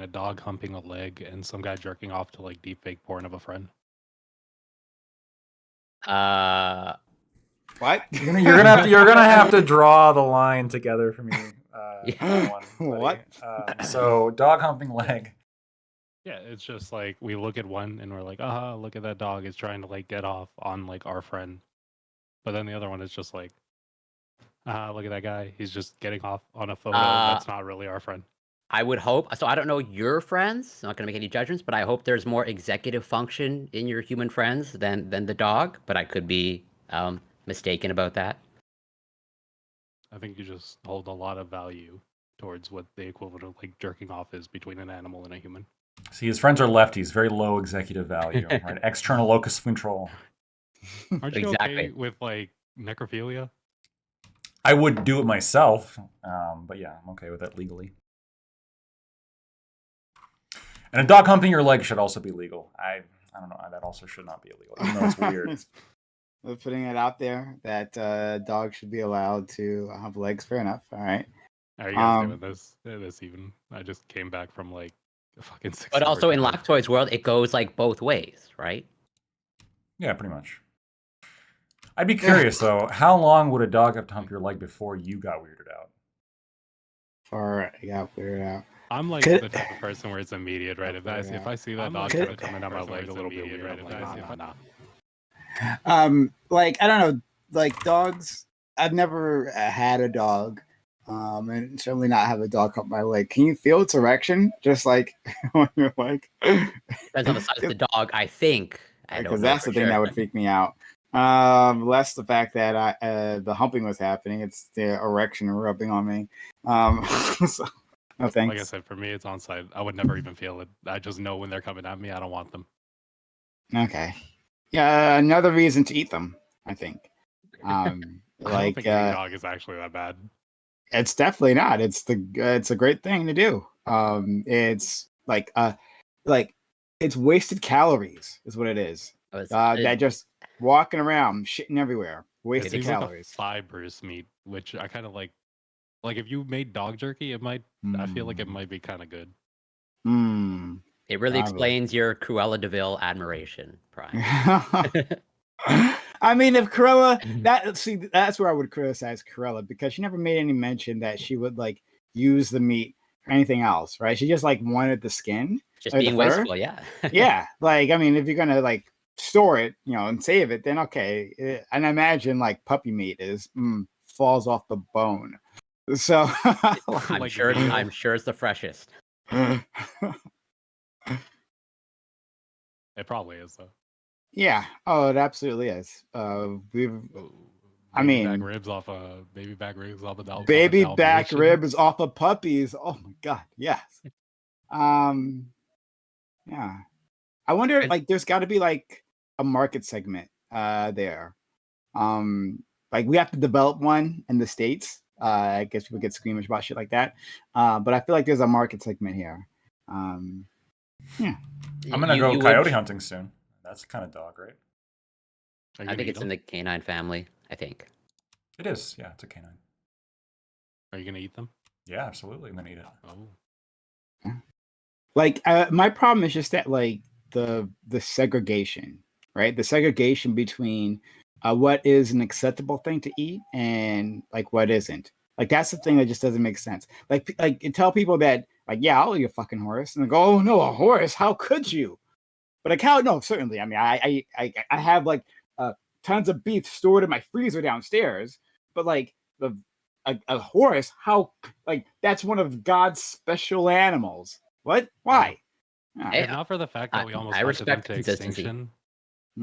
a dog humping a leg, and some guy jerking off to like deep fake porn of a friend. Uh, What? You're gonna have to draw the line together for me. That one, What? So dog humping leg. Yeah, it's just like we look at one and we're like, look at that dog is trying to like get off on like our friend. But then the other one is just like, look at that guy. He's just getting off on a photo that's not really our friend. I would hope. So I don't know your friends. I'm not going to make any judgments, but I hope there's more executive function in your human friends than the dog. But I could be mistaken about that. I think you just hold a lot of value towards what the equivalent of like jerking off is between an animal and a human. See, his friends are lefties, very low executive value, right? External locus of control. Aren't you okay with like necrophilia? I would do it myself, but yeah, I'm okay with it legally. And a dog humping your leg should also be legal. I don't know. That also should not be illegal, even though it's weird. We're putting it out there that dogs should be allowed to have legs. Fair enough. All right. Are you guys doing this even? I just came back from like a fucking 6 But also in Loctoid's world, it goes like both ways, right? Yeah, pretty much. I'd be curious though, how long would a dog have to hump your leg before you got weirded out? Or I got weirded out. I'm like the type of person where it's immediate, right? If I see that dog kind of coming down my leg a little bit weird, right? Like I don't know, like dogs. I've never had a dog, and certainly not have a dog hump my leg. Can you feel its erection? Just like on your leg. Depends on the size of the dog, I think. Because that's the thing that would freak me out. Less the fact that the humping was happening; it's the erection rubbing on me. So, no thanks. Like I said, for me, it's on site. I would never even feel it. I just know when they're coming at me. I don't want them. Okay. Yeah, another reason to eat them, I think. I don't think eating a dog is actually that bad. It's definitely not. It's a great thing to do. It's like it's wasted calories is what it is. That just walking around, shitting everywhere, wasted calories. Like a fibrous meat, which I kind of like. Like if you made dog jerky, it might. I feel like it might be kind of good. It really explains your Cruella de Vil admiration, Prime. I mean, if Cruella, that's where I would criticize Cruella because she never made any mention that she would like use the meat for anything else, right? She just like wanted the skin, just being wasteful, yeah. Yeah, like I mean, if you're gonna like store it, and save it, then okay. And I imagine like puppy meat is falls off the bone, so I'm sure it's the freshest. It probably is though. Yeah. Oh, it absolutely is. Baby back ribs off of baby back ribs off of ribs off of puppies. Oh my god, yes. Yeah. I wonder, like, there's got to be like a market segment there. Like we have to develop one in the States. I guess people get squeamish about shit like that. But I feel like there's a market segment here. Yeah. I'm gonna go coyote hunting soon. That's the kind of dog, right? I think it's in the canine family, I think. It is, yeah, it's a canine. Are you gonna eat them? Yeah, absolutely, I'm gonna eat it. Oh. Like my problem is just that like the segregation, right? The segregation between what is an acceptable thing to eat and like what isn't. Like that's the thing that just doesn't make sense. Like tell people that like, yeah, I'll eat a fucking horse, and they go, oh no, a horse? How could you? But a cow, no, certainly. I mean, I have like tons of beef stored in my freezer downstairs, but like a horse, how like that's one of God's special animals. What? Why? If not for the fact that we almost hunted them to extinction.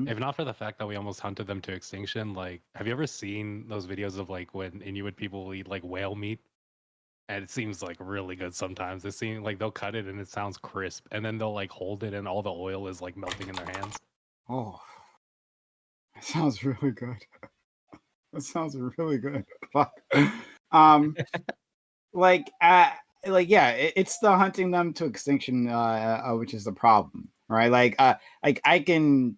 If not for the fact that we almost hunted them to extinction, like, have you ever seen those videos of like when Inuit people eat like whale meat? And it seems like really good sometimes. It seems like they'll cut it and it sounds crisp, and then they'll like hold it and all the oil is like melting in their hands. Oh, that sounds really good. That sounds really good. Fuck. Like yeah, it's the hunting them to extinction, which is the problem, right? Like I can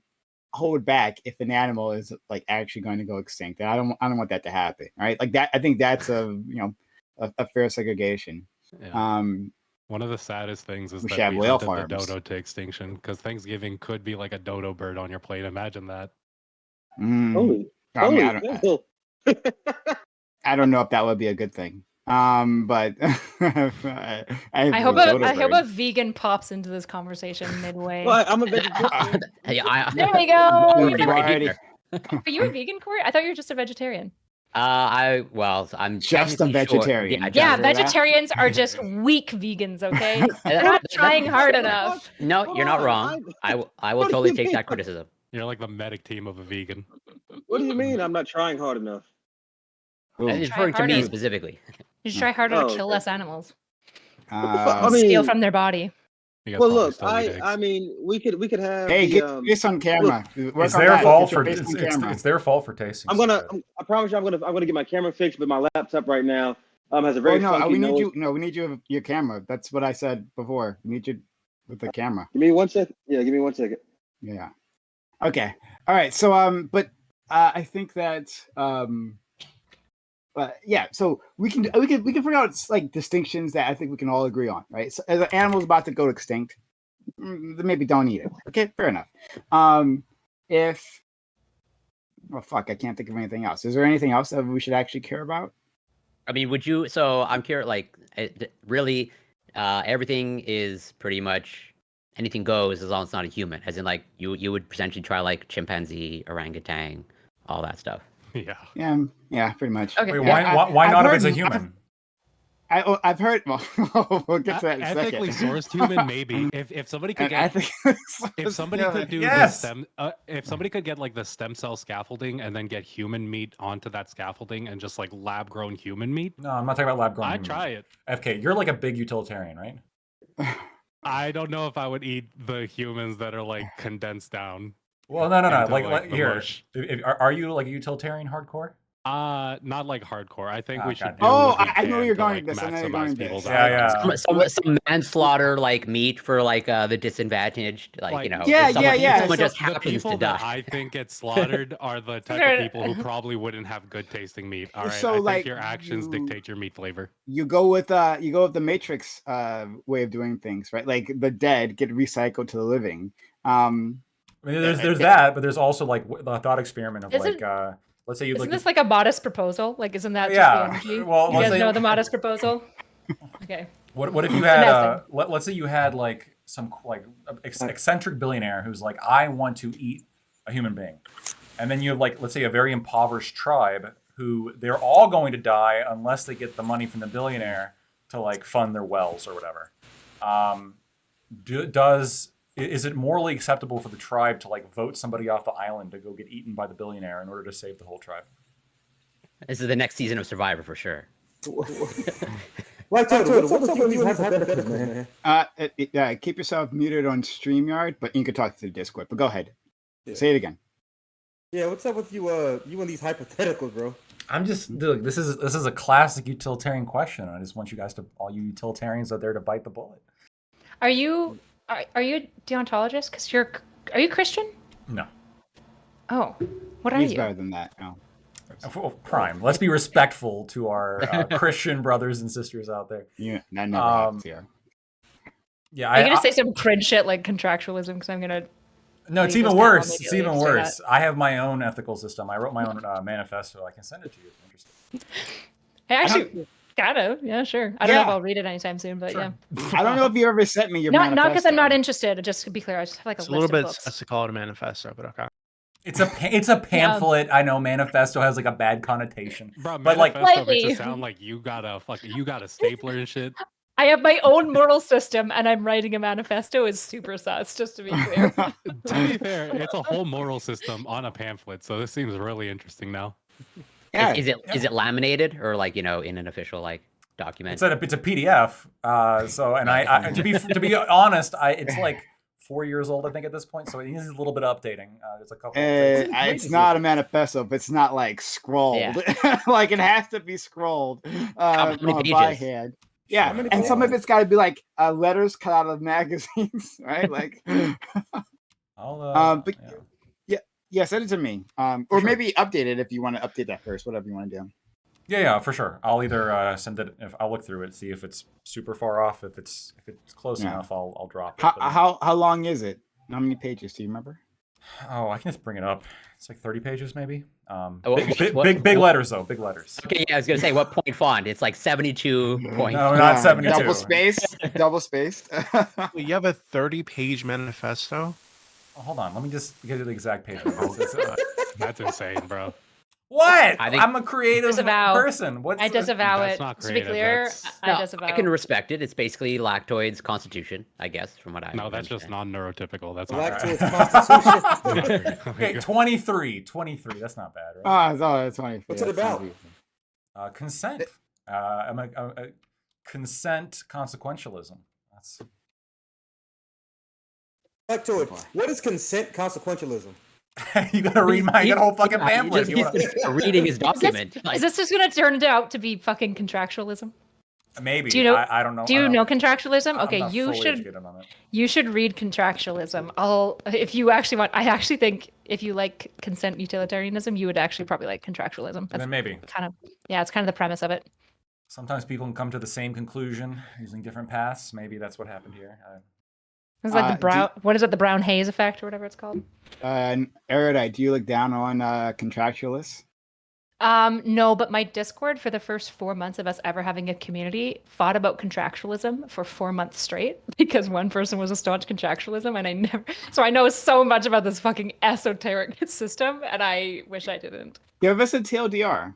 hold back if an animal is like actually going to go extinct. I don't want that to happen, right? Like that. I think that's a fair segregation. Yeah. One of the saddest things is We should that have we whale hunted the farms. dodo to extinction because Thanksgiving could be like a dodo bird on your plate. Imagine that. Holy, I mean, holy. I don't know if that would be a good thing. But I hope a vegan pops into this conversation midway. Well, I'm a vegetarian. There we go. Variety. Are you a vegan, Corey? I thought you were just a vegetarian. I'm just a vegetarian. Sure. Yeah, vegetarians are just weak vegans. Okay, they're not trying hard enough. No, you're not wrong. I will totally take that criticism. You're like the medic team of a vegan. What do you mean? I'm not trying hard enough. It's referring to me specifically. You should try harder to kill less animals. I mean, steal from their body. Well, look, I mean, we could have. Hey, get this on camera. It's their fault for it's their fault for tasting. I promise you, I'm gonna get my camera fixed, but my laptop right now has a very funky nose. We need you your camera. That's what I said before. We need you with the camera. Give me 1 second. Yeah, give me 1 second. Yeah. Okay. All right. So but I think that yeah, so we can figure out like distinctions that I think we can all agree on, right? So as an animal's about to go extinct, maybe don't eat it. Okay, fair enough. I can't think of anything else. Is there anything else that we should actually care about? I mean, would you? So I'm curious. Like, really, everything is pretty much anything goes as long as it's not a human. As in, like, you would potentially try like chimpanzee, orangutan, all that stuff. Yeah, pretty much. Okay. Wait, why not if it's a human? I've heard. Well, we'll get to that in a second. Ethically sourced human, maybe. If somebody could get, if somebody could do yes. if somebody could get like the stem cell scaffolding and then get human meat onto that scaffolding and just like lab grown human meat. No, I'm not talking about lab grown. I'd try it. FK, you're like a big utilitarian, right? I don't know if I would eat the humans that are like condensed down. Well, no. Like Here, are you like a utilitarian hardcore? Not like hardcore. I think we should. I know you're going to this. I know you're going to this. Yeah. Some manslaughter like meat for like the disadvantaged, like you know. Someone just the happens people to die. that I think get slaughtered are the type of people who probably wouldn't have good tasting meat. All right, So, I think your actions dictate your meat flavor. You go with the Matrix way of doing things, right? Like the dead get recycled to the living. I mean, there's that, but there's also like the thought experiment of let's say isn't this like a modest proposal? Like, isn't that just the energy? Well, you guys know the modest proposal? Okay. What if you had let's say you had like some like eccentric billionaire who's like, I want to eat a human being, and then you have like, let's say, a very impoverished tribe who they're all going to die unless they get the money from the billionaire to like fund their wells or whatever. Is it morally acceptable for the tribe to like vote somebody off the island to go get eaten by the billionaire in order to save the whole tribe? This is the next season of Survivor for sure. Right, Toad, what's up with you hypotheticals, man? Keep yourself muted on StreamYard, but you can talk to the Discord. But go ahead. Yeah. Say it again. Yeah, what's up with you? You and these hypotheticals, bro. I'm just look. This is a classic utilitarian question. I just want you guys all you utilitarians out there to bite the bullet. Are you a deontologist? Because are you Christian? No. Oh, what are He's you? better than that. No. Prime. Let's be respectful to our Christian brothers and sisters out there. Yeah, that never happens here. Yeah, I'm gonna say some cringe shit like contractualism because I'm gonna. No, it's even worse. It's even worse. I have my own ethical system. I wrote my own manifesto. I can send it to you if you're interested. Hey, actually. Kind of, yeah, sure. I don't know if I'll read it anytime soon, but yeah. I don't know if you ever sent me your manifesto. Not because I'm not interested. Just to be clear, I just have like a little bit to call it a manifesto, but okay. It's a pamphlet. I know manifesto has like a bad connotation, bro, but like makes it sound like you got a stapler and shit. I have my own moral system, and I'm writing a manifesto. Is super sus, just to be clear. To be fair, it's a whole moral system on a pamphlet, so this seems really interesting now. Yeah. Is it laminated or like in an official like document? It's a PDF. I to be honest, it's like 4 years old I think at this point, so it needs a little bit of updating. There's a couple. It's not a manifesto, but it's not like scrolled. Yeah. Like it has to be scrolled by hand. Yeah, and some of it's got to be like letters cut out of magazines, right? Like. Yeah, send it to me. Or maybe update it if you want to update that first. Whatever you want to do. Yeah, for sure. I'll either send it. If I'll look through it, see if it's super far off. If it's close enough, I'll drop it. How long is it? How many pages do you remember? Oh, I can just bring it up. It's like 30 pages, maybe. Big letters though. Big letters. Okay, yeah, I was gonna say what point font? It's like 72 points. No, not 72. Double spaced. You have a 30-page manifesto. Oh, hold on, let me just get the exact page. That's insane, bro. What? I'm a creative person. I disavow it. To be clear, I disavow. I can respect it. It's basically Lactoid's constitution, I guess, from what I No, that's just non-neurotypical. That's not Lactoid's constitution. Okay, 23. That's not bad, right? Oh, it's 23. What's it about? Consent. Consent consequentialism. That's... Lactoid, what is consent consequentialism? You gotta read my whole fucking pamphlet. He's reading his document. Is this just gonna turn out to be fucking contractualism? Maybe. Do you know? I don't know. Do you know contractualism? Okay, you should read contractualism. If you actually want. I actually think if you like consent utilitarianism, you would actually probably like contractualism. Then maybe. It's kind of the premise of it. Sometimes people can come to the same conclusion using different paths. Maybe that's what happened here. It's like the brown. What is it? The brown haze effect, or whatever it's called. Erudite, do you look down on contractualists? No, but my Discord for the first 4 months of us ever having a community fought about contractualism for 4 months straight because one person was a staunch contractualism, and so I know so much about this fucking esoteric system, and I wish I didn't. Give us a TLDR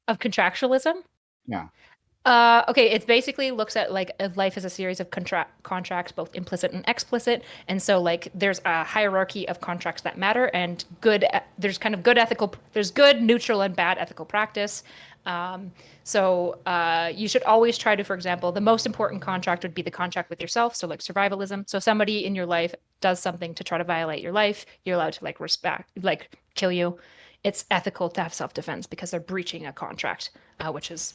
of contractualism. Yeah. Okay, it basically looks at like life as a series of contracts, both implicit and explicit, and so like there's a hierarchy of contracts that matter, and there's kind of there's good, neutral, and bad ethical practice. So you should always try to, for example, the most important contract would be the contract with yourself. So like survivalism. So somebody in your life does something to try to violate your life, you're allowed to kill you. It's ethical to have self-defense because they're breaching a contract, which is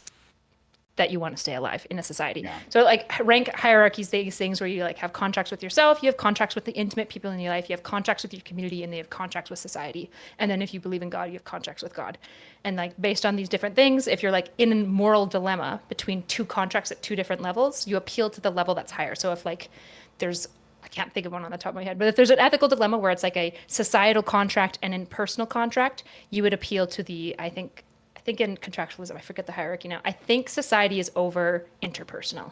that you want to stay alive in a society. Yeah. So like rank hierarchies, these things where you like have contracts with yourself, you have contracts with the intimate people in your life, you have contracts with your community, and you have contracts with society. And then if you believe in God, you have contracts with God. And like based on these different things, if you're like in a moral dilemma between two contracts at two different levels, you appeal to the level that's higher. So if like I can't think of one on the top of my head, but if there's an ethical dilemma where it's like a societal contract and a personal contract, you would appeal to I think in contractualism, I forget the hierarchy now. I think society is over interpersonal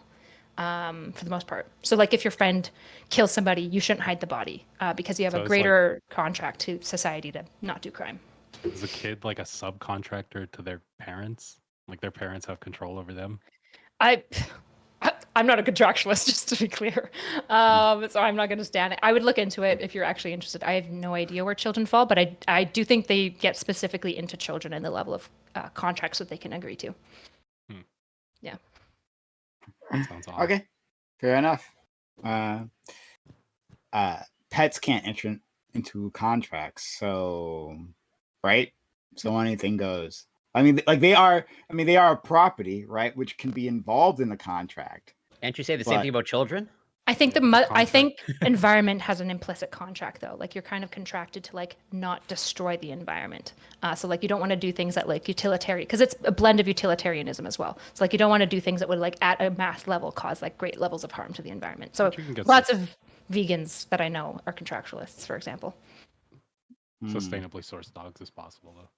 for the most part. So like if your friend kills somebody, you shouldn't hide the body because you have a greater contract to society to not do crime. Is a kid like a subcontractor to their parents? Like their parents have control over them? I'm not a contractualist, just to be clear. So I'm not going to stand it. I would look into it if you're actually interested. I have no idea where children fall, but I do think they get specifically into children and the level of contracts that they can agree to. Yeah. Sounds awesome. Okay. Fair enough. Pets can't enter into contracts, so right? So anything goes. I mean, like they are a property, right? Which can be involved in the contract. Can't you say the same thing about children? I think I think environment has an implicit contract though. Like you're kind of contracted to like not destroy the environment. So like you don't want to do things that like utilitarian, because it's a blend of utilitarianism as well. So like you don't want to do things that would like at a mass level cause like great levels of harm to the environment. So lots of vegans that I know are contractualists, for example. Sustainably sourced dogs is possible though.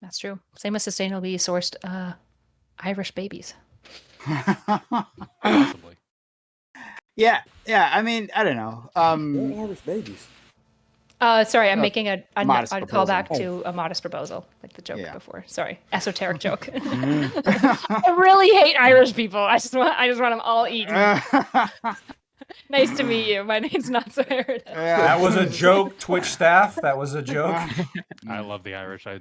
That's true. Same with sustainably sourced Irish babies. Possibly. Yeah. I mean, I don't know. Irish babies. Sorry, I'm making a callback to a modest proposal, like the joke before. Sorry, esoteric joke. I really hate Irish people. I just want them all eaten. Nice to meet you. My name's not so Erudite. That was a joke, Twitch staff. That was a joke. I love the Irish. I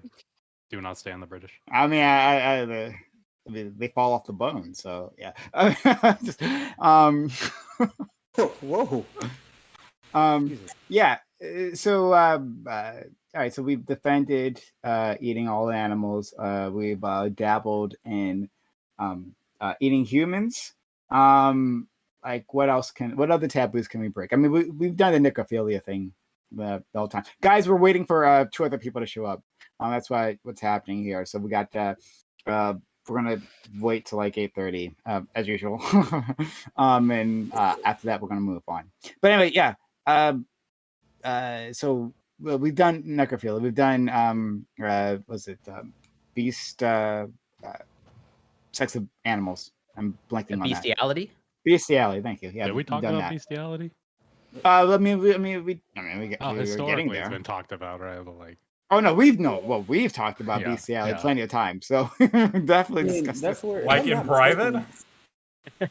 do not stand the British. I mean, they fall off the bone. So yeah. Whoa. Yeah. So all right. So we've defended eating all animals. We've dabbled in eating humans. Like what other taboos can we break? I mean, we've done the necrophilia thing the whole time. Guys, we're waiting for 2 other people to show up. That's what's happening here. So we got we're gonna wait till like 8:30, as usual. And after that, we're gonna move on. But anyway, yeah. So we've done necrophilia. We've done beast sex of animals. I'm blanking on that. Bestiality. Bestiality. Thank you. Yeah. Did we talk about bestiality? I mean, we historically it's been talked about, right? But like. Oh no, we've talked about bestiality plenty of times, so definitely discussed it. Like in private.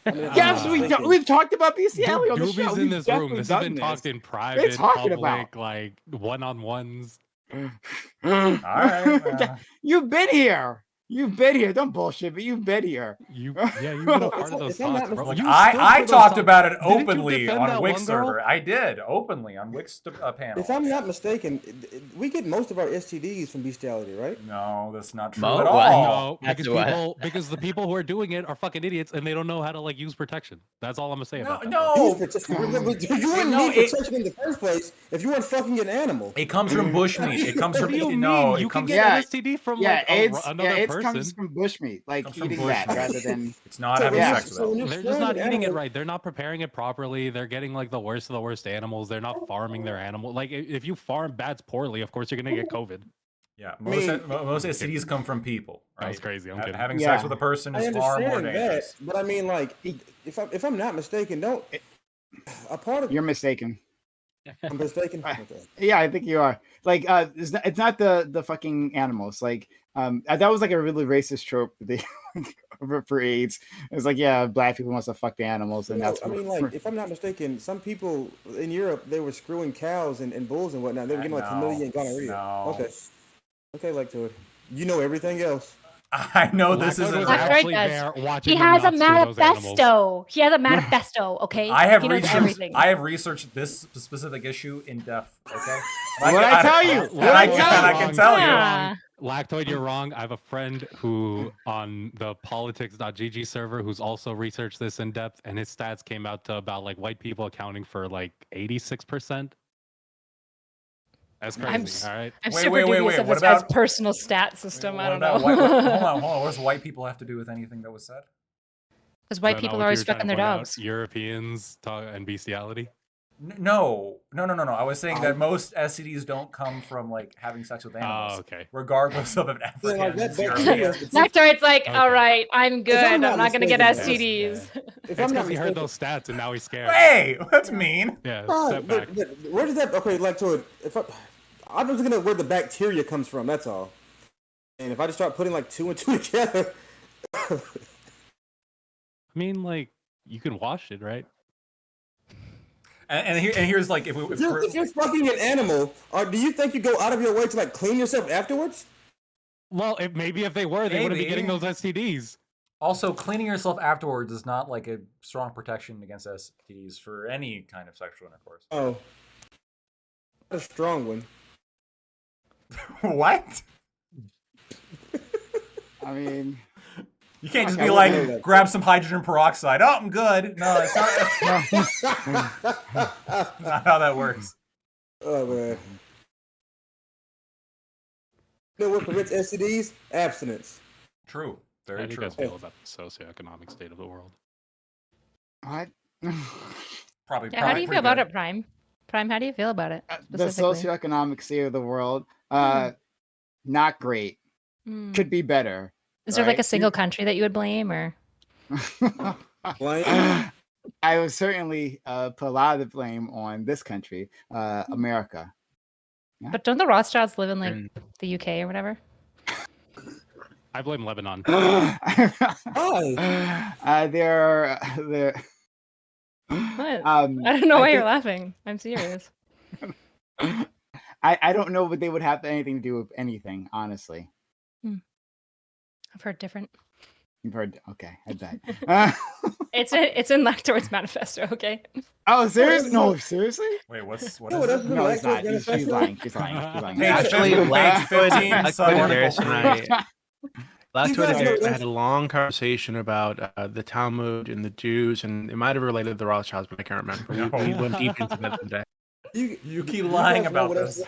Yes, we've talked about bestiality on the show. In this room. This has been talked in private, public, like one-on-ones. All right. You've been here. You've been here. Don't bullshit, but you've been here. You've been a part of those talks, bro. Like, I talked about it openly on Wix server. I did openly on Wix panel. If I'm not mistaken, we get most of our STDs from bestiality, right? No, that's not true at all. No, because the people who are doing it are fucking idiots and they don't know how to like use protection. That's all I'm gonna say about that. No, you wouldn't need protection in the first place if you weren't fucking an animal. It comes from bushmeat. It comes from you can get an STD from another person. Comes from bushmeat, like eating that rather than it's not having sex with them. They're just not eating it right. They're not preparing it properly. They're getting like the worst of the worst animals. They're not farming their animal. Like if you farm bats poorly, of course you're gonna get COVID. Yeah, most STDs come from people. Right? That's crazy. I'm kidding. Having sex with a person is far more dangerous. But I mean, like, if I'm not mistaken, a part of you're mistaken. I'm mistaken. Okay. Yeah, I think you are. Like, it's not the fucking animals. Like, that was like a really racist trope for AIDS. It's like, yeah, black people must have fucked the animals, and that's. I mean, like, if I'm not mistaken, some people in Europe they were screwing cows and bulls and whatnot. They were getting like chlamydia and gonorrhea. No. Okay, like to it. You know everything else. I know this isn't actually there. He has a manifesto. He has a manifesto. Okay. I have researched this specific issue in depth. Okay. What I tell you? I can tell you. Lactoid, you're wrong. I have a friend who on the politics.gg server who's also researched this in depth, and his stats came out to about like white people accounting for like 86%. That's crazy. All right. I'm super dubious of this guy's personal stat system. I don't know. Hold on. What does white people have to do with anything that was said? Because white people are always fucking their dogs. Europeans and bestiality. No. I was saying that most STDs don't come from like having sex with animals. Oh, okay. Regardless of an African. Lactoid's like, all right, I'm good. I'm not gonna get STDs. It's because he heard those stats and now he's scared. Hey, that's mean. Yeah. But where does that? Okay, Lactoid. I'm just looking at where the bacteria comes from. That's all. And if I just start putting like 2 and 2 together, I mean, like you can wash it, right? And here's like if you're fucking an animal, do you think you go out of your way to like clean yourself afterwards? Well, maybe if they were, they wouldn't be getting those STDs. Also, cleaning yourself afterwards is not like a strong protection against STDs for any kind of sexual intercourse. Oh, a strong one. What? I mean, you can't just be like, grab some hydrogen peroxide. Oh, I'm good. No, it's not how that works. Oh man. You know what prevents STDs? Abstinence. True. Very true. How do you guys feel about the socioeconomic state of the world? What? Probably. How do you feel about it, Prime? Prime, how do you feel about it? The socioeconomic state of the world, not great. Could be better. Is there like a single country that you would blame, or? I would certainly put a lot of the blame on this country, America. Yeah. But don't the Rothschilds live in like the UK or whatever? I blame Lebanon. They're what? I don't know why you're laughing. I'm serious. I don't know what they would have anything to do with anything, honestly. I've heard different. You've heard, okay, I bet. It's in Lactoid's manifesto, okay? Oh, seriously? No, seriously? Wait, what is no, it? No, it's not. She's lying. She's lying. Actually, Lactoid and I had a long conversation about the Talmud and the Jews, and it might have related to the Rothschilds, but I can't remember. We went deep into that today. You keep lying about this.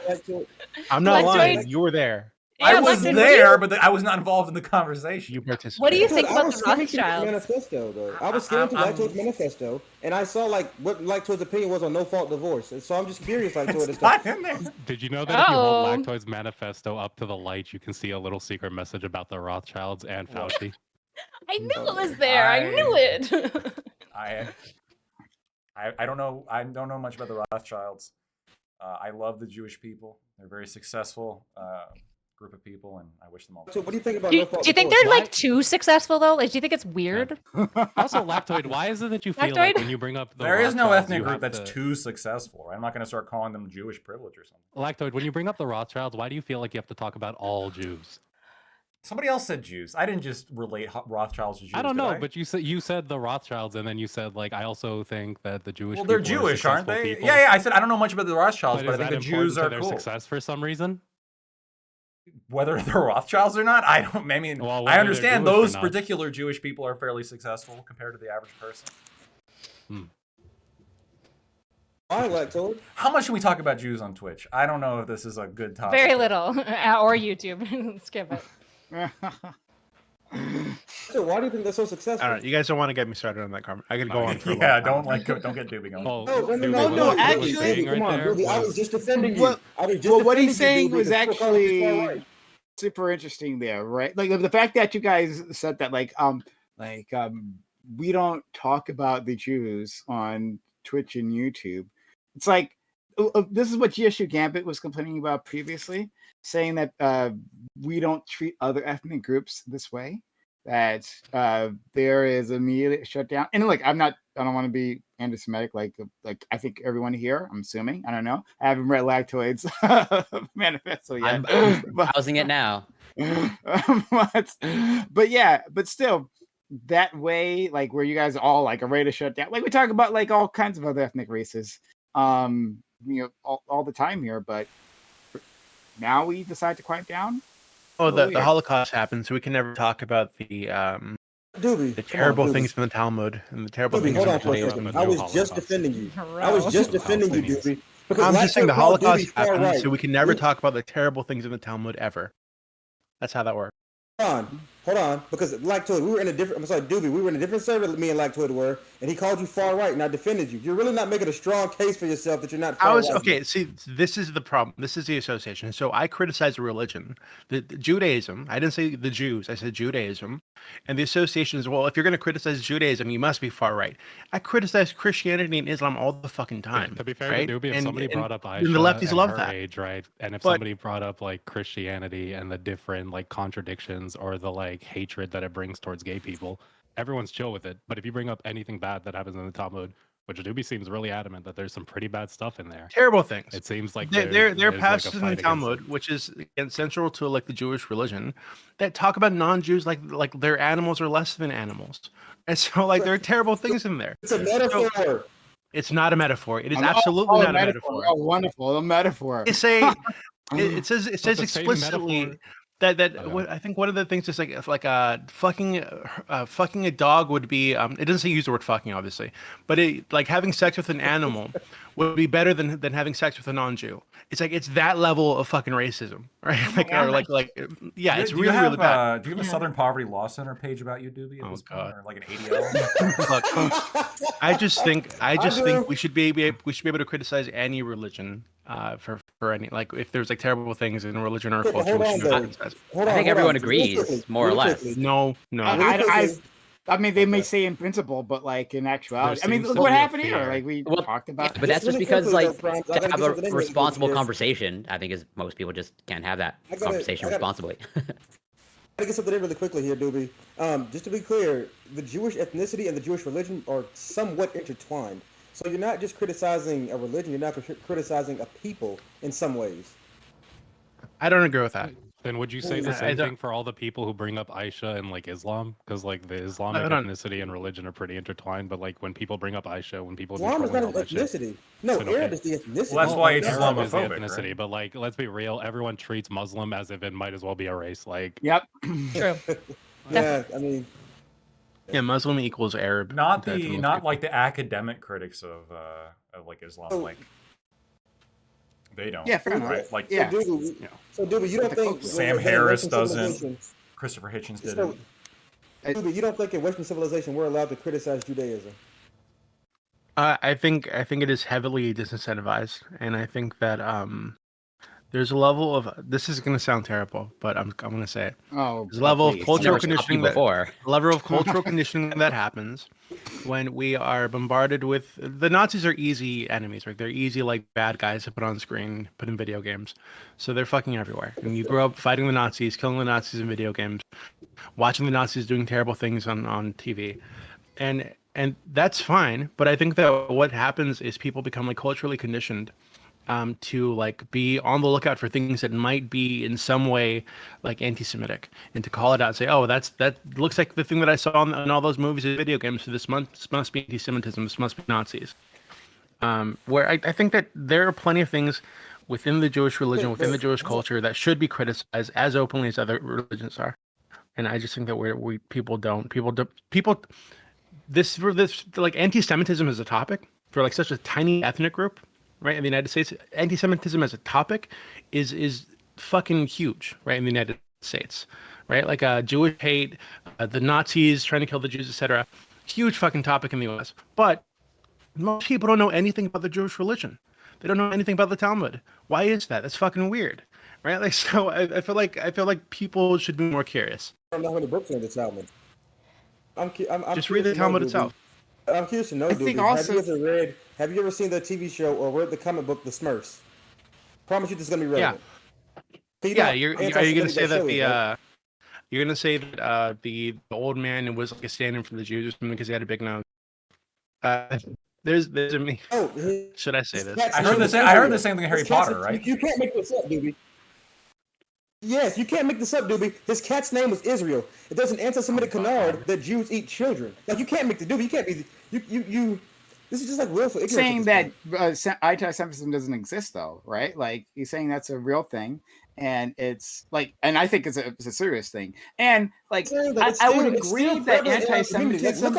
I'm not lying. You were there. I was there, but I was not involved in the conversation. You participated. What do you think about was the Rothschilds? Manifesto, though. I was skimming through Lactoid's manifesto, and I saw like what Lactoid's opinion was on no fault divorce. And so I'm just curious, Lactoid. It's not in there. Did you know that if you hold Lactoid's manifesto up to the light, you can see a little secret message about the Rothschilds and Fauci? I knew it was there. I knew it. I don't know. I don't know much about the Rothschilds. I love the Jewish people. They're very successful group of people, and I wish them all. So, what do you think about? Do you think they're like too successful though? Like, do you think it's weird? Also, Lactoid, why is it that you feel like when you bring up the there is no Rothschilds, ethnic group that's too successful? Right? I'm not going to start calling them Jewish privilege or something. Lactoid, when you bring up the Rothschilds, why do you feel like you have to talk about all Jews? Somebody else said Jews. I didn't just relate Rothschilds to Jews. I don't know, but you said the Rothschilds, and then you said like I also think that the Jewish. Well, they're Jewish, aren't they? People. Yeah. I said I don't know much about the Rothschilds, but I think the Jews are their success for some reason. Whether they're Rothschilds or not, I don't. I mean, well, I understand those particular Jewish people are fairly successful compared to the average person. I like to. How much should we talk about Jews on Twitch? I don't know if this is a good topic. Very little, or YouTube. Skip it. So why do you think they're so successful? All right, you guys don't want to get me started on that comment. I could go on for a long time. Don't get Doobie going. No, actually, come on, Doobie, I was just defending you. What he's saying was actually super interesting there, right? Like the fact that you guys said that, we don't talk about the Jews on Twitch and YouTube. It's like this is what GSU Gambit was complaining about previously, saying that we don't treat other ethnic groups this way, that there is immediate shutdown. And look, I don't want to be anti-Semitic like I think everyone here, I'm assuming. I don't know. I haven't read Lactoid's manifesto yet. I'm browsing it now. but still, that way, like where you guys are all like are ready to shut down. Like we talk about like all kinds of other ethnic races, all the time here, but now we decide to quiet down. Oh, the Holocaust happened, so we can never talk about the terrible things from the Talmud and the terrible things. Hold on for a second. I was just defending you. Doobie. I'm just saying the Holocaust happened, so we can never talk about the terrible things in the Talmud ever. That's how that works. Hold on, because Lactoid, we were in a different. I'm sorry, Doobie, we were in a different server. Me and Lactoid were, and he called you far right, and I defended you. You're really not making a strong case for yourself that you're not. Okay. See, this is the problem. This is the association. So I criticize the religion, the Judaism. I didn't say the Jews. I said Judaism, and the association is, well, if you're going to criticize Judaism, you must be far right. I criticize Christianity and Islam all the fucking time. Yeah, to be fair, right? to Doobie, if somebody brought up Aisha the lefties love her that age, right? And if somebody brought up like Christianity and the different like contradictions or the like hatred that it brings towards gay people, everyone's chill with it. But if you bring up anything bad that happens in the Talmud, which Doobie seems really adamant that there's some pretty bad stuff in there. Terrible things. It seems like there are passages in the Talmud, which is central to like the Jewish religion, that talk about non-Jews like their animals are less than animals, and so like there are terrible things in there. It's a metaphor. So, it's not a metaphor. It is absolutely not a metaphor. Oh, wonderful, a metaphor. It says explicitly. What I think one of the things is like fucking a dog would be it doesn't say use the word fucking obviously, but it like having sex with an animal would be better than having sex with a non-Jew. It's like it's that level of fucking racism, right? It's really really bad. Do you have a Southern Poverty Law Center page about you, Doobie? Oh God, or like an ADL? Look, I just think we should be able to criticize any religion. For any, like if there's like terrible things in religion or culture, I think everyone agrees, more or less. No. I mean, they may say in principle, but like in actuality, I mean, look what happened here. Like we talked about, but that's just because like to have a responsible conversation. I think is most people just can't have that conversation responsibly. I get something in really quickly here, Doobie. Just to be clear, the Jewish ethnicity and the Jewish religion are somewhat intertwined. So you're not just criticizing a religion, you're not criticizing a people in some ways. I don't agree with that. Then would you say the same thing for all the people who bring up Aisha and like Islam? Because like the Islamic ethnicity and religion are pretty intertwined, but like when people bring up Aisha, when people Islam is not an ethnicity. No, Arab is the ethnicity. Well, that's why it's Islamophobic, is the ethnicity. Right? But like, let's be real, everyone treats Muslim as if it might as well be a race. Like, yep, true. Yeah, I mean. Yeah, Muslim equals Arab. Not like the academic critics of like Islam. Like They don't. Yeah, fair enough. Right? Like, yeah. So, Doobie, you don't think Sam Harris doesn't? Christopher Hitchens didn't. Doobie, you don't think in Western civilization we're allowed to criticize Judaism? I think it is heavily disincentivized, and I think that there's a level of, this is going to sound terrible, but I'm going to say it. There's a level of cultural conditioning that happens when we are bombarded with, the Nazis are easy enemies, right? They're easy, like, bad guys to put on screen, put in video games. So they're fucking everywhere. And you grow up fighting the Nazis, killing the Nazis in video games, watching the Nazis doing terrible things on TV. And that's fine, but I think that what happens is people become, like, culturally conditioned to, like, be on the lookout for things that might be in some way, like, anti-Semitic, and to call it out and say, oh, that looks like the thing that I saw in all those movies and video games, so this must be anti-Semitism, this must be Nazis. Where I think that there are plenty of things within the Jewish religion, within the Jewish culture, that should be criticized as openly as other religions are. And I just think that this like, anti-Semitism as a topic for, like, such a tiny ethnic group, right, in the United States, anti-Semitism as a topic is fucking huge, right, in the United States, right? Like, Jewish hate, the Nazis trying to kill the Jews, etc. Huge fucking topic in the U.S. But most people don't know anything about the Jewish religion. They don't know anything about the Talmud. Why is that? That's fucking weird, right? Like, so I feel like people should be more curious. I don't know how many books are in the Talmud. I'm just read the Talmud itself. I'm curious to know, Doobie, have you ever seen the TV show or read the comic book, The Smurfs? Promise you this is going to be relevant. Yeah, are you going to say that you're going to say that the old man was, like, a stand-in for the Jews or something because he had a big nose? There's a me. Oh, should I say this? I heard the same thing in Harry Potter, right? You can't make this up, Doobie. Yes, you can't make this up, Doobie. His cat's name was Israel. If there's an anti-Semitic canard that Jews eat children. Like, you can't make the Doobie. You can't be you. This is just like willful ignorance. Saying that anti-Semitism doesn't exist, though, right? Like, he's saying that's a real thing, and it's like, and I think it's a serious thing. And, like, I would agree that anti-Semitism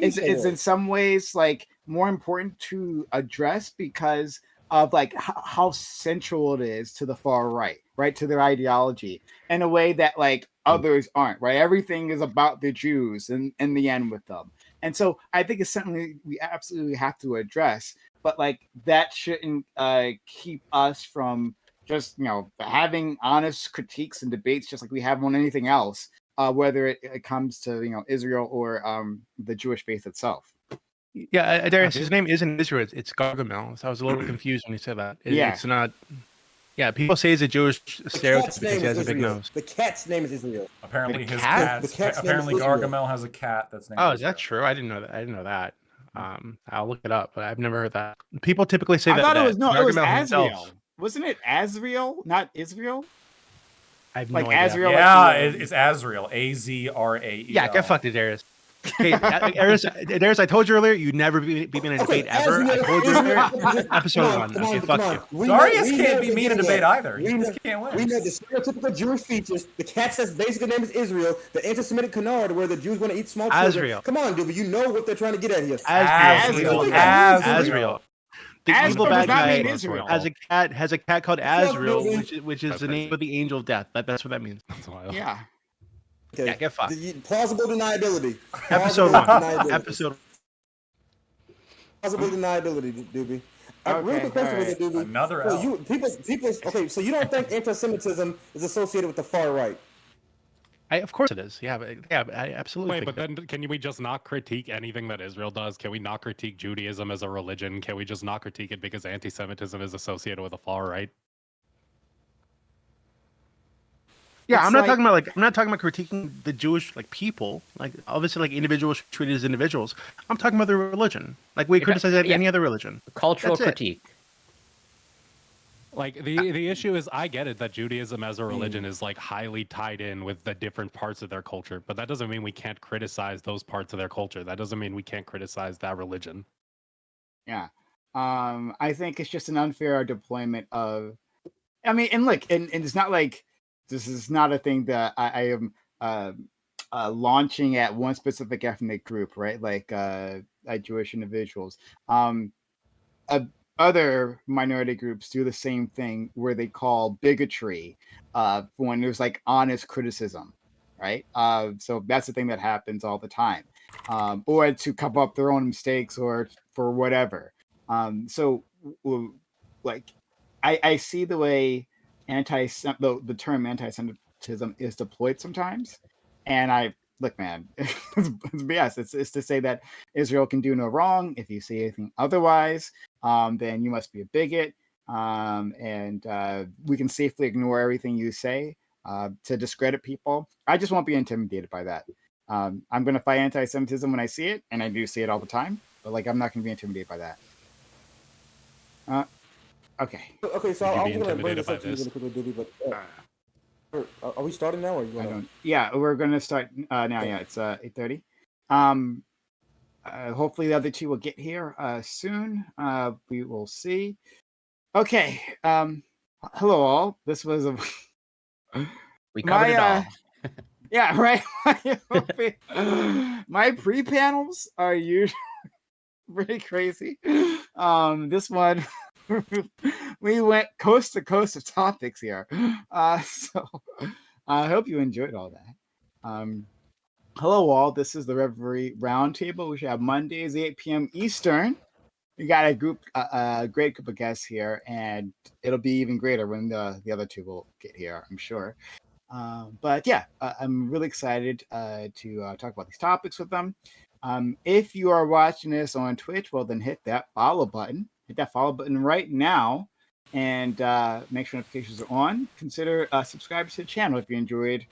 is in some ways, like, more important to address because of, like, how central it is to the far right, to their ideology, in a way that, like, others aren't, right? Everything is about the Jews in the end with them. And so I think it's something we absolutely have to address, but, like, that shouldn't keep us from just, having honest critiques and debates just like we have on anything else, whether it comes to, Israel or the Jewish faith itself. Yeah, Darius, his name isn't Israel. It's Gargamel. So I was a little confused when you said that. It's not. Yeah, people say he's a Jewish stereotype because he has a big nose. The cat's name is Israel. Apparently, apparently Gargamel has a cat that's named. Oh, is that true? I didn't know that. I'll look it up, but I've never heard that. People typically say that. I thought it was Azrael. Wasn't it Azrael, not Israel? I have no idea. Azrael. Yeah, it's Azrael. Azrael. Yeah, get fucked, Darius. Okay, Darius, I told you earlier you'd never be in a debate ever. I told you earlier. Episode 1. Okay, fuck you. Darius can't be me in a debate either. He just can't win. We know the stereotypical Jewish features. The cat that's basically name is Israel. The anti-Semitic canard where the Jews want to eat small children. Azrael. Come on, dude. You know what they're trying to get at here. Azrael. The evil bad guy has a cat called Azrael, which is the name of the angel of death. That's what that means. Yeah. Okay. Yeah, get fucked. Plausible deniability. Episode 1. Episode. Plausible deniability, Doobie. Real quick question with it, Doobie. Another L. People. Okay, so you don't think anti-Semitism is associated with the far right? Of course it is. Yeah, I absolutely. Wait, but then can we just not critique anything that Israel does? Can we not critique Judaism as a religion? Can we just not critique it because anti-Semitism is associated with the far right? Yeah, I'm not talking about critiquing the Jewish people. Like, obviously, like, individuals treated as individuals. I'm talking about the religion. Like, we criticize any other religion. Cultural critique. Like, the issue is, I get it that Judaism as a religion is, like, highly tied in with the different parts of their culture, but that doesn't mean we can't criticize those parts of their culture. That doesn't mean we can't criticize that religion. Yeah. I think it's just an unfair deployment of, I mean, and look, and it's not like, this is not a thing that I am launching at one specific ethnic group, right? Like Jewish individuals. other minority groups do the same thing where they call bigotry when there's like honest criticism, right? So that's the thing that happens all the time, or to cover up their own mistakes or for whatever. So like I see the way the term anti-Semitism is deployed sometimes, and I look, man, it's BS. It's to say that Israel can do no wrong. If you say anything otherwise, then you must be a bigot. And we can safely ignore everything you say to discredit people. I just won't be intimidated by that. I'm going to fight anti-Semitism when I see it, and I do see it all the time. But like, I'm not going to be intimidated by that. Okay. Okay, so I'm going to bring this up to you really quickly, Doobie, but are we starting now, or you want to? Yeah, we're going to start now. Yeah, it's 8:30. Hopefully the other two will get here soon. We will see. Okay. Hello all. This was a we covered it all. Yeah, right. My pre-panels are usually pretty crazy. This one we went coast to coast of topics here. So I hope you enjoyed all that. Hello all. This is the Reverie Roundtable. We should have Mondays 8 p.m. Eastern. We got a great group of guests here, and it'll be even greater when the other two will get here, I'm sure. But yeah, I'm really excited to talk about these topics with them. If you are watching this on Twitch, well, then hit that follow button. Hit that follow button right now, and make sure notifications are on. Consider subscribing to the channel if you enjoyed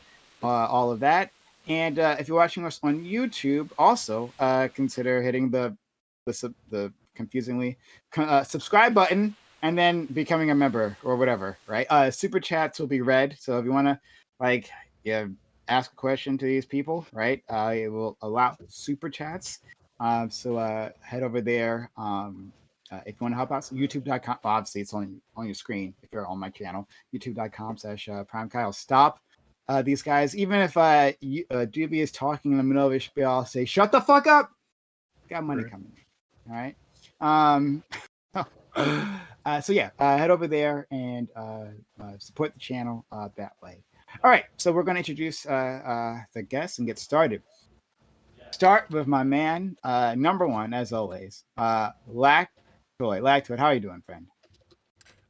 all of that. And if you're watching us on YouTube, also consider hitting the confusingly subscribe button and then becoming a member or whatever, right? Super chats will be read, so if you want to ask a question to these people, right, it will allow super chats. So head over there if you want to help out. So youtube.com, well, obviously it's on your screen if you're on my channel, youtube.com/PrimeKyle. Stop these guys. Even if Doobie is talking in the middle of his spiel, I'll say shut the fuck up. Got money coming in. All right. So yeah, head over there and support the channel that way. All right, so we're going to introduce the guests and get started. Start with my man, number one, as always, Lactoid. Lactoid, how are you doing, friend?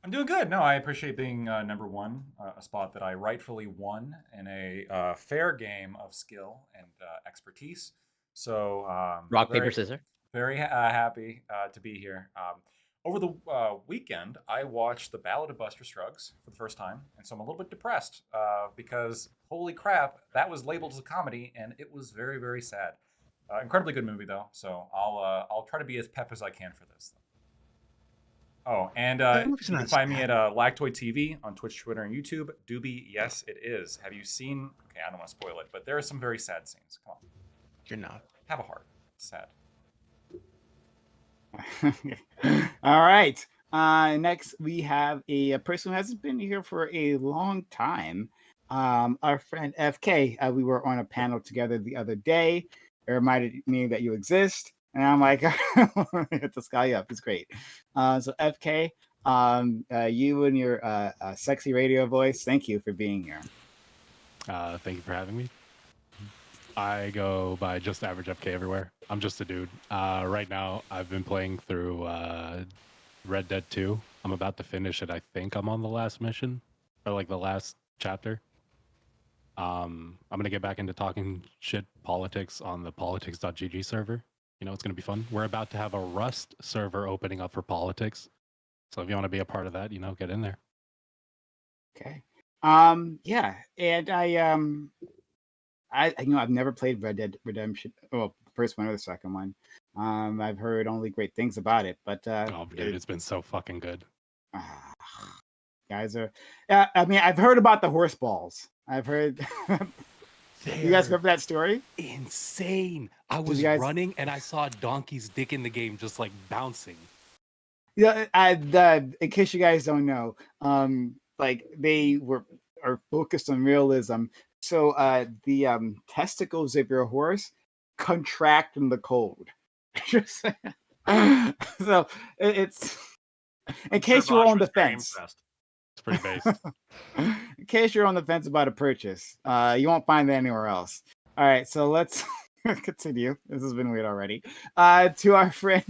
I'm doing good. No, I appreciate being number one, a spot that I rightfully won in a fair game of skill and expertise. So rock, paper, scissors. Very happy to be here. Over the weekend, I watched The Ballad of Buster Scruggs for the first time, and so I'm a little bit depressed because, holy crap, that was labeled as a comedy, and it was very, very sad. Incredibly good movie, though, so I'll try to be as pep as I can for this. Oh, and you can find me at Lactoid TV on Twitch, Twitter, and YouTube. Doobie, yes, it is. Have you seen? Okay, I don't want to spoil it, but there are some very sad scenes. Come on. You're not. Have a heart. It's sad. All right. Next, we have a person who hasn't been here for a long time. Our friend FK. We were on a panel together the other day. It reminded me that you exist, and I'm like, hit this guy up. It's great. So FK, you and your sexy radio voice. Thank you for being here. Thank you for having me. I go by just average FK everywhere. I'm just a dude. Right now, I've been playing through Red Dead 2. I'm about to finish it. I think I'm on the last mission, or like the last chapter. I'm going to get back into talking shit politics on the politics.gg server. You know, it's going to be fun. We're about to have a Rust server opening up for politics. So if you want to be a part of that, you know, get in there. Okay. Yeah. And I've never played Red Dead Redemption. Well, the first one or the second one. I've heard only great things about it, but oh, dude, it's been so fucking good. Guys are, yeah. I mean, I've heard about the horse balls. I've heard. You guys remember that story? Insane! I was running and I saw Donkey's dick in the game, just like bouncing. Yeah, in case you guys don't know, like they are focused on realism. So the testicles of your horse contract in the cold. So it's In case you're on the fence. It's pretty based. In case you're on the fence about a purchase, you won't find that anywhere else. All right, so let's continue. This has been weird already. To our friend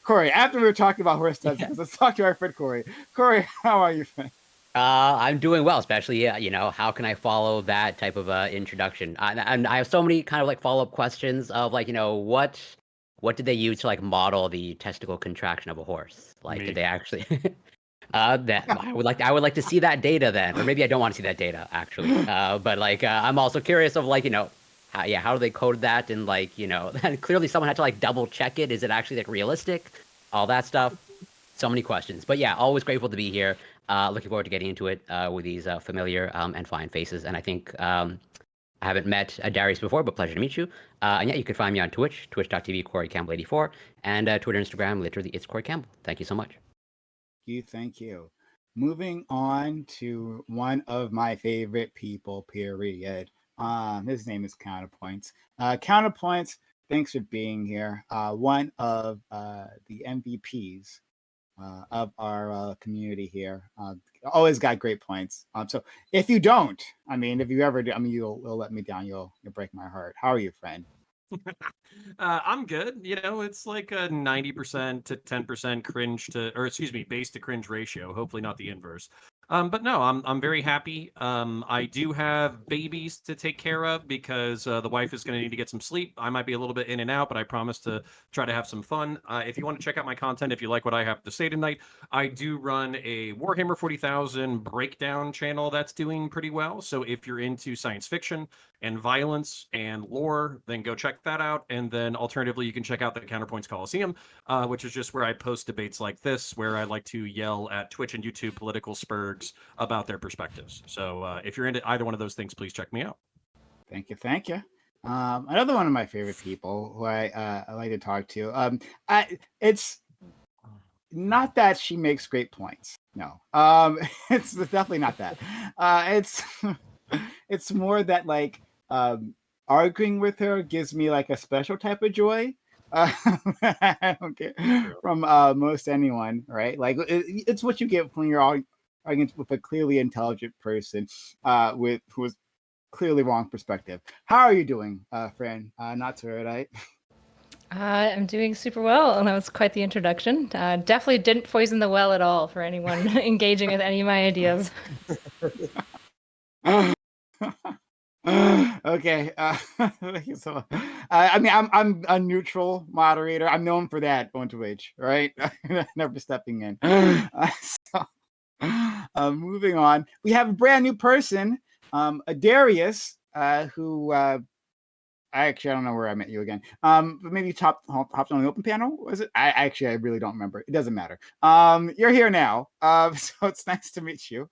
Corey. After we were talking about horse testicles, let's talk to our friend Corey. Corey, how are you, friend? I'm doing well, especially, how can I follow that type of introduction? And I have so many kind of like follow-up questions of like, what did they use to like model the testicle contraction of a horse? Like, did they actually? That I would like to see that data then, or maybe I don't want to see that data actually. But like, I'm also curious of like, how do they code that? And like, and clearly someone had to like double check it. Is it actually like realistic? All that stuff. So many questions. But yeah, always grateful to be here. Looking forward to getting into it with these familiar and fine faces. And I think I haven't met Darius before, but pleasure to meet you. And yeah, you can find me on Twitch, twitch.tv, Corey Campbell 84, and Twitter, Instagram, literally, it's Corey Campbell. Thank you so much. Thank you. Moving on to one of my favorite people, period. His name is Counterpoints. Counterpoints, thanks for being here. One of the MVPs of our community here. Always got great points. So if you don't, if you ever do, you'll let me down. You'll break my heart. How are you, friend? I'm good. It's like a 90% to 10% base to cringe ratio. Hopefully not the inverse. But no, I'm very happy. I do have babies to take care of because the wife is going to need to get some sleep. I might be a little bit in and out, but I promise to try to have some fun. If you want to check out my content, if you like what I have to say tonight, I do run a Warhammer 40,000 breakdown channel that's doing pretty well. So if you're into science fiction and violence and lore, then go check that out. And then alternatively, you can check out the Counterpoints Coliseum, which is just where I post debates like this, where I like to yell at Twitch and YouTube political spurgs about their perspectives. So if you're into either one of those things, please check me out. Thank you. Another one of my favorite people who I like to talk to. It's not that she makes great points. No, it's definitely not that. It's more that like arguing with her gives me like a special type of joy. I don't get from most anyone, right? Like it's what you get when you're arguing with a clearly intelligent person who is clearly wrong perspective. How are you doing, friend? Not to right? I'm doing super well, and that was quite the introduction. Definitely didn't poison the well at all for anyone engaging with any of my ideas. Okay. Thank you so much. I'm a neutral moderator. I'm known for that on Twitch, right? Never stepping in. Moving on, we have a brand new person, Darius, who I don't know where I met you again. But maybe you hopped on the open panel. Was it? I really don't remember. It doesn't matter. You're here now. So it's nice to meet you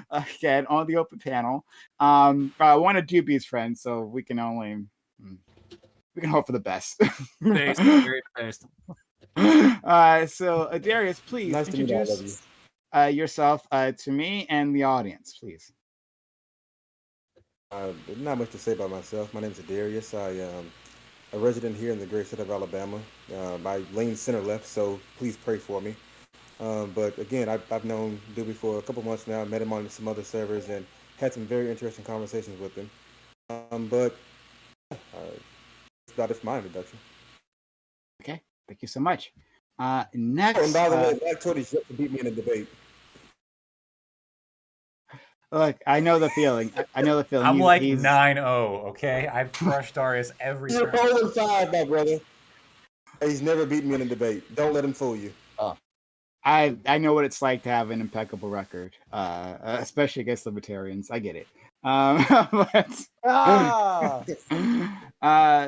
again on the open panel. One of Doobie's friends, so we can hope for the best. Very based. So Darius, please nice introduce yourself to me and the audience, please. Not much to say about myself. My name is Darius. I am a resident here in the great state of Alabama. I lean center left, so please pray for me. But again, I've known Doobie for a couple months now. Met him on some other servers and had some very interesting conversations with him. But that's about it for my introduction. Okay, thank you so much. Next, and by the way, Black Toadie's yet to beat me in a debate. Look, I know the feeling. I'm like 9-0, okay? I've crushed Darius every time. You're 0-5, my brother. He's never beaten me in a debate. Don't let him fool you. I know what it's like to have an impeccable record, especially against libertarians. I get it.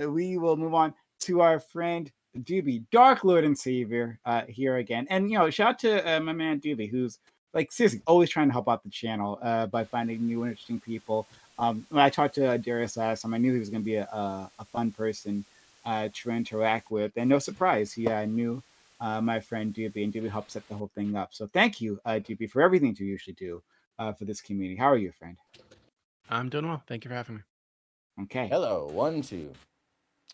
We will move on to our friend Doobie, Dark Lord and Savior, here again. And shout out to my man Doobie, who's like seriously always trying to help out the channel by finding new interesting people. When I talked to Darius last time, I knew he was going to be a fun person to interact with, and no surprise, he knew my friend Doobie, and Doobie helped set the whole thing up. So thank you, Doobie, for everything you usually do for this community. How are you, friend? I'm doing well. Thank you for having me. Okay. Hello, 1, 2.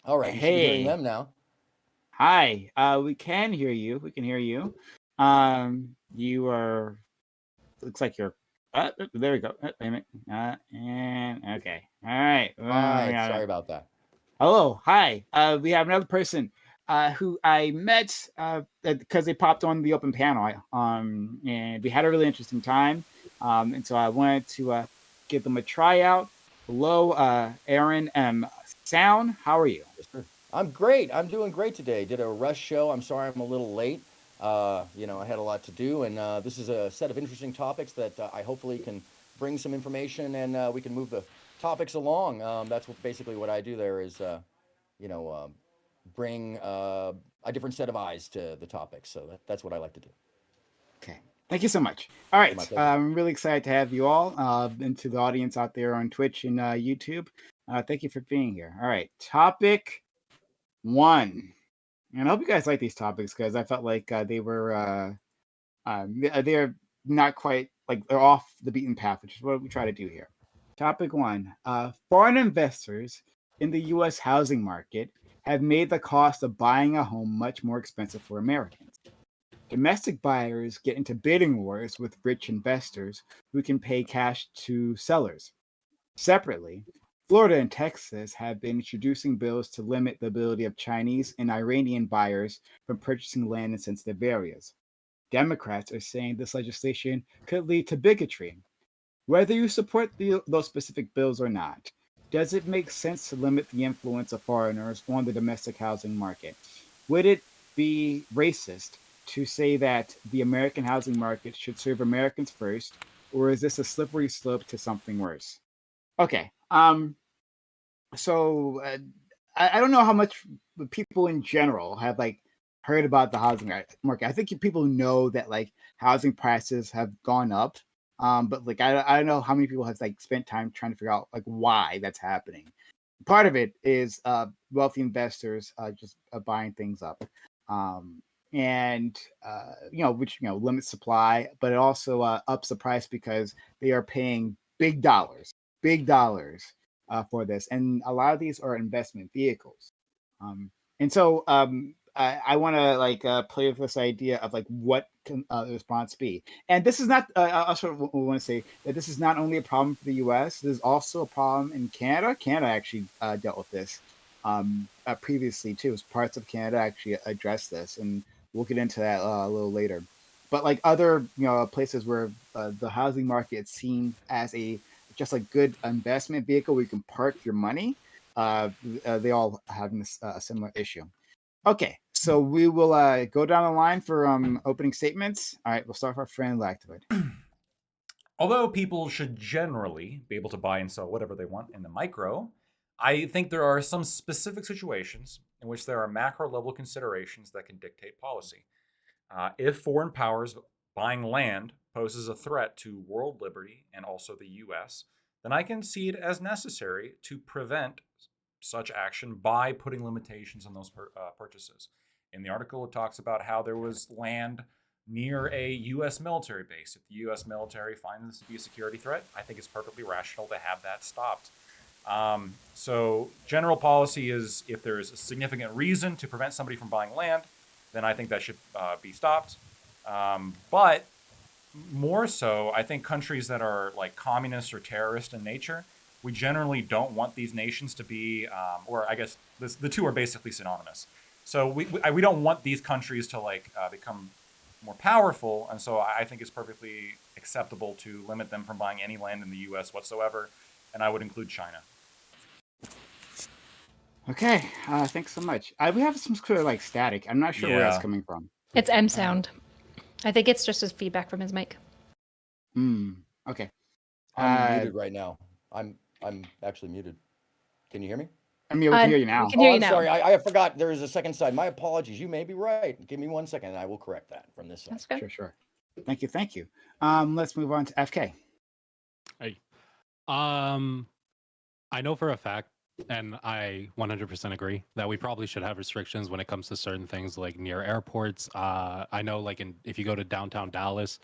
All right. Hey. You should be hearing them now. Hi. We can hear you. you are. Looks like you're. There we go. Wait a minute. And okay. All right. Hi. Sorry about that. Hello. Hi. We have another person who I met because they popped on the open panel. And we had a really interesting time. And so I wanted to give them a tryout. Hello, Aaron M. Sound. How are you? Yes, sir. I'm great. I'm doing great today. Did a rush show. I'm sorry I'm a little late. I had a lot to do, and this is a set of interesting topics that I hopefully can bring some information, and we can move the topics along. That's basically what I do there is, bring a different set of eyes to the topics. So that's what I like to do. Okay. Thank you so much. All right. I'm really excited to have you all and to the audience out there on Twitch and YouTube. Thank you for being here. All right. Topic 1. And I hope you guys like these topics because I felt like they're not quite like they're off the beaten path, which is what we try to do here. Topic 1. Foreign investors in the U.S. housing market have made the cost of buying a home much more expensive for Americans. Domestic buyers get into bidding wars with rich investors who can pay cash to sellers. Separately, Florida and Texas have been introducing bills to limit the ability of Chinese and Iranian buyers from purchasing land in sensitive areas. Democrats are saying this legislation could lead to bigotry. Whether you support those specific bills or not, does it make sense to limit the influence of foreigners on the domestic housing market? Would it be racist to say that the American housing market should serve Americans first, or is this a slippery slope to something worse? Okay. So I don't know how much people in general have like heard about the housing market. I think people know that like housing prices have gone up, but like I don't know how many people have like spent time trying to figure out like why that's happening. Part of it is wealthy investors just buying things up, and which limits supply, but it also ups the price because they are paying big dollars for this, and a lot of these are investment vehicles. And so I want to like play with this idea of like what can the response be. And this is not. I also want to say that this is not only a problem for the U.S. There's also a problem in Canada. Canada actually dealt with this previously too. Parts of Canada actually addressed this, and we'll get into that a little later. But like other places where the housing market is seen as just a good investment vehicle where you can park your money, they all have this similar issue. Okay, so we will go down the line for opening statements. All right, we'll start with our friend Lactoid. Although people should generally be able to buy and sell whatever they want in the micro, I think there are some specific situations in which there are macro level considerations that can dictate policy. If foreign powers buying land poses a threat to world liberty and also the US, then I can see it as necessary to prevent such action by putting limitations on those purchases. In the article, it talks about how there was land near a US military base. If the US military finds this to be a security threat, I think it's perfectly rational to have that stopped. So general policy is if there's a significant reason to prevent somebody from buying land, then I think that should be stopped. But more so, I think countries that are like communist or terrorist in nature, we generally don't want these nations to be, or I guess the two are basically synonymous. So we don't want these countries to like become more powerful, and so I think it's perfectly acceptable to limit them from buying any land in the U.S. whatsoever, and I would include China. Okay, thanks so much. We have some sort of like static. I'm not sure where it's coming from. It's M sound. I think it's just his feedback from his mic. Okay. I'm muted right now. I'm actually muted. Can you hear me? I'm able to hear you now. We can hear you now. Sorry, I forgot there is a second side. My apologies. You may be right. Give me 1 second and I will correct that from this side. That's good. Sure. Thank you. Let's move on to FK. Hey. I know for a fact, and I 100% agree, that we probably should have restrictions when it comes to certain things like near airports. I know like if you go to downtown Dallas,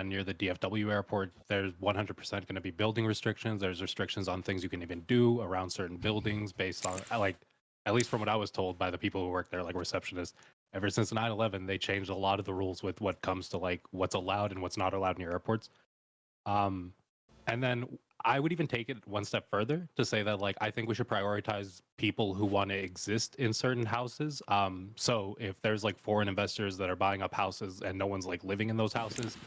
near the DFW airport, there's 100% going to be building restrictions. There's restrictions on things you can even do around certain buildings based on, like, at least from what I was told by the people who work there, like receptionists. Ever since 9/11, they changed a lot of the rules with what comes to like what's allowed and what's not allowed in your airports. And then I would even take it one step further to say that like I think we should prioritize people who want to exist in certain houses. So if there's like foreign investors that are buying up houses and no one's like living in those houses,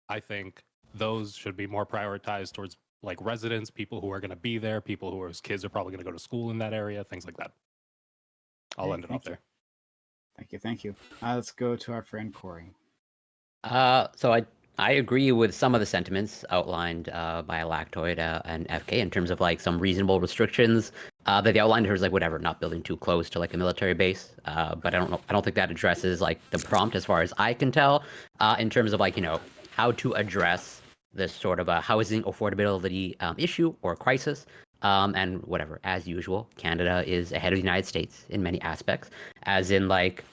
I think those should be more prioritized towards like residents, people who are going to be there, people whose kids are probably going to go to school in that area, things like that. I'll end it off there. Thank you. Let's go to our friend Corey. So I agree with some of the sentiments outlined by Lactoid and FK in terms of like some reasonable restrictions that they outlined. There's like whatever, not building too close to like a military base. But I don't think that addresses like the prompt as far as I can tell in terms of like, how to address this sort of a housing affordability issue or crisis. And whatever, as usual, Canada is ahead of the United States in many aspects, as in like,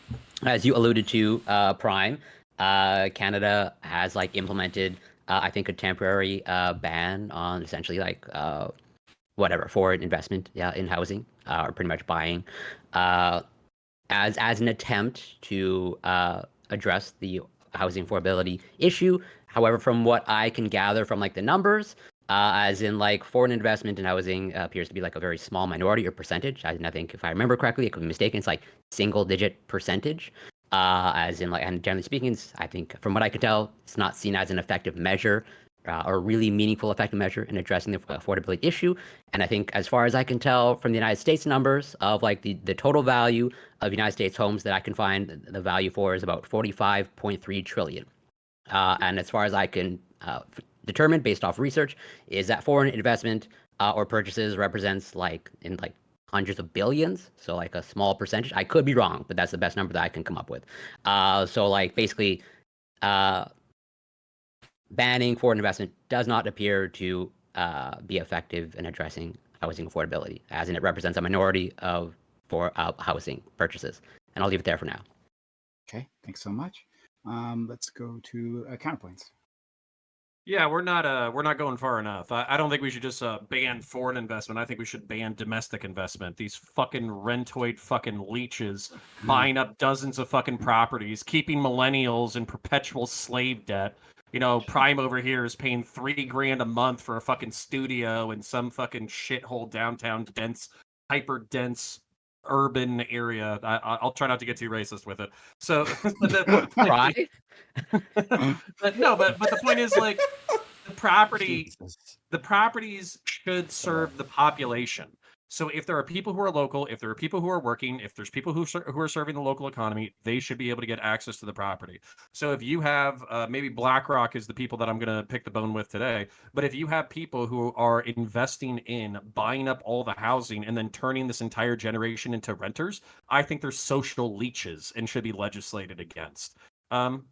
as you alluded to, Prime. Canada has like implemented, I think, a temporary ban on essentially like foreign investment in housing or pretty much buying as an attempt to address the housing affordability issue. However, from what I can gather from like the numbers, as in like foreign investment in housing appears to be like a very small minority or percentage. I think if I remember correctly, I could be mistaken, it's like single-digit percentage. As in like, and generally speaking, I think from what I could tell, it's not seen as an effective measure or really meaningful effective measure in addressing the affordability issue. And I think as far as I can tell from the United States numbers of like the total value of United States homes that I can find, the value for is about 45.3 trillion. And as far as I can determine based off research, is that foreign investment or purchases represents like in like hundreds of billions, so like a small percentage. I could be wrong, but that's the best number that I can come up with. So like basically, banning foreign investment does not appear to be effective in addressing housing affordability, as in it represents a minority of housing purchases. And I'll leave it there for now. Okay, thanks so much. Let's go to counterpoints. Yeah, we're not going far enough. I don't think we should just ban foreign investment. I think we should ban domestic investment. These fucking rentoid fucking leeches buying up dozens of fucking properties, keeping millennials in perpetual slave debt. Prime over here is paying $3,000 a month for a fucking studio in some fucking shithole downtown hyper dense urban area. I'll try not to get too racist with it. So, right? but the point is like the properties should serve the population. So if there are people who are local, if there are people who are working, if there's people who are serving the local economy, they should be able to get access to the property. So if you have maybe BlackRock is the people that I'm going to pick the bone with today, but if you have people who are investing in buying up all the housing and then turning this entire generation into renters, I think they're social leeches and should be legislated against. So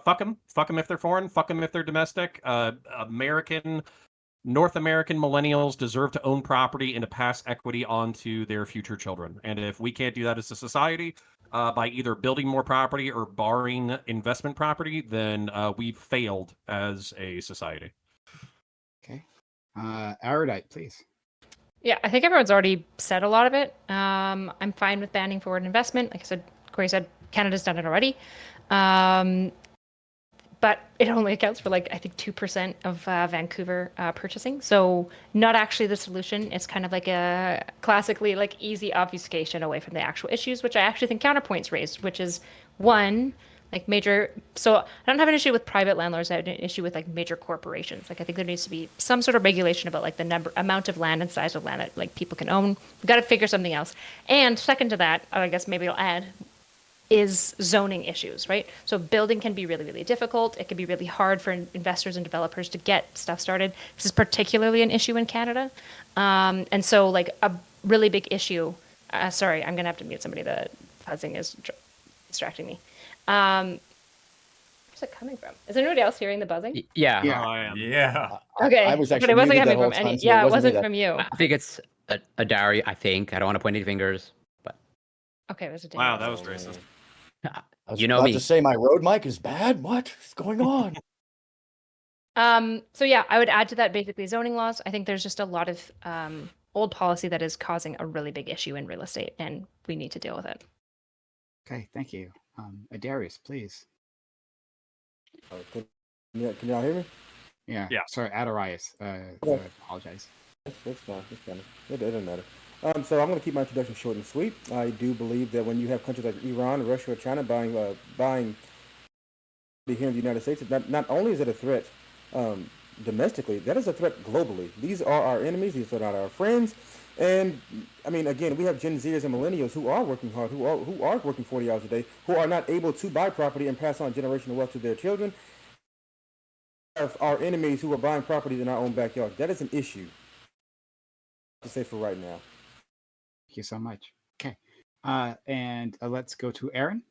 fuck them if they're foreign, fuck them if they're domestic. North American millennials deserve to own property and to pass equity on to their future children. And if we can't do that as a society by either building more property or barring investment property, then we've failed as a society. Okay. Erudite, please. Yeah, I think everyone's already said a lot of it. I'm fine with banning foreign investment. Like I said, Corey said, Canada's done it already. But it only accounts for like, I think 2% of Vancouver purchasing. So not actually the solution. It's kind of like a classically like easy obfuscation away from the actual issues, which I actually think counterpoints raised, which is one, like major. So I don't have an issue with private landlords. I have an issue with like major corporations. Like I think there needs to be some sort of regulation about like the amount of land and size of land that like people can own. We've got to figure something else. And second to that, I guess maybe I'll add, is zoning issues, right? So building can be really, really difficult. It can be really hard for investors and developers to get stuff started. This is particularly an issue in Canada. And so like a really big issue, sorry, I'm gonna have to mute somebody. The buzzing is distracting me. Where's it coming from? Is anybody else hearing the buzzing? Yeah. Oh, I am. Yeah. Okay. I was actually but it wasn't muted coming that from whole any. time, so Yeah, it wasn't me wasn't from you. I think it's a Dari, I think. I don't want to point any fingers, but Okay, it was a Wow, that was racist. I was you know about me. to say my road mic is bad. What is going on? So yeah, I would add to that basically zoning laws. I think there's just a lot of old policy that is causing a really big issue in real estate, and we need to deal with it. Okay, thank you. Darius, please. Can y'all hear me? Yeah. Yeah. Sorry, Adarius. I apologize. That's fine. That's fine. It doesn't matter. So I'm going to keep my introduction short and sweet. I do believe that when you have countries like Iran, Russia, or China buying here in the United States, not only is it a threat domestically, that is a threat globally. These are our enemies. These are not our friends. And I mean, again, we have Gen Zers and millennials who are working hard, who are working 40 hours a day, who are not able to buy property and pass on generational wealth to their children. Our enemies who are buying properties in our own backyard. That is an issue to say for right now. Thank you so much. Okay. And let's go to Aaron.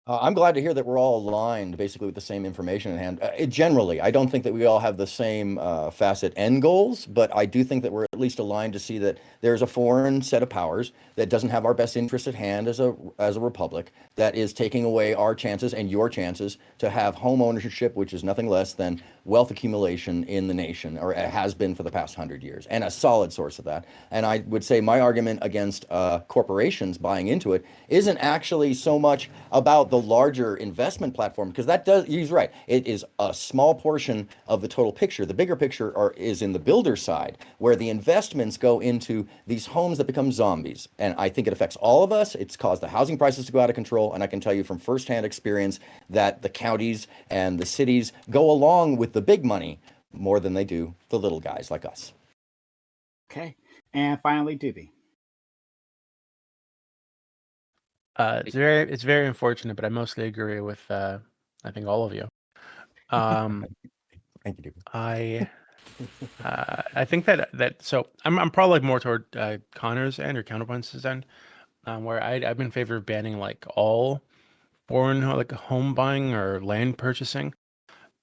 I'm glad to hear that we're all aligned basically with the same information at hand. Generally, I don't think that we all have the same facet end goals, but I do think that we're at least aligned to see that there's a foreign set of powers that doesn't have our best interest at hand as a republic, that is taking away our chances and your chances to have home ownership, which is nothing less than wealth accumulation in the nation, or it has been for the past 100 years, and a solid source of that. And I would say my argument against corporations buying into it isn't actually so much about the larger investment platform, because that does, he's right, it is a small portion of the total picture. The bigger picture is in the builder side, where the investments go into these homes that become zombies. And I think it affects all of us. It's caused the housing prices to go out of control. And I can tell you from firsthand experience that the counties and the cities go along with the big money more than they do the little guys like us. Okay. And finally, Doobie. It's very unfortunate, but I mostly agree with I think all of you. Thank you, Doobie. I think that so I'm probably more toward Connor's end or Counterpoint's end, where I've been in favor of banning like all foreign like home buying or land purchasing,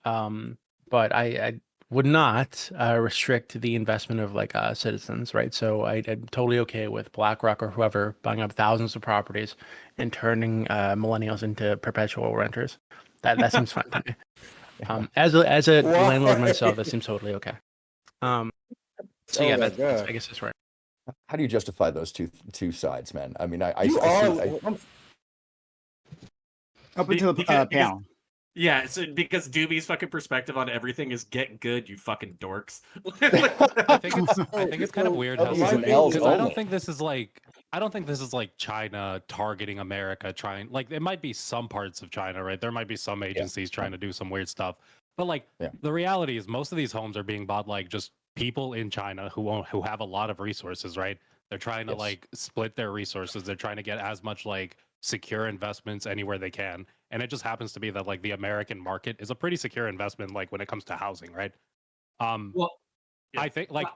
but I would not restrict the investment of like citizens, right? So I'm totally okay with BlackRock or whoever buying up thousands of properties and turning millennials into perpetual renters. That seems fine to me. As a landlord myself, that seems totally okay. So yeah, that's, I guess that's right. How do you justify those two sides, man? I mean, up until the panel. Yeah, so because Doobie's fucking perspective on everything is get good, you fucking dorks. I think it's kind of weird how because I don't think this is like China targeting America, trying like it might be some parts of China, right? There might be some agencies trying to do some weird stuff, but like the reality is most of these homes are being bought like just people in China who have a lot of resources, right? They're trying to like split their resources. They're trying to get as much like secure investments anywhere they can. And it just happens to be that like the American market is a pretty secure investment, like when it comes to housing, right? I think like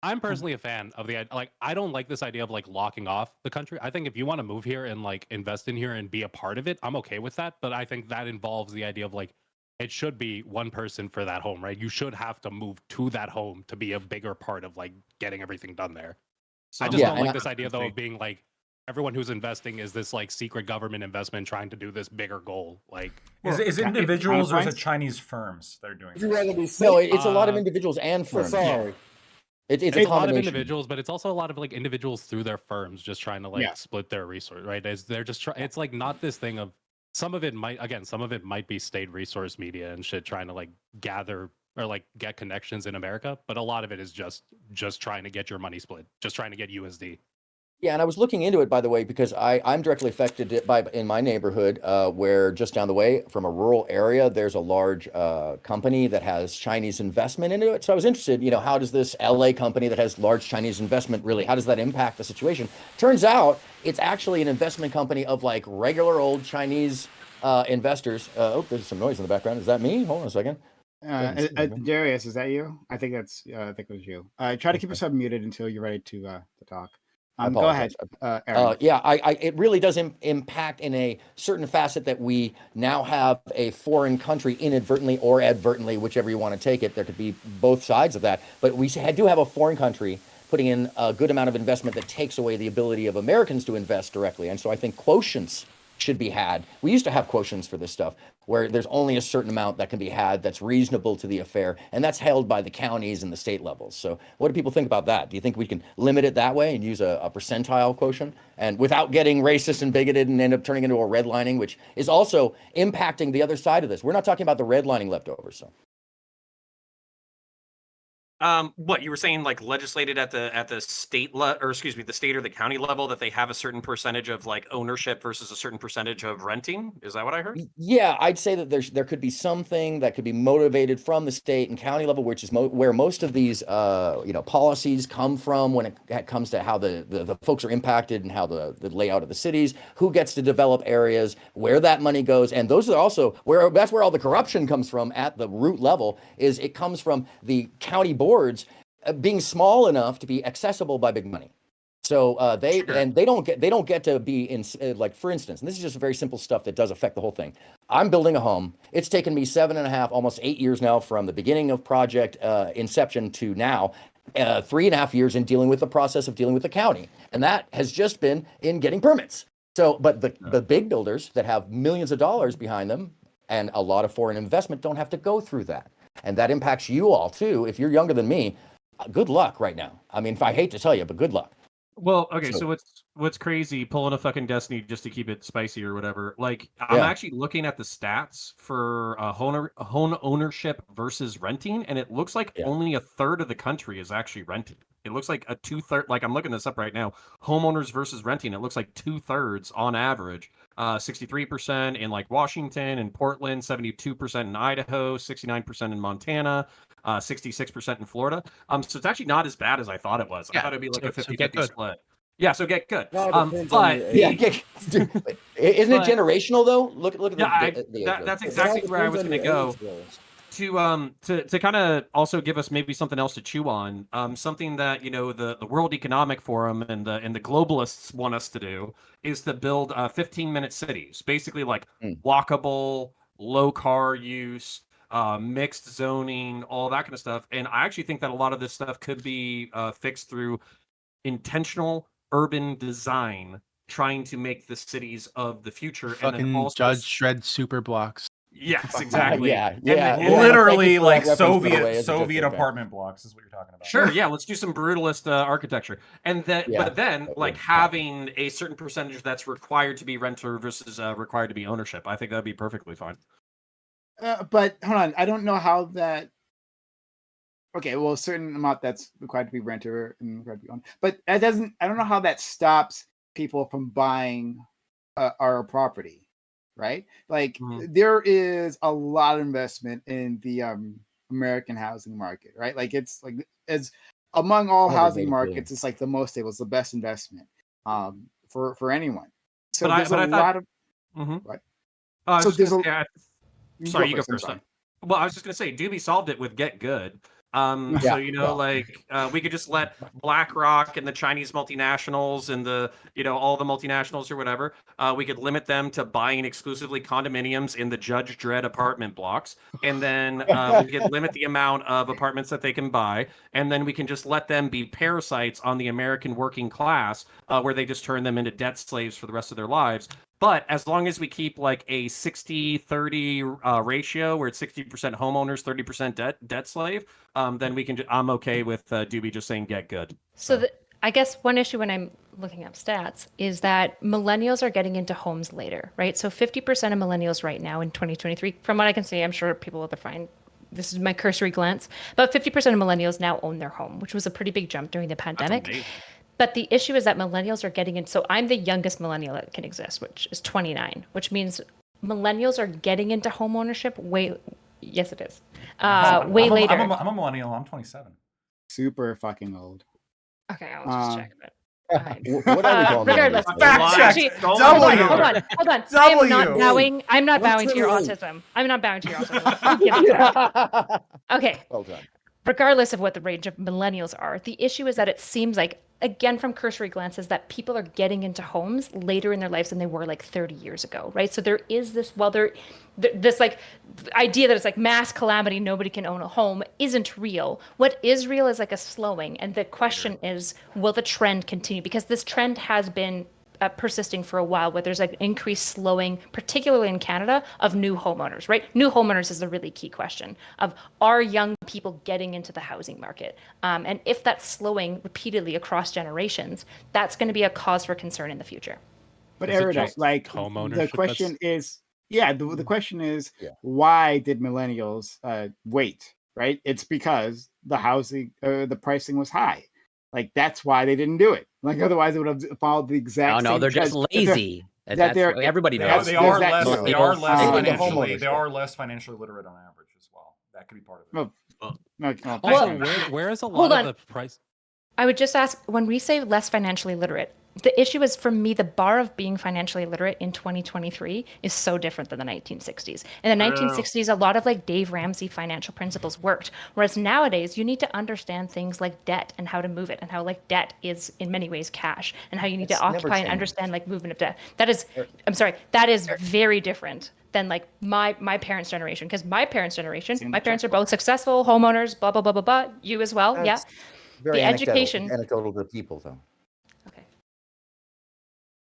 I'm personally a fan of the like I don't like this idea of like locking off the country. I think if you want to move here and like invest in here and be a part of it, I'm okay with that. But I think that involves the idea of like it should be one person for that home, right? You should have to move to that home to be a bigger part of like getting everything done there. So I just don't like this idea though of being like everyone who's investing is this like secret government investment trying to do this bigger goal. Like, is it individuals or is it Chinese firms that are doing this? No, it's a lot of individuals and firms. Sorry. It's a lot of individuals, but it's also a lot of like individuals through their firms just trying to like split their resource, right? They're just it's like not this thing of some of it might be state resource media and shit trying to like gather or like get connections in America, but a lot of it is just trying to get your money split, just trying to get USD. Yeah, and I was looking into it, by the way, because I'm directly affected in my neighborhood, where just down the way from a rural area, there's a large company that has Chinese investment into it. So I was interested, how does this LA company that has large Chinese investment really, how does that impact the situation? Turns out it's actually an investment company of like regular old Chinese investors. There's some noise in the background. Is that me? Hold on a second. Darius, is that you? I think it was you. Try to keep yourself muted until you're ready to talk. Go ahead, Aaron. It really does impact in a certain facet that we now have a foreign country inadvertently or advertently, whichever you want to take it. There could be both sides of that, but we do have a foreign country putting in a good amount of investment that takes away the ability of Americans to invest directly. And so I think quotients should be had. We used to have quotients for this stuff. where there's only a certain amount that can be had that's reasonable to the affair, and that's held by the counties and the state levels. So what do people think about that? Do you think we can limit it that way and use a percentile quotient, and without getting racist and bigoted and end up turning into a redlining, which is also impacting the other side of this? We're not talking about the redlining leftovers. So. What you were saying, like legislated at the state the state or the county level, that they have a certain percentage of like ownership versus a certain percentage of renting? Is that what I heard? Yeah, I'd say that there could be something that could be motivated from the state and county level, which is where most of these policies come from when it comes to how the folks are impacted and how the layout of the cities, who gets to develop areas, where that money goes, and those are also that's where all the corruption comes from at the root level. Is it comes from the county boards being small enough to be accessible by big money. So they don't get to be in, like, for instance, and this is just very simple stuff that does affect the whole thing. I'm building a home. It's taken me 7.5, almost 8 years now from the beginning of project inception to now, 3.5 years in dealing with the process of dealing with the county. And that has just been in getting permits. So, but the big builders that have millions of dollars behind them and a lot of foreign investment don't have to go through that. And that impacts you all too. If you're younger than me, good luck right now. I mean, I hate to tell you, but good luck. Well, okay, so what's crazy, pulling a fucking Destiny just to keep it spicy or whatever. Like, I'm actually looking at the stats for home ownership versus renting, and it looks like only a third of the country is actually rented. It looks like a 2/3. Like, I'm looking this up right now. Homeowners versus renting. It looks like 2/3 on average. 63% in like Washington and Portland, 72% in Idaho, 69% in Montana, 66% in Florida. So it's actually not as bad as I thought it was. I thought it'd be like a 50-50 split. Yeah, so get good. But isn't it generational though? Look at that's exactly where I was going to go. To kind of also give us maybe something else to chew on, something that the World Economic Forum and the globalists want us to do is to build 15-minute cities, basically like walkable, low car use, mixed zoning, all that kind of stuff. And I actually think that a lot of this stuff could be fixed through intentional urban design, trying to make the cities of the future. Fucking and then also Judge Shred super blocks. Yes, exactly. Literally like Soviet apartment blocks is what you're talking about. Sure, yeah, let's do some brutalist architecture. And but then like having a certain percentage that's required to be renter versus required to be ownership. I think that'd be perfectly fine. But hold on, I don't know how that. Okay, well, a certain amount that's required to be renter and required to be owned, but that doesn't. I don't know how that stops people from buying our property. Right, like there is a lot of investment in the American housing market, right? Like it's like as among all housing markets, it's like the most stable, it's the best investment for anyone. So there's a lot of what? So there's sorry, you go first. Well, I was just gonna say, Doobie solved it with Get Good. So we could just let BlackRock and the Chinese multinationals and the all the multinationals or whatever, we could limit them to buying exclusively condominiums in the Judge Dredd apartment blocks, and then we could limit the amount of apartments that they can buy, and then we can just let them be parasites on the American working class, where they just turn them into debt slaves for the rest of their lives. But as long as we keep like a 60-30 ratio, where it's 60% homeowners, 30% debt slave, then we can. I'm okay with Doobie just saying get good. So I guess one issue when I'm looking up stats is that millennials are getting into homes later, right? So 50% of millennials right now in 2023, from what I can see, I'm sure people will define. This is my cursory glance, but 50% of millennials now own their home, which was a pretty big jump during the pandemic. But the issue is that millennials are getting in. So I'm the youngest millennial that can exist, which is 29, which means millennials are getting into home ownership yes, it is. Way later. I'm a millennial. I'm 27. Super fucking old. Okay, I'll just check it. What are we calling regardless, hold on. I'm not bowing to your autism. I'm not bowing to your autism. Okay. Well done. Regardless of what the range of millennials are, the issue is that it seems like, again, from cursory glances, that people are getting into homes later in their lives than they were like 30 years ago, right? So there is this, this like idea that it's like mass calamity, nobody can own a home, isn't real. What is real is like a slowing. And the question is, will the trend continue? Because this trend has been persisting for a while, where there's an increased slowing, particularly in Canada, of new homeowners, right? New homeowners is the really key question of, are young people getting into the housing market? And if that's slowing repeatedly across generations, that's going to be a cause for concern in the future. But Erudite, like the question is, the question is, why did millennials wait? Right? It's because the housing, the pricing was high. Like that's why they didn't do it. Like otherwise, it would have followed the exact. No, they're just lazy. Everybody knows. They are less financially literate on average as well. That could be part of it. Where is a lot of the price? I would just ask, when we say less financially literate, the issue is, for me, the bar of being financially literate in 2023 is so different than the 1960s. In the 1960s, a lot of like Dave Ramsey financial principles worked, whereas nowadays you need to understand things like debt and how to move it, and how like debt is in many ways cash, and how you need to occupy and understand like movement of debt. That is, that is very different than like my parents' generation, because my parents' generation, my parents are both successful homeowners, blah, blah, blah, blah, blah. You as well, yeah. Very education. Anecdotal to people, though. Okay.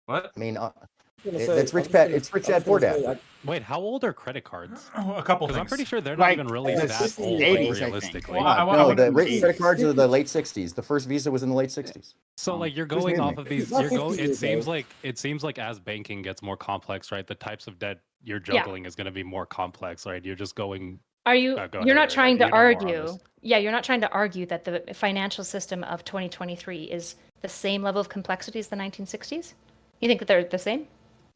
What? I mean, it's rich dad, poor dad. Wait, how old are credit cards? A couple things. I'm pretty sure they're not even really that old, 80s, realistically. No, the credit cards are the late 60s. The first Visa was in the late 60s. So like you're going off of these. It seems like as banking gets more complex, right? The types of debt you're juggling is going to be more complex, right? You're just going. You're not trying to argue. Yeah, you're not trying to argue that the financial system of 2023 is the same level of complexity as the 1960s? You think that they're the same?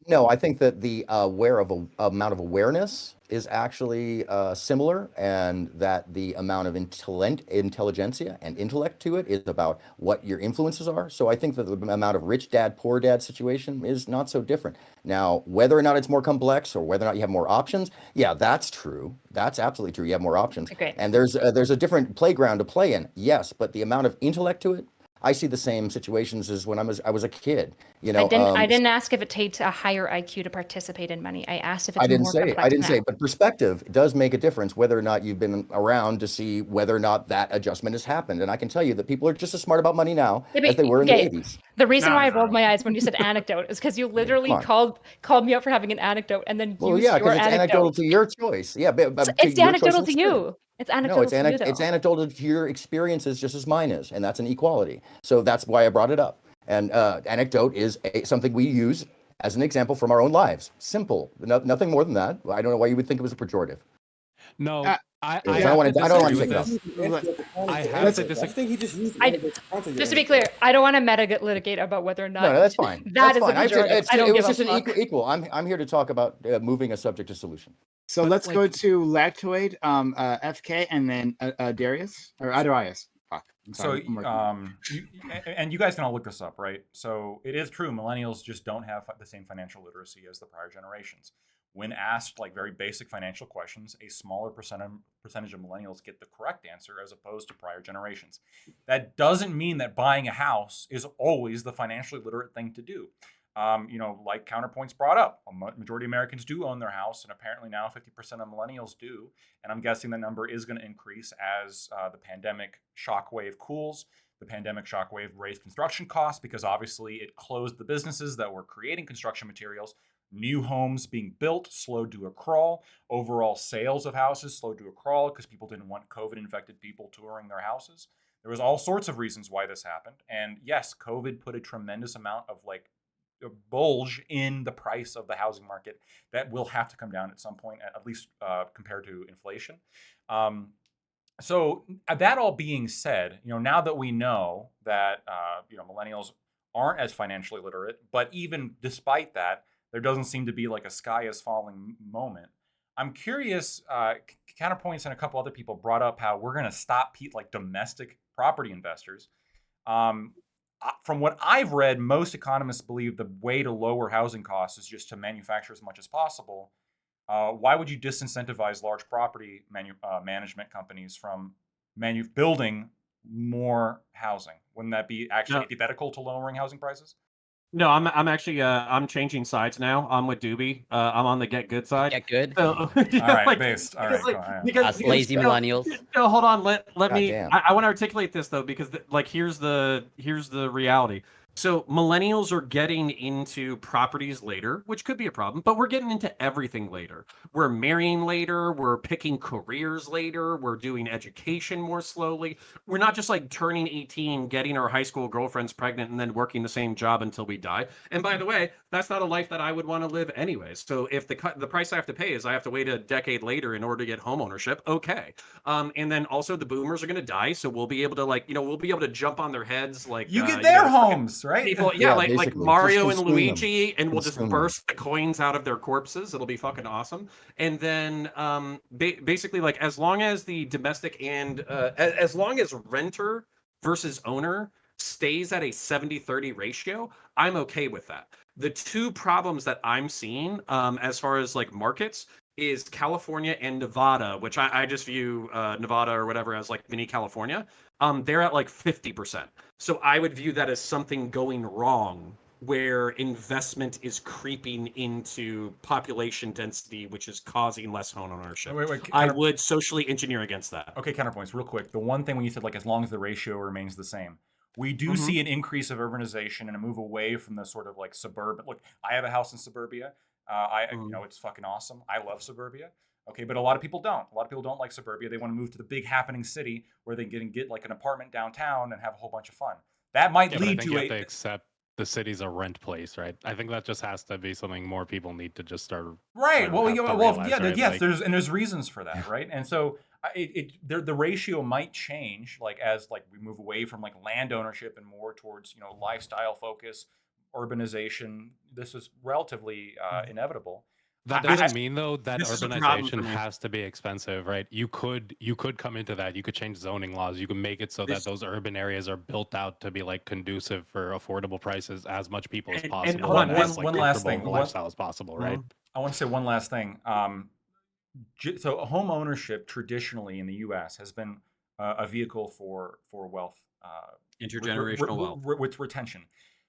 No, I think that the amount of awareness is actually similar, and that the amount of intelligentsia and intellect to it is about what your influences are. So I think that the amount of rich dad, poor dad situation is not so different. Now, whether or not it's more complex or whether or not you have more options, yeah, that's true. That's absolutely true. You have more options. Okay. And there's a different playground to play in, yes, but the amount of intellect to it, I see the same situations as when I was a kid. You know, I didn't ask if it takes a higher IQ to participate in money. I asked if it's more complex. I didn't say, but perspective does make a difference, whether or not you've been around to see whether or not that adjustment has happened. And I can tell you that people are just as smart about money now as they were in the 80s. The reason why I rolled my eyes when you said anecdote is because you literally called me up for having an anecdote and then used your because it's anecdotal to your choice. Yeah, but it's anecdotal to you. It's anecdotal it's anecdotal to your experiences just as mine is, and that's an equality. So that's why I brought it up. And anecdote is something we use as an example from our own lives. Simple, nothing more than that. I don't know why you would think it was a pejorative. No, I don't want to take it up. I think he just used just to be clear, I don't want to meta litigate about whether or not. No, that's fine. That is a pejorative. I don't give a fuck. It was just an equal. I'm here to talk about moving a subject to solution. So let's go to Lactoid, FK, and then Darius or Adarius. So, and you guys can all look this up, right? So it is true, millennials just don't have the same financial literacy as the prior generations. When asked like very basic financial questions, a smaller percentage of millennials get the correct answer as opposed to prior generations. That doesn't mean that buying a house is always the financially literate thing to do. Like Counterpoints brought up, a majority of Americans do own their house, and apparently now 50% of millennials do. And I'm guessing the number is going to increase as the pandemic shockwave cools. The pandemic shockwave raised construction costs because obviously it closed the businesses that were creating construction materials. New homes being built slowed to a crawl. Overall sales of houses slowed to a crawl because people didn't want COVID-infected people touring their houses. There was all sorts of reasons why this happened. And yes, COVID put a tremendous amount of a bulge in the price of the housing market that will have to come down at some point, at least compared to inflation. So that all being said, now that we know that millennials aren't as financially literate, but even despite that, there doesn't seem to be like a sky is falling moment. I'm curious, Counterpoints and a couple other people brought up how we're going to stop domestic property investors. From what I've read, most economists believe the way to lower housing costs is just to manufacture as much as possible. Why would you disincentivize large property management companies from building more housing? Wouldn't that be actually antithetical to lowering housing prices? No, I'm actually I'm changing sides now. I'm with Doobie. I'm on the get good side. Get good. So, all right, based. All right, because lazy millennials. No, hold on. Let me. I want to articulate this though, because here's the reality. So millennials are getting into properties later, which could be a problem, but we're getting into everything later. We're marrying later, we're picking careers later, we're doing education more slowly. We're not just like turning 18, getting our high school girlfriends pregnant, and then working the same job until we die. And by the way, that's not a life that I would want to live anyways. So if the price I have to pay is I have to wait a decade later in order to get home ownership, okay. And then also the boomers are going to die, so we'll be able to we'll be able to jump on their heads like you get their homes, right? People, yeah, like Mario and Luigi, and we'll just burst the coins out of their corpses. It'll be fucking awesome. And then basically, like, as long as the domestic and as long as renter versus owner stays at a 70-30 ratio, I'm okay with that. The two problems that I'm seeing as far as like markets is California and Nevada, which I just view Nevada or whatever as like mini California. They're at like 50%. So I would view that as something going wrong where investment is creeping into population density, which is causing less home ownership. I would socially engineer against that. Okay, counterpoints, real quick. The one thing when you said, like, as long as the ratio remains the same, we do see an increase of urbanization and a move away from the sort of like suburban. Look, I have a house in suburbia. You know, it's fucking awesome. I love suburbia. Okay, but a lot of people don't. A lot of people don't like suburbia. They want to move to the big happening city where they can get like an apartment downtown and have a whole bunch of fun. That might lead to you have to accept the city's a rent place, right? I think that just has to be something more people need to just start. Right. Well, realize, yeah, right? yes. Like, there's reasons for that, right? And so the ratio might change, like as like we move away from like land ownership and more towards lifestyle focus, urbanization. This is relatively inevitable. That doesn't mean though that urbanization has to be expensive, right? You could come into that. You could change zoning laws. You can make it so that those urban areas are built out to be like conducive for affordable prices, as much people as possible. And hold on, as, one last thing. Lifestyle as possible, right? I want to say one last thing. So home ownership traditionally in the U.S. has been a vehicle for wealth, intergenerational wealth, with retention.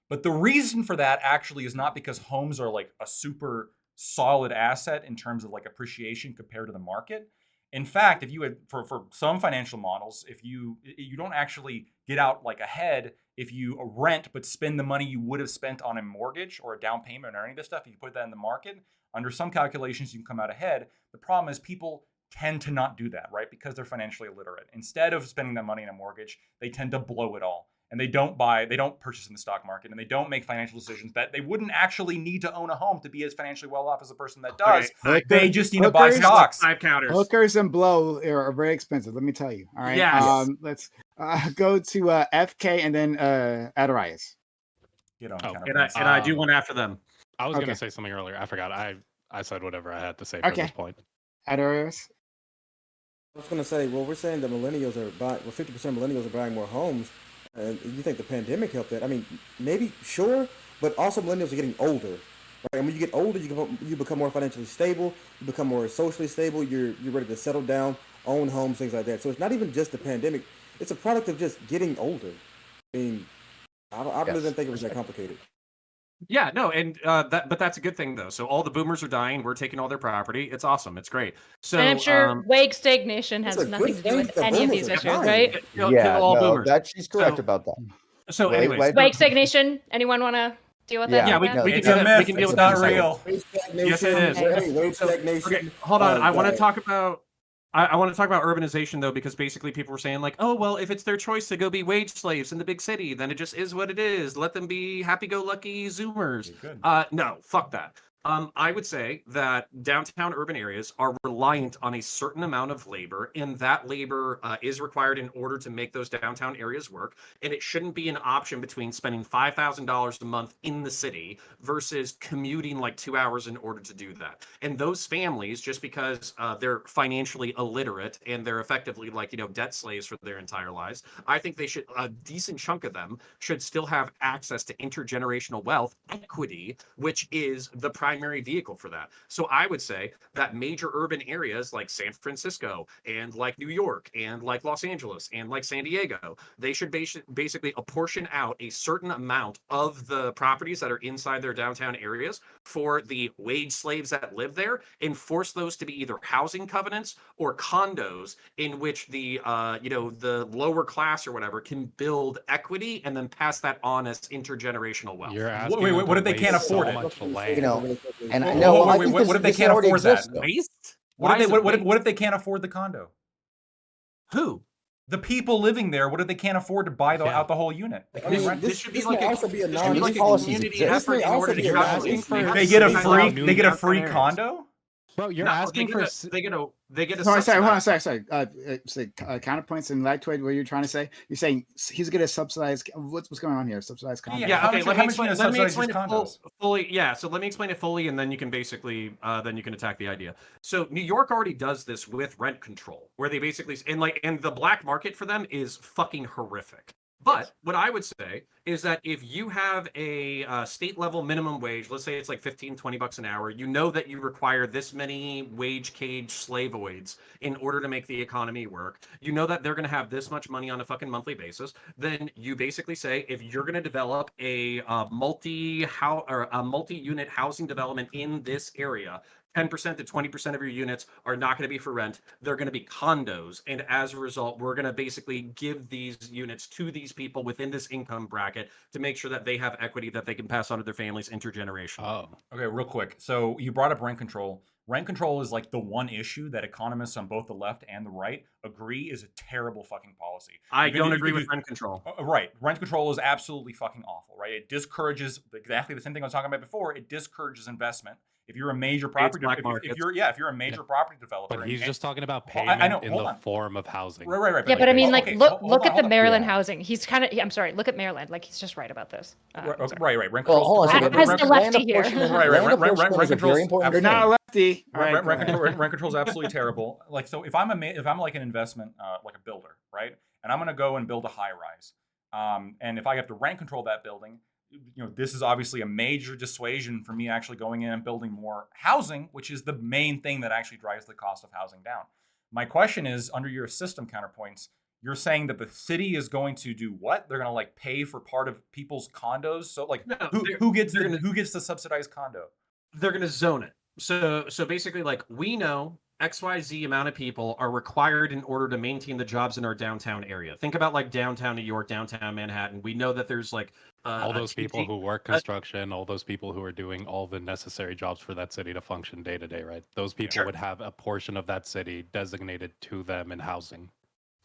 But the reason for that actually is not because homes are like a super solid asset in terms of like appreciation compared to the market. In fact, if you had for some financial models, if you don't actually get out like ahead if you rent but spend the money you would have spent on a mortgage or a down payment or any of this stuff, if you put that in the market, under some calculations you can come out ahead. The problem is people tend to not do that, right? Because they're financially illiterate. Instead of spending that money in a mortgage, they tend to blow it all. And they don't purchase in the stock market, and they don't make financial decisions that they wouldn't actually need to own a home to be as financially well off as a person that does. Okay. They just need to buy stocks. 5 counters. Hookers and blow are very expensive. Let me tell you. All right. Yes. Let's go to FK and then Adarias. Get on. And I do one after them. I was going to say something earlier. I forgot. I said whatever I had to say for this point. Adarias. I was going to say, well, we're saying that millennials are buying. Well, 50% of millennials are buying more homes. And you think the pandemic helped that? I mean, maybe, sure, but also millennials are getting older, right? And when you get older, you become more financially stable, you become more socially stable, you're ready to settle down, own homes, things like that. So it's not even just the pandemic; it's a product of just getting older. I mean, I really didn't think it was that complicated. Yeah, no, and but that's a good thing though. So all the boomers are dying. We're taking all their property. It's awesome. It's great. So and I'm sure wage stagnation has nothing to do with any of these issues, right? That she's correct about that. So anyways, wage stagnation. Anyone want to deal with that? Yeah, we can deal with that. It's not real. Yes, it is. Wage stagnation. Okay, hold on. I want to talk about. I want to talk about urbanization though, because basically people were saying like, oh, well, if it's their choice to go be wage slaves in the big city, then it just is what it is. Let them be happy-go-lucky Zoomers. No, fuck that. I would say that downtown urban areas are reliant on a certain amount of labor, and that labor is required in order to make those downtown areas work. And it shouldn't be an option between spending $5,000 a month in the city versus commuting like 2 hours in order to do that. And those families, just because they're financially illiterate and they're effectively like, debt slaves for their entire lives, I think they should, a decent chunk of them should still have access to intergenerational wealth equity, which is the primary primary vehicle for that. So I would say that major urban areas like San Francisco and like New York and like Los Angeles and like San Diego, they should basically apportion out a certain amount of the properties that are inside their downtown areas for the wage slaves that live there, and force those to be either housing covenants or condos in which the the lower class or whatever can build equity and then pass that on as intergenerational wealth. You're asking wait, what if they can't afford it? And I know. What if they can't afford that? Waste? What if they can't afford the condo? Who? The people living there. What if they can't afford to buy out the whole unit? This should be like a community effort in order to They get a free condo. Bro, you're asking for they get a sorry, sorry. Counterpoints and Lactoid, what you're trying to say? You're saying he's going to subsidize. What's going on here? Subsidized condo. Yeah. Okay. Let me explain it fully. Yeah. So let me explain it fully, and then you can basically then you can attack the idea. So New York already does this with rent control, where they basically and the black market for them is fucking horrific. But what I would say is that if you have a state level minimum wage, let's say it's like $15-20 an hour, you know that you require this many wage cage slavoids in order to make the economy work. You know that they're going to have this much money on a fucking monthly basis. Then you basically say, if you're going to develop a multi-unit housing development in this area, 10% to 20% of your units are not going to be for rent. They're going to be condos. And as a result, we're going to basically give these units to these people within this income bracket to make sure that they have equity that they can pass on to their families intergenerationally. Oh, okay, real quick. So you brought up rent control. Rent control is like the one issue that economists on both the left and the right agree is a terrible fucking policy. I don't agree with rent control. Right. Rent control is absolutely fucking awful, right? It discourages exactly the same thing I was talking about before. It discourages investment. If you're a major property, if you're a major property developer, but he's just talking about payment in the form of housing. Right. Yeah, but I mean, like, look at the Maryland housing. He's kind of. I'm sorry. Look at Maryland. Like, he's just right about this. Right. Rent control. As the lefty here. Right. Rent control. You're not a lefty. Rent control is absolutely terrible. Like, so if I'm like an investment, like a builder, right, and I'm going to go and build a high rise, and if I have to rent control that building, this is obviously a major dissuasion for me actually going in and building more housing, which is the main thing that actually drives the cost of housing down. My question is, under your system counterpoints, you're saying that the city is going to do what? They're going to like pay for part of people's condos. So like, who gets the subsidized condo? They're going to zone it. So basically, like, we know XYZ amount of people are required in order to maintain the jobs in our downtown area. Think about like downtown New York, downtown Manhattan. We know that there's like all those people who work construction, all those people who are doing all the necessary jobs for that city to function day to day, right? Those people would have a portion of that city designated to them in housing.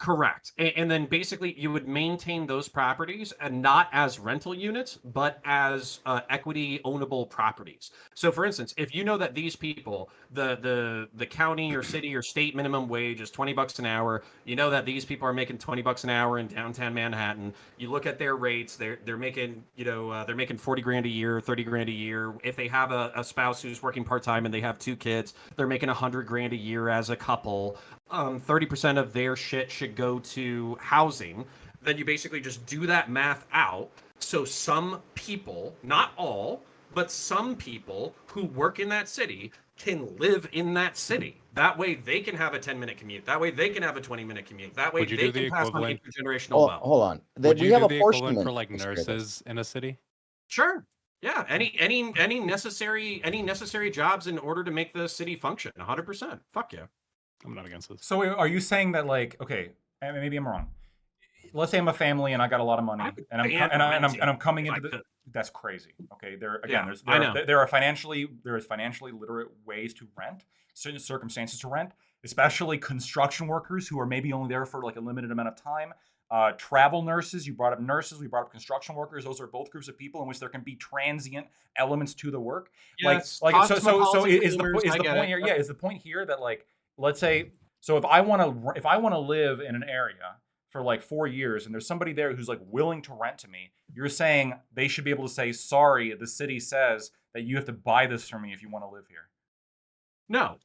Correct. And then basically you would maintain those properties and not as rental units, but as equity ownable properties. So for instance, if you know that these people, the county or city or state minimum wage is $20 an hour, you know that these people are making $20 an hour in downtown Manhattan. You look at their rates, they're making, they're making 40 grand a year, 30 grand a year. If they have a spouse who's working part-time and they have 2 kids, they're making 100 grand a year as a couple. 30% of their shit should go to housing. Then you basically just do that math out. So some people, not all, but some people who work in that city can live in that city. That way they can have a 10-minute commute. That way they can have a 20-minute commute. That way they can pass on intergenerational wealth. Hold on. Would you do the equivalent for like nurses in a city? Sure. Yeah. Any necessary jobs in order to make the city function. 100%. Fuck yeah. I'm not against this. So are you saying that, like, okay, maybe I'm wrong. Let's say I'm a family and I got a lot of money and I'm coming into that's crazy. Okay, there are financially literate ways to rent, certain circumstances to rent, especially construction workers who are maybe only there for like a limited amount of time. Travel nurses, you brought up nurses, we brought up construction workers. Those are both groups of people in which there can be transient elements to the work. Yes, so is the point here? Yeah, is the point here that, like, let's say, so if I want to live in an area for like 4 years and there's somebody there who's like willing to rent to me, you're saying they should be able to say, sorry, the city says that you have to buy this from me if you want to live here. No.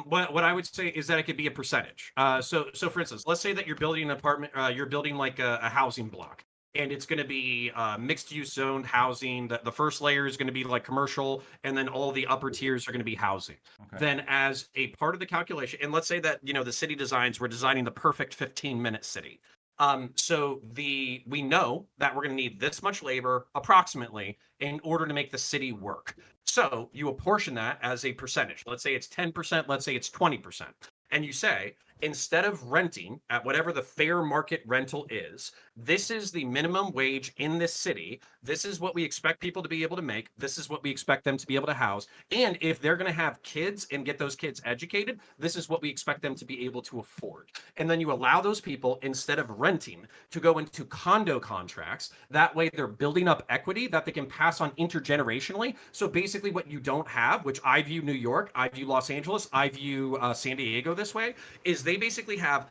What I would say is that it could be a percentage. So for instance, let's say that you're building an apartment, you're building like a housing block. and it's going to be mixed use zoned housing. The first layer is going to be like commercial, and then all the upper tiers are going to be housing. Okay. Then as a part of the calculation, and let's say that, you know, the city designs, we're designing the perfect 15-minute city. So we know that we're going to need this much labor approximately in order to make the city work. So you apportion that as a percentage. Let's say it's 10%, let's say it's 20%. And you say, instead of renting at whatever the fair market rental is, this is the minimum wage in this city. This is what we expect people to be able to make. This is what we expect them to be able to house. And if they're going to have kids and get those kids educated, this is what we expect them to be able to afford. And then you allow those people, instead of renting, to go into condo contracts. That way they're building up equity that they can pass on intergenerationally. So basically what you don't have, which I view New York, I view Los Angeles, I view San Diego this way, is they basically have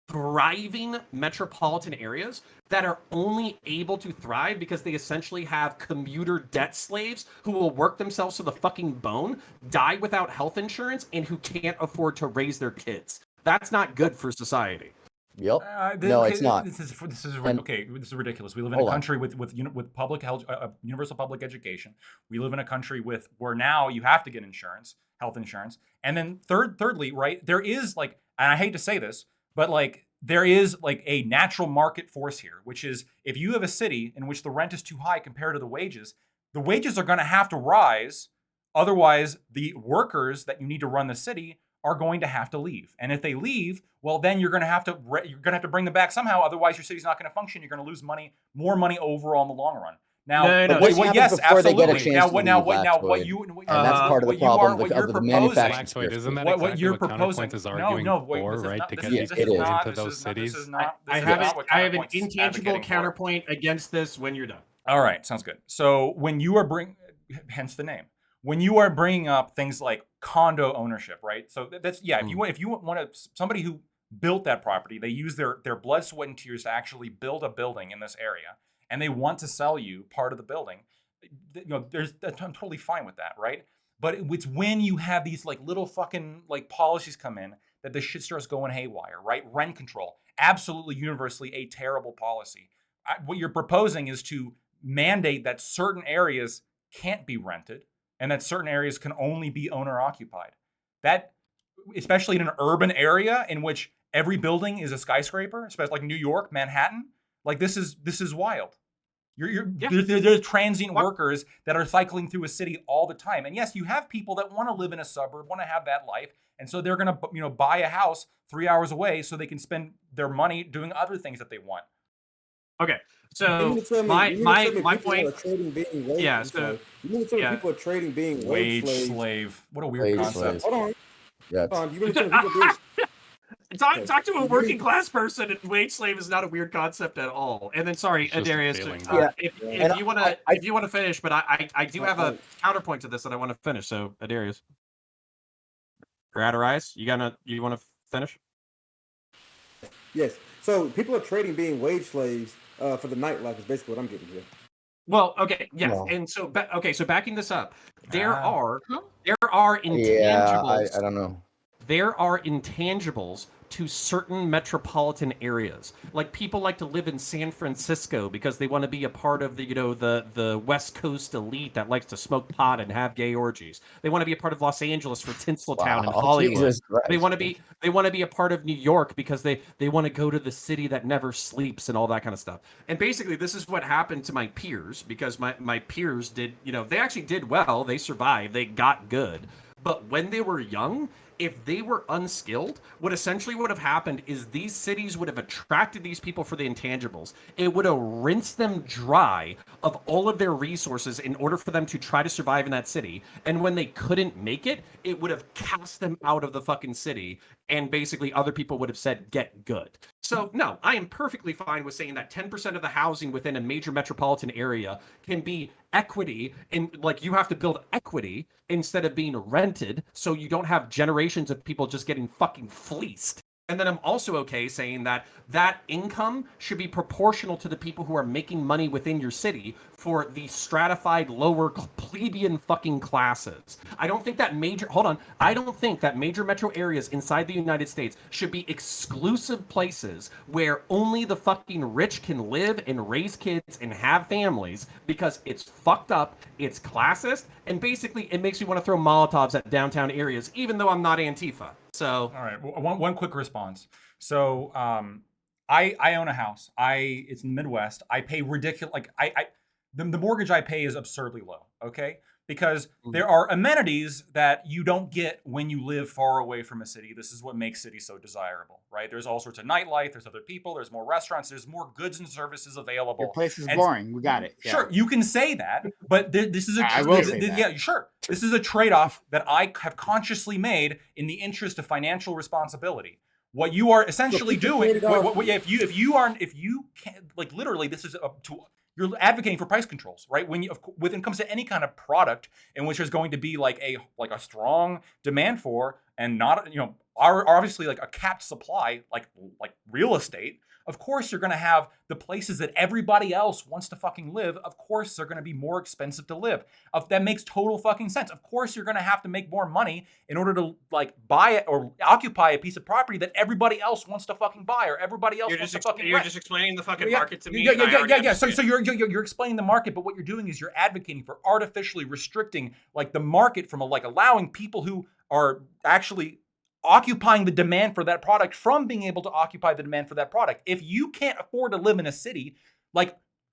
thriving metropolitan areas that are only able to thrive because they essentially have commuter debt slaves who will work themselves to the fucking bone, die without health insurance, and who can't afford to raise their kids. That's not good for society. Yep. No, it's not. This is okay. This is ridiculous. We live in a country with public health, universal public education. We live in a country where now you have to get insurance, health insurance, and then thirdly, right? There is like, and I hate to say this, but like there is like a natural market force here, which is if you have a city in which the rent is too high compared to the wages are going to have to rise. Otherwise, the workers that you need to run the city are going to have to leave. And if they leave, well, then you're going to have to bring them back somehow. Otherwise, your city's not going to function. You're going to lose more money overall in the long run. Now, yes, absolutely. What you're proposing is arguing for, right, to get these people into those cities. I have an intangible counterpoint against this when you're done. All right, sounds good. So when you are hence the name. When you are bringing up things like condo ownership, right? So that's if you want somebody who built that property, they use their blood, sweat, and tears to actually build a building in this area, and they want to sell you part of the building. You know, I'm totally fine with that, right? But it's when you have these like little fucking like policies come in that the shit starts going haywire, right? Rent control, absolutely universally a terrible policy. What you're proposing is to mandate that certain areas can't be rented, and that certain areas can only be owner occupied. That, especially in an urban area in which every building is a skyscraper, especially like New York, Manhattan, like this is wild. There's transient workers that are cycling through a city all the time. And yes, you have people that want to live in a suburb, want to have that life, and so they're going to buy a house 3 hours away so they can spend their money doing other things that they want. Okay. So my point. Yeah. So people are trading being wage slave. What a weird concept. Hold on. Yeah. Talk to a working class person, and wage slave is not a weird concept at all. And then, sorry, Darius, if you want to finish, but I do have a counterpoint to this that I want to finish. So, Darius, Radarize, you want to finish? Yes. So people are trading being wage slaves for the nightlife is basically what I'm getting here. Well, okay, yes, yeah. And so so backing this up, there are intangibles. Yeah, I don't know. There are intangibles to certain metropolitan areas. Like people like to live in San Francisco because they want to be a part of the West Coast elite that likes to smoke pot and have gay orgies. They want to be a part of Los Angeles for Tinseltown and Hollywood. They want to be a part of New York because they want to go to the city that never sleeps and all that kind of stuff. And basically this is what happened to my peers, because my peers did, they actually did well. They survived. They got good. But when they were young, if they were unskilled, what essentially would have happened is these cities would have attracted these people for the intangibles. It would have rinsed them dry of all of their resources in order for them to try to survive in that city. And when they couldn't make it, it would have cast them out of the fucking city. And basically other people would have said, get good. So no, I am perfectly fine with saying that 10% of the housing within a major metropolitan area can be equity, and like you have to build equity instead of being rented, so you don't have generations of people just getting fucking fleeced. And then I'm also okay saying that that income should be proportional to the people who are making money within your city for the stratified lower plebeian fucking classes. I don't think that I don't think that major metro areas inside the United States should be exclusive places where only the fucking rich can live and raise kids and have families, because it's fucked up, it's classist, and basically it makes me want to throw Molotovs at downtown areas, even though I'm not Antifa. So, all right, one quick response. So, I own a house. It's in the Midwest. I pay ridiculous. The mortgage I pay is absurdly low. Okay, because there are amenities that you don't get when you live far away from a city. This is what makes cities so desirable, right? There's all sorts of nightlife. There's other people. There's more restaurants. There's more goods and services available. Your place is boring. We got it. Yeah. Sure, you can say that, but this is This is a trade-off that I have consciously made in the interest of financial responsibility. What you are essentially doing, if you can't, like, literally, this is you're advocating for price controls, right? When it comes to any kind of product in which there's going to be like a strong demand for, and not, are obviously like a capped supply, like real estate. Of course, you're going to have the places that everybody else wants to fucking live. Of course, they're going to be more expensive to live. That makes total fucking sense. Of course, you're going to have to make more money in order to buy it or occupy a piece of property that everybody else wants to fucking buy, or everybody else wants to fucking rent. You're just explaining the fucking market to me. Yeah. So you're explaining the market, but what you're doing is you're advocating for artificially restricting the market from allowing people who are actually occupying the demand for that product from being able to occupy the demand for that product. If you can't afford to live in a city,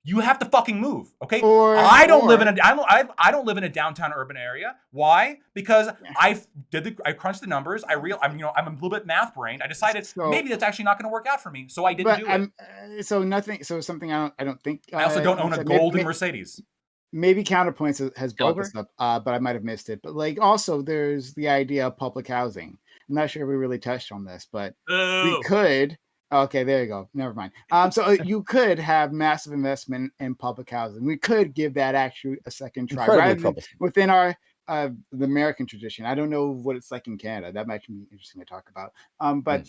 you have to fucking move. Okay. I don't live in a downtown urban area. Why? Because I crunched the numbers. I'm a little bit math brained. I decided maybe that's actually not going to work out for me, so I didn't do it. Something I don't think. I also don't own a golden Mercedes. Maybe Counterpoints has brought this up, but I might have missed it. But also there's the idea of public housing. I'm not sure if we really touched on this, but we could. Okay, there you go. Never mind. So you could have massive investment in public housing. We could give that actually a second try within our the American tradition. I don't know what it's like in Canada. That might be interesting to talk about. But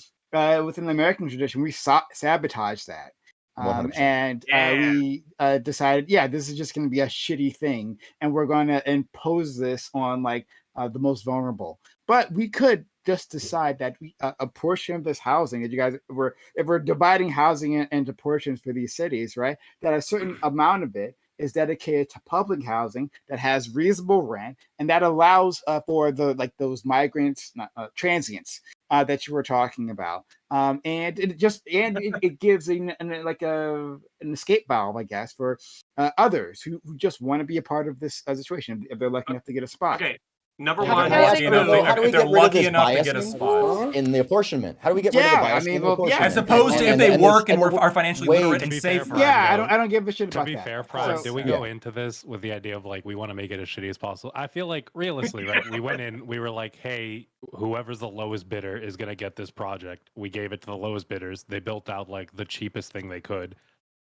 within the American tradition, we sabotaged that. We decided, this is just going to be a shitty thing, and we're going to impose this on the most vulnerable. But we could just decide that a portion of this housing, if we're dividing housing into portions for these cities, right, that a certain amount of it is dedicated to public housing that has reasonable rent, and that allows for those migrants, transients that you were talking about, and it gives an escape valve, I guess, for others who just want to be a part of this situation if they're lucky enough to get a spot. Okay. Number one, how do we get rid of this bias in the apportionment? How do we get rid of the bias in the apportionment? As opposed to if they work and are financially literate and safe. I don't give a shit about that. To be fair, Prime, did we go into this with the idea of we want to make it as shitty as possible? I feel like realistically, right? We went in, we were like, hey, whoever's the lowest bidder is going to get this project. We gave it to the lowest bidders. They built out the cheapest thing they could.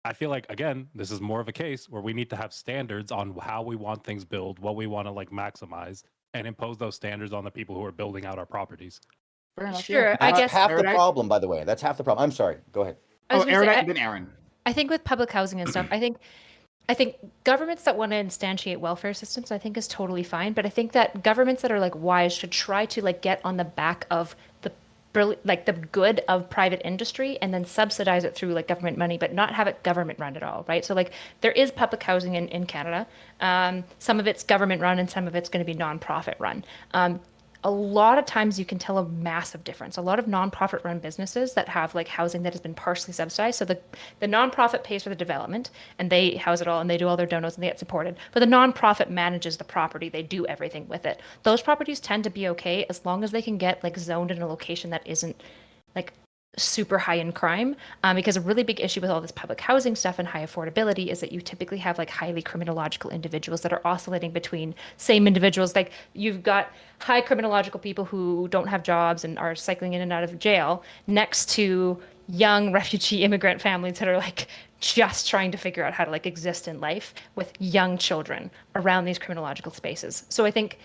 I feel like, again, this is more of a case where we need to have standards on how we want things built, what we want to maximize, and impose those standards on the people who are building out our properties. Sure, I guess half the problem, by the way. That's half the problem. I'm sorry. Go ahead. Aaron. I think with public housing and stuff, I think governments that want to instantiate welfare systems, I think is totally fine. But I think that governments that are wise should try to get on the back of the good of private industry and then subsidize it through government money, but not have it government run at all, right? So there is public housing in Canada. Some of it's government run and some of it's going to be nonprofit run. A lot of times you can tell a massive difference. A lot of nonprofit run businesses that have housing that has been partially subsidized. So the nonprofit pays for the development and they house it all and they do all their donos and they get supported. But the nonprofit manages the property. They do everything with it. Those properties tend to be okay as long as they can get zoned in a location that isn't super high in crime, because a really big issue with all this public housing stuff and high affordability is that you typically have highly criminological individuals that are oscillating between same individuals. You've got high criminological people who don't have jobs and are cycling in and out of jail next to young refugee immigrant families that are just trying to figure out how to exist in life with young children around these criminological spaces. So I think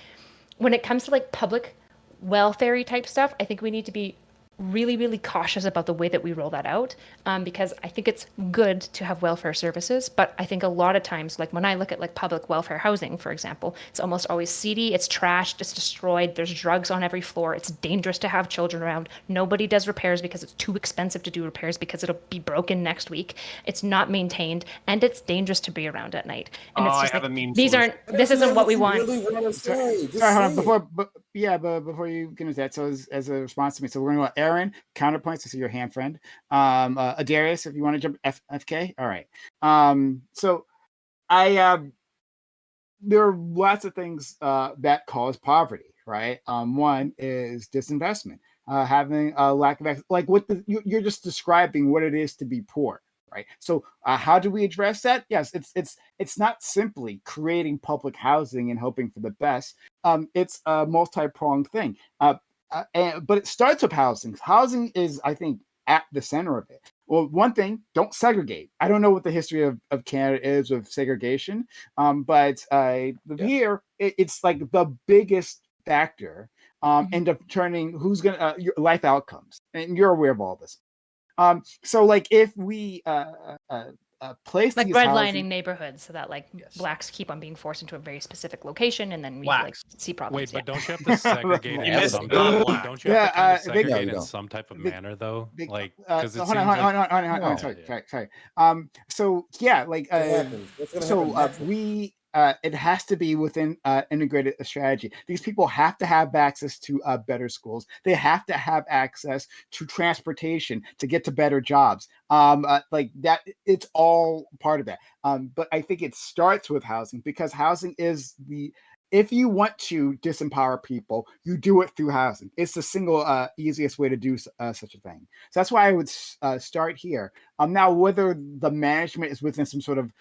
when it comes to public welfare type stuff, I think we need to be really, really cautious about the way that we roll that out, because I think it's good to have welfare services, but I think a lot of times, like when I look at like public welfare housing, for example, it's almost always seedy, it's trashed, it's destroyed, there's drugs on every floor, it's dangerous to have children around, nobody does repairs because it's too expensive to do repairs because it'll be broken next week, it's not maintained, and it's dangerous to be around at night. And it's just like, this isn't what we want. Sorry, hold on, before you get into that, so as a response to me, so we're going to go Aaron, counterpoints. I see your hand, friend. Adarius, if you want to jump FK. All right. So there are lots of things that cause poverty, right? One is disinvestment, having a lack of like you're just describing what it is to be poor. Right. So how do we address that? Yes, it's not simply creating public housing and hoping for the best. It's a multi-pronged thing. But it starts with housing. Housing is, I think, at the center of it. Well, one thing, don't segregate. I don't know what the history of Canada is with segregation, but here it's like the biggest factor in determining who's going to your life outcomes. And you're aware of all this. So like if we place like redlining neighborhoods so that like blacks keep on being forced into a very specific location, and then we like see problems. Wait, but don't you have to segregate in some don't you have to kind of segregate in some type of manner though? Like because it's hold on, sorry. So yeah, like we it has to be within integrated strategy. These people have to have access to better schools. They have to have access to transportation to get to better jobs. Like that, it's all part of that. But I think it starts with housing, because housing is if you want to disempower people, you do it through housing. It's the single easiest way to do such a thing. So that's why I would start here. Now, whether the management is within some sort of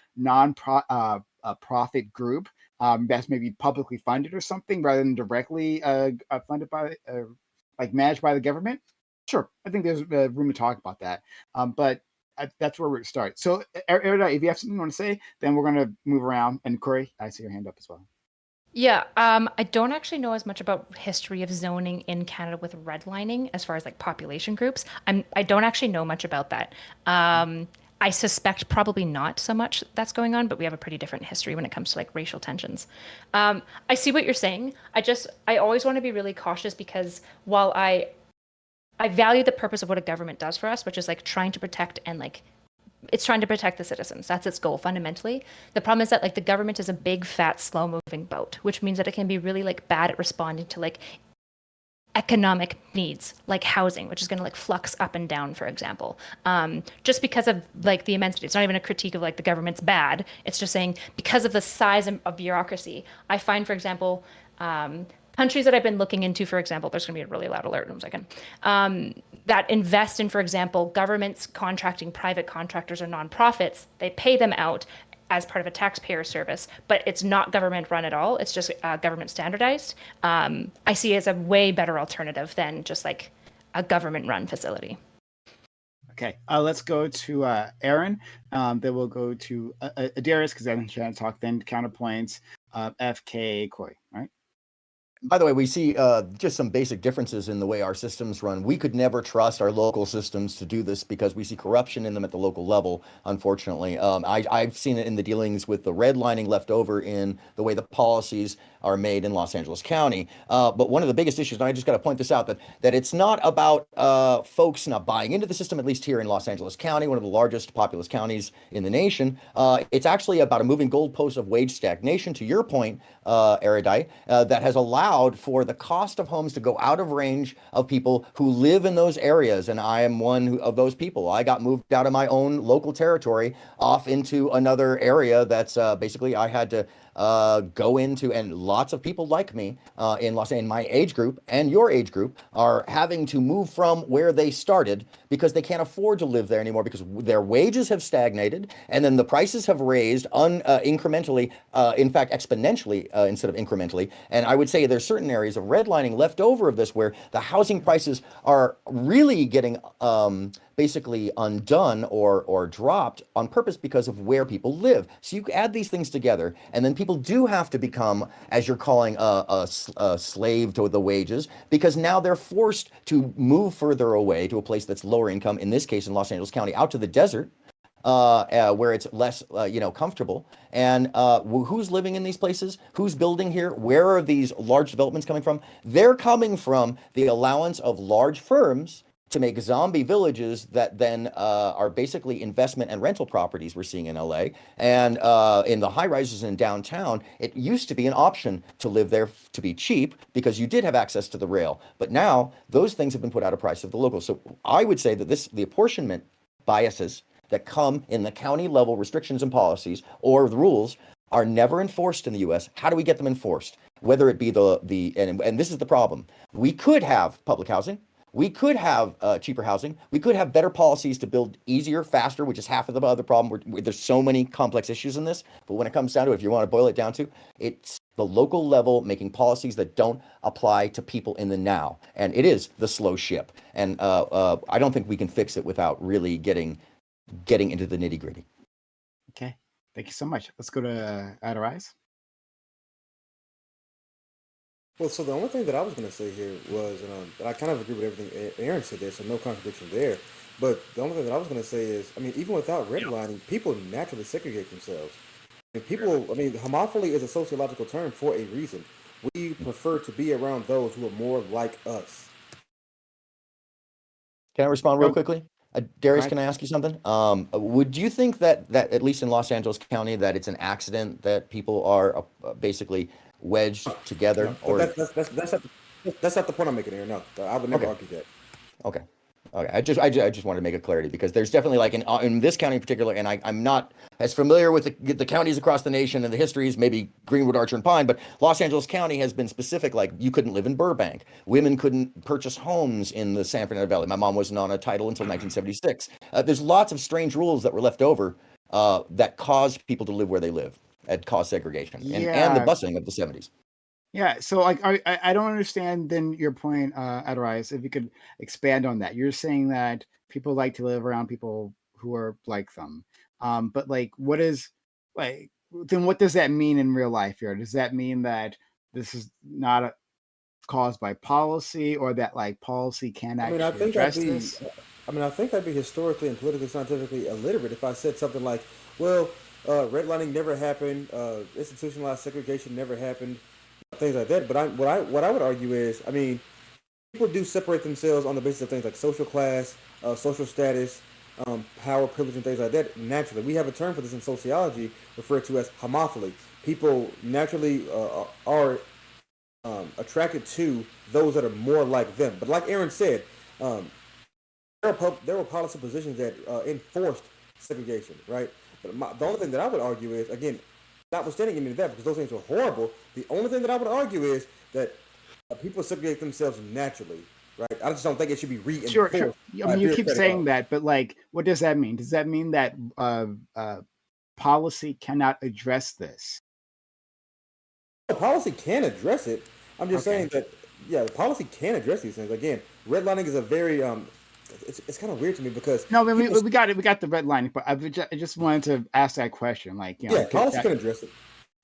profit group that's maybe publicly funded or something, rather than directly funded by, like managed by the government, sure, I think there's room to talk about that. But that's where we're start. So, Erudite, if you have something you want to say, then we're going to move around. And Corey, I see your hand up as well. Yeah, I don't actually know as much about history of zoning in Canada with redlining as far as like population groups. I don't actually know much about that. I suspect probably not so much that's going on, but we have a pretty different history when it comes to like racial tensions. I see what you're saying. I always want to be really cautious, because while I value the purpose of what a government does for us, which is like trying to protect and like it's trying to protect the citizens. That's its goal fundamentally. The problem is that like the government is a big, fat, slow-moving boat, which means that it can be really like bad at responding to like economic needs, like housing, which is going to like flux up and down, for example, just because of like the immensity. It's not even a critique of like the government's bad. It's just saying because of the size of bureaucracy. I find, for example, countries that I've been looking into, for example, there's going to be a really loud alert in a second, that invest in, for example, governments contracting private contractors or nonprofits. They pay them out as part of a taxpayer service, but it's not government run at all. It's just government standardized. I see it as a way better alternative than just like a government run facility. Okay, let's go to Aaron. Then we'll go to Adarius, because I'm trying to talk, then counterpoints, FK, Corey, all right? By the way, we see just some basic differences in the way our systems run. We could never trust our local systems to do this because we see corruption in them at the local level, unfortunately. I've seen it in the dealings with the redlining left over in the way the policies are made in Los Angeles County. But one of the biggest issues, and I just got to point this out, that it's not about folks not buying into the system, at least here in Los Angeles County, one of the largest populous counties in the nation. It's actually about a moving goalpost of wage stagnation, to your point, Erudite, that has allowed for the cost of homes to go out of range of people who live in those areas. And I am one of those people. I got moved out of my own local territory off into another area that's basically I had to go into, and lots of people like me in my age group and your age group are having to move from where they started because they can't afford to live there anymore because their wages have stagnated and then the prices have raised incrementally, in fact, exponentially instead of incrementally. And I would say there's certain areas of redlining left over of this where the housing prices are really getting basically undone or dropped on purpose because of where people live. So you add these things together, and then people do have to become, as you're calling, a slave to the wages, because now they're forced to move further away to a place that's lower income, in this case in Los Angeles County, out to the desert, where it's less, comfortable. And who's living in these places? Who's building here? Where are these large developments coming from? They're coming from the allowance of large firms to make zombie villages that then are basically investment and rental properties we're seeing in LA. And in the high rises in downtown, it used to be an option to live there to be cheap because you did have access to the rail. But now those things have been put out of price of the locals. So I would say that the apportionment biases that come in the county level restrictions and policies or the rules are never enforced in the US. How do we get them enforced? Whether it be and this is the problem. We could have public housing. We could have cheaper housing. We could have better policies to build easier, faster, which is half of the other problem. There's so many complex issues in this. But when it comes down to it, if you want to boil it down to, it's the local level making policies that don't apply to people in the now. And it is the slow ship. And I don't think we can fix it without really getting into the nitty gritty. Okay. Thank you so much. Let's go to Adorais. Well, so the only thing that I was going to say here was, and I kind of agree with everything Aaron said there, so no contradiction there. But the only thing that I was going to say is, I mean, even without redlining, people naturally segregate themselves. And homophily is a sociological term for a reason. We prefer to be around those who are more like us. Can I respond real quickly? Darius, can I ask you something? Would you think that at least in Los Angeles County, that it's an accident that people are basically wedged together? No, or that's not the point I'm making here. No, I would never argue that. Okay. I just wanted to make a clarity because there's definitely like in this county in particular, and I'm not as familiar with the counties across the nation and the histories, maybe Greenwood, Archer, and Pine, but Los Angeles County has been specific. Like you couldn't live in Burbank, women couldn't purchase homes in the San Fernando Valley. My mom wasn't on a title until 1976. There's lots of strange rules that were left over that caused people to live where they live, that caused segregation and the busing of the 70s. Yeah, so like I don't understand then your point, Adorais, if you could expand on that. You're saying that people like to live around people who are like them. But like what does that mean in real life here? Does that mean that this is not caused by policy or that like policy can actually address this? I think I'd be historically and politically scientifically illiterate if I said something like, well, redlining never happened, institutionalized segregation never happened, things like that. But what I would argue is, I mean, people do separate themselves on the basis of things like social class, social status, power, privilege, and things like that. Naturally, we have a term for this in sociology referred to as homophily. People naturally are attracted to those that are more like them. But like Aaron said, there were policy positions that enforced segregation, right? But the only thing that I would argue is, again, notwithstanding any of that, because those things are horrible, the only thing that I would argue is that people segregate themselves naturally, right? I just don't think it should be reinforced. Sure. I mean, you keep saying that, but like, what does that mean? Does that mean that policy cannot address this? Policy can address it. I'm just saying that, the policy can address these things. Again, redlining is a very it's kind of weird to me because we got it. We got the redlining, but I just wanted to ask that question. Like, policy can address it.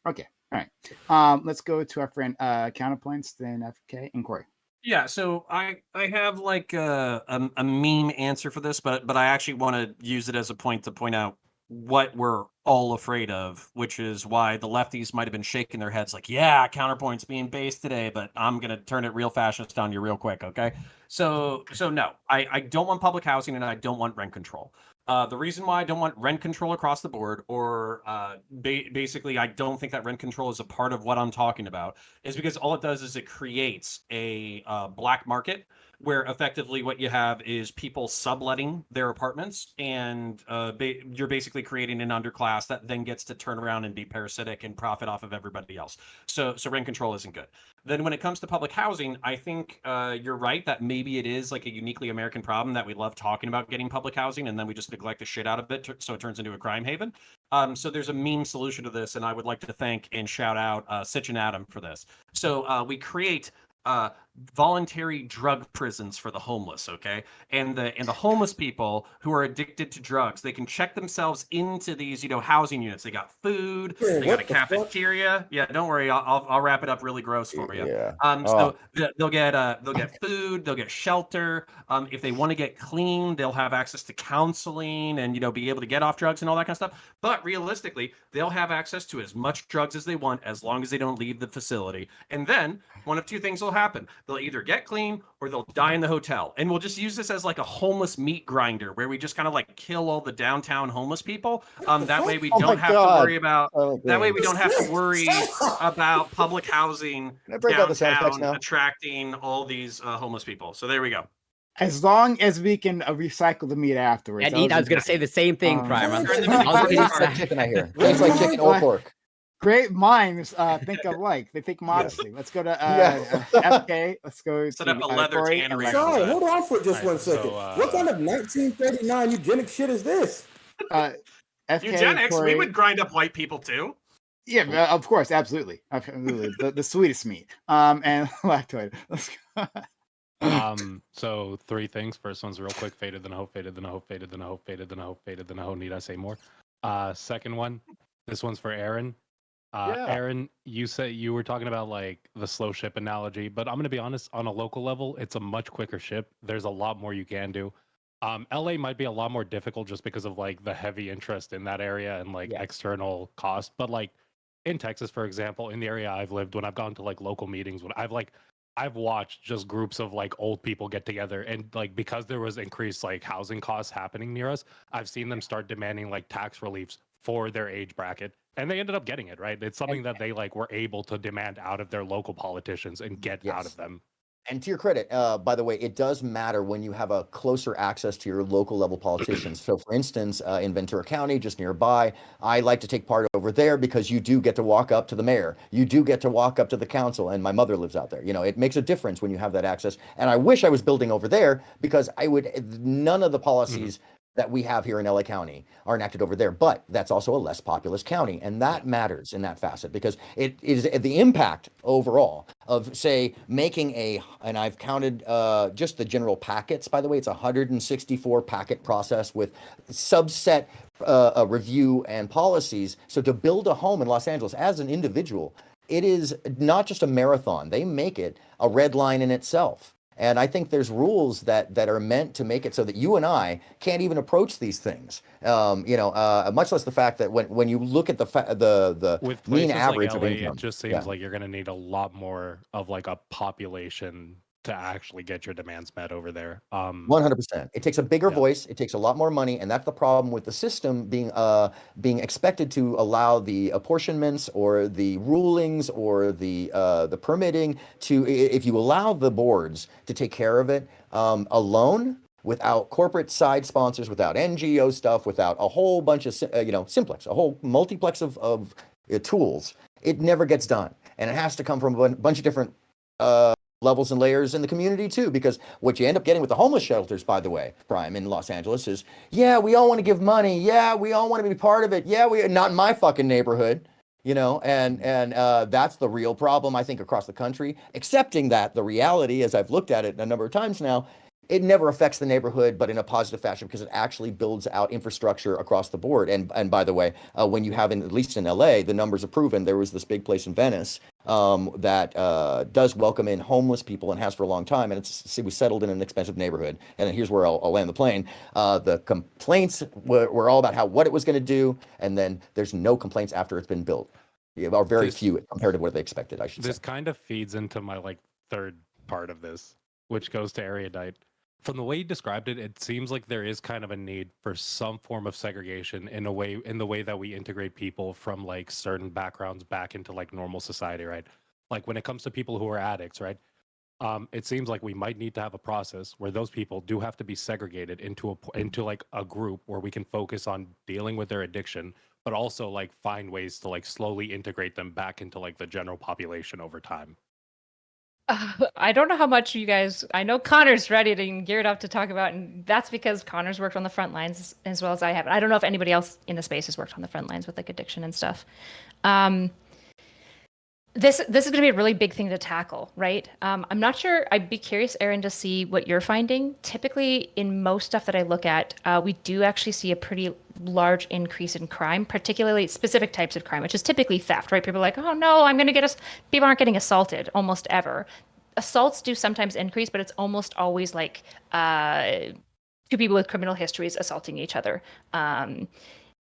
Okay, all right. Let's go to our friend Counterpoints, then FK and Corey. Yeah, so I have like a meme answer for this, but I actually want to use it as a point to point out what we're all afraid of, which is why the lefties might have been shaking their heads like, yeah, Counterpoint's being based today, but I'm going to turn it real fascist on you real quick, okay? So no, I don't want public housing and I don't want rent control. The reason why I don't want rent control across the board, or basically I don't think that rent control is a part of what I'm talking about, is because all it does is it creates a black market where effectively what you have is people subletting their apartments, and you're basically creating an underclass that then gets to turn around and be parasitic and profit off of everybody else. So rent control isn't good. Then when it comes to public housing, I think you're right that maybe it is like a uniquely American problem that we love talking about getting public housing and then we just neglect the shit out of it so it turns into a crime haven. So there's a mean solution to this, and I would like to thank and shout out Sitch and Adam for this. So we create voluntary drug prisons for the homeless, okay? And the homeless people who are addicted to drugs, they can check themselves into these, housing units. They got food, they got a cafeteria. Yeah, don't worry, I'll wrap it up really gross for you. Yeah. So they'll get food, they'll get shelter. If they want to get clean, they'll have access to counseling and be able to get off drugs and all that kind of stuff. But realistically, they'll have access to as much drugs as they want as long as they don't leave the facility. And then one of two things will happen. They'll either get clean or they'll die in the hotel. And we'll just use this as like a homeless meat grinder where we just kind of like kill all the downtown homeless people. That way we don't have to worry about about public housing downtown attracting all these homeless people. So there we go. As long as we can recycle the meat afterwards. And I was going to say the same thing, Prime. Tastes like chicken, I hear. Tastes like chicken or pork. Great minds think alike. They think modestly. Let's go to FK. Let's go set up a leather tannery. Sorry, hold on for just 1 second. What kind of 1939 eugenic shit is this? FK, eugenics? Corey, we would grind up white people too. Yeah, of course, absolutely. the sweetest meat. And lactoid. Let's go. So 3 things. First one's real quick: faded, then a hope, faded, then a hope, faded, then a hope, faded, then a hope, faded, then a hope. Need I say more? Second one. This one's for Aaron. Aaron, you said you were talking about like the slow ship analogy, but I'm gonna be honest, on a local level, it's a much quicker ship. There's a lot more you can do. LA might be a lot more difficult just because of like the heavy interest in that area and like external cost. But like in Texas, for example, in the area I've lived, when I've gone to like local meetings, when I've watched just groups of like old people get together, and like because there was increased like housing costs happening near us, I've seen them start demanding like tax reliefs for their age bracket, and they ended up getting it, right? It's something that they like were able to demand out of their local politicians and get out of them. And to your credit, by the way, it does matter when you have a closer access to your local level politicians. So for instance, in Ventura County, just nearby, I like to take part over there because you do get to walk up to the mayor. You do get to walk up to the council, and my mother lives out there. It makes a difference when you have that access. And I wish I was building over there because none of the policies that we have here in LA County are enacted over there, but that's also a less populous county, and that matters in that facet because it is the impact overall of, say, making and I've counted just the general packets, by the way, it's a 164 packet process with subset review and policies. So to build a home in Los Angeles as an individual, it is not just a marathon. They make it a red line in itself. And I think there's rules that are meant to make it so that you and I can't even approach these things. Much less the fact that when you look at the mean average like LA, of income, it just seems like you're going to need a lot more of like a population to actually get your demands met over there. 100%. It takes a bigger voice. It takes a lot more money, and that's the problem with the system being expected to allow the apportionments or the rulings or the permitting to. If you allow the boards to take care of it alone, without corporate side sponsors, without NGO stuff, without a whole bunch of simplex, a whole multiplex of tools, it never gets done, and it has to come from a bunch of different levels and layers in the community too, because what you end up getting with the homeless shelters, by the way, Prime, in Los Angeles is, we all want to give money. Yeah, we all want to be part of it. Yeah, not in my fucking neighborhood, and that's the real problem, I think, across the country, accepting that the reality, as I've looked at it a number of times now, it never affects the neighborhood, but in a positive fashion, because it actually builds out infrastructure across the board. And by the way, when you have, at least in LA, the numbers are proven. There was this big place in Venice that does welcome in homeless people and has for a long time. And it was settled in an expensive neighborhood. And then here's where I'll land the plane. The complaints were all about what it was going to do. And then there's no complaints after it's been built. Or very few compared to what they expected, I should say. This kind of feeds into my third part of this, which goes to Erudite. From the way you described it, it seems like there is kind of a need for some form of segregation in the way that we integrate people from certain backgrounds back into normal society, right? Like when it comes to people who are addicts, right? it seems like we might need to have a process where those people do have to be segregated into like a group where we can focus on dealing with their addiction, but also like find ways to like slowly integrate them back into like the general population over time. I don't know how much you guys. I know Connor's ready and geared up to talk about, and that's because Connor's worked on the front lines as well as I have. I don't know if anybody else in the space has worked on the front lines with like addiction and stuff. This is going to be a really big thing to tackle, right? I'm not sure. I'd be curious, Aaron, to see what you're finding. Typically, in most stuff that I look at, we do actually see a pretty large increase in crime, particularly specific types of crime, which is typically theft, right? People are like, oh no, I'm going to get us. People aren't getting assaulted almost ever. Assaults do sometimes increase, but it's almost always like two people with criminal histories assaulting each other.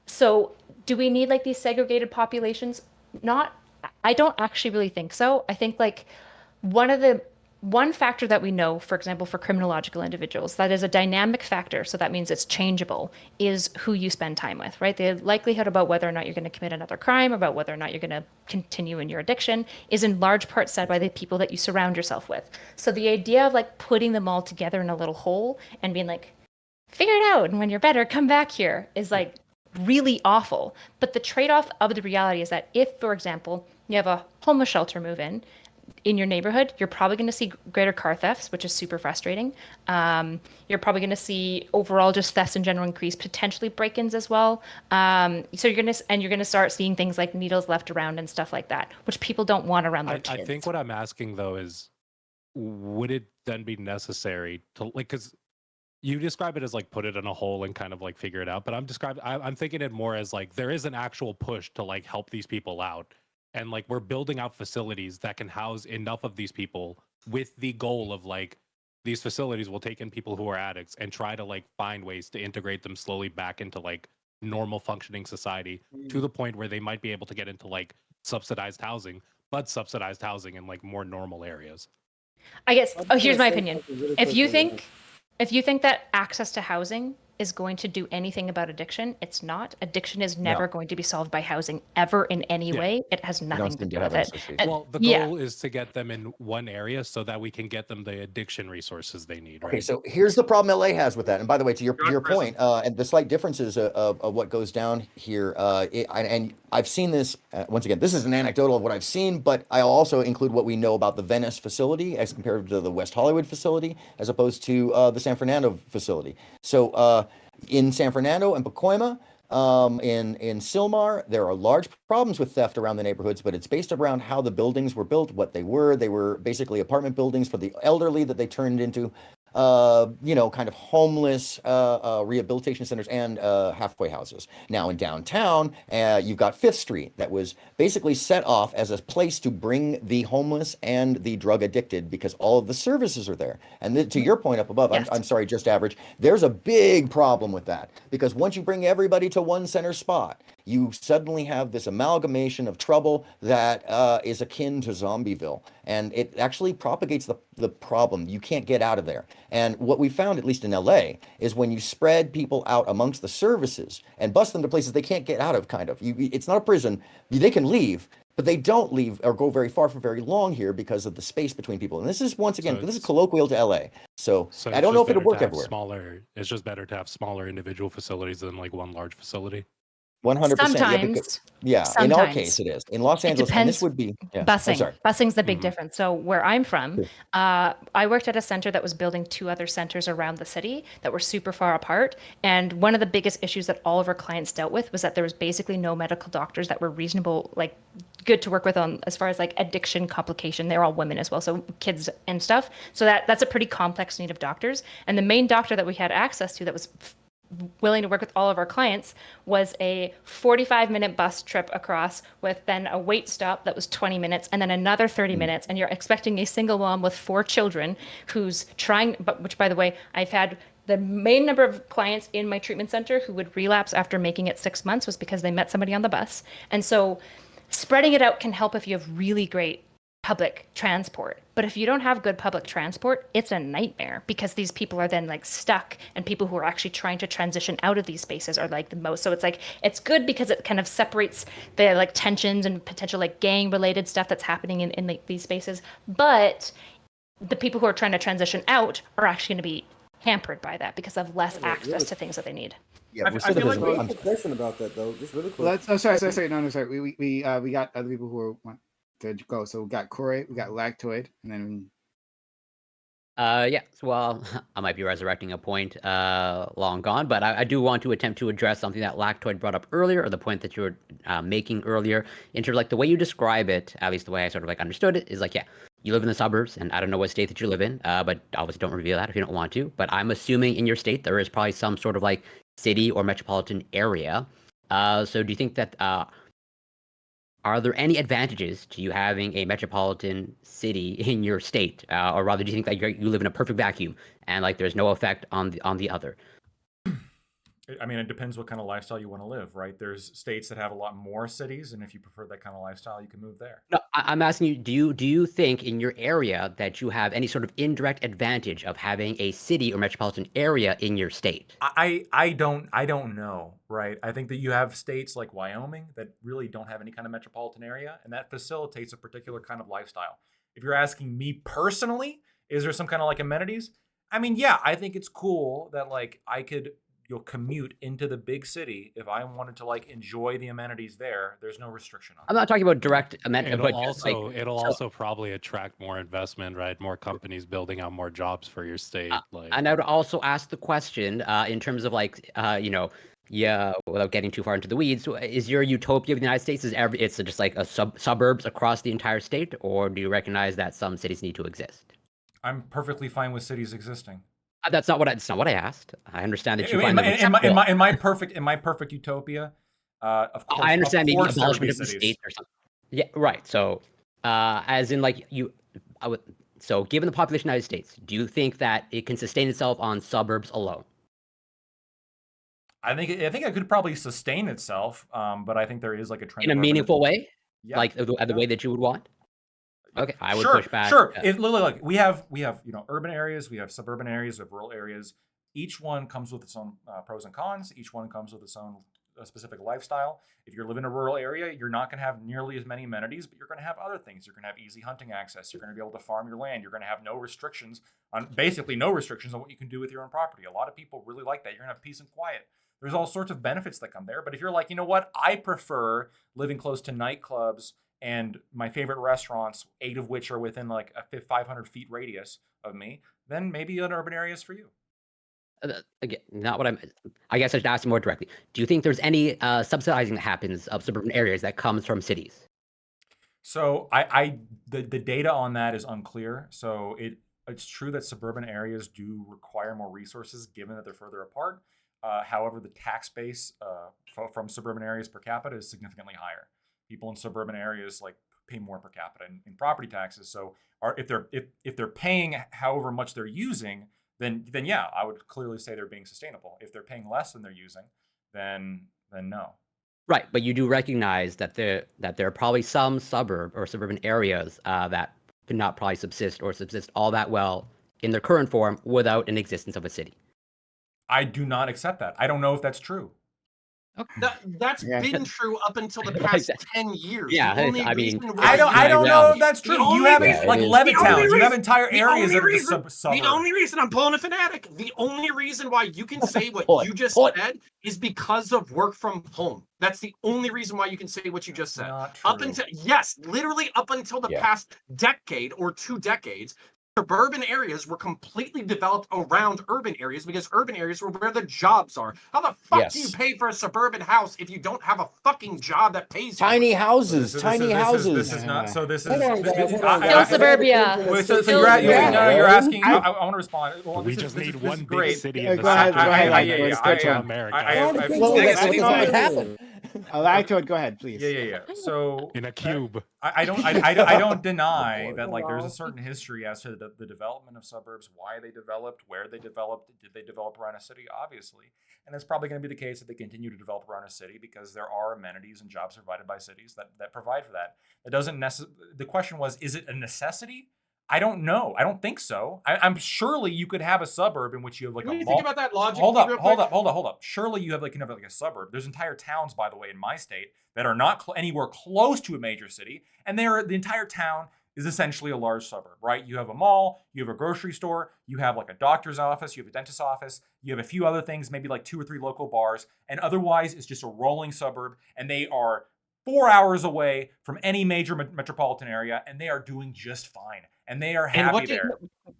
So do we need like these segregated populations? I don't actually really think so. I think like one factor that we know, for example, for criminological individuals, that is a dynamic factor, so that means it's changeable, is who you spend time with, right? The likelihood about whether or not you're going to commit another crime, about whether or not you're going to continue in your addiction, is in large part set by the people that you surround yourself with. So the idea of like putting them all together in a little hole and being like, figure it out, and when you're better, come back here, is like really awful. But the trade-off of the reality is that if, for example, you have a homeless shelter move in your neighborhood, you're probably going to see greater car thefts, which is super frustrating. You're probably going to see overall just thefts in general increase, potentially break-ins as well. So you're going to start seeing things like needles left around and stuff like that, which people don't want around their kids. I think what I'm asking though is, would it then be necessary to like, because you describe it as like put it in a hole and kind of like figure it out, but I'm thinking it more as like there is an actual push to like help these people out. And like we're building out facilities that can house enough of these people with the goal of like these facilities will take in people who are addicts and try to like find ways to integrate them slowly back into like normal functioning society to the point where they might be able to get into like subsidized housing, but subsidized housing in like more normal areas. I guess, here's my opinion. If you think that access to housing is going to do anything about addiction, it's not. Addiction is never going to be solved by housing ever in any way. It has nothing to do with it. Well, the goal is to get them in one area so that we can get them the addiction resources they need. Right? Okay, so here's the problem LA has with that. And by the way, to your point, and the slight differences of what goes down here, and I've seen this, once again, this is an anecdotal of what I've seen, but I'll also include what we know about the Venice facility as compared to the West Hollywood facility, as opposed to the San Fernando facility. So in San Fernando and Pacoima, in Sylmar, there are large problems with theft around the neighborhoods, but it's based around how the buildings were built, what they were. They were basically apartment buildings for the elderly that they turned into kind of homeless rehabilitation centers and halfway houses. Now in downtown, you've got Fifth Street that was basically set off as a place to bring the homeless and the drug addicted because all of the services are there. And to your point up above, I'm sorry, Just Average, there's a big problem with that because once you bring everybody to one center spot, you suddenly have this amalgamation of trouble that is akin to Zombieville. And it actually propagates the problem. You can't get out of there. And what we found, at least in LA, is when you spread people out amongst the services and bus them to places they can't get out of, kind of. It's not a prison. They can leave, but they don't leave or go very far for very long here because of the space between people. And this is, once again, this is colloquial to LA. So I don't know if it'll work everywhere. It's just better to have smaller individual facilities than like one large facility. 100%. Sometimes. In our case it is. In Los Angeles, and this would be busing. Busing's the big difference. So where I'm from, I worked at a center that was building 2 other centers around the city that were super far apart. And one of the biggest issues that all of our clients dealt with was that there was basically no medical doctors that were reasonable, like good to work with on as far as like addiction complication. They're all women as well, so kids and stuff. So that's a pretty complex need of doctors. And the main doctor that we had access to that was willing to work with all of our clients was a 45-minute bus trip across with then a wait stop that was 20 minutes and then another 30 minutes. And you're expecting a single mom with 4 children who's trying, which by the way, I've had the main number of clients in my treatment center who would relapse after making it 6 months was because they met somebody on the bus. And so spreading it out can help if you have really great public transport. But if you don't have good public transport, it's a nightmare because these people are then like stuck, and people who are actually trying to transition out of these spaces are like the most. So it's like, it's good because it kind of separates the like tensions and potential like gang related stuff that's happening in like these spaces. But the people who are trying to transition out are actually going to be hampered by that because of less access to things that they need. Yeah, I feel like a question about that though, just really quick. Sorry. We got other people who want to go. So we got Corey, we got Lactoid, and then. Yeah. Well, I might be resurrecting a point long gone, but I do want to attempt to address something that Lactoid brought up earlier, or the point that you were making earlier, in terms of like the way you describe it. At least the way I sort of like understood it is like, yeah, you live in the suburbs, and I don't know what state that you live in, but obviously don't reveal that if you don't want to. But I'm assuming in your state there is probably some sort of like city or metropolitan area. So do you think that are there any advantages to you having a metropolitan city in your state, or rather, do you think that you live in a perfect vacuum and like there's no effect on the other? I mean, it depends what kind of lifestyle you want to live, right? There's states that have a lot more cities, and if you prefer that kind of lifestyle, you can move there. No, I'm asking you, do you think in your area that you have any sort of indirect advantage of having a city or metropolitan area in your state? I don't know, right? I think that you have states like Wyoming that really don't have any kind of metropolitan area, and that facilitates a particular kind of lifestyle. If you're asking me personally, is there some kind of like amenities? I mean, yeah, I think it's cool that like I could commute into the big city if I wanted to like enjoy the amenities there. There's no restriction on it. I'm not talking about direct amenities, It'll but also probably attract more investment, right? More companies building out more jobs for your state. And I would also ask the question in terms of like yeah, without getting too far into the weeds, is your utopia of the United States it's just like a suburbs across the entire state, or do you recognize that some cities need to exist? I'm perfectly fine with cities existing. That's not what I asked. I understand that you find in my perfect utopia. Of course, I understand the abolishment of the state or something. Yeah, right. So, as in like so given the population of the United States, do you think that it can sustain itself on suburbs alone? I think it could probably sustain itself, but I think there is like a trend in a meaningful way, yeah. like the way that you would want. Okay, I would push back. Sure, like we have urban areas, we have suburban areas, we have rural areas. Each one comes with its own pros and cons. Each one comes with its own specific lifestyle. If you're living in a rural area, you're not going to have nearly as many amenities, but you're going to have other things. You're going to have easy hunting access. You're going to be able to farm your land. You're going to have basically no restrictions on what you can do with your own property. A lot of people really like that. You're going to have peace and quiet. There's all sorts of benefits that come there. But if you're like, you know what, I prefer living close to nightclubs and my favorite restaurants, 8 of which are within like a 500 feet radius of me, then maybe an urban area is for you. Again, not what I guess I should ask you more directly. Do you think there's any subsidizing that happens of suburban areas that comes from cities? So the data on that is unclear. So it's true that suburban areas do require more resources given that they're further apart. However, the tax base from suburban areas per capita is significantly higher. People in suburban areas like pay more per capita in property taxes. So if they're paying however much they're using, then yeah, I would clearly say they're being sustainable. If they're paying less than they're using, then no. Right, but you do recognize that there are probably some suburb or suburban areas that could not probably subsist all that well in their current form without an existence of a city. I do not accept that. I don't know if that's true. That's been true up until the past 10 years. Yeah, I don't know if that's true. You have like Levittown. You have entire areas that are suburbs. The only reason I'm pulling a fanatic, the only reason why you can say what you just said is because of work from home. That's the only reason why you can say what you just said. Up until literally up until the past decade or 2 decades. Suburban areas were completely developed around urban areas because urban areas were where the jobs are. How the fuck do you pay for a suburban house if you don't have a fucking job that pays you? Tiny houses. This is not. So this is still suburbia. So you're asking. I want to respond. Well, we just need one big city in the Go ahead. America. Lactoid, go ahead, please. Yeah. So in a cube. I don't deny that like there's a certain history as to the development of suburbs, why they developed, where they developed, did they develop around a city? Obviously. And it's probably going to be the case that they continue to develop around a city because there are amenities and jobs provided by cities that provide for that. It doesn't the question was, is it a necessity? I don't know. I don't think so. I'm surely you could have a suburb in which you have like a mall. Think about that logic. Hold up. Surely you have like a suburb. There's entire towns, by the way, in my state that are not anywhere close to a major city, and the entire town is essentially a large suburb, right? You have a mall, you have a grocery store, you have like a doctor's office, you have a dentist's office, you have a few other things, maybe like 2 or 3 local bars, and otherwise it's just a rolling suburb, and they are 4 hours away from any major metropolitan area, and they are doing just fine, and they are happy there.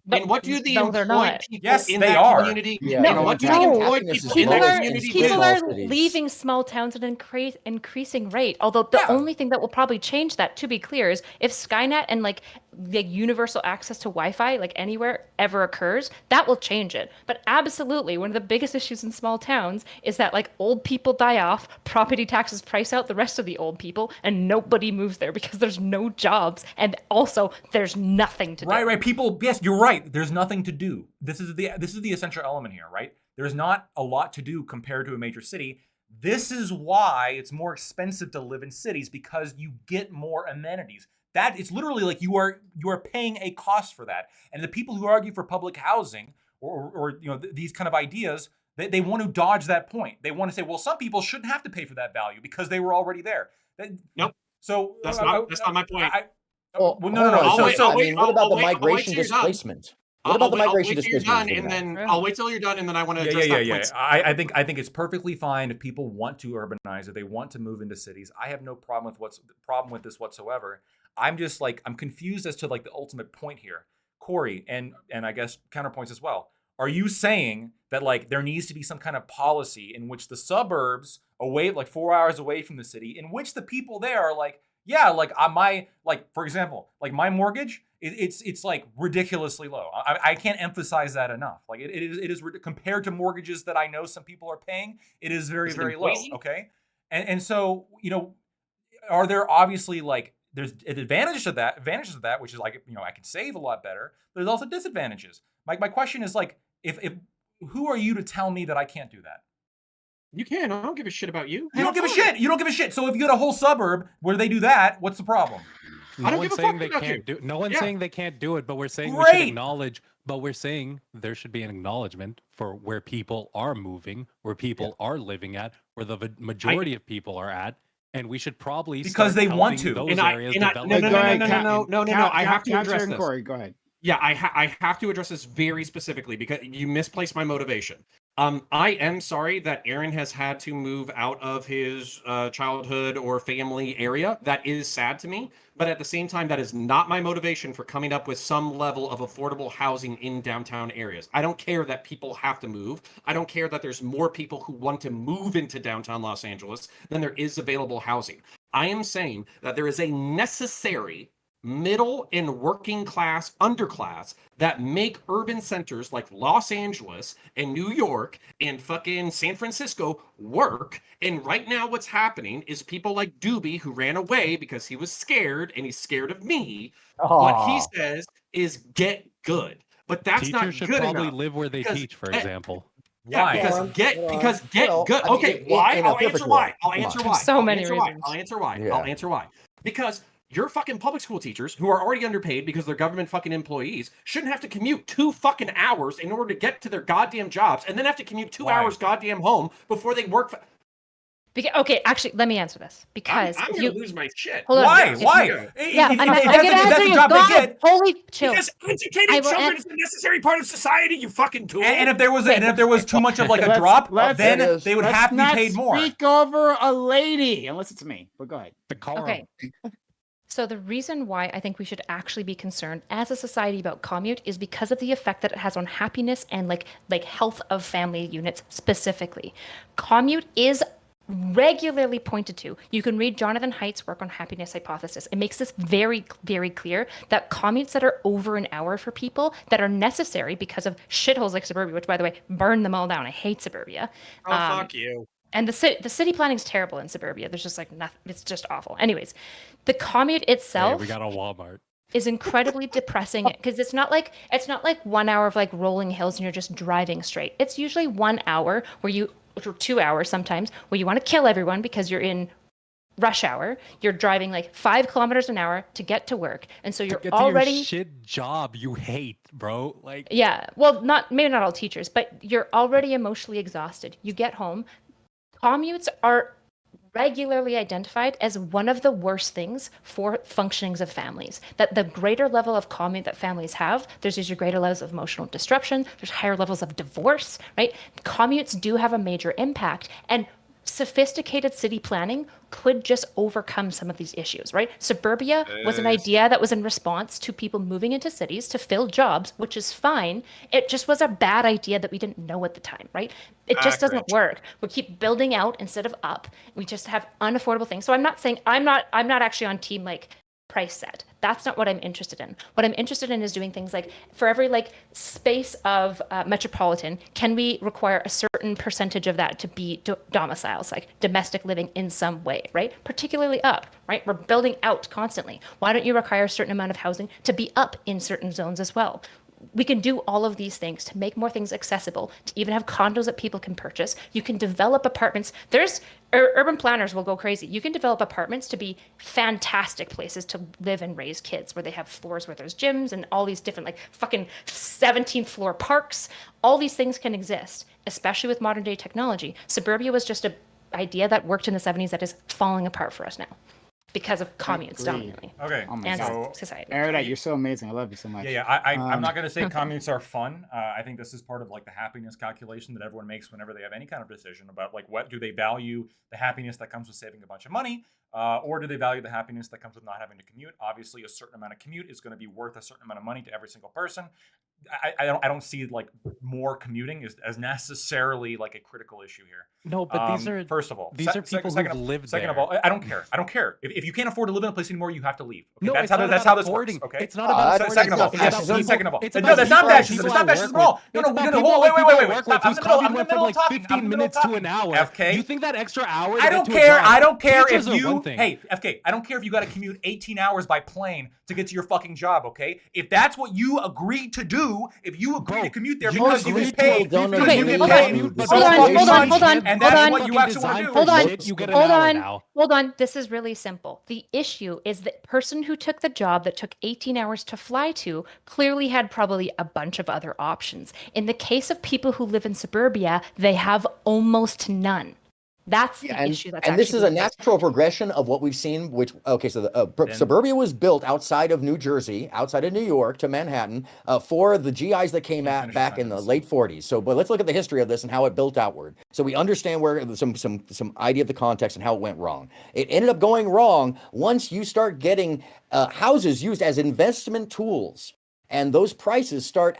And what do the employed people yes, in they that are. community? Yeah, No, what do the employed people in that community do? People are leaving small towns at an increasing rate. Although the only thing that will probably change that, to be clear, is if Skynet and like universal access to Wi-Fi, like anywhere, ever occurs, that will change it. But absolutely, one of the biggest issues in small towns is that like old people die off, property taxes price out the rest of the old people, and nobody moves there because there's no jobs, and also there's nothing to do. Right. People. Yes, you're right. There's nothing to do. This is the essential element here, right? There's not a lot to do compared to a major city. This is why it's more expensive to live in cities, because you get more amenities. That it's literally like you are paying a cost for that. And the people who argue for public housing or these kind of ideas, they want to dodge that point. They want to say, well, some people shouldn't have to pay for that value because they were already there. Nope. So that's not my point. No. What about the migration displacement? What about the migration displacement? And then I'll wait till you're done, and then I want to address that point. I think it's perfectly fine if people want to urbanize, if they want to move into cities. I have no problem with this whatsoever. I'm just like, I'm confused as to like the ultimate point here. Corey, and I guess counterpoints as well. Are you saying that like there needs to be some kind of policy in which the suburbs away, like 4 hours away from the city, in which the people there are like, yeah, like for example, like my mortgage, it's like ridiculously low. I can't emphasize that enough. Like it is compared to mortgages that I know some people are paying, it is very, very low. Okay. And so, are there obviously like, there's advantages of that, which is like, I can save a lot better. There's also disadvantages. My question is like, if who are you to tell me that I can't do that? You can. I don't give a shit about you. You don't give a shit. You don't give a shit. So if you get a whole suburb where they do that, what's the problem? No one's saying they can't do. No one's saying they can't do it, but we're saying we should acknowledge. But we're saying there should be an acknowledgement for where people are moving, where people are living at, where the majority of people are at, and we should probably because they want to. Those No. I have to address this. Corey, go ahead. Yeah, I have to address this very specifically because you misplaced my motivation. I am sorry that Aaron has had to move out of his childhood or family area. That is sad to me. But at the same time, that is not my motivation for coming up with some level of affordable housing in downtown areas. I don't care that people have to move. I don't care that there's more people who want to move into downtown Los Angeles than there is available housing. I am saying that there is a necessary middle and working class underclass that make urban centers like Los Angeles and New York and fucking San Francisco work. And right now what's happening is people like Doobie, who ran away because he was scared and he's scared of me. What he says is get good. But that's Teachers not good should probably enough. live where they teach, for example. Yeah, Why? Because get good. Okay, why? I'll answer why. I'll answer why. So many reasons. I'll answer why. Because your fucking public school teachers, who are already underpaid because they're government fucking employees, shouldn't have to commute 2 fucking hours in order to get to their goddamn jobs, and then have to commute 2 hours goddamn home before they work. Okay, actually, let me answer this. Because I'm gonna lose my shit. Why? Yeah, I'm gonna answer you. God, holy chill. Because educating children is a necessary part of society. You fucking tool. And if there was too much of like a drop, then they would have to be paid more. Speak over a lady, unless it's me. But go ahead. Okay. So the reason why I think we should actually be concerned as a society about commute is because of the effect that it has on happiness and like health of family units specifically. Commute is regularly pointed to. You can read Jonathan Haidt's work on happiness hypothesis. It makes this very, very clear that commutes that are over an hour for people that are necessary because of shitholes like suburbia, which by the way, burn them all down. I hate suburbia. Oh, fuck you. And the city planning is terrible in suburbia. There's just like nothing. It's just awful. Anyways, the commute itself. Hey, we got a Walmart. Is incredibly depressing because it's not like 1 hour of like rolling hills and you're just driving straight. It's usually 1 hour or 2 hours sometimes where you want to kill everyone because you're in rush hour. You're driving like 5 kilometers an hour to get to work, and so you're already your shit job you hate, bro. Like yeah, well, maybe not all teachers, but you're already emotionally exhausted. You get home. Commutes are regularly identified as one of the worst things for functionings of families. That the greater level of commute that families have, there's usually greater levels of emotional disruption, there's higher levels of divorce, right? Commutes do have a major impact, and sophisticated city planning could just overcome some of these issues, right? Suburbia was an idea that was in response to people moving into cities to fill jobs, which is fine. It just was a bad idea that we didn't know at the time, right? It just doesn't work. We keep building out instead of up. We just have unaffordable things. So I'm not saying I'm not actually on team like price set. That's not what I'm interested in. What I'm interested in is doing things like for every like space of metropolitan, can we require a certain percentage of that to be domiciles, like domestic living in some way, right? Particularly up, right? We're building out constantly. Why don't you require a certain amount of housing to be up in certain zones as well? We can do all of these things to make more things accessible, to even have condos that people can purchase. You can develop apartments. Urban planners will go crazy. You can develop apartments to be fantastic places to live and raise kids, where they have floors where there's gyms and all these different like fucking 17th floor parks. All these things can exist, especially with modern day technology. Suburbia was just an idea that worked in the 70s that is falling apart for us now, because of communes dominantly. Okay. And society. Erudite, you're so amazing. I love you so much. Yeah. I'm not going to say commutes are fun. I think this is part of like the happiness calculation that everyone makes whenever they have any kind of decision about like what do they value the happiness that comes with saving a bunch of money, or do they value the happiness that comes with not having to commute? Obviously, a certain amount of commute is going to be worth a certain amount of money to every single person. I don't see like more commuting as necessarily like a critical issue here. No, but these are first of all, these are people who've lived there. Second of all, I don't care. If you can't afford to live in a place anymore, you have to leave. Okay? No, that's how this works. Okay, it's not about second of all, Second of all, no, that's not fascism. It's not fascism at all. No, wait. Whose commute went from like 15 minutes to an hour. FK, you think that extra hour? I don't care if you. Hey, FK, I don't care if you got to commute 18 hours by plane to get to your fucking job. Okay, if that's what you agreed to do, if you agree to commute there because you get paid, hold on. This is really simple. The issue is the person who took the job that took 18 hours to fly to clearly had probably a bunch of other options. In the case of people who live in suburbia, they have almost none. That's the issue. And this is a natural progression of what we've seen. So the suburbia was built outside of New Jersey, outside of New York to Manhattan for the GIs that came back in the late 40s. So, but let's look at the history of this and how it built outward, so we understand where some idea of the context and how it went wrong. It ended up going wrong once you start getting houses used as investment tools, and those prices start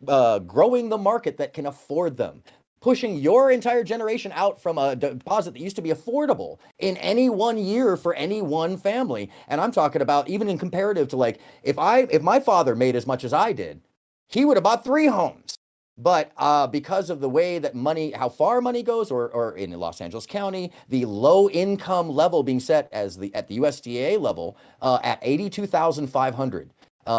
growing the market that can afford them, pushing your entire generation out from a deposit that used to be affordable in any one year for any one family. And I'm talking about even in comparative to like, if my father made as much as I did, he would have bought 3 homes. But because of the way that how far money goes, or in Los Angeles County, the low income level being set at the USDA level at $82,500.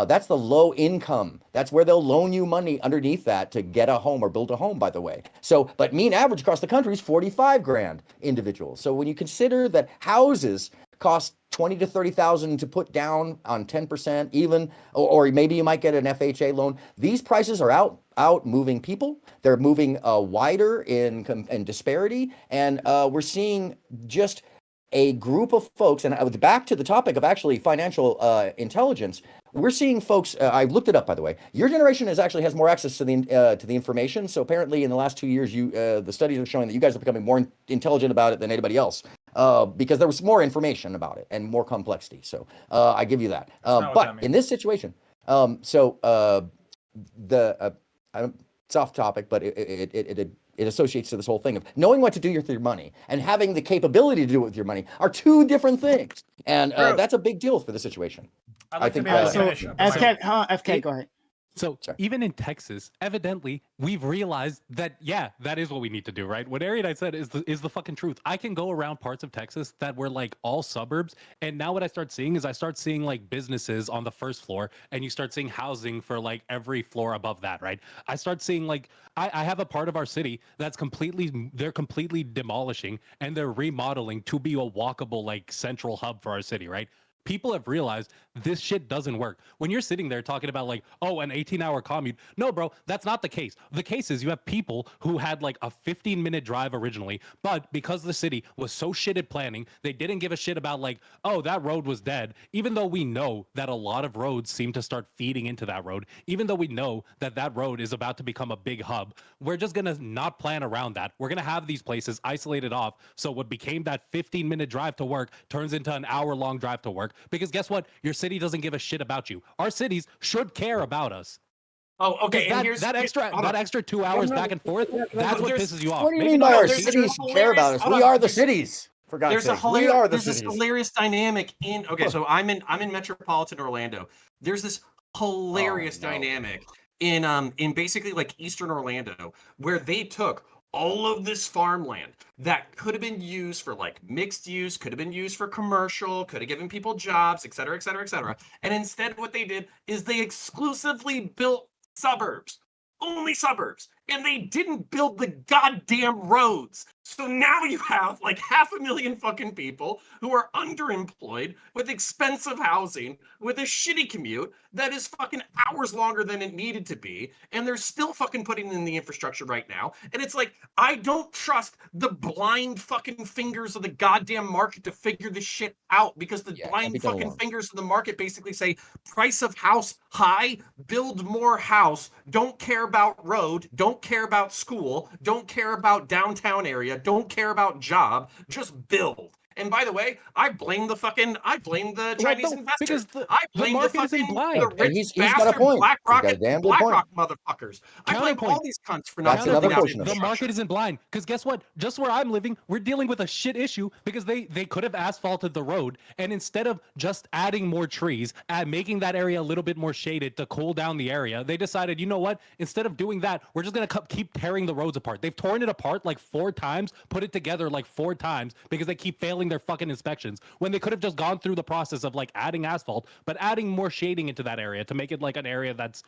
That's the low income. That's where they'll loan you money underneath that to get a home or build a home, by the way. So, but mean average across the country is 45 grand individuals. So when you consider that houses cost 20 to 30,000 to put down on 10%, even, or maybe you might get an FHA loan. These prices are out moving people. They're moving wider in disparity, and we're seeing just a group of folks. And back to the topic of actually financial intelligence. We're seeing folks. I looked it up, by the way. Your generation has more access to the information. So apparently, in the last 2 years, the studies are showing that you guys are becoming more intelligent about it than anybody else, because there was more information about it and more complexity. So I give you that. But in this situation, it's off topic, but it associates to this whole thing of knowing what to do with your money and having the capability to do it with your money are 2 different things, and that's a big deal for the situation. I think. FK, go ahead. So even in Texas, evidently, we've realized that, that is what we need to do, right? What Erudite said is the fucking truth. I can go around parts of Texas that were like all suburbs, and now what I start seeing like businesses on the first floor, and you start seeing housing for like every floor above that, right? I start seeing like, I have a part of our city that's they're completely demolishing, and they're remodeling to be a walkable like central hub for our city, right? people have realized this shit doesn't work. When you're sitting there talking about like, oh, an 18-hour commute. No, bro, that's not the case. The case is you have people who had like a 15-minute drive originally, but because the city was so shit at planning, they didn't give a shit about like, oh, that road was dead. Even though we know that a lot of roads seem to start feeding into that road, even though we know that that road is about to become a big hub, we're just gonna not plan around that. We're gonna have these places isolated off. So what became that 15-minute drive to work turns into an hour-long drive to work. Because guess what? Your city doesn't give a shit about you. Our cities should care about us. Oh, okay. That extra 2 hours back and forth, that's what pisses you off. What do you mean by our cities care about us? We are the cities. For God's sake, we are the cities. There's this hilarious dynamic in. Okay, so I'm in metropolitan Orlando. There's this hilarious dynamic in basically like Eastern Orlando where they took all of this farmland that could have been used for like mixed use, could have been used for commercial, could have given people jobs, et cetera, et cetera, et cetera. And instead what they did is they exclusively built suburbs, only suburbs. And they didn't build the goddamn roads. So now you have like 500,000 fucking people who are underemployed with expensive housing, with a shitty commute that is fucking hours longer than it needed to be. And they're still fucking putting in the infrastructure right now. And it's like, I don't trust the blind fucking fingers of the goddamn market to figure this shit out, because the blind fucking fingers of the market basically say price of house high, build more house, don't care about road, don't care about school, don't care about downtown area, don't care about job, just build. And by the way, I blame the Chinese investors. I blame the fucking the rich he's got a point. BlackRock motherfuckers. I blame all these cunts for not. The market isn't blind, because guess what? Just where I'm living, we're dealing with a shit issue because they could have asphalted the road, and instead of just adding more trees and making that area a little bit more shaded to cool down the area, they decided, you know what? Instead of doing that, we're just gonna keep tearing the roads apart. They've torn it apart like 4 times, put it together like 4 times because they keep failing their fucking inspections, when they could have just gone through the process of like adding asphalt, but adding more shading into that area to make it like an area that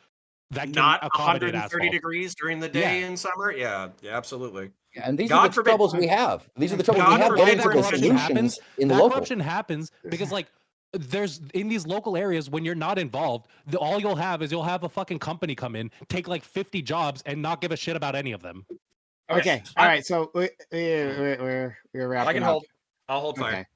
can not accommodate 130 degrees during the day in summer. Yeah, absolutely. Yeah, and these are the troubles we have. These are the troubles we have getting to the solutions in the local. Corruption happens because like there's in these local areas, when you're not involved, all you'll have is you'll have a fucking company come in, take like 50 jobs and not give a shit about any of them. Okay. All right. So we're wrapping I can up. hold. I'll hold fire.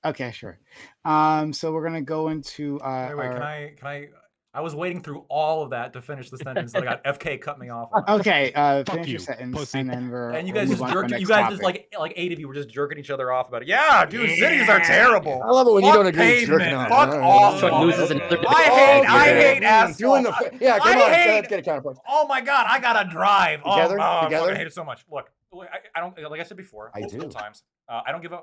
Okay, sure. So we're gonna go into. Wait, can I? I was waiting through all of that to finish the sentence. I got FK cut me off. Okay, finish your sentence, pussy. And then and you guys just jerking. You guys just like 8 of you were just jerking each other off about it. Yeah, dude, cities are terrible. I love it when you don't agree. Jerking off. Fuck off. I hate asphalt. Yeah, come on. Let's get a counterpoint. Oh my god, I gotta drive. Together. I hate it so much. Look, I don't, like I said before, multiple times. I don't give a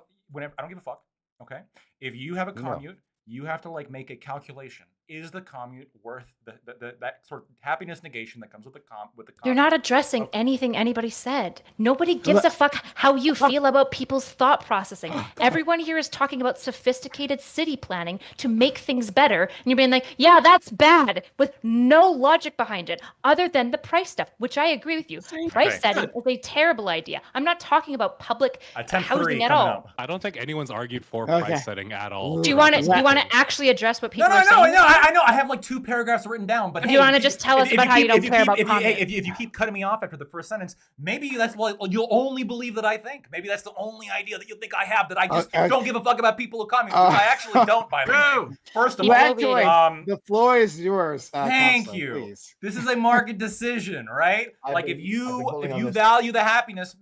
fuck. Okay, if you have a commute, you have to like make a calculation. Is the commute worth that sort of happiness negation that comes with the commute? You're not addressing anything anybody said. Nobody gives a fuck how you feel about people's thought processing. Everyone here is talking about sophisticated city planning to make things better, and you're being like, yeah, that's bad, with no logic behind it other than the price stuff, which I agree with you. Price setting is a terrible idea. I'm not talking about public housing at all. I don't think anyone's argued for price setting at all. Do you want to actually address what people are saying? No. I know. I have like 2 paragraphs written down, but do you want to just tell us about how you don't care about comments? If you keep cutting me off after the first sentence, maybe that's what you'll only believe that I think. Maybe that's the only idea that you think I have, that I just don't give a fuck about people who comment, which I actually don't. By the way, first of all, the floor is yours. Thank you. Please. This is a market decision, right? Like if you value the happiness.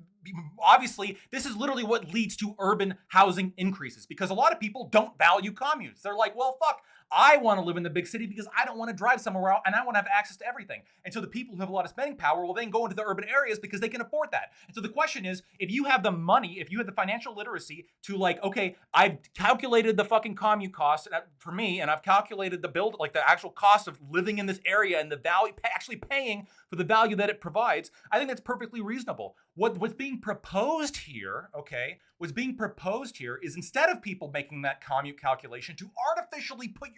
Obviously, this is literally what leads to urban housing increases, because a lot of people don't value commutes. They're like, well, fuck, I want to live in the big city because I don't want to drive somewhere else and I want to have access to everything. And so the people who have a lot of spending power will then go into the urban areas because they can afford that. And so the question is, if you have the money, if you have the financial literacy to like, okay, I've calculated the fucking commute cost for me, and I've calculated the build, like the actual cost of living in this area and the value, actually paying for the value that it provides, I think that's perfectly reasonable. What's being proposed here, is instead of people making that commute calculation, to artificially put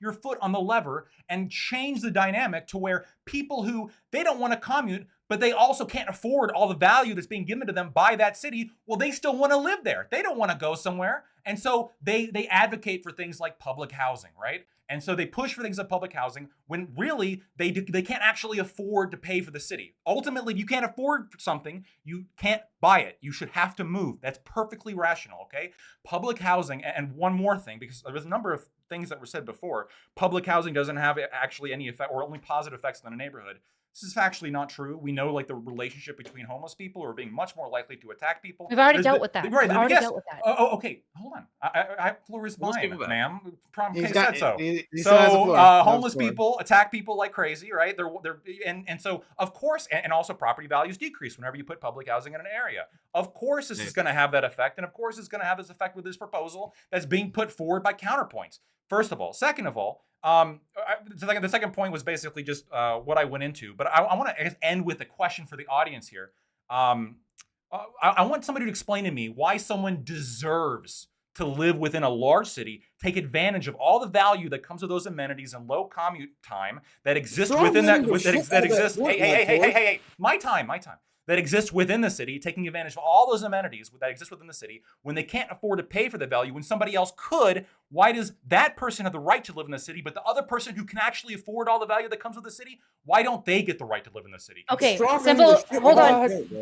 your foot on the lever and change the dynamic to where people who they don't want to commute, but they also can't afford all the value that's being given to them by that city. Well, they still want to live there. They don't want to go somewhere. And so they advocate for things like public housing, right? And so they push for things like public housing when really they can't actually afford to pay for the city. Ultimately, if you can't afford something, you can't buy it. You should have to move. That's perfectly rational, okay? Public housing, and one more thing, because there was a number of things that were said before. Public housing doesn't have actually any effect or only positive effects on a neighborhood. This is factually not true. We know like the relationship between homeless people are being much more likely to attack people. We've already dealt with that. Right. We've already dealt with that. Oh, okay. Hold on. Floor is mine, ma'am. He's said so. He so homeless people attack people like crazy, right? And so of course, and also property values decrease whenever you put public housing in an area. Of course, this is going to have that effect, and of course, it's going to have this effect with this proposal that's being put forward by Counterpoints. First of all, second of all. The second point was basically just what I went into, but I want to end with a question for the audience here. I want somebody to explain to me why someone deserves to live within a large city, take advantage of all the value that comes with those amenities and low commute time that exists within that exists. Hey, my time. That exists within the city, taking advantage of all those amenities that exist within the city when they can't afford to pay for the value when somebody else could. Why does that person have the right to live in the city, but the other person who can actually afford all the value that comes with the city, why don't they get the right to live in the city? Okay,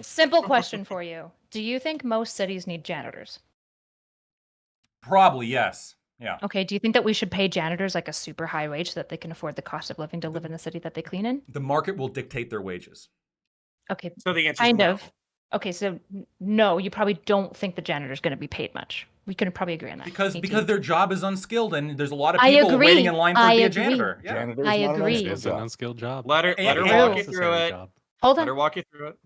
simple question for you. Do you think most cities need janitors? Probably, yes. Yeah. Okay, do you think that we should pay janitors like a super high wage so that they can afford the cost of living to live in the city that they clean in? The market will dictate their wages. Okay. So the answer kind is no. of. Okay, so no, you probably don't think the janitor's going to be paid much. We can probably agree on that. Because their job is unskilled, and there's a lot of people waiting in line to be a janitor. Yeah. I agree. It's an unskilled job. Let her walk you through it. Hold on. Let her walk you through it.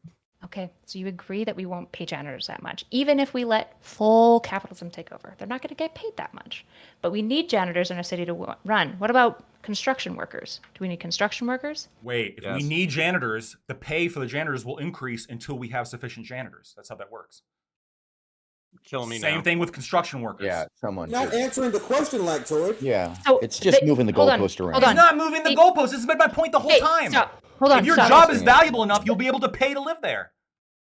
Okay, so you agree that we won't pay janitors that much, even if we let full capitalism take over. They're not going to get paid that much. But we need janitors in our city to run. What about construction workers? Do we need construction workers? Wait, if we need janitors, the pay for the janitors will increase until we have sufficient janitors. That's how that works. Killing me Same now. thing with construction workers. Yeah, someone. Not answering the question, Lactoid. Yeah, So it's just moving the goalpost around. Hold on. It's not moving the goalpost. This has been my point the whole time. Stop. Hold on. If your stop. job is valuable enough, you'll be able to pay to live there.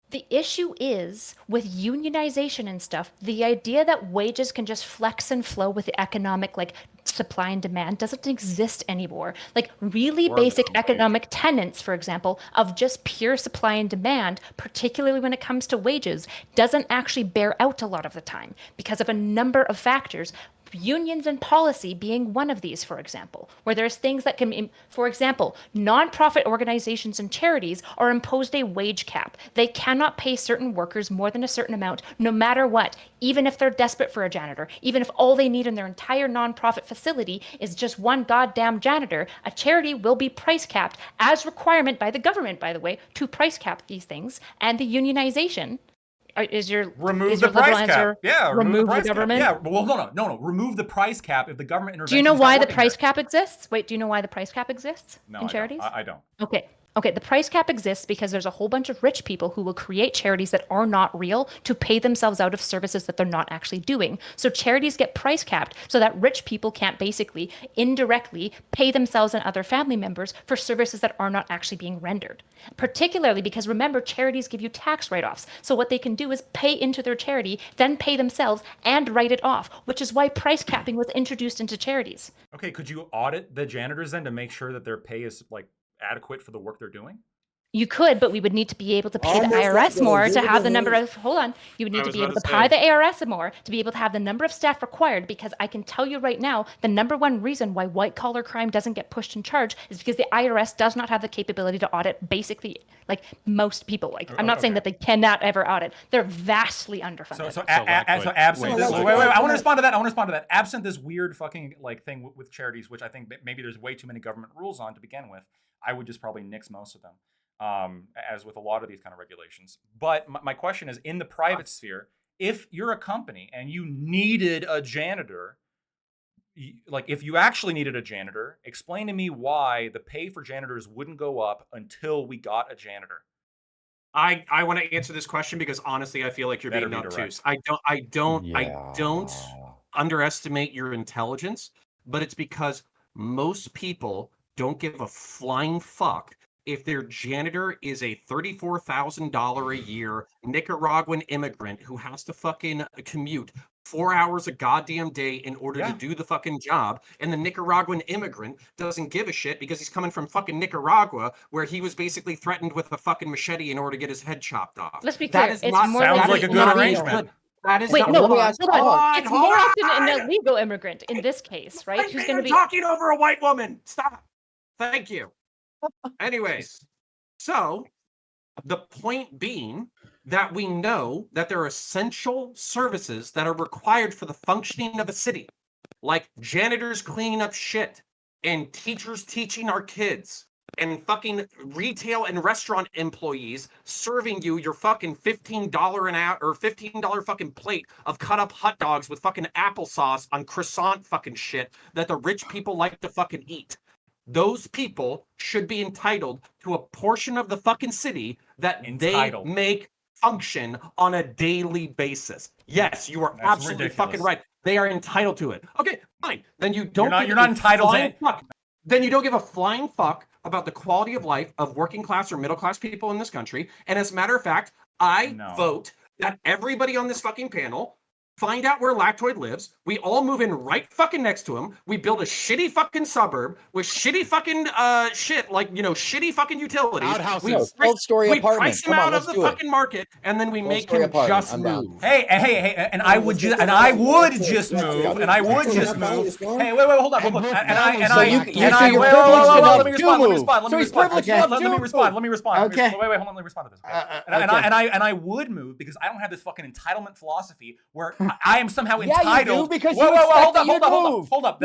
The issue is with unionization and stuff, the idea that wages can just flex and flow with the economic like supply and demand doesn't exist anymore. Like really basic economic tenets, for example, of just pure supply and demand, particularly when it comes to wages, doesn't actually bear out a lot of the time because of a number of factors. Unions and policy being one of these, for example, where there's things that can, for example, nonprofit organizations and charities are imposed a wage cap. They cannot pay certain workers more than a certain amount, no matter what, even if they're desperate for a janitor, even if all they need in their entire nonprofit facility is just one goddamn janitor, a charity will be price capped as requirement by the government, by the way, to price cap these things. And the unionization remove the price cap? Yeah, remove the government. Yeah, well, no. Remove the price cap if the government intervention. Do you know why the price cap exists? Wait, do you know why the price cap exists in charities? I don't. Okay, the price cap exists because there's a whole bunch of rich people who will create charities that are not real to pay themselves out of services that they're not actually doing. So charities get price capped so that rich people can't basically indirectly pay themselves and other family members for services that are not actually being rendered. Particularly because remember, charities give you tax write-offs. So what they can do is pay into their charity, then pay themselves and write it off, which is why price capping was introduced into charities. Okay, could you audit the janitors then to make sure that their pay is like adequate for the work they're doing? You could, but we would need to be able to pay the IRS more to have the number of, you would need to be able to pay the IRS more to be able to have the number of staff required, because I can tell you right now, the number one reason why white collar crime doesn't get pushed in charge is because the IRS does not have the capability to audit basically like most people. Like I'm not saying that they cannot ever audit. They're vastly underfunded. So absent this, wait, I want to respond to that. Absent this weird fucking like thing with charities, which I think maybe there's way too many government rules on to begin with, I would just probably nix most of them. As with a lot of these kind of regulations. But my question is, in the private sphere, if you're a company and you needed a janitor, like if you actually needed a janitor, explain to me why the pay for janitors wouldn't go up until we got a janitor. I want to answer this question because honestly, I feel like you're being obtuse. I don't underestimate your intelligence, but it's because most people don't give a flying fuck if their janitor is a $34,000 a year Nicaraguan immigrant who has to fucking commute 4 hours a goddamn day in order to do the fucking job, and the Nicaraguan immigrant doesn't give a shit because he's coming from fucking Nicaragua, where he was basically threatened with a fucking machete in order to get his head chopped off. Let's be clear. That is not sounds like a good arrangement. That is Wait, not, no, hold on. It's more often an illegal immigrant in this case, right? Who's going to be talking over a white woman. Stop. Thank you. Anyways, so the point being that we know that there are essential services that are required for the functioning of a city, like janitors cleaning up shit and teachers teaching our kids and fucking retail and restaurant employees serving you your fucking $15 an hour or $15 fucking plate of cut up hot dogs with fucking applesauce on croissant fucking shit that the rich people like to fucking eat. Those people should be entitled to a portion of the fucking city that they make function on a daily basis. Yes, you are absolutely fucking right. They are entitled to it. Okay, fine. Then you don't. You're not entitled to it. Then you don't give a flying fuck about the quality of life of working class or middle class people in this country. And as a matter of fact, I vote that everybody on this fucking panel find out where Lactoid lives. We all move in right fucking next to him. We build a shitty fucking suburb with shitty fucking shit, like, you know, shitty fucking utilities. Outhouses. We price him out of the fucking market, and then we make him just move. Hey, and I would just move. Hey, wait, hold on. Let me respond. Okay. Wait, hold on. Let me respond to this. And I would move because I don't have this fucking entitlement philosophy where I am somehow entitled. Yeah, you do, because hold up.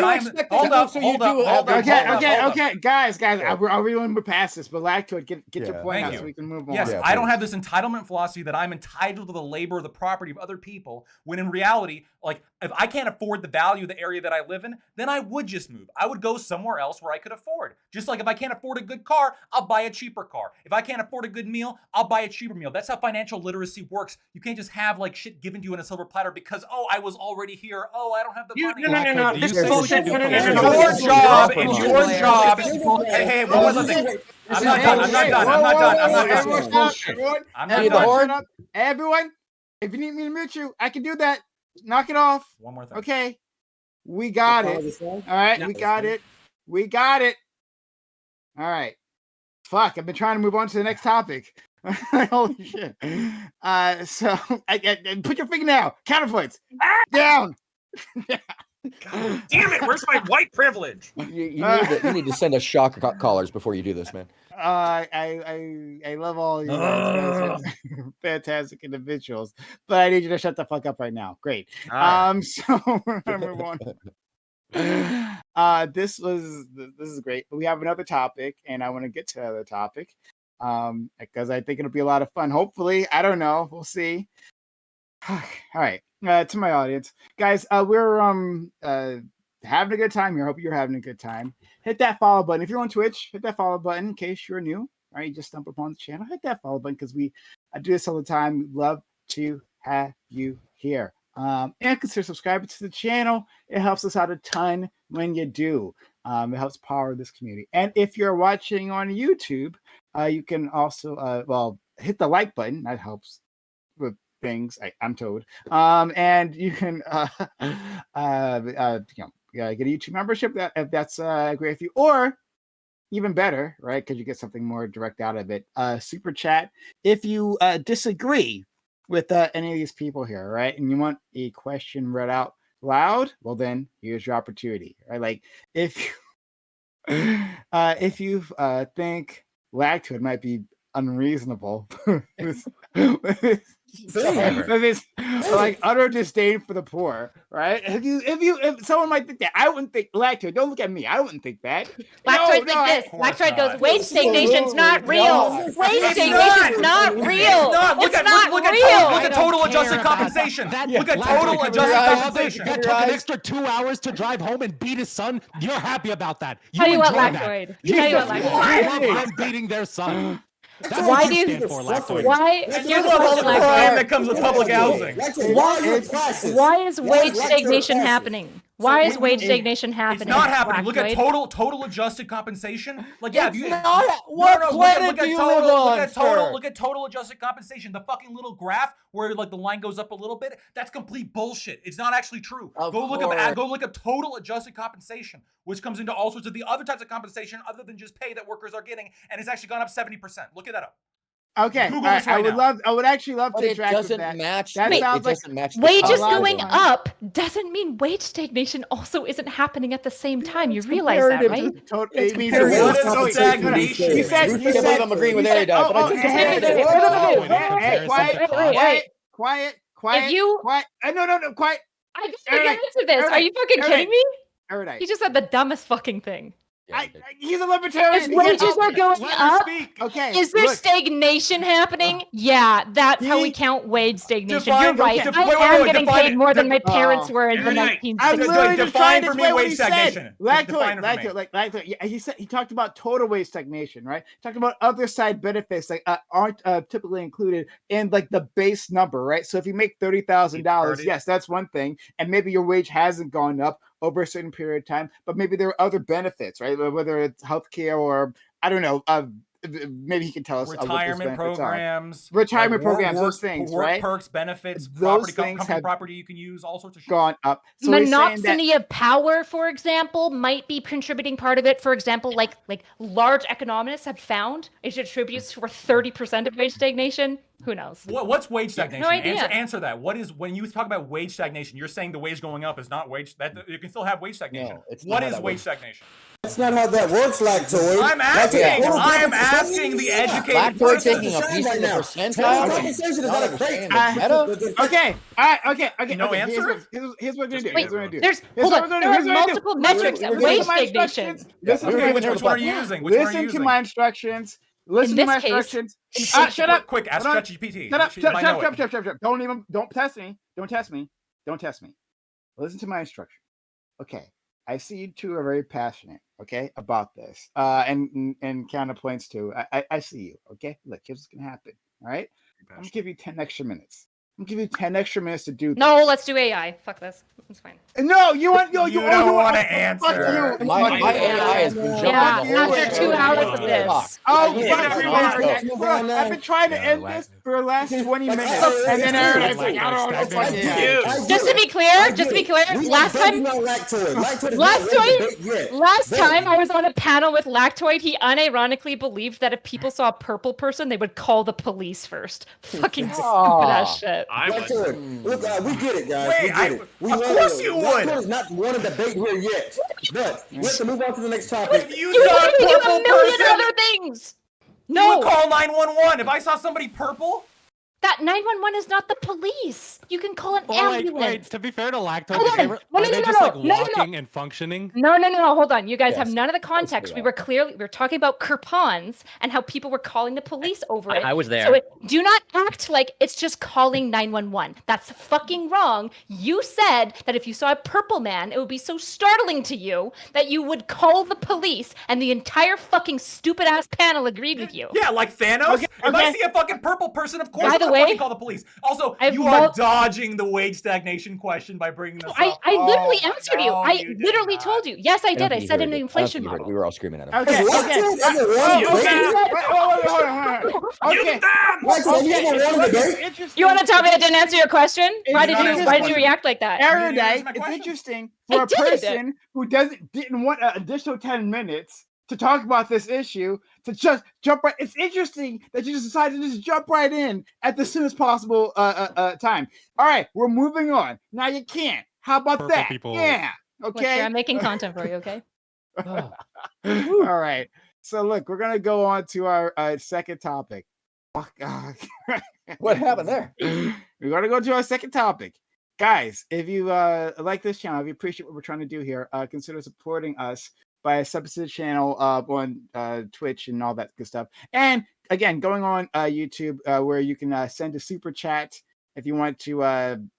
Okay, guys, are we going to move past this? But Lactoid, get your point out so we can move on. Yes, I don't have this entitlement philosophy that I'm entitled to the labor or the property of other people, when in reality, like, if I can't afford the value of the area that I live in, then I would just move. I would go somewhere else where I could afford. Just like if I can't afford a good car, I'll buy a cheaper car. If I can't afford a good meal, I'll buy a cheaper meal. That's how financial literacy works. You can't just have like shit given to you in a silver platter because, I was already here. I don't have the money. No. It's your job. Hey, one more thing. I'm not done. Everyone, if you need me to mute you, I can do that. Knock it off. One more thing. Okay. We got it. All right. We got it. All right. Fuck. I've been trying to move on to the next topic. Holy shit. So put your finger now. Counterpoints. Down. God damn it. Where's my white privilege? You need to send us shock collars before you do this, man. I love all you guys. Fantastic individuals, but I need you to shut the fuck up right now. Great. So we're gonna move on. This is great, but we have another topic, and I want to get to the other topic because I think it'll be a lot of fun. Hopefully, I don't know. We'll see. All right, to my audience, guys, we're having a good time here. Hope you're having a good time. Hit that follow button. If you're on Twitch, hit that follow button in case you're new. All right, you just stumble upon the channel. Hit that follow button because I do this all the time. We'd love to have you here. And consider subscribing to the channel. It helps us out a ton when you do. It helps power this community. And if you're watching on YouTube, you can also hit the like button. That helps with things, I'm told. And you can get a YouTube membership if that's great for you, or even better, right? Because you get something more direct out of it. Super chat if you disagree with any of these people here, right? And you want a question read out loud, well then here's your opportunity, right? Like if you think Lactoid might be unreasonable with like utter disdain for the poor, right? If someone might think that, I wouldn't think. Lactoid, don't look at me. I wouldn't think that. Lactoid's like this. Lactoid goes, wage stagnation's not real. Wage stagnation's not real. Look at total adjusted compensation. Look at total adjusted compensation. That took an extra 2 hours to drive home and beat his son. You're happy about that. Tell you what, Lactoid. I love them beating their son. That's why do you stand for, Lactoid. Why that comes with public housing? Why is wage stagnation happening? Why is wage stagnation happening? It's not happening. Look at total adjusted compensation. Like, yeah, it's not. What planet do you live on? Look at total adjusted compensation. The fucking little graph where like the line goes up a little bit. That's complete bullshit. It's not actually true. Go look up total adjusted compensation, which comes into all sorts of the other types of compensation other than just pay that workers are getting, and it's actually gone up 70%. Look at that up. Okay, I would actually love to interact with that. Doesn't match. Wages going up doesn't mean wage stagnation also isn't happening at the same time. You realize that, right? Stagnation. You said I'm agreeing with Erudite, but quiet. If you quiet. No, quiet. I just get into this. Are you fucking kidding me? Erudite. He just said the dumbest fucking thing. He's a libertarian. If wages are going up, okay. Is there stagnation happening? Yeah, that's how we count wage stagnation. You're right. I am getting paid more than my parents were in the 1960s. I'm literally just trying to explain what he said. He talked about total wage stagnation, right? He talked about other side benefits that aren't typically included in like the base number, right? So if you make $30,000, yes, that's one thing, and maybe your wage hasn't gone up over a certain period of time, but maybe there are other benefits, right? Whether it's healthcare or I don't know, maybe he can tell us. Retirement programs, those things, right? Perks, benefits, those things company property you can use, all sorts of shit. Gone up. So monopsony of power, for example, might be contributing part of it. For example, like large economists have found it attributes for 30% of wage stagnation. Who knows? What's wage stagnation? No idea. Answer that. What is, when you talk about wage stagnation, you're saying the wage going up is not wage. That you can still have wage stagnation. What is wage stagnation? That's not how that works, Lactoid. I'm asking the educated person. Taking a piece of the percentile. Okay. No answer? Here's what we're gonna do. There are multiple metrics at wage stagnation. Which one are you using? Listen to my instructions. Shut up. Quick, ask ChatGPT. Shut up. Don't test me. Don't test me. Listen to my instructions. Okay. I see you two are very passionate, okay, about this. And counterpoints too. I see you, okay? Look, here's what's gonna happen. All right. I'm gonna give you 10 extra minutes. I'm gonna give you 10 extra minutes to do this. No, let's do AI. Fuck this. It's fine. No, you want you don't want to answer. My AI has been jumping the whole after 2 hours of this. I've been trying to end this for the last 20 minutes. And then Aaron's like, I don't know what to do. Just to be clear, last time I was on a panel with Lactoid, he unironically believed that if people saw a purple person, they would call the police first. Fucking stupid ass shit. Look, we get it, guys. Wait, of course you would. Is not won a debate here yet, but we have to move on to the next topic. You saw a purple person. Other things. No. You would call 911 if I saw somebody purple. That 911 is not the police. You can call an ambulance. Wait, to be fair to Lactoid, are they just walking and functioning? No, hold on. You guys have none of the context. We were talking about Kirpons and how people were calling the police over it. I was there. So do not act like it's just calling 911. That's fucking wrong. You said that if you saw a purple man, it would be so startling to you that you would call the police, and the entire fucking stupid ass panel agreed with you. Yeah, like Thanos. If I see a fucking purple person, of course I'm fucking call the police. Also, you are dodging the wage stagnation question by bringing this up. I literally answered you. I literally told you. Yes, I did. I said in the inflation model. We were all screaming at him. Okay. You want to tell me I didn't answer your question? Why did you react like that? Erudite, it's interesting for a person who didn't want an additional 10 minutes to talk about this issue, to just jump right. It's interesting that you just decided to just jump right in at the soonest possible time. All right, we're moving on. Now you can't. How about Purple that? People. Yeah. Okay. I'm making content for you. Okay. All right. So look, we're gonna go on to our second topic. What happened there? We're gonna go to our second topic. Guys, if you like this channel, if you appreciate what we're trying to do here, consider supporting us by a substitute channel on Twitch and all that good stuff. And again, going on YouTube where you can send a super chat if you want to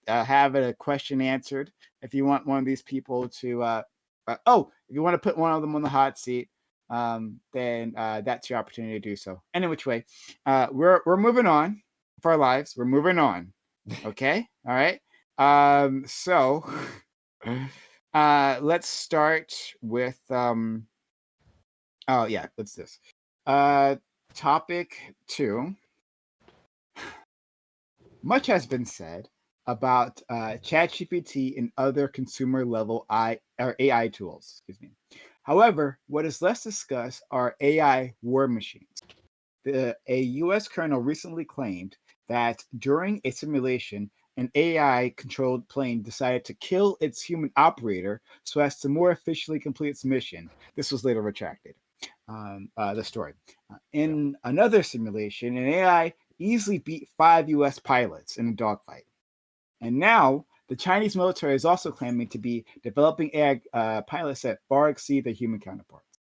have a question answered. If you want one of these people to, if you want to put one of them on the hot seat, then that's your opportunity to do so. Any which way, we're moving on for our lives. We're moving on. Okay. All right. So let's start with oh yeah, let's this. Topic 2. Much has been said about ChatGPT and other consumer level AI tools. Excuse me. However, what is less discussed are AI war machines. A U.S. colonel recently claimed that during a simulation, an AI-controlled plane decided to kill its human operator so as to more efficiently complete its mission. This was later retracted. The story. In another simulation, an AI easily beat 5 U.S. pilots in a dogfight. And now, the Chinese military is also claiming to be developing AI pilots that far exceed their human counterparts.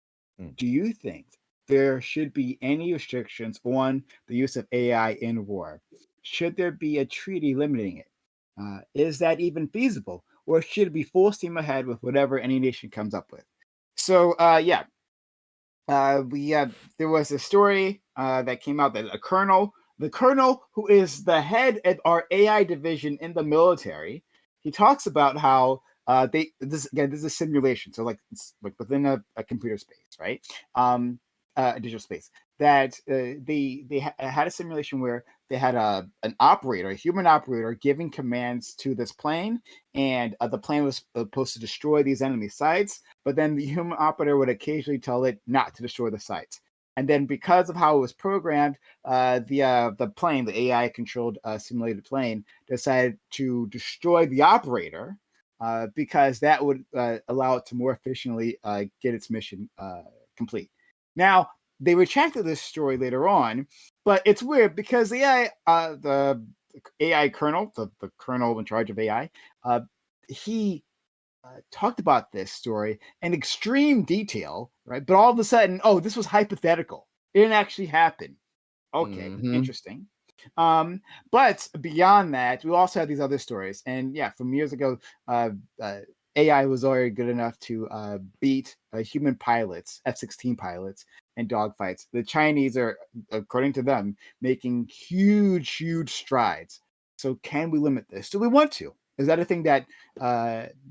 Do you think there should be any restrictions on the use of AI in war? Should there be a treaty limiting it? Is that even feasible? Or should it be full steam ahead with whatever any nation comes up with? So, there was a story that came out that the colonel who is the head of our AI division in the military, he talks about how this is a simulation, so like it's like within a computer space, right? A digital space that they had a simulation where they had an operator, a human operator, giving commands to this plane, and the plane was supposed to destroy these enemy sites. But then the human operator would occasionally tell it not to destroy the sites. And then because of how it was programmed, the plane, the AI-controlled simulated plane, decided to destroy the operator because that would allow it to more efficiently get its mission complete. Now, they retracted this story later on, but it's weird because the AI colonel, the colonel in charge of AI, he talked about this story in extreme detail, right? But all of a sudden, oh, this was hypothetical. It didn't actually happen. Okay, interesting. But beyond that, we also have these other stories. And yeah, from years ago, AI was already good enough to beat human pilots, F-16 pilots, in dogfights. The Chinese are, according to them, making huge strides. So can we limit this? Do we want to? Is that a thing that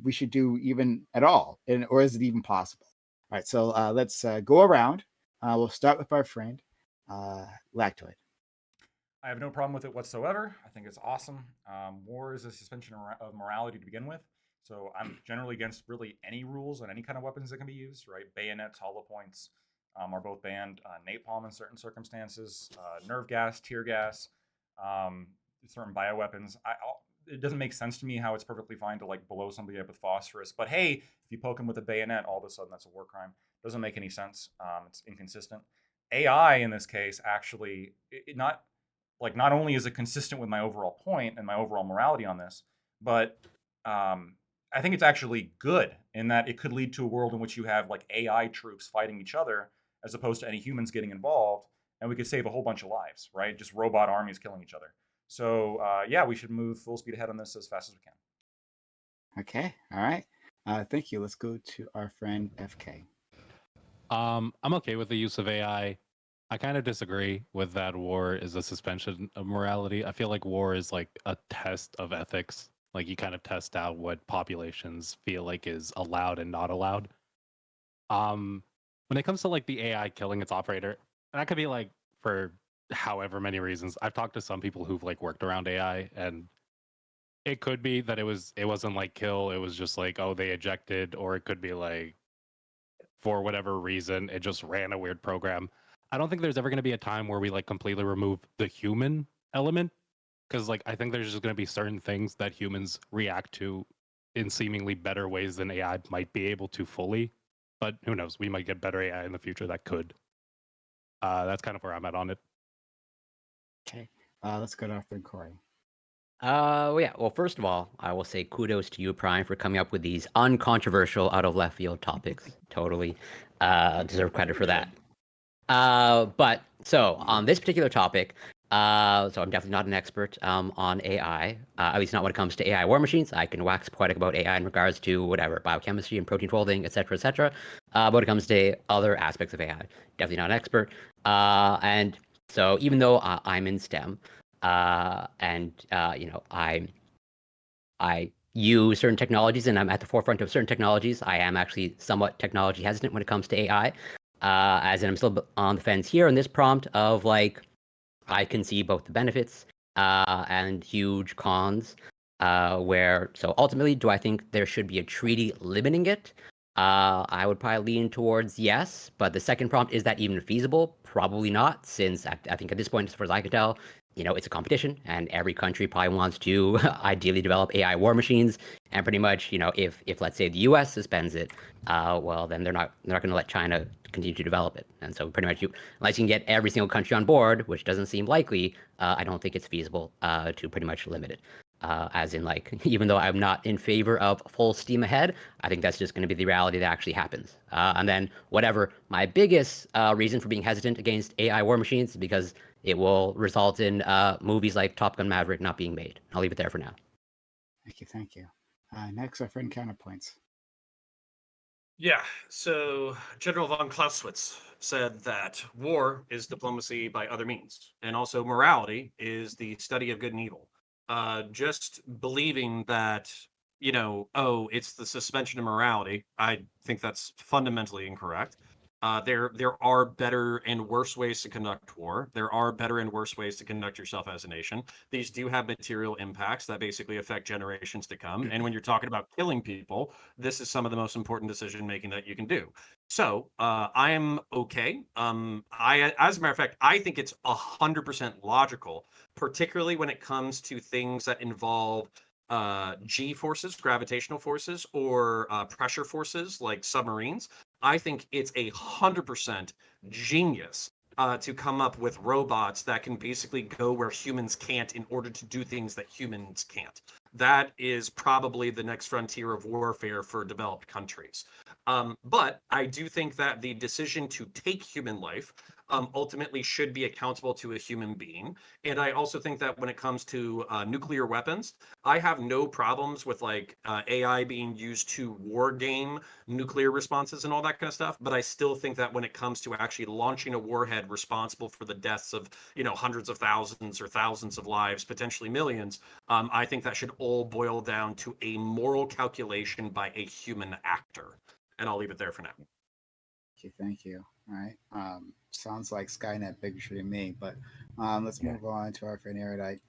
we should do even at all? Or is it even possible? All right, so let's go around. We'll start with our friend, Lactoid. I have no problem with it whatsoever. I think it's awesome. War is a suspension of morality to begin with. So I'm generally against really any rules on any kind of weapons that can be used, right? Bayonets, hollow points are both banned. Napalm in certain circumstances, nerve gas, tear gas, certain bioweapons. It doesn't make sense to me how it's perfectly fine to like blow somebody up with phosphorus. But hey, if you poke them with a bayonet, all of a sudden that's a war crime. Doesn't make any sense. It's inconsistent. AI in this case actually not only is it consistent with my overall point and my overall morality on this, but I think it's actually good in that it could lead to a world in which you have like AI troops fighting each other as opposed to any humans getting involved, and we could save a whole bunch of lives, right? Just robot armies killing each other. So yeah, we should move full speed ahead on this as fast as we can. Okay, all right. Thank you. Let's go to our friend FK. I'm okay with the use of AI. I kind of disagree with that war is a suspension of morality. I feel like war is like a test of ethics. Like you kind of test out what populations feel like is allowed and not allowed. When it comes to like the AI killing its operator, and that could be like for however many reasons. I've talked to some people who've like worked around AI, and it could be that it wasn't like kill, it was just like, oh, they ejected, or it could be like for whatever reason it just ran a weird program. I don't think there's ever going to be a time where we like completely remove the human element, because like I think there's just going to be certain things that humans react to in seemingly better ways than AI might be able to fully. But who knows? We might get better AI in the future that could. That's kind of where I'm at on it. Okay, let's go to our friend Corey. Yeah. Well, first of all, I will say kudos to you, Prime, for coming up with these uncontroversial, out of left field topics. Totally deserve credit for that. But so on this particular topic, so I'm definitely not an expert on AI, at least not when it comes to AI war machines. I can wax poetic about AI in regards to whatever, biochemistry and protein folding, etc., etc. But when it comes to other aspects of AI, definitely not an expert. And so even though I'm in STEM, and you know, I use certain technologies, and I'm at the forefront of certain technologies. I am actually somewhat technology hesitant when it comes to AI, as in I'm still on the fence here in this prompt of like, I can see both the benefits and huge cons. So ultimately, do I think there should be a treaty limiting it? I would probably lean towards yes, but the second prompt, is that even feasible? Probably not, since I think at this point, as far as I can tell, it's a competition, and every country probably wants to ideally develop AI war machines. And pretty much, if let's say the U.S. suspends it, well, then they're not going to let China continue to develop it. And so pretty much, unless you can get every single country on board, which doesn't seem likely, I don't think it's feasible to pretty much limit it. As in, like, even though I'm not in favor of full steam ahead, I think that's just going to be the reality that actually happens. And then whatever, my biggest reason for being hesitant against AI war machines is because it will result in movies like Top Gun Maverick not being made. I'll leave it there for now. Thank you. Next, our friend Counterpoints. Yeah, so General von Clausewitz said that war is diplomacy by other means, and also morality is the study of good and evil. Just believing that, it's the suspension of morality, I think that's fundamentally incorrect. There are better and worse ways to conduct war. There are better and worse ways to conduct yourself as a nation. These do have material impacts that basically affect generations to come. And when you're talking about killing people, this is some of the most important decision making that you can do. So I am okay. As a matter of fact, I think it's 100% logical, particularly when it comes to things that involve G forces, gravitational forces, or pressure forces like submarines. I think it's 100% genius to come up with robots that can basically go where humans can't in order to do things that humans can't. That is probably the next frontier of warfare for developed countries. But I do think that the decision to take human life ultimately should be accountable to a human being. And I also think that when it comes to nuclear weapons, I have no problems with AI being used to war game nuclear responses and all that kind of stuff. But I still think that when it comes to actually launching a warhead responsible for the deaths of, hundreds of thousands or thousands of lives, potentially millions, I think that should all boil down to a moral calculation by a human actor. And I'll leave it there for now. Thank you. All right. Sounds like Skynet bigotry to me, but let's move on to our friend Erudite.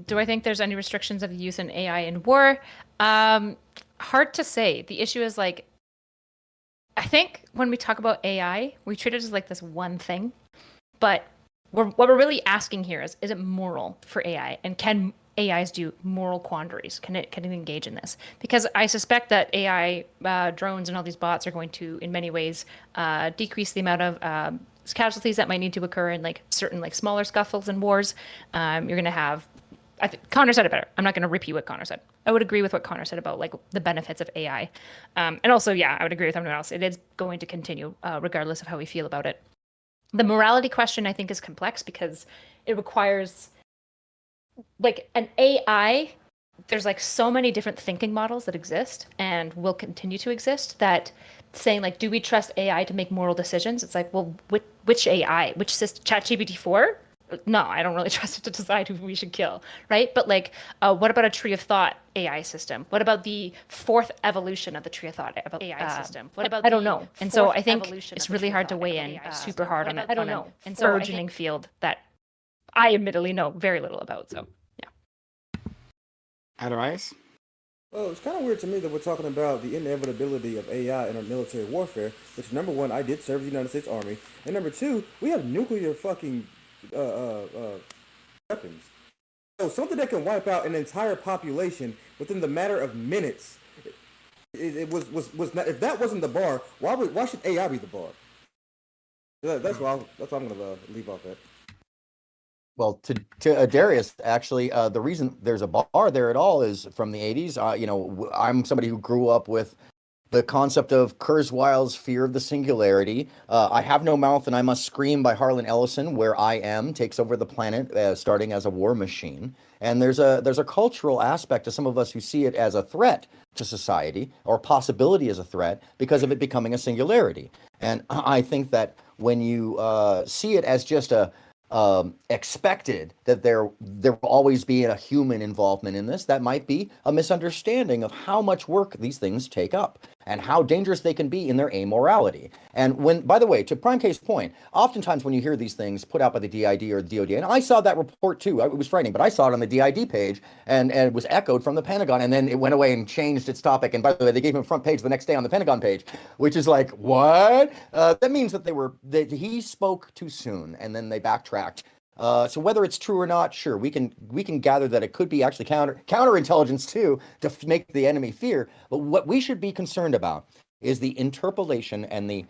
Do I think there's any restrictions of the use in AI in war? Hard to say. The issue is I think when we talk about AI, we treat it as like this one thing, but what we're really asking here is it moral for AI, and can AIs do moral quandaries? Can it engage in this? Because I suspect that AI drones and all these bots are going to, in many ways, decrease the amount of casualties that might need to occur in certain smaller scuffles and wars. You're going to have, I think Connor said it better. I'm not going to repeat what Connor said. I would agree with what Connor said about the benefits of AI. And also, I would agree with everyone else. It is going to continue regardless of how we feel about it. The morality question, I think, is complex because it requires an AI. There's so many different thinking models that exist and will continue to exist, that saying do we trust AI to make moral decisions? It's well, which AI? Which system? ChatGPT 4? No, I don't really trust it to decide who we should kill, right? But what about a tree of thought AI system? What about the fourth evolution of the tree of thought AI system? What about I don't know. And so I think it's really hard to weigh in super hard on it. I don't know. And so burgeoning field that I admittedly know very little about. So Adarias? Well, it's kind of weird to me that we're talking about the inevitability of AI in our military warfare, which, number one, I did serve the United States Army, and number two, we have nuclear fucking weapons. So something that can wipe out an entire population within the matter of minutes. It was not. If that wasn't the bar, why should AI be the bar? That's why I'm gonna leave off that. Well, to Darius, actually, the reason there's a bar there at all is from the 80s. I'm somebody who grew up with the concept of Kurzweil's fear of the singularity. I Have No Mouth and I Must Scream by Harlan Ellison, where I am takes over the planet, starting as a war machine. And there's a cultural aspect to some of us who see it as a threat to society, or possibility as a threat, because of it becoming a singularity. And I think that when you see it as just a expected that there will always be a human involvement in this. That might be a misunderstanding of how much work these things take up and how dangerous they can be in their amorality. And when, by the way, to Prime Case point, oftentimes when you hear these things put out by the DID or the DoD, and I saw that report too, it was frightening, but I saw it on the DID page and it was echoed from the Pentagon, and then it went away and changed its topic. And by the way, they gave him front page the next day on the Pentagon page, which is like, what? That means that he spoke too soon, and then they backtracked. So whether it's true or not, sure, we can gather that it could be actually counterintelligence too, to make the enemy fear. But what we should be concerned about is the interpolation and the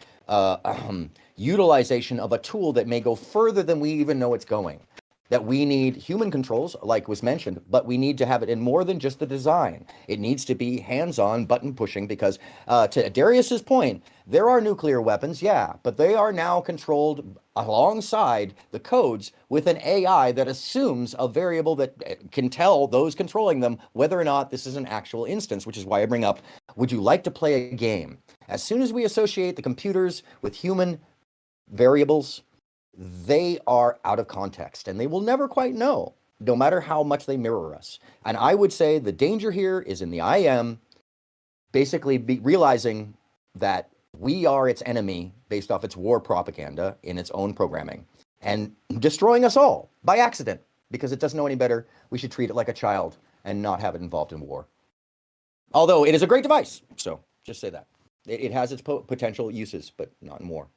utilization of a tool that may go further than we even know it's going. That we need human controls, like was mentioned, but we need to have it in more than just the design. It needs to be hands-on, button pushing, because to Darius's point, there are nuclear weapons, yeah, but they are now controlled alongside the codes with an AI that assumes a variable that can tell those controlling them whether or not this is an actual instance, which is why I bring up, would you like to play a game? As soon as we associate the computers with human variables, they are out of context and they will never quite know, no matter how much they mirror us. And I would say the danger here is in the IM basically realizing that we are its enemy based off its war propaganda in its own programming and destroying us all by accident because it doesn't know any better. We should treat it like a child and not have it involved in war. Although it is a great device. So just say that. It has its potential uses, but not in war.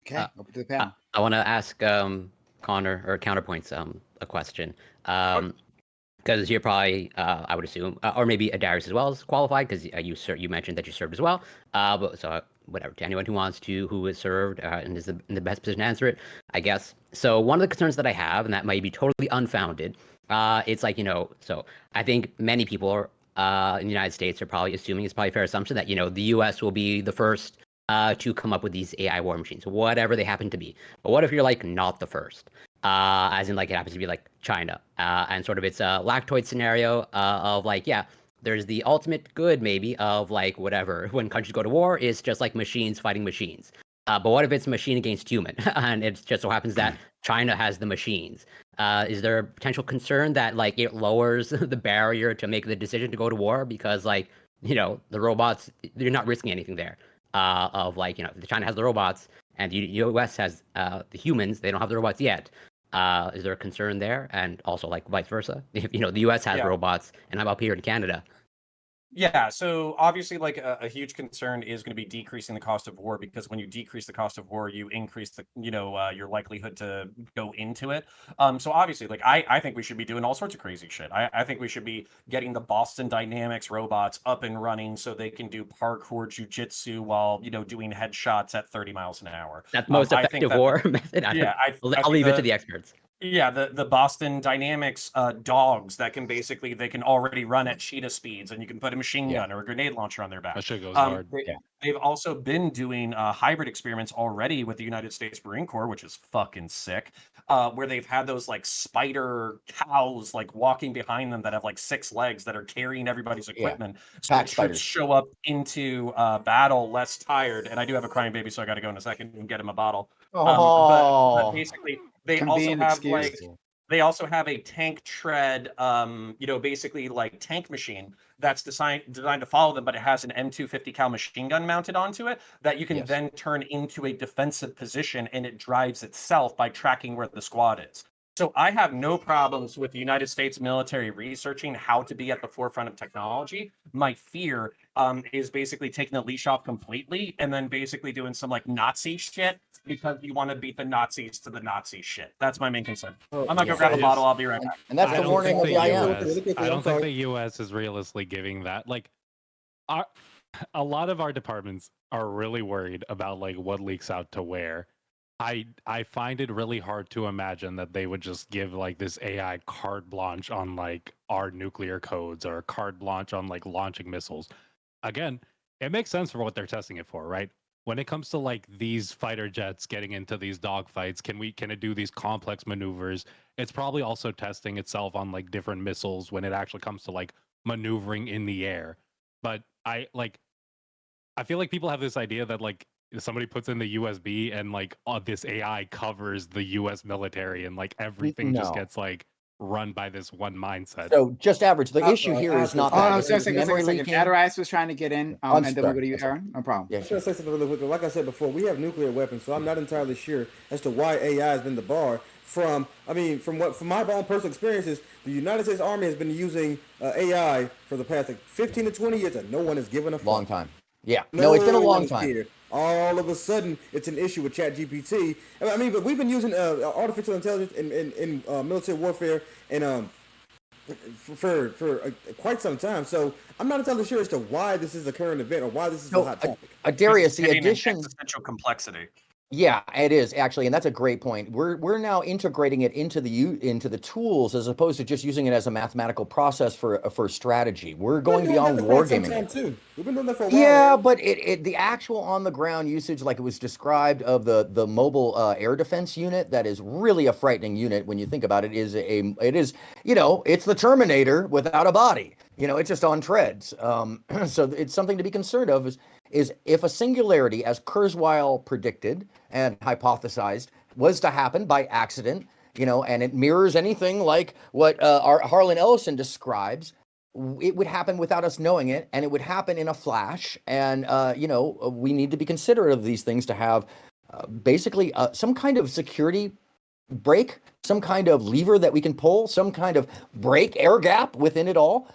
Okay, over to the panel. I want to ask Connor or Counterpoints a question. Because you're probably, I would assume, or maybe Darius as well is qualified because you mentioned that you served as well. But so whatever, to anyone who has served and is in the best position to answer it, I guess. So one of the concerns that I have, and that might be totally unfounded, it's like, so I think many people in the United States are probably assuming, it's probably a fair assumption that, the U.S. will be the first to come up with these AI war machines, whatever they happen to be. But what if you're like not the first? As in like it happens to be like China, and sort of it's a lactoid scenario of like, yeah, there's the ultimate good maybe of like whatever, when countries go to war, is just like machines fighting machines. But what if it's machine against human? And it just so happens that China has the machines. Is there a potential concern that like it lowers the barrier to make the decision to go to war because like, the robots, you're not risking anything there? Of like, China has the robots and the US has the humans, they don't have the robots yet. Is there a concern there? And also like vice versa, if the US has robots and I'm up here in Canada. Yeah, so obviously, like a huge concern is going to be decreasing the cost of war, because when you decrease the cost of war, you increase the your likelihood to go into it. So obviously, like I think we should be doing all sorts of crazy shit. I think we should be getting the Boston Dynamics robots up and running so they can do parkour jujitsu while doing headshots at 30 miles an hour. That's the most effective war method. Yeah, I'll leave it to the experts. Yeah, the Boston Dynamics dogs that can they can already run at cheetah speeds, and you can put a machine gun or a grenade launcher on their back. That shit goes hard. They've also been doing hybrid experiments already with the United States Marine Corps, which is fucking sick, where they've had those like spider cows like walking behind them that have like 6 legs that are carrying everybody's equipment. So the troops show up into battle less tired. And I do have a crying baby, so I got to go in a second and get him a bottle. But basically, they also have a tank tread, basically like tank machine that's designed to follow them, but it has an M250 cal machine gun mounted onto it that you can then turn into a defensive position, and it drives itself by tracking where the squad is. So I have no problems with the United States military researching how to be at the forefront of technology. My fear is basically taking the leash off completely and then basically doing some like Nazi shit because you want to beat the Nazis to the Nazi shit. That's my main concern. I'm not going to grab a bottle. I'll be right back. And that's the warning of the IM. I don't think the U.S. is realistically giving that. Like, a lot of our departments are really worried about like what leaks out to where. I find it really hard to imagine that they would just give like this AI carte blanche on like our nuclear codes or carte blanche on like launching missiles. Again, it makes sense for what they're testing it for, right? When it comes to like these fighter jets getting into these dogfights, can it do these complex maneuvers? It's probably also testing itself on like different missiles when it actually comes to like maneuvering in the air. But I feel like people have this idea that like somebody puts in the USB and like this AI covers the US military and like everything just gets like run by this one mindset. So just average. The issue here is not that. Oh, second. Adarice was trying to get in, and then we'll go to you, Aaron. No problem. Yeah, I should say something really quick. Like I said before, we have nuclear weapons, so I'm not entirely sure as to why AI has been the bar. From my own personal experiences, the United States Army has been using AI for the past 15 to 20 years, and no one has given a fuck. Long time. Yeah. No, it's been a long time. Here. All of a sudden, it's an issue with ChatGPT. I mean, but we've been using artificial intelligence in military warfare and for quite some time. So I'm not entirely sure as to why this is a current event or why this is a hot topic. Darius, the addition existential complexity. Yeah, it is actually, and that's a great point. We're now integrating it into the tools as opposed to just using it as a mathematical process for strategy. We're going beyond wargaming. Too. We've been doing that for a while. Yeah, but the actual on the ground usage, like it was described, of the mobile air defense unit, that is really a frightening unit when you think about it. It's the Terminator without a body. It's just on treads. So it's something to be concerned of. Is if a singularity, as Kurzweil predicted and hypothesized, was to happen by accident, and it mirrors anything like what Harlan Ellison describes, it would happen without us knowing it, and it would happen in a flash. And, we need to be considerate of these things to have basically some kind of security break, some kind of lever that we can pull, some kind of break, air gap within it all.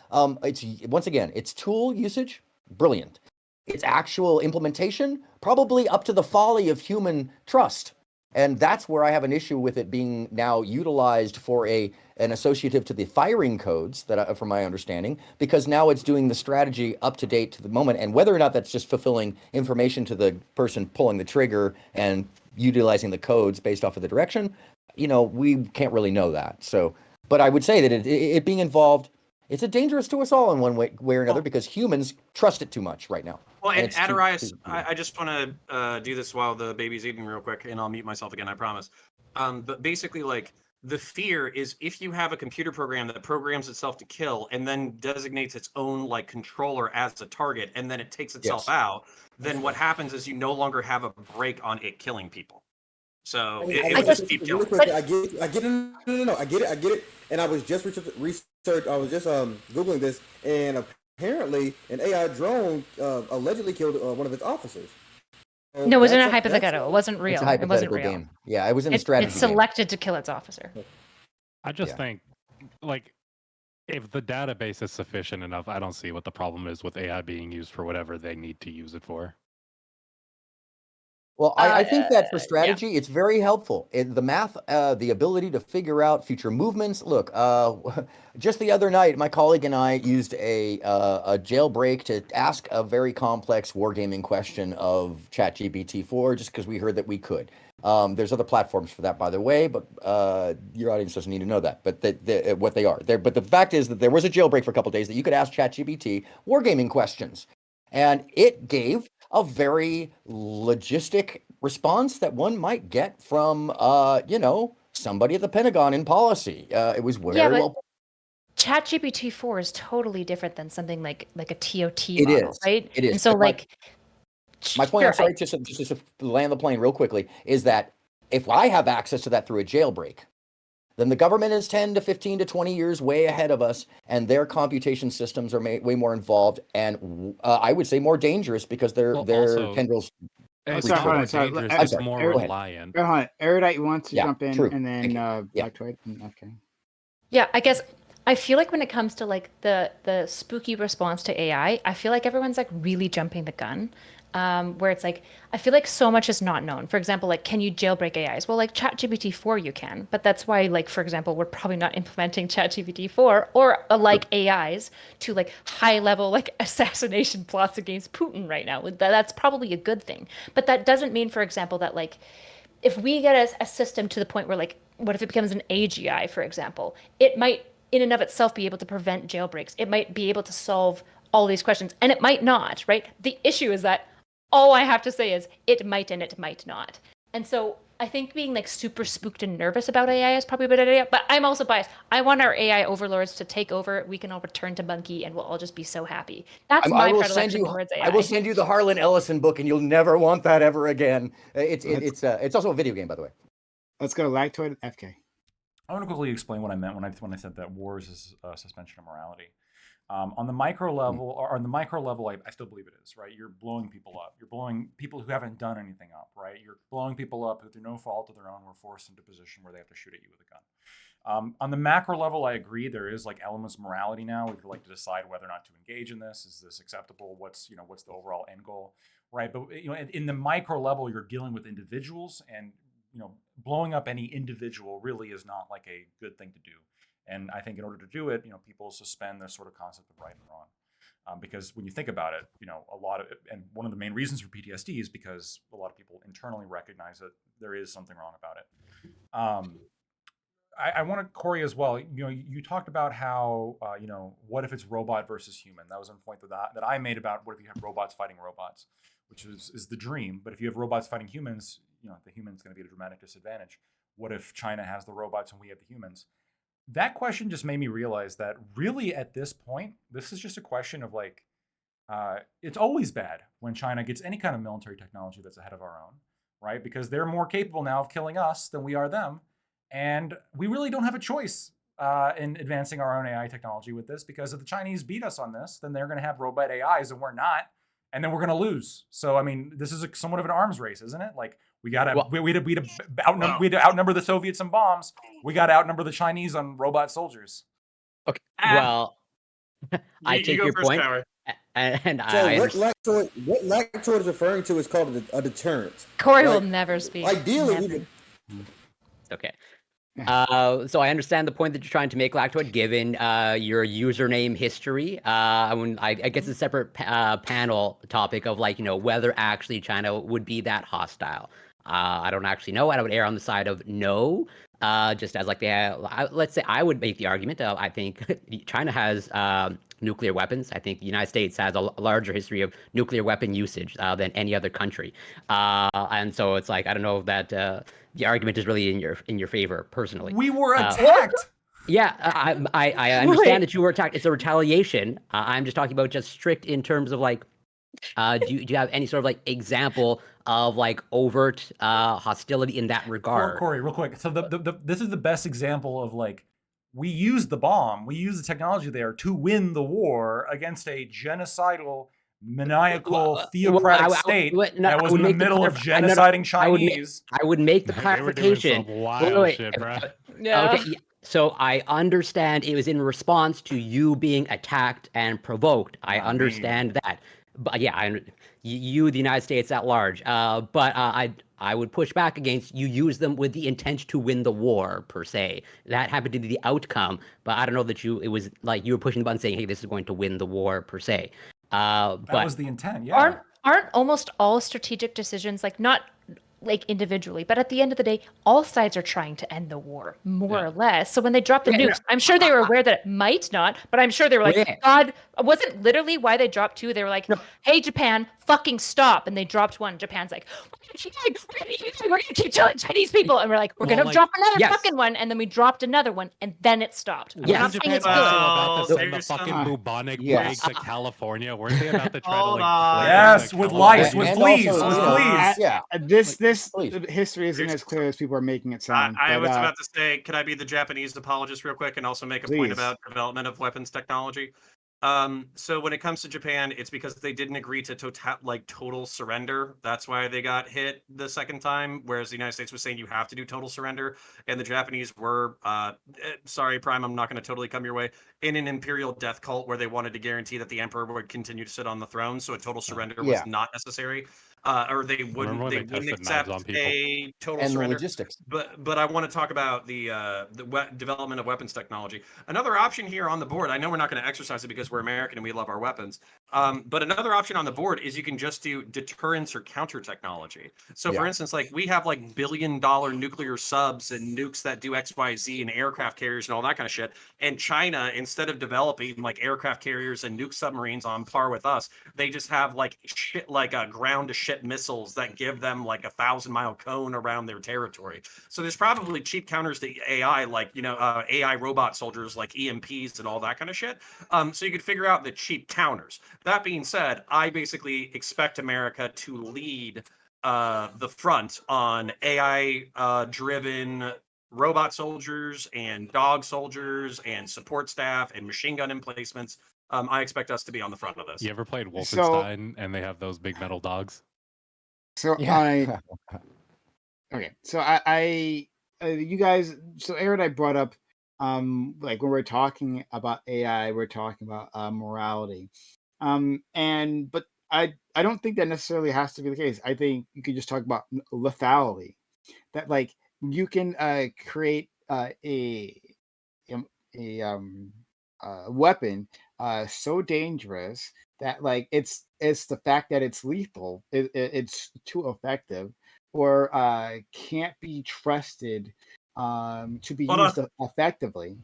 It's tool usage, brilliant. Its actual implementation, probably up to the folly of human trust. And that's where I have an issue with it being now utilized for an associative to the firing codes, from my understanding, because now it's doing the strategy up to date to the moment. And whether or not that's just fulfilling information to the person pulling the trigger and utilizing the codes based off of the direction, we can't really know that. So, but I would say that it being involved, it's dangerous to us all in one way or another, because humans trust it too much right now. Well, and Adarius, I just want to do this while the baby's eating real quick, and I'll mute myself again, I promise. But basically, like, the fear is if you have a computer program that programs itself to kill and then designates its own, like, controller as a target, and then it takes itself out, then what happens is you no longer have a break on it killing people. So it will just keep killing. I get it. And I was just Googling this, and apparently an AI drone allegedly killed one of its officers. So no, it wasn't a hypothetical. It wasn't real. It's a hypothetical game. Yeah, it was in the strategy. It's selected to kill its officer. I just think, like, if the database is sufficient enough, I don't see what the problem is with AI being used for whatever they need to use it for. Well, I think that for strategy, it's very helpful. The math, the ability to figure out future movements. Look, just the other night, my colleague and I used a jailbreak to ask a very complex wargaming question of ChatGPT-4, just because we heard that we could. There's other platforms for that, by the way, but your audience doesn't need to know that. But what they are. But the fact is that there was a jailbreak for a couple of days that you could ask ChatGPT wargaming questions, and it gave a very logistic response that one might get from, somebody at the Pentagon in policy. It was very well. ChatGPT-4 is totally different than something like a TOT it model, is. right? It is. And so, my point, I'm sorry, just to land the plane real quickly, is that if I have access to that through a jailbreak, then the government is 10 to 15 to 20 years way ahead of us, and their computation systems are way more involved, and I would say more dangerous because their tendrils. It's more reliant. Erudite, you want to jump in, and then okay. Yeah, I guess I feel like when it comes to like the spooky response to AI, I feel like everyone's like really jumping the gun. Where it's like, I feel like so much is not known. For example, like, can you jailbreak AIs? Well, like ChatGPT-4 you can, but that's why, like, for example, we're probably not implementing ChatGPT-4 or AIs to like high level like assassination plots against Putin right now. That's probably a good thing. But that doesn't mean, for example, that like, if we get a system to the point where like, what if it becomes an AGI, for example, it might in and of itself be able to prevent jailbreaks. It might be able to solve all these questions, and it might not, right? The issue is that all I have to say is it might and it might not. And so I think being like super spooked and nervous about AI is probably a bad idea, but I'm also biased. I want our AI overlords to take over. We can all return to Monkey, and we'll all just be so happy. That's my predilection towards AI. I will send you the Harlan Ellison book, and you'll never want that ever again. It's also a video game, by the way. Let's go to Lactoid FK. I want to quickly explain what I meant when I said that wars is suspension of morality. On the micro level, or on the micro level, I still believe it is, right? You're blowing people up. You're blowing people who haven't done anything up, right? You're blowing people up who, through no fault of their own, were forced into a position where they have to shoot at you with a gun. On the macro level, I agree. There is like elements of morality now. We could like to decide whether or not to engage in this. Is this acceptable? What's the overall end goal, right? But in the micro level, you're dealing with individuals, and blowing up any individual really is not like a good thing to do. And I think in order to do it, people suspend this sort of concept of right and wrong. Because when you think about it, a lot of it, and one of the main reasons for PTSD is because a lot of people internally recognize that there is something wrong about it. I want to, Corey, as well. You talked about how, what if it's robot versus human? That was one point that I made about what if you have robots fighting robots, which is the dream. But if you have robots fighting humans, the human's going to be at a dramatic disadvantage. What if China has the robots and we have the humans? That question just made me realize that really at this point, this is just a question of like, it's always bad when China gets any kind of military technology that's ahead of our own, right? Because they're more capable now of killing us than we are them. And we really don't have a choice in advancing our own AI technology with this, because if the Chinese beat us on this, then they're going to have robot AIs and we're not. And then we're going to lose. So, I mean, this is somewhat of an arms race, isn't it? Like, we had to outnumber the Soviets in bombs. We got to outnumber the Chinese on robot soldiers. Okay. Well, I take your point. And what Lactoid is referring to is called a deterrent. Corey will never speak. Ideally, okay. So I understand the point that you're trying to make, Lactoid, given your username history. I guess it's a separate panel topic of whether actually China would be that hostile. I don't actually know. I would err on the side of no. Just as let's say I would make the argument. I think China has nuclear weapons. I think the United States has a larger history of nuclear weapon usage than any other country. And so it's I don't know if that the argument is really in your favor personally. We were attacked. Yeah, I understand that you were attacked. It's a retaliation. I'm just talking about just strict in terms of do you have any sort of example of overt hostility in that regard? Corey, real quick. So this is the best example of we used the bomb, we used the technology there to win the war against a genocidal, maniacal, theocratic state that was in the middle of genociding Chinese. I would make the clarification. Shit, bro. Yeah. Okay. So I understand it was in response to you being attacked and provoked. I understand that. But yeah, you, the United States at large. But I would push back against you use them with the intent to win the war, per se. That happened to be the outcome. But I don't know that it was you were pushing the button saying, hey, this is going to win the war, per se. That was the intent, yeah. Aren't almost all strategic decisions not individually, but at the end of the day, all sides are trying to end the war, more or less. So when they dropped the nukes, I'm sure they were aware that it might not, but I'm sure they were God, wasn't literally why they dropped two. They were hey, Japan, fucking stop. And they dropped one. Japan's we're going to keep killing Chinese people. And we're we're going to drop another fucking one. And then we dropped another one, and then it stopped. I'm not saying it's good. About to send the fucking bubonic plague to California. Weren't they about to try to yes, with lice, with fleas, Yeah, this history isn't as clear as people are making it sound. I was about to say, can I be the Japanese apologist real quick and also make a point about development of weapons technology? So when it comes to Japan, it's because they didn't agree to total surrender. That's why they got hit the second time, whereas the United States was saying you have to do total surrender, and the Japanese were sorry, Prime, I'm not going to totally come your way, in an imperial death cult where they wanted to guarantee that the emperor would continue to sit on the throne, so a total surrender was not necessary. Or they wouldn't accept a total surrender. Logistics. But I want to talk about the development of weapons technology. Another option here on the board. I know we're not going to exercise it because we're American and we love our weapons. But another option on the board is you can just do deterrence or counter technology. So for instance, like we have like $1 billion nuclear subs and nukes that do X, Y, Z and aircraft carriers and all that kind of shit. And China, instead of developing like aircraft carriers and nuke submarines on par with us, they just have like shit like ground to ship missiles that give them like 1,000-mile cone around their territory. So there's probably cheap counters to AI, like, you know, AI robot soldiers like EMPs and all that kind of shit. So you could figure out the cheap counters. That being said, I basically expect America to lead the front on AI driven robot soldiers and dog soldiers and support staff and machine gun emplacements. I expect us to be on the front of this. You ever played Wolfenstein and they have those big metal dogs? So okay, so I you guys, so Aaron, I brought up like when we're talking about AI, we're talking about morality. But I don't think that necessarily has to be the case. I think you could just talk about lethality. That like you can create a weapon so dangerous that like it's the fact that it's lethal, it's too effective, or can't be trusted to be used effectively.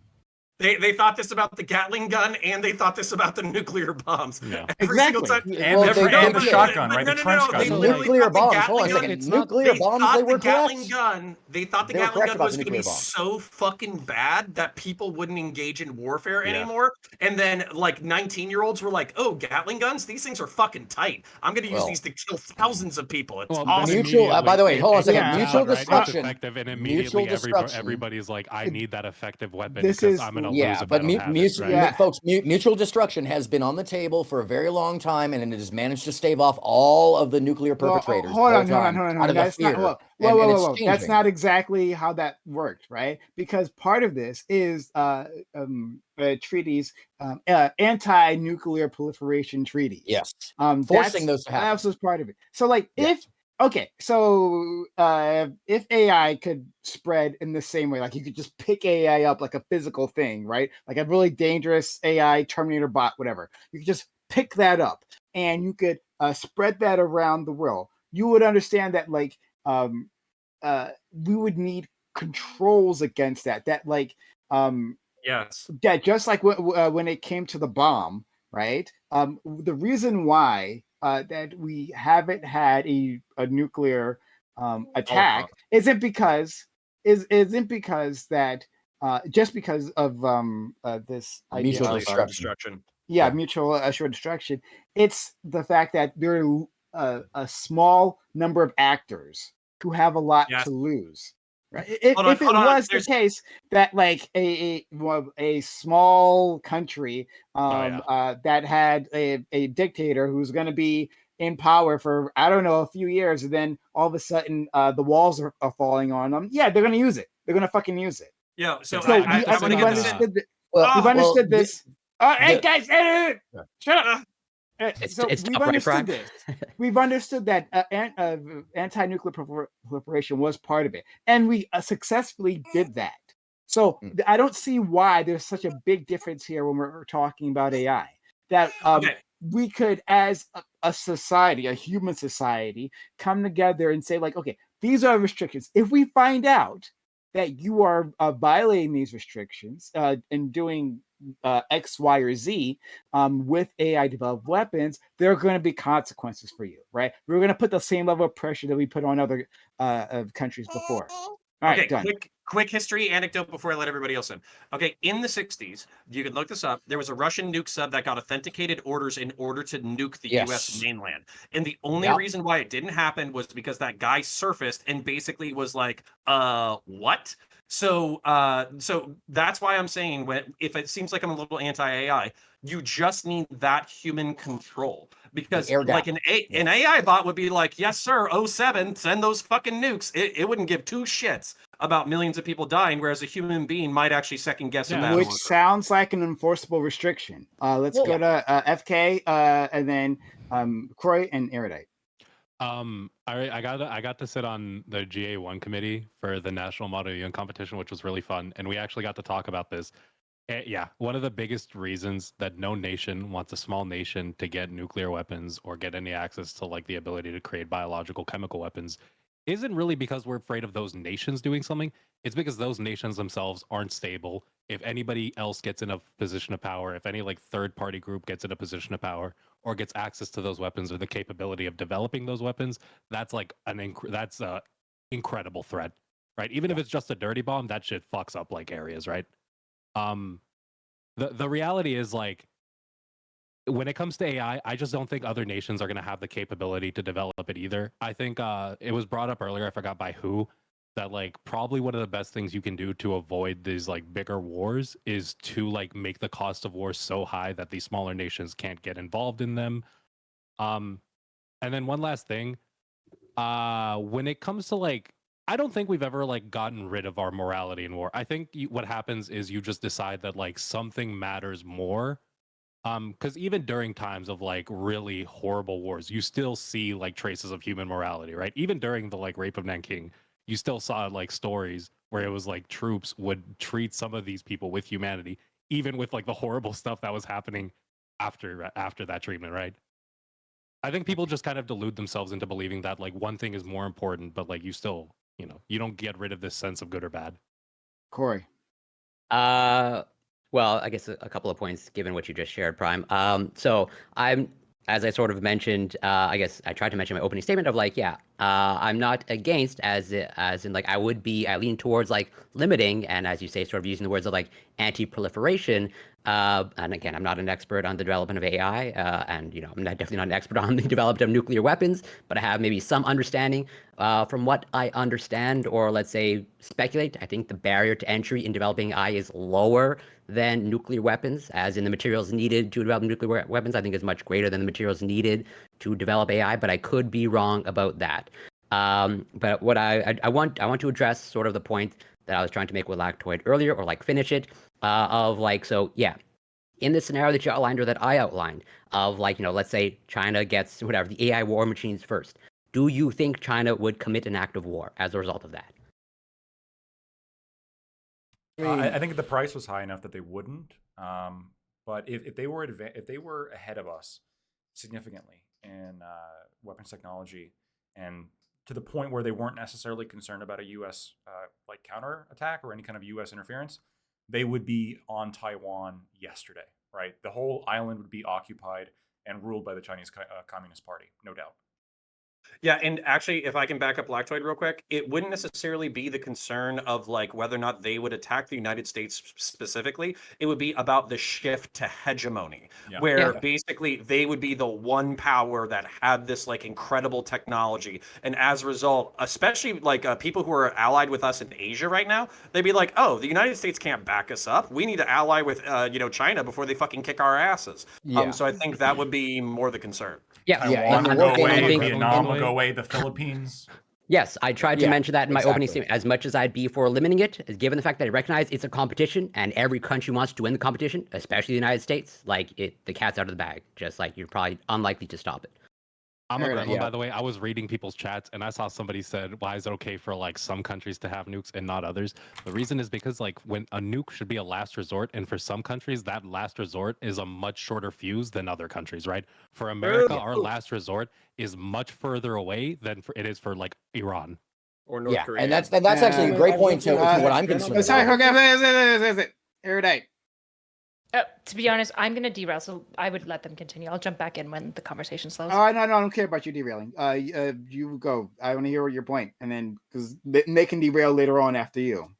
They thought this about the Gatling gun, and they thought this about the nuclear bombs. Yeah. Exactly. And the shotgun, right? The trench gun. Nuclear bombs. Hold on a second. Nuclear bombs. They were Gatling correct. gun. They thought the They were Gatling correct gun about was the going to be nuclear bomb. so fucking bad that people wouldn't engage in warfare Yeah. anymore. And then like 19-year-olds were like, "Oh, Gatling guns. These things are fucking tight. I'm going to use these to kill thousands of people." It's awesome. Mutual. By the way, hold on a second. Yeah. Mutual It's destruction. effective, and immediately Mutual destruction. everybody's like, "I need that effective weapon This because is- I'm gonna Yeah, lose a but battle." folks, mutual destruction has been on the table for a very long time, and it has managed to stave off all of the nuclear perpetrators. Hold on. Out of the That's fear. not It's That's changing. not exactly how that worked, right? Because part of this is treaties, anti-nuclear proliferation treaties. Yes. Forcing Forcing those to happen. That was part of it. So, like, if AI could spread in the same way, like you could just pick AI up like a physical thing, right? Like a really dangerous AI Terminator bot, whatever. You could just pick that up and you could spread that around the world. You would understand that, like, we would need controls against that. That, like, Yes. yeah, just like when it came to the bomb, right? The reason why that we haven't had a nuclear attack isn't because that just because of this idea Mutual of destruction. Yeah, mutual assured destruction. It's the fact that there are a small number of actors who have a lot to lose. Right? If it was the case that like a small country that had a dictator who's going to be in power for, I don't know, a few years, and then all of a sudden the walls are falling on them, yeah, they're going to use it. They're going to fucking use it. Yeah. So we've understood this. Hey guys, shut up. We've understood this. We've understood that anti-nuclear proliferation was part of it, and we successfully did that. So I don't see why there's such a big difference here when we're talking about AI. That we could, as a society, a human society, come together and say, like, okay, these are restrictions. If we find out that you are violating these restrictions and doing X, Y, or Z with AI developed weapons, there are going to be consequences for you, right? We're going to put the same level of pressure that we put on other countries before. All right, done. Quick history anecdote before I let everybody else in. Okay, in the 60s, you can look this up. There was a Russian nuke sub that got authenticated orders in order to nuke the U.S. mainland. And the only reason why it didn't happen was because that guy surfaced and basically was like, what? So that's why I'm saying if it seems like I'm a little anti-AI, you just need that human control, because like an AI bot would be like, yes, sir, 07, send those fucking nukes. It wouldn't give two shits about millions of people dying, whereas a human being might actually second guess that. Which sounds like an enforceable restriction. Let's go to FK and then Croy and Erudite. I got to sit on the GA1 committee for the National Model UN competition, which was really fun, and we actually got to talk about this. Yeah, one of the biggest reasons that no nation wants a small nation to get nuclear weapons or get any access to like the ability to create biological chemical weapons isn't really because we're afraid of those nations doing something. It's because those nations themselves aren't stable. If anybody else gets in a position of power, if any like third party group gets in a position of power or gets access to those weapons or the capability of developing those weapons, that's like that's a incredible threat, right? Even if it's just a dirty bomb, that shit fucks up like areas, right? Um, the reality is like when it comes to AI, I just don't think other nations are going to have the capability to develop it either. I think it was brought up earlier, I forgot by who, that like probably one of the best things you can do to avoid these like bigger wars is to like make the cost of war so high that these smaller nations can't get involved in them. And then one last thing, when it comes to like I don't think we've ever like gotten rid of our morality in war. I think what happens is you just decide that like something matters more. Because even during times of like really horrible wars, you still see like traces of human morality, right? Even during the like rape of Nanking, you still saw like stories where it was like troops would treat some of these people with humanity, even with like the horrible stuff that was happening after that treatment, right? I think people just kind of delude themselves into believing that like one thing is more important, but like you still, you don't get rid of this sense of good or bad. Corey. Well, I guess a couple of points given what you just shared, Prime. So I'm, as I sort of mentioned, I guess I tried to mention in my opening statement of like, yeah, I'm not against as in like I lean towards like limiting and as you say, sort of using the words of like anti-proliferation. And again, I'm not an expert on the development of AI, and I'm definitely not an expert on the development of nuclear weapons, but I have maybe some understanding. From what I understand, or let's say speculate, I think the barrier to entry in developing AI is lower than nuclear weapons, as in the materials needed to develop nuclear weapons, I think is much greater than the materials needed to develop AI, but I could be wrong about that. But what I want to address sort of the point that I was trying to make with Lactoid earlier, or like finish it, of like, so yeah, in the scenario that you outlined or that I outlined of like, let's say China gets whatever, the AI war machines first. Do you think China would commit an act of war as a result of that? I think the price was high enough that they wouldn't. But if they were ahead of us significantly in weapons technology, and to the point where they weren't necessarily concerned about a U.S. Like counter attack or any kind of U.S. interference, they would be on Taiwan yesterday. Right, the whole island would be occupied and ruled by the Chinese Communist Party, no doubt. Yeah, and actually, if I can back up Lactoid real quick, it wouldn't necessarily be the concern of like whether or not they would attack the United States specifically. It would be about the shift to hegemony, where basically they would be the one power that had this like incredible technology, and as a result, especially like people who are allied with us in Asia right now, they'd be like, "Oh, the United States can't back us up. We need to ally with China before they fucking kick our asses." So I think that would be more the concern. Yeah, Taiwan will go away, Vietnam will go away, the Philippines. Yes, I tried to mention that in my opening statement. As much as I'd be for limiting it, given the fact that I recognize it's a competition and every country wants to win the competition, especially the United States, like the cat's out of the bag. Just like you're probably unlikely to stop it. I'm a Gremlin, by the way. I was reading people's chats and I saw somebody said, why is it okay for like some countries to have nukes and not others? The reason is because like when a nuke should be a last resort, and for some countries that last resort is a much shorter fuse than other countries, right? For America, our last resort is much further away than it is for like Iran. Or North Korea. And that's actually a great point to what I'm concerned about. Sorry, okay, Erudite. To be honest, I'm going to derail, so I would let them continue. I'll jump back in when the conversation slows. Oh, no, I don't care about you derailing. You go. I want to hear your point, and then because they can derail later on after you.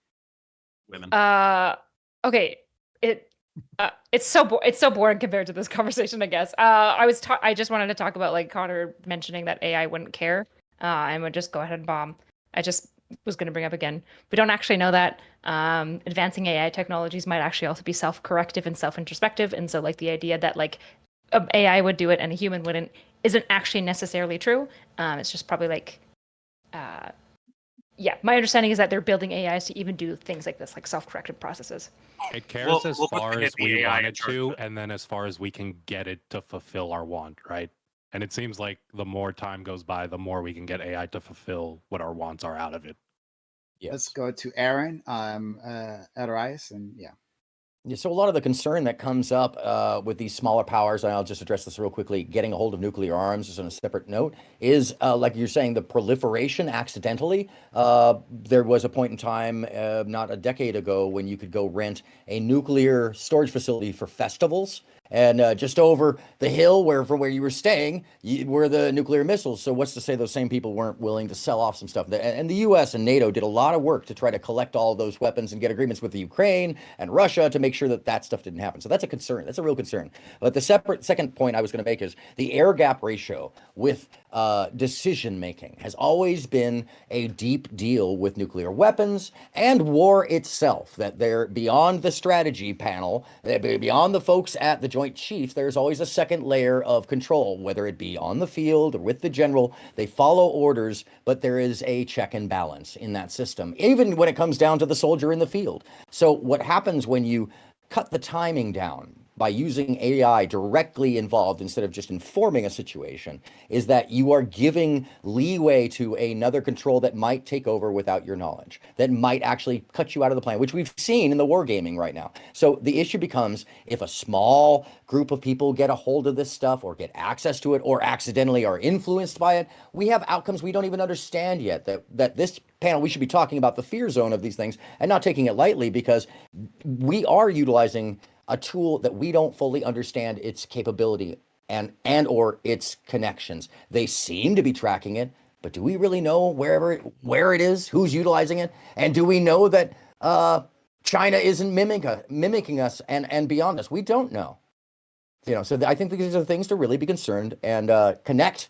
Women. Okay. It's so boring compared to this conversation, I guess. I just wanted to talk about like Connor mentioning that AI wouldn't care, and would just go ahead and bomb. I just was going to bring up again. We don't actually know that advancing AI technologies might actually also be self-corrective and self-introspective. And so like the idea that like AI would do it and a human wouldn't isn't actually necessarily true. It's just probably like, my understanding is that they're building AIs to even do things like this, like self-corrective processes. It cares as far as we want it to, and then as far as we can get it to fulfill our want, right? And it seems like the more time goes by, the more we can get AI to fulfill what our wants are out of it. Yes. Let's go to Aaron, Adarias, and yeah. Yeah, so a lot of the concern that comes up with these smaller powers, and I'll just address this real quickly, getting a hold of nuclear arms is on a separate note, is like you're saying, the proliferation accidentally. There was a point in time, not a decade ago, when you could go rent a nuclear storage facility for festivals. And just over the hill from where you were staying were the nuclear missiles. So what's to say those same people weren't willing to sell off some stuff? And the U.S. and NATO did a lot of work to try to collect all those weapons and get agreements with the Ukraine and Russia to make sure that that stuff didn't happen. So that's a concern. That's a real concern. But the second point I was going to make is the air gap ratio with decision making has always been a deep deal with nuclear weapons and war itself, that they're beyond the strategy panel, beyond the folks at the Joint Chiefs. There's always a second layer of control, whether it be on the field or with the general. They follow orders, but there is a check and balance in that system, even when it comes down to the soldier in the field. So what happens when you cut the timing down by using AI directly involved instead of just informing a situation is that you are giving leeway to another control that might take over without your knowledge, that might actually cut you out of the plan, which we've seen in the wargaming right now. So the issue becomes, if a small group of people get a hold of this stuff or get access to it or accidentally are influenced by it, we have outcomes we don't even understand yet. That this panel, we should be talking about the fear zone of these things and not taking it lightly, because we are utilizing a tool that we don't fully understand its capability and or its connections. They seem to be tracking it, but do we really know where it is, who's utilizing it? And do we know that China isn't mimicking us and beyond us? We don't know. So I think these are things to really be concerned and connect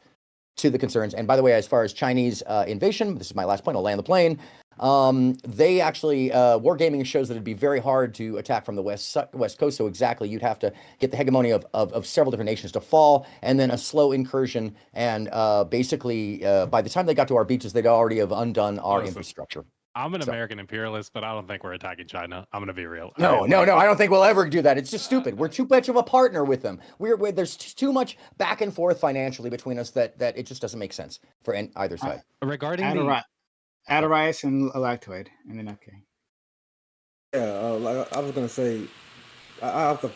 to the concerns. And by the way, as far as Chinese invasion, this is my last point, I'll land the plane. They actually, wargaming shows that it'd be very hard to attack from the west coast. So exactly, you'd have to get the hegemony of several different nations to fall, and then a slow incursion. And basically, by the time they got to our beaches, they'd already have undone our infrastructure. I'm an American imperialist, but I don't think we're attacking China. I'm going to be real. No, I don't think we'll ever do that. It's just stupid. We're too much of a partner with them. There's too much back and forth financially between us that it just doesn't make sense for either side. Regarding Adarius and Lactoid, and then okay. Yeah, I was gonna say, I have to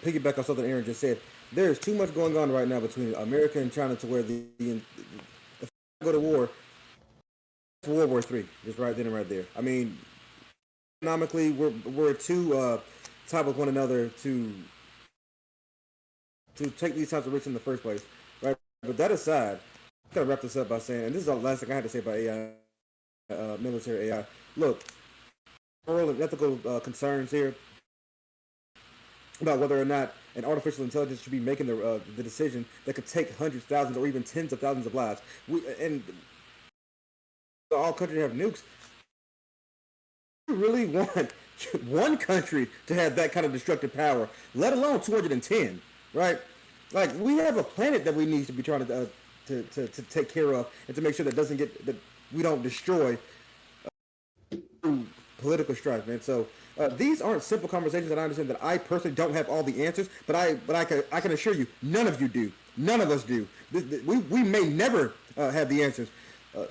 piggyback on something Aaron just said. There is too much going on right now between America and China to where if go to war, World War III, just right then and right there. I mean, economically, we're too tied with one another to take these types of risks in the first place, right? But that aside, I'm gonna wrap this up by saying, and this is the last thing I had to say about AI. Military AI. Look, moral and ethical concerns here about whether or not an artificial intelligence should be making the decision that could take hundreds, thousands, or even tens of thousands of lives. And all countries have nukes. You really want one country to have that kind of destructive power, let alone 210, right? Like, we have a planet that we need to be trying to take care of and to make sure that we don't destroy through political strife, man. So these aren't simple conversations, and I understand that I personally don't have all the answers, but I can assure you, none of you do. None of us do. We may never have the answers.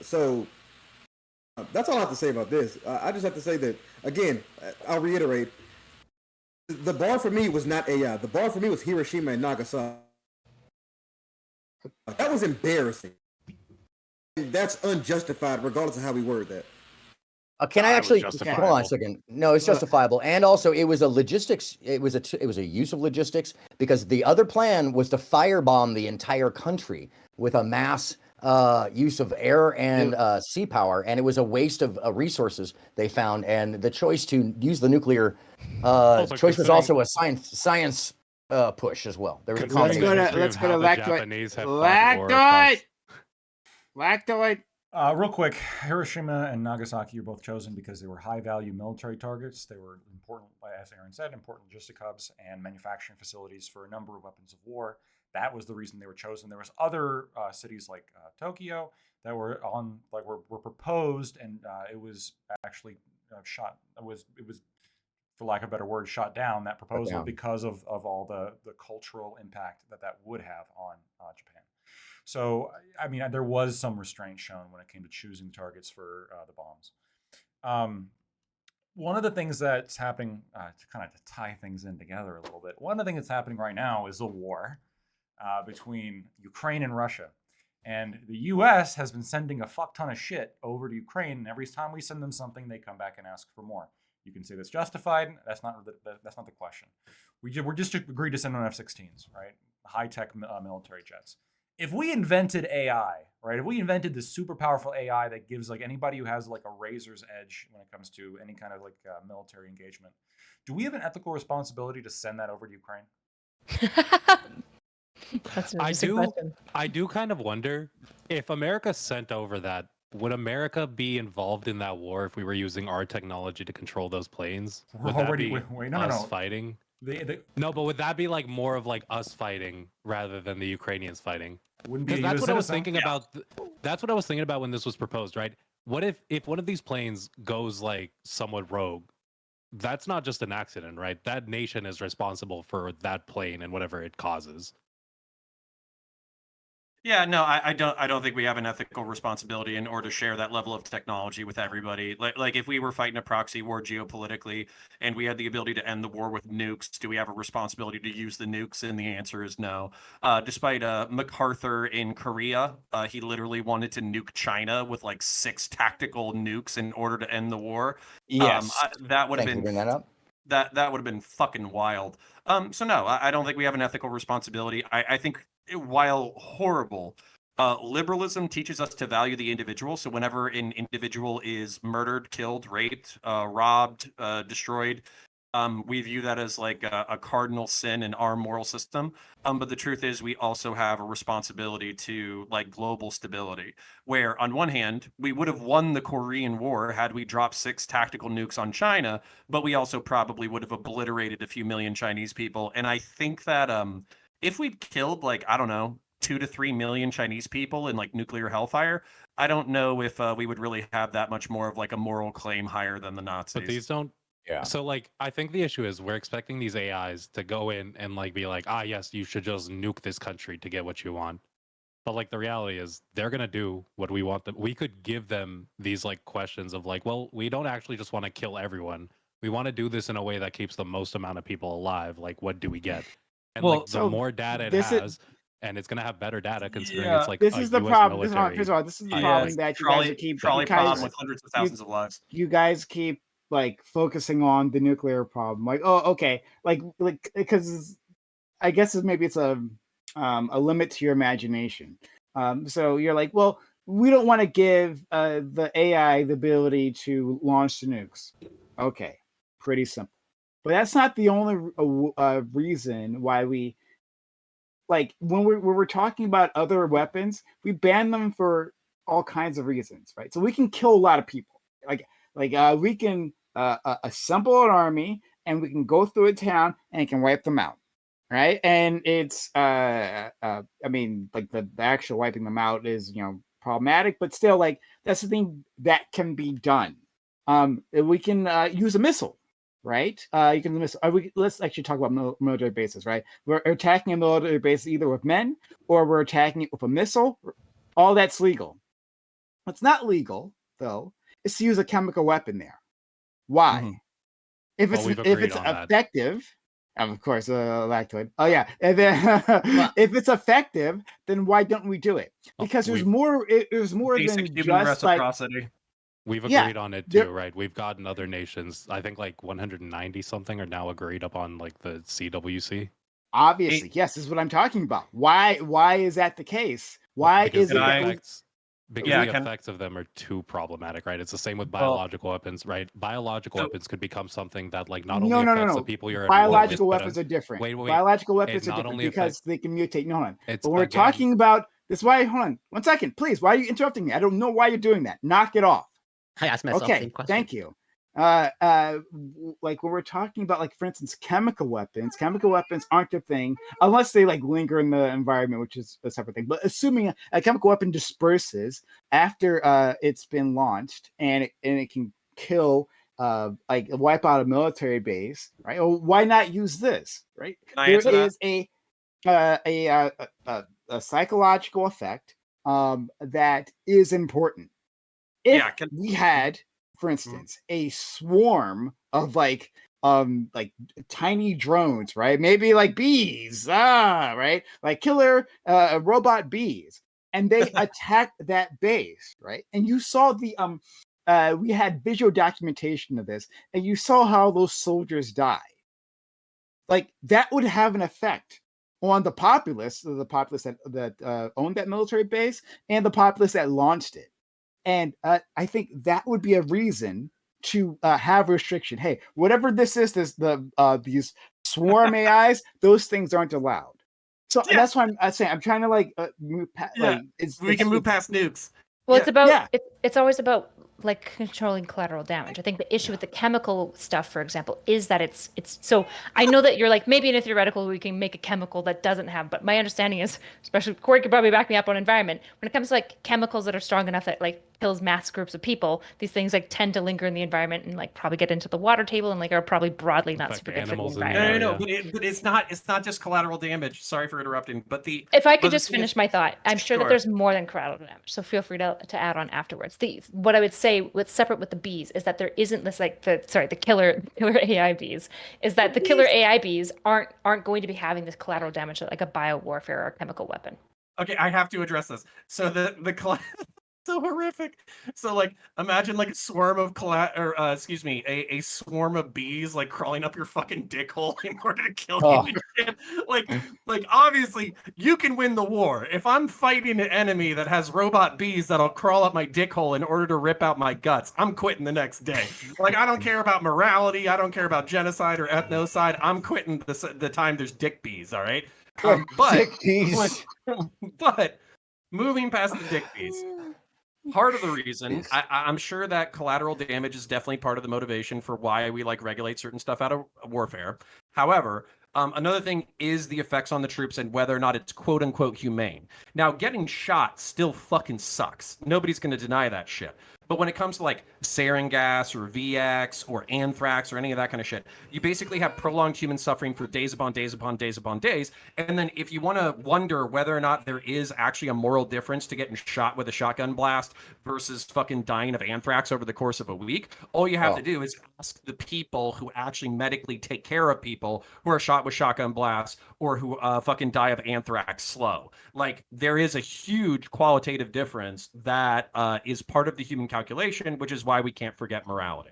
So that's all I have to say about this. I just have to say that, again, I'll reiterate, the bar for me was not AI. The bar for me was Hiroshima and Nagasaki. That was embarrassing. That's unjustified, regardless of how we word that. Can I actually hold on a second? No, it's justifiable, and also it was a logistics. It was a use of logistics, because the other plan was to firebomb the entire country with a mass use of air and sea power, and it was a waste of resources they found. And the choice to use the nuclear choice was also a science push as well. There was a combination. Let's go to Lactoid. Real quick, Hiroshima and Nagasaki are both chosen because they were high-value military targets. They were important, as Aaron said, important logistic hubs and manufacturing facilities for a number of weapons of war. That was the reason they were chosen. There was other cities like Tokyo that were were proposed, and it was actually shot. It was, for lack of a better word, shot down, that proposal, because of all the cultural impact that would have on Japan. So, I mean, there was some restraint shown when it came to choosing targets for the bombs. one of the things that's happening, to kind of tie things in together a little bit, one of the things that's happening right now is a war between Ukraine and Russia. And the U.S. has been sending a fuck ton of shit over to Ukraine, and every time we send them something, they come back and ask for more. You can say that's justified. That's not the question. We're just agreed to send on F-16s, right? High-tech military jets. If we invented AI, right? If we invented this super powerful AI that gives like anybody who has like a razor's edge when it comes to any kind of like military engagement, do we have an ethical responsibility to send that over to Ukraine? That's an interesting question. I do kind of wonder if America sent over that, would America be involved in that war if we were using our technology to control those planes? Would that be us fighting? No, but would that be like more of like us fighting rather than the Ukrainians fighting? Because that's what I was thinking about. That's what I was thinking about when this was proposed, right? What if one of these planes goes like somewhat rogue? That's not just an accident, right? That nation is responsible for that plane and whatever it causes. Yeah, no, I don't think we have an ethical responsibility in order to share that level of technology with everybody. Like if we were fighting a proxy war geopolitically and we had the ability to end the war with nukes, do we have a responsibility to use the nukes? And the answer is no. Despite MacArthur in Korea, he literally wanted to nuke China with like 6 tactical nukes in order to end the war. Yes, that would have been bring that up. That would have been fucking wild. So no, I don't think we have an ethical responsibility. I think while horrible, liberalism teaches us to value the individual. So whenever an individual is murdered, killed, raped, robbed, destroyed, we view that as like a cardinal sin in our moral system. But the truth is we also have a responsibility to like global stability, where on one hand, we would have won the Korean War had we dropped 6 tactical nukes on China, but we also probably would have obliterated a few million Chinese people. And I think that if we'd killed like, I don't know, 2 to 3 million Chinese people in like nuclear hellfire, I don't know if we would really have that much more of like a moral claim higher than the Nazis. But these don't. Yeah. So like, I think the issue is we're expecting these AIs to go in and like be like, yes, you should just nuke this country to get what you want. But like the reality is they're gonna do what we want them. We could give them these like questions of like, well, we don't actually just want to kill everyone. We want to do this in a way that keeps the most amount of people alive. Like, what do we get? And Well, like the so more data it this is- has, and it's gonna have better data considering Yeah. it's like This a is the US problem. military. First of all, this is the Yeah, problem that you guys keep. trolley you guys- bomb with hundreds of thousands of lives. You guys keep like focusing on the nuclear problem. Like, oh, okay, like because I guess maybe it's a limit to your imagination. So you're like, well, we don't want to give the AI the ability to launch the nukes. Okay, pretty simple. But that's not the only reason why we like when we're talking about other weapons, we ban them for all kinds of reasons, right? So we can kill a lot of people. Like we can assemble an army and we can go through a town and it can wipe them out, right? And it's I mean, like the actual wiping them out is problematic, but still, like that's the thing that can be done. We can use a missile. Right? You can let's actually talk about military bases, right? We're attacking a military base either with men or we're attacking it with a missile. All that's legal. What's not legal, though, is to use a chemical weapon there. Why? Mm-hmm. If it's effective, of course, lactoid. Oh yeah, and then if it's effective, then why don't we do it? Because there's more. There's more than just reciprocity. Like. We've agreed on it too, right? We've gotten other nations. I think like 190 something are now agreed upon like the CWC. Obviously, yes, this is what I'm talking about. Why is that the case? Why is it? Because the effects of them are too problematic, right? It's the same with biological weapons, right? Biological weapons could become something that like not only affects the people you're biological weapons are different. Wait. Biological weapons are different because they can mutate. No, hold on. But we're talking about this. Why? Hold on, 1 second, please. Why are you interrupting me? I don't know why you're doing that. Knock it off. I asked myself the same question. Thank you. Like when we're talking about, like, for instance, chemical weapons aren't a thing unless they like linger in the environment, which is a separate thing. But assuming a chemical weapon disperses after it's been launched and it can kill, like wipe out a military base, right? Well, why not use this, right? There is a psychological effect that is important. If we had for instance, a swarm of like tiny drones, right? Maybe like bees, right? Like killer robot bees, and they attacked that base, right? And you saw the we had visual documentation of this, and you saw how those soldiers died. Like that would have an effect on the populace that owned that military base and the populace that launched it. And I think that would be a reason to have restriction. Hey, whatever this is, these swarm AIs, those things aren't allowed. So that's why I'm saying I'm trying to move past. We can move past nukes. Well, it's about it's always about like controlling collateral damage. I think the issue with the chemical stuff, for example, is that it's so I know that you're like, maybe in a theoretical we can make a chemical that doesn't have, but my understanding is, especially Corey could probably back me up on environment, when it comes to like chemicals that are strong enough that like kills mass groups of people, these things like tend to linger in the environment and like probably get into the water table and like are probably broadly not super good for the environment. No, but it's not just collateral damage. Sorry for interrupting, but if I could just finish my thought, I'm sure that there's more than collateral damage, so feel free to add on afterwards. What I would say, what's separate with the bees, is that there isn't this like the killer AI bees, is that the killer AI bees aren't going to be having this collateral damage like a biowarfare or a chemical weapon. Okay, I have to address this. So the so horrific. So like imagine like a swarm of a swarm of bees like crawling up your fucking dick hole in order to kill you. Like obviously you can win the war. If I'm fighting an enemy that has robot bees that'll crawl up my dick hole in order to rip out my guts, I'm quitting the next day. Like I don't care about morality, I don't care about genocide or ethnocide. I'm quitting the time there's dick bees, all right? But moving past the dick bees, part of the reason, I'm sure that collateral damage is definitely part of the motivation for why we like regulate certain stuff out of warfare. However, another thing is the effects on the troops and whether or not it's quote unquote humane. Now, getting shot still fucking sucks. Nobody's going to deny that shit. But when it comes to like sarin gas or VX or anthrax or any of that kind of shit, you basically have prolonged human suffering for days upon days upon days upon days. And then if you want to wonder whether or not there is actually a moral difference to getting shot with a shotgun blast versus fucking dying of anthrax over the course of a week, all you have to do is ask the people who actually medically take care of people who are shot with shotgun blasts or who fucking die of anthrax slow. Like there is a huge qualitative difference that is part of the human calculation, which is why we can't forget morality.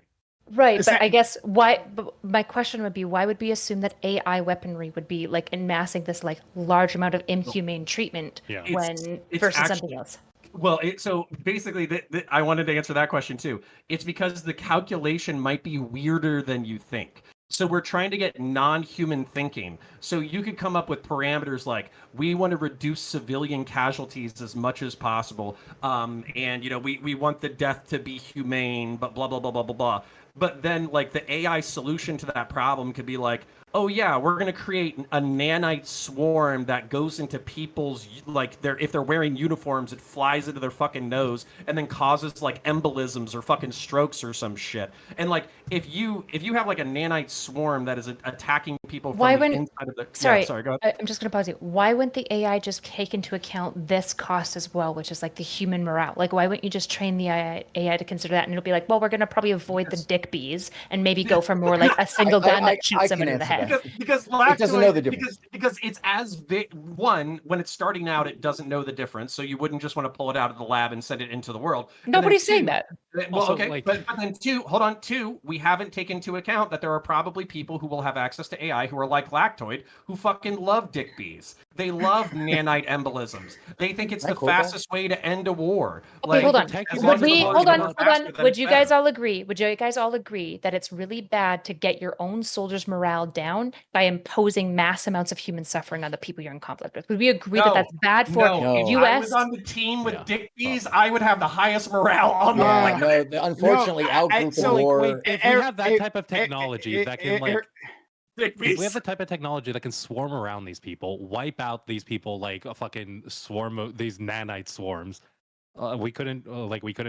Right, but I guess my question would be, why would we assume that AI weaponry would be like amassing this like large amount of inhumane treatment versus something else? Well, so basically, I wanted to answer that question too. It's because the calculation might be weirder than you think. So we're trying to get non-human thinking. So you could come up with parameters like, we want to reduce civilian casualties as much as possible. And, you know, we want the death to be humane, but blah, blah, blah, blah, blah, blah. But then like the AI solution to that problem could be like, oh yeah, we're going to create a nanite swarm that goes into people's, like if they're wearing uniforms, it flies into their fucking nose and then causes like embolisms or fucking strokes or some shit. And like if you have like a nanite swarm that is attacking people from the inside of the sorry, go ahead. I'm just going to pause you. Why wouldn't the AI just take into account this cost as well, which is like the human morale? Like why wouldn't you just train the AI to consider that, and it'll be like, well, we're going to probably avoid the dick bees and maybe go for more like a single gun that shoots somebody in the head. Because it doesn't know the difference. Because it's when it's starting out, it doesn't know the difference. So you wouldn't just want to pull it out of the lab and send it into the world. Nobody's saying that. Well, also, okay, but then two, we haven't taken into account that there are probably people who will have access to AI who are like Lactoid, who fucking love dick bees. They love nanite embolisms. They think it's the fastest way to end a war. Okay, hold on. Hold on. Would you guys all agree? Would you guys all agree that it's really bad to get your own soldiers' morale down by imposing mass amounts of human suffering on the people you're in conflict with? Would we agree that that's bad for U.S.? If I was on the team with dick bees, I would have the highest morale on the planet. No, unfortunately, outgroup war. If we have that type of technology that can like. If we have the type of technology that can swarm around these people, wipe out these people like a fucking swarm of these nanite swarms, we couldn't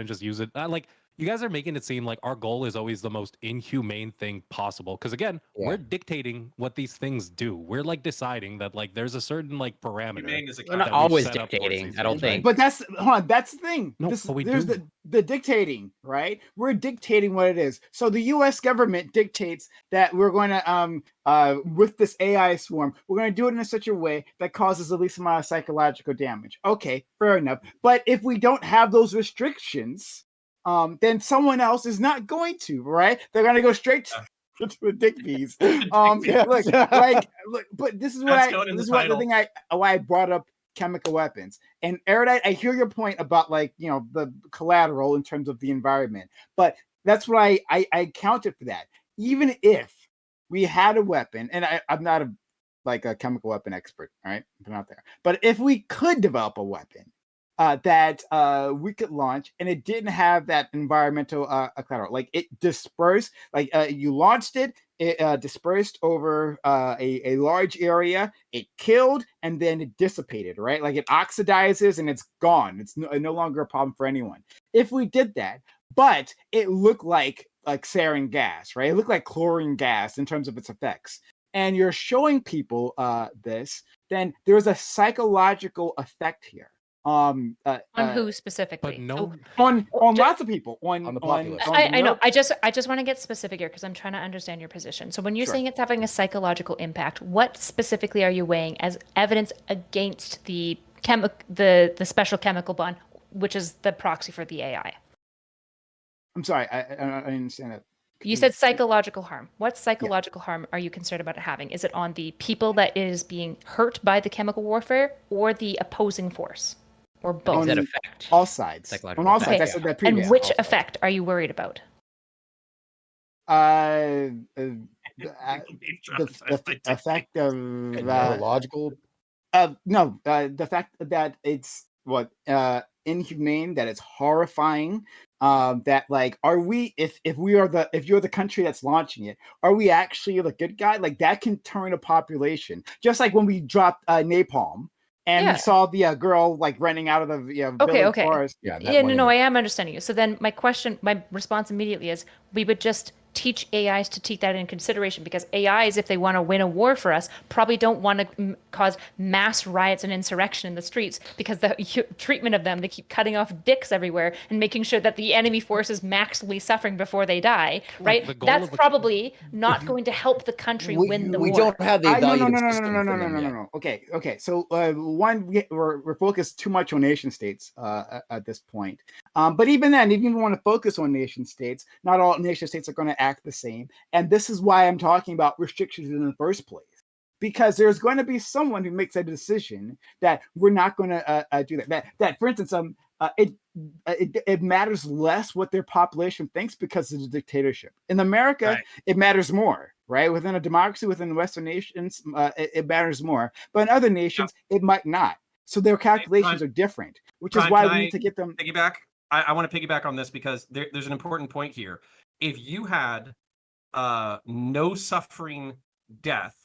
just use it. Like you guys are making it seem like our goal is always the most inhumane thing possible. Because again, we're dictating what these things do. We're like deciding that like there's a certain like parameter. We're not always dictating. I don't think. But that's that's the thing. No, this, but we there's do. the dictating, right? We're dictating what it is. So the U.S. government dictates that we're going to with this AI swarm, we're going to do it in such a way that causes the least amount of psychological damage. Okay, fair enough. But if we don't have those restrictions, then someone else is not going to, right? They're going to go straight to the dick bees. Look, but this is what why I brought up chemical weapons. And Erudite, I hear your point about like, you know, the collateral in terms of the environment, but that's why I counted for that. Even if we had a weapon, and I'm not a chemical weapon expert, all right? I'm not there. But if we could develop a weapon that we could launch, and it didn't have that environmental collateral. Like it dispersed, like you launched it, it dispersed over a large area, it killed, and then it dissipated, right? Like it oxidizes and it's gone. It's no longer a problem for anyone. If we did that, but it looked like sarin gas, right? It looked like chlorine gas in terms of its effects. And you're showing people this, then there's a psychological effect here. On who specifically? But no, on lots of people. On the populace. I know. I just want to get specific here because I'm trying to understand your position. So when you're saying it's having a psychological impact, what specifically are you weighing as evidence against the special chemical bond, which is the proxy for the AI? I'm sorry, I understand that. You said psychological harm. What psychological harm are you concerned about it having? Is it on the people that is being hurt by the chemical warfare, or the opposing force, or both? That effect. All sides. On all sides. I said that previously. And which effect are you worried about? The effect of neurological. The fact that it's inhumane, that it's horrifying. That like, are we if you're the country that's launching it, are we actually the good guy? Like that can turn a population, just like when we dropped napalm and we saw the girl like running out of the forest. I am understanding you. So then my response immediately is, we would just teach AIs to take that in consideration, because AIs, if they want to win a war for us, probably don't want to cause mass riots and insurrection in the streets, because the treatment of them, they keep cutting off dicks everywhere and making sure that the enemy force is maximally suffering before they die, right? That's probably not going to help the country win the war. We don't have the evaluative system. No. Okay. So we're focused too much on nation states at this point. But even then, even if you want to focus on nation states, not all nation states are going to act the same. And this is why I'm talking about restrictions in the first place. Because there's going to be someone who makes a decision that we're not going to do that. That, for instance, it matters less what their population thinks because of the dictatorship. In America, it matters more, right? Within a democracy, within Western nations, it matters more. But in other nations, it might not. So their calculations are different, which is why we need to get them. Piggyback. I want to piggyback on this because there's an important point here. If you had no suffering death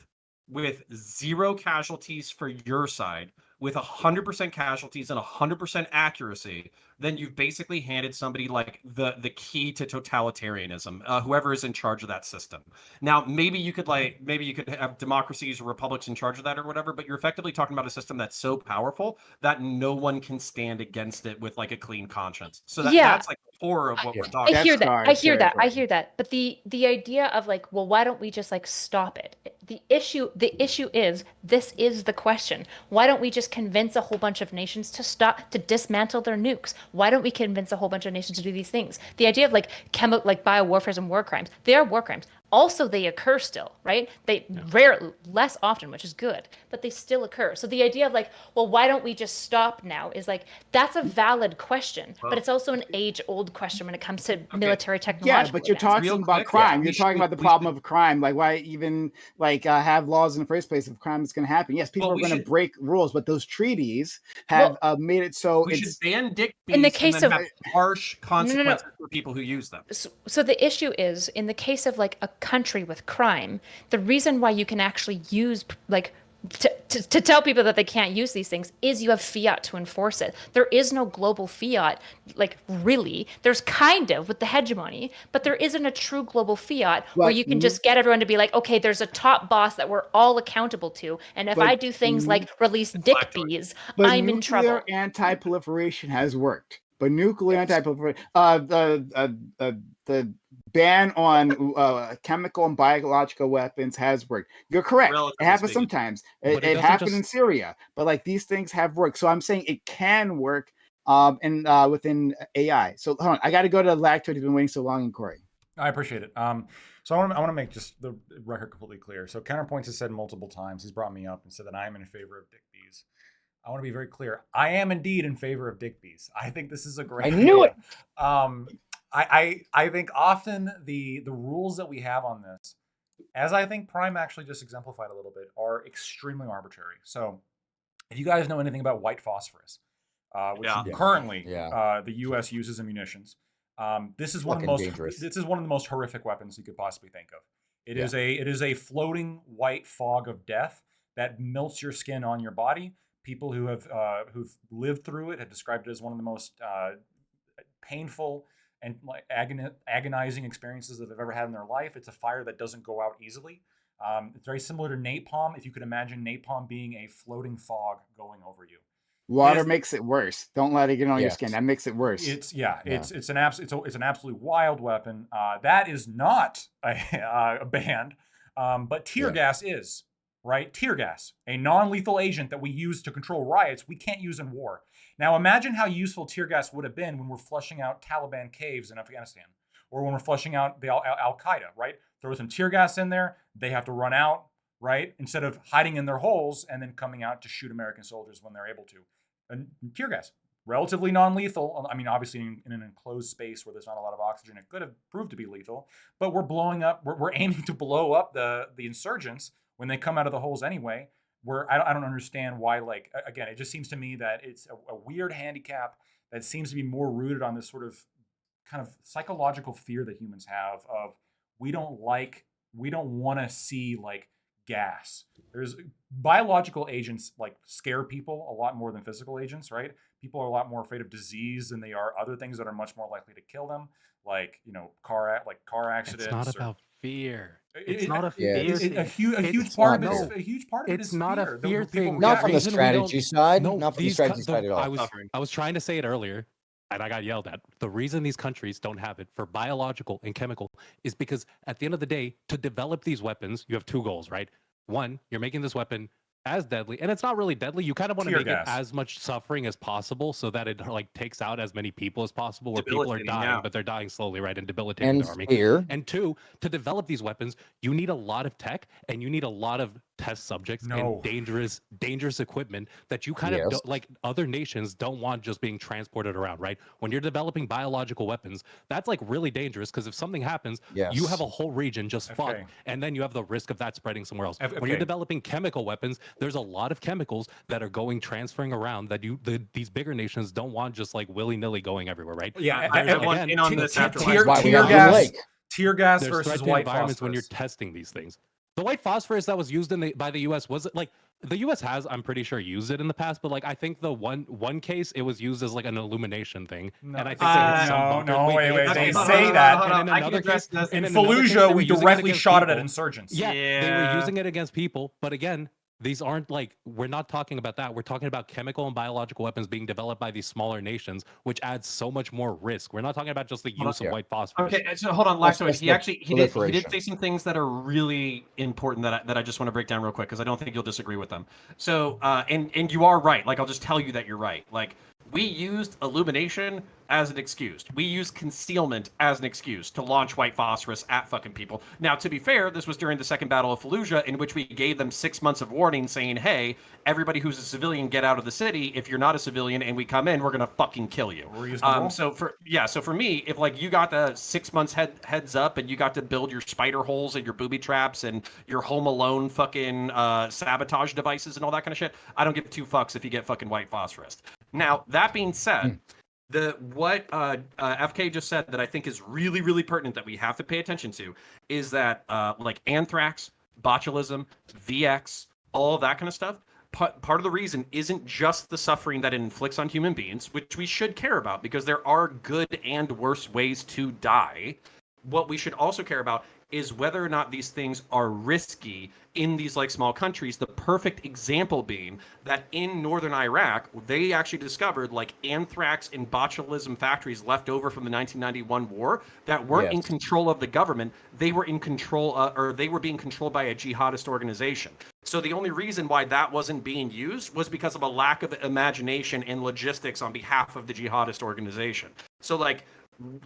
with 0 casualties for your side, with 100% casualties and 100% accuracy, then you've basically handed somebody like the key to totalitarianism, whoever is in charge of that system. Now, maybe you could have democracies or republics in charge of that or whatever, but you're effectively talking about a system that's so powerful that no one can stand against it with like a clean conscience. So that's like the core of what we're talking about. I hear that. But the idea of like, well, why don't we just like stop it? The issue is, this is the question. Why don't we just convince a whole bunch of nations to dismantle their nukes? Why don't we convince a whole bunch of nations to do these things? The idea of like biowarfare and war crimes, they are war crimes. Also, they occur still, right? They less often, which is good, but they still occur. So the idea of like, well, why don't we just stop now is like, that's a valid question, but it's also an age-old question when it comes to military technology. Yeah, but you're talking about crime. You're talking about the problem of crime. Like, why even like have laws in the first place if crime is going to happen? Yes, people are going to break rules, but those treaties have made it so we should ban dick bees in the case of harsh consequences for people who use them. So the issue is, in the case of like a country with crime, the reason why you can actually use like to tell people that they can't use these things is you have fiat to enforce it. There is no global fiat, like really. There's kind of with the hegemony, but there isn't a true global fiat where you can just get everyone to be like, okay, there's a top boss that we're all accountable to, and if I do things like release dick bees, I'm in trouble. Nuclear anti-proliferation has worked. But nuclear anti-proliferation, the ban on chemical and biological weapons has worked. You're correct. Relatively it happens sometimes. It happened in Syria, but like these things have worked. So I'm saying it can work within AI. So hold on, I got to go to Lacto. He's been waiting so long, and Corey. I appreciate it. So I want to make just the record completely clear. So Counterpoints has said multiple times. He's brought me up and said that I am in favor of dick bees. I want to be very clear. I am indeed in favor of dick bees. I think this is a great idea. I knew it. I think often the rules that we have on this, as I think Prime actually just exemplified a little bit, are extremely arbitrary. So if you guys know anything about white phosphorus, which currently the U.S. uses in munitions, this is one of the most horrific weapons you could possibly think of. It is a floating white fog of death that melts your skin on your body. People who have who've lived through it have described it as one of the most painful and like agonizing experiences that they've ever had in their life. It's a fire that doesn't go out easily. It's very similar to napalm. If you could imagine napalm being a floating fog going over you. Water makes it worse. Don't let it get on your skin. That makes it worse. It's an absolutely wild weapon. That is not a banned, but tear gas is. Right? Tear gas, a non-lethal agent that we use to control riots, we can't use in war. Now imagine how useful tear gas would have been when we're flushing out Taliban caves in Afghanistan, or when we're flushing out the Al-Qaeda, right? Throw some tear gas in there, they have to run out, right? Instead of hiding in their holes and then coming out to shoot American soldiers when they're able to. And tear gas, relatively non-lethal. I mean, obviously in an enclosed space where there's not a lot of oxygen, it could have proved to be lethal, but we're blowing up, we're aiming to blow up the insurgents when they come out of the holes anyway. Where I don't understand why, like, again, it just seems to me that it's a weird handicap that seems to be more rooted on this sort of kind of psychological fear that humans have of we don't want to see like gas. There's biological agents like scare people a lot more than physical agents, right? People are a lot more afraid of disease than they are other things that are much more likely to kill them, like, you know, car accidents. It's not about fear. It's not a fear. A huge part of it is not fear. A fear thing. Not from the strategy side. Not from the strategy side at all. I was trying to say it earlier, and I got yelled at. The reason these countries don't have it for biological and chemical is because at the end of the day, to develop these weapons, you have two goals, right? One, you're making this weapon as deadly, and it's not really deadly. You kind of want to make it as much suffering as possible so that it like takes out as many people as possible, where people are dying, but they're dying slowly, right? And debilitating the army. And two, to develop these weapons, you need a lot of tech and you need a lot of test subjects and dangerous equipment that you kind of don't, like other nations don't want just being transported around, right? When you're developing biological weapons, that's like really dangerous because if something happens, you have a whole region just fucked, and then you have the risk of that spreading somewhere else. When you're developing chemical weapons, there's a lot of chemicals that are transferring around that these bigger nations don't want just like willy-nilly going everywhere, right? Yeah, I want in on this after tear gas versus white environments when you're testing these things. The white phosphorus that was used by the U.S. was like the U.S. has, I'm pretty sure, used it in the past, but like I think the one case it was used as like an illumination thing, and I think wait, they say that. And in another case, in Fallujah, we directly shot it at insurgents. Yeah, they were using it against people, but again, these aren't like, we're not talking about that. We're talking about chemical and biological weapons being developed by these smaller nations, which adds so much more risk. We're not talking about just the use of white phosphorus. Okay, so hold on, Laxo. He did say some things that are really important that I just want to break down real quick because I don't think you'll disagree with them. So, and you are right. Like, I'll just tell you that you're right. Like, we used illumination as an excuse. We used concealment as an excuse to launch white phosphorus at fucking people. Now, to be fair, this was during the Second Battle of Fallujah, in which we gave them 6 months of warning saying, hey, everybody who's a civilian, get out of the city. If you're not a civilian and we come in, we're going to fucking kill you. So for me, if like you got the 6 months heads up and you got to build your spider holes and your booby traps and your Home Alone fucking sabotage devices and all that kind of shit, I don't give two fucks if you get fucking white phosphorus. Now, that being said, what FK just said that I think is really, really pertinent that we have to pay attention to is that like anthrax, botulism, VX, all of that kind of stuff. Part of the reason isn't just the suffering that it inflicts on human beings, which we should care about because there are good and worse ways to die. What we should also care about is whether or not these things are risky in these like small countries. The perfect example being that in northern Iraq, they actually discovered like anthrax and botulism factories left over from the 1991 war that weren't in control of the government. They were in control, or they were being controlled by a jihadist organization. So the only reason why that wasn't being used was because of a lack of imagination and logistics on behalf of the jihadist organization. So like,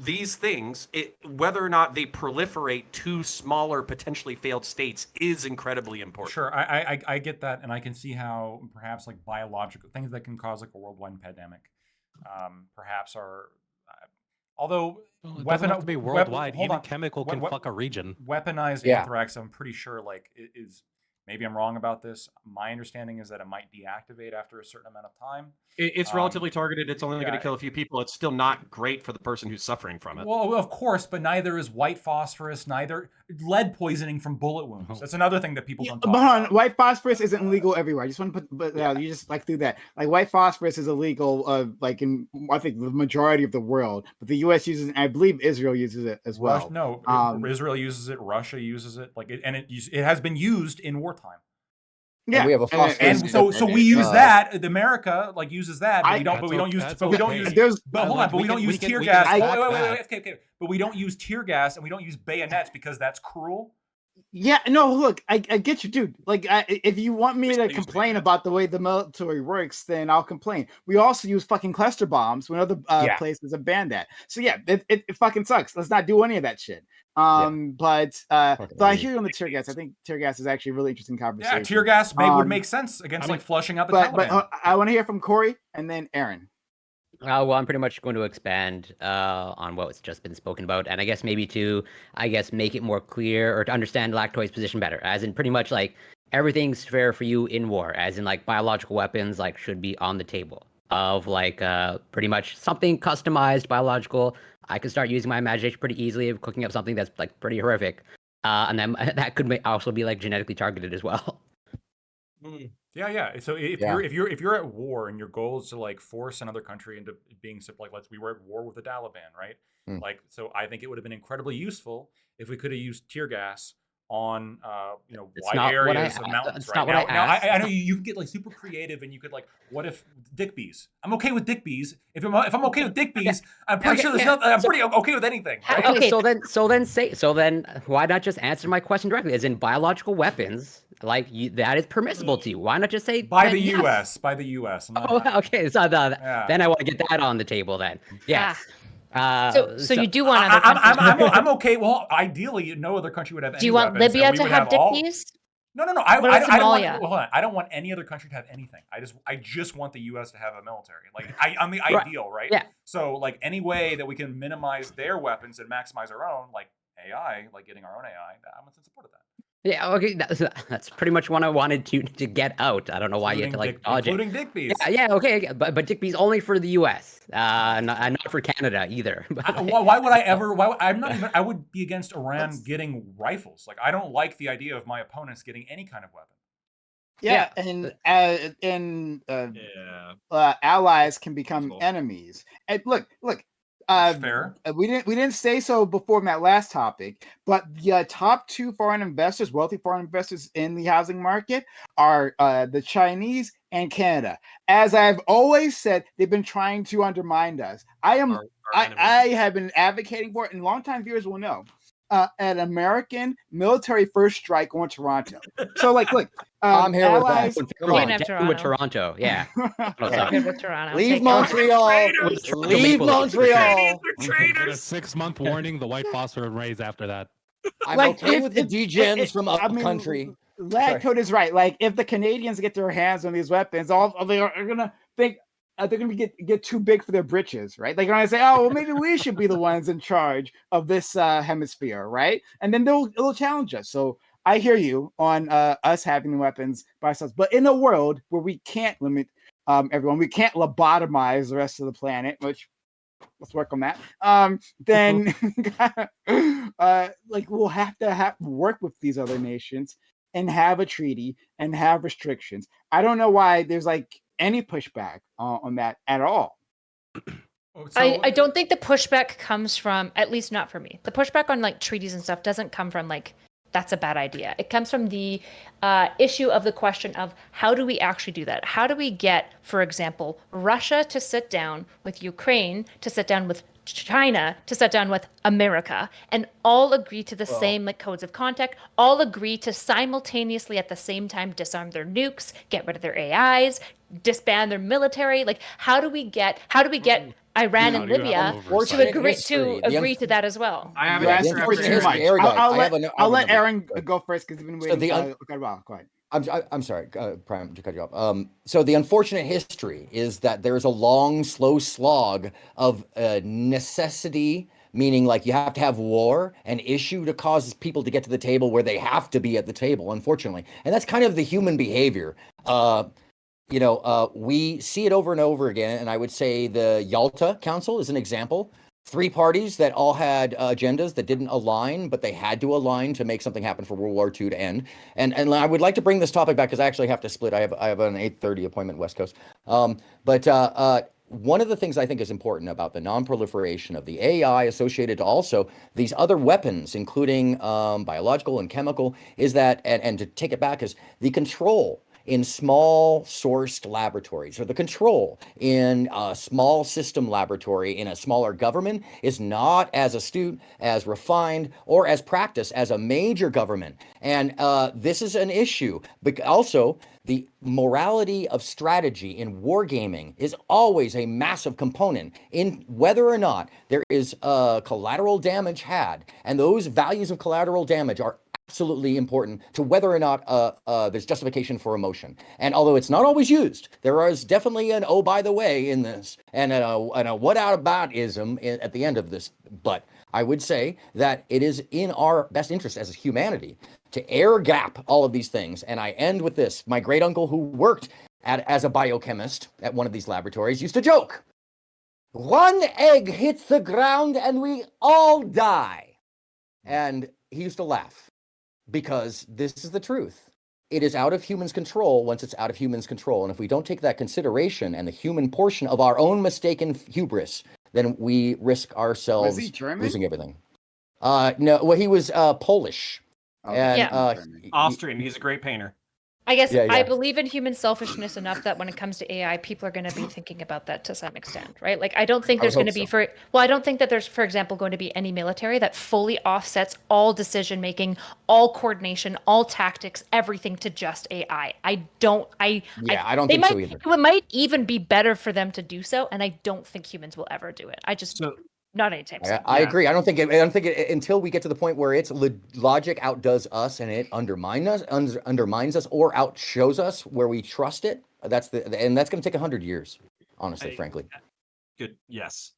these things, whether or not they proliferate to smaller, potentially failed states, is incredibly important. Sure, I get that, and I can see how perhaps like biological things that can cause like a worldwide pandemic, perhaps are. Although it doesn't have to be worldwide, even chemical can fuck a region. Weaponized anthrax, I'm pretty sure like is. Maybe I'm wrong about this. My understanding is that it might deactivate after a certain amount of time. It's relatively targeted. It's only going to kill a few people. It's still not great for the person who's suffering from it. Well, of course, but neither is white phosphorus, neither lead poisoning from bullet wounds. That's another thing that people don't talk about. White phosphorus isn't legal everywhere. I just want to put, you just like through that. Like white phosphorus is illegal, like in I think the majority of the world, but the U.S. uses it. And I believe Israel uses it as well. Israel uses it. Russia uses it. Like it has been used in wartime. Yeah, and we have a phosphorus. So we use that. America like uses that, but we don't. But we don't use. But we don't use. But hold on. But we don't use tear gas. Wait. Okay. But we don't use tear gas, and we don't use bayonets because that's cruel. Yeah, no, look, I get you, dude. Like, if you want me to complain about the way the military works, then I'll complain. We also use fucking cluster bombs when other places have banned that. So yeah, it fucking sucks. Let's not do any of that shit. But I hear you on the tear gas. I think tear gas is actually a really interesting conversation. Yeah, tear gas would make sense against like flushing out the Taliban. But I want to hear from Corey and then Aaron. Well, I'm pretty much going to expand on what's just been spoken about, and I guess maybe to, make it more clear or to understand Lactoid's position better, as in pretty much like everything's fair for you in war, as in like biological weapons like should be on the table of like pretty much something customized biological. I can start using my imagination pretty easily of cooking up something that's like pretty horrific, and then that could also be like genetically targeted as well. Yeah. So if you're at war and your goal is to like force another country into being like, we were at war with the Taliban, right? Like, so I think it would have been incredibly useful if we could have used tear gas on wide areas of mountains right now. I know you can get like super creative and you could like, what if dick bees? I'm okay with dick bees. If I'm okay with dick bees, I'm pretty sure I'm pretty okay with anything. Right? Okay, so then why not just answer my question directly? As in biological weapons, like that is permissible to you. Why not just say by the U.S. By the U.S. Okay, so then I want to get that on the table. Then yes. So you do want other countries? I'm okay. Well, ideally, no other country would have. Do you want Libya to have dick bees? No. I don't want any other country to have anything. I just want the U.S. to have a military. Like I'm the ideal, right? Yeah. So like any way that we can minimize their weapons and maximize our own, like AI, like getting our own AI, I'm in support of that. Yeah, okay, that's pretty much what I wanted to get out. I don't know why you had to like dodge it. Including dick bees. Yeah, okay, but dick bees only for the U.S. Not for Canada either. Why would I ever? I would be against Iran getting rifles. Like I don't like the idea of my opponents getting any kind of weapon. Yeah, and allies can become enemies. And look. Fair. We didn't say so before in that last topic, but the top two wealthy foreign investors in the housing market are the Chinese and Canada. As I've always said, they've been trying to undermine us. I have been advocating for it, and longtime viewers will know. An American military first strike on Toronto. So, like, look, I'm here allies, with that. With Toronto, yeah. With Toronto. Leave Montreal. Leave Montreal. Get a 6-month warning. The white phosphorus raise after that. I'm okay with the degens from up country. Lactoid is right. Like, if the Canadians get their hands on these weapons, they are gonna think. They're going to get too big for their britches, right? They're going to say, oh, well, maybe we should be the ones in charge of this hemisphere, right? And then they'll challenge us. So I hear you on us having the weapons by ourselves. But in a world where we can't limit everyone, we can't lobotomize the rest of the planet, which let's work on that. Then we'll have to work with these other nations and have a treaty and have restrictions. I don't know why there's like any pushback on that at all. I don't think the pushback comes from, at least not for me. The pushback on like treaties and stuff doesn't come from like, that's a bad idea. It comes from the issue of the question of how do we actually do that? How do we get, for example, Russia to sit down with Ukraine, to sit down with China, to sit down with America, and all agree to the same like codes of conduct, all agree to simultaneously at the same time disarm their nukes, get rid of their AIs, disband their military. Like how do we get Iran and Libya to agree to that as well? I have an I'll let Aaron go first because he's been waiting for a while. Go ahead. I'm sorry, Prime, to cut you off. So the unfortunate history is that there's a long, slow slog of necessity, meaning like you have to have war, an issue to cause people to get to the table where they have to be at the table, unfortunately. And that's kind of the human behavior. We see it over and over again. And I would say the Yalta Council is an example. 3 parties that all had agendas that didn't align, but they had to align to make something happen for World War II to end. And I would like to bring this topic back because I actually have to split. I have an 8:30 appointment West Coast. But one of the things I think is important about the non-proliferation of the AI associated to also these other weapons, including biological and chemical, is that, and to take it back, is the control in small sourced laboratories, or the control in a small system laboratory in a smaller government is not as astute, as refined, or as practiced as a major government. And this is an issue. But also, the morality of strategy in wargaming is always a massive component in whether or not there is collateral damage had. And those values of collateral damage are absolutely important to whether or not there's justification for emotion. And although it's not always used, there is definitely an oh by the way in this, and a what aboutism at the end of this. But I would say that it is in our best interest as a humanity to air gap all of these things. And I end with this. My great uncle, who worked as a biochemist at one of these laboratories, used to joke, "One egg hits the ground and we all die." And he used to laugh, because this is the truth. It is out of humans' control once it's out of humans' control. And if we don't take that consideration and the human portion of our own mistaken hubris, then we risk ourselves losing everything. No, well, he was Polish. Okay. And Austrian. He's a great painter. I guess I believe in human selfishness enough that when it comes to AI, people are going to be thinking about that to some extent, right? Like, I don't think there's going to be I don't think that there's, for example, going to be any military that fully offsets all decision making, all coordination, all tactics, everything to just AI. I don't think so either. It might even be better for them to do so, and I don't think humans will ever do it. Not anytime soon. I agree. I don't think it until we get to the point where its logic outdoes us and it undermines us or outshows us where we trust it. And that's going to take 100 years, honestly, frankly. Good. Yes.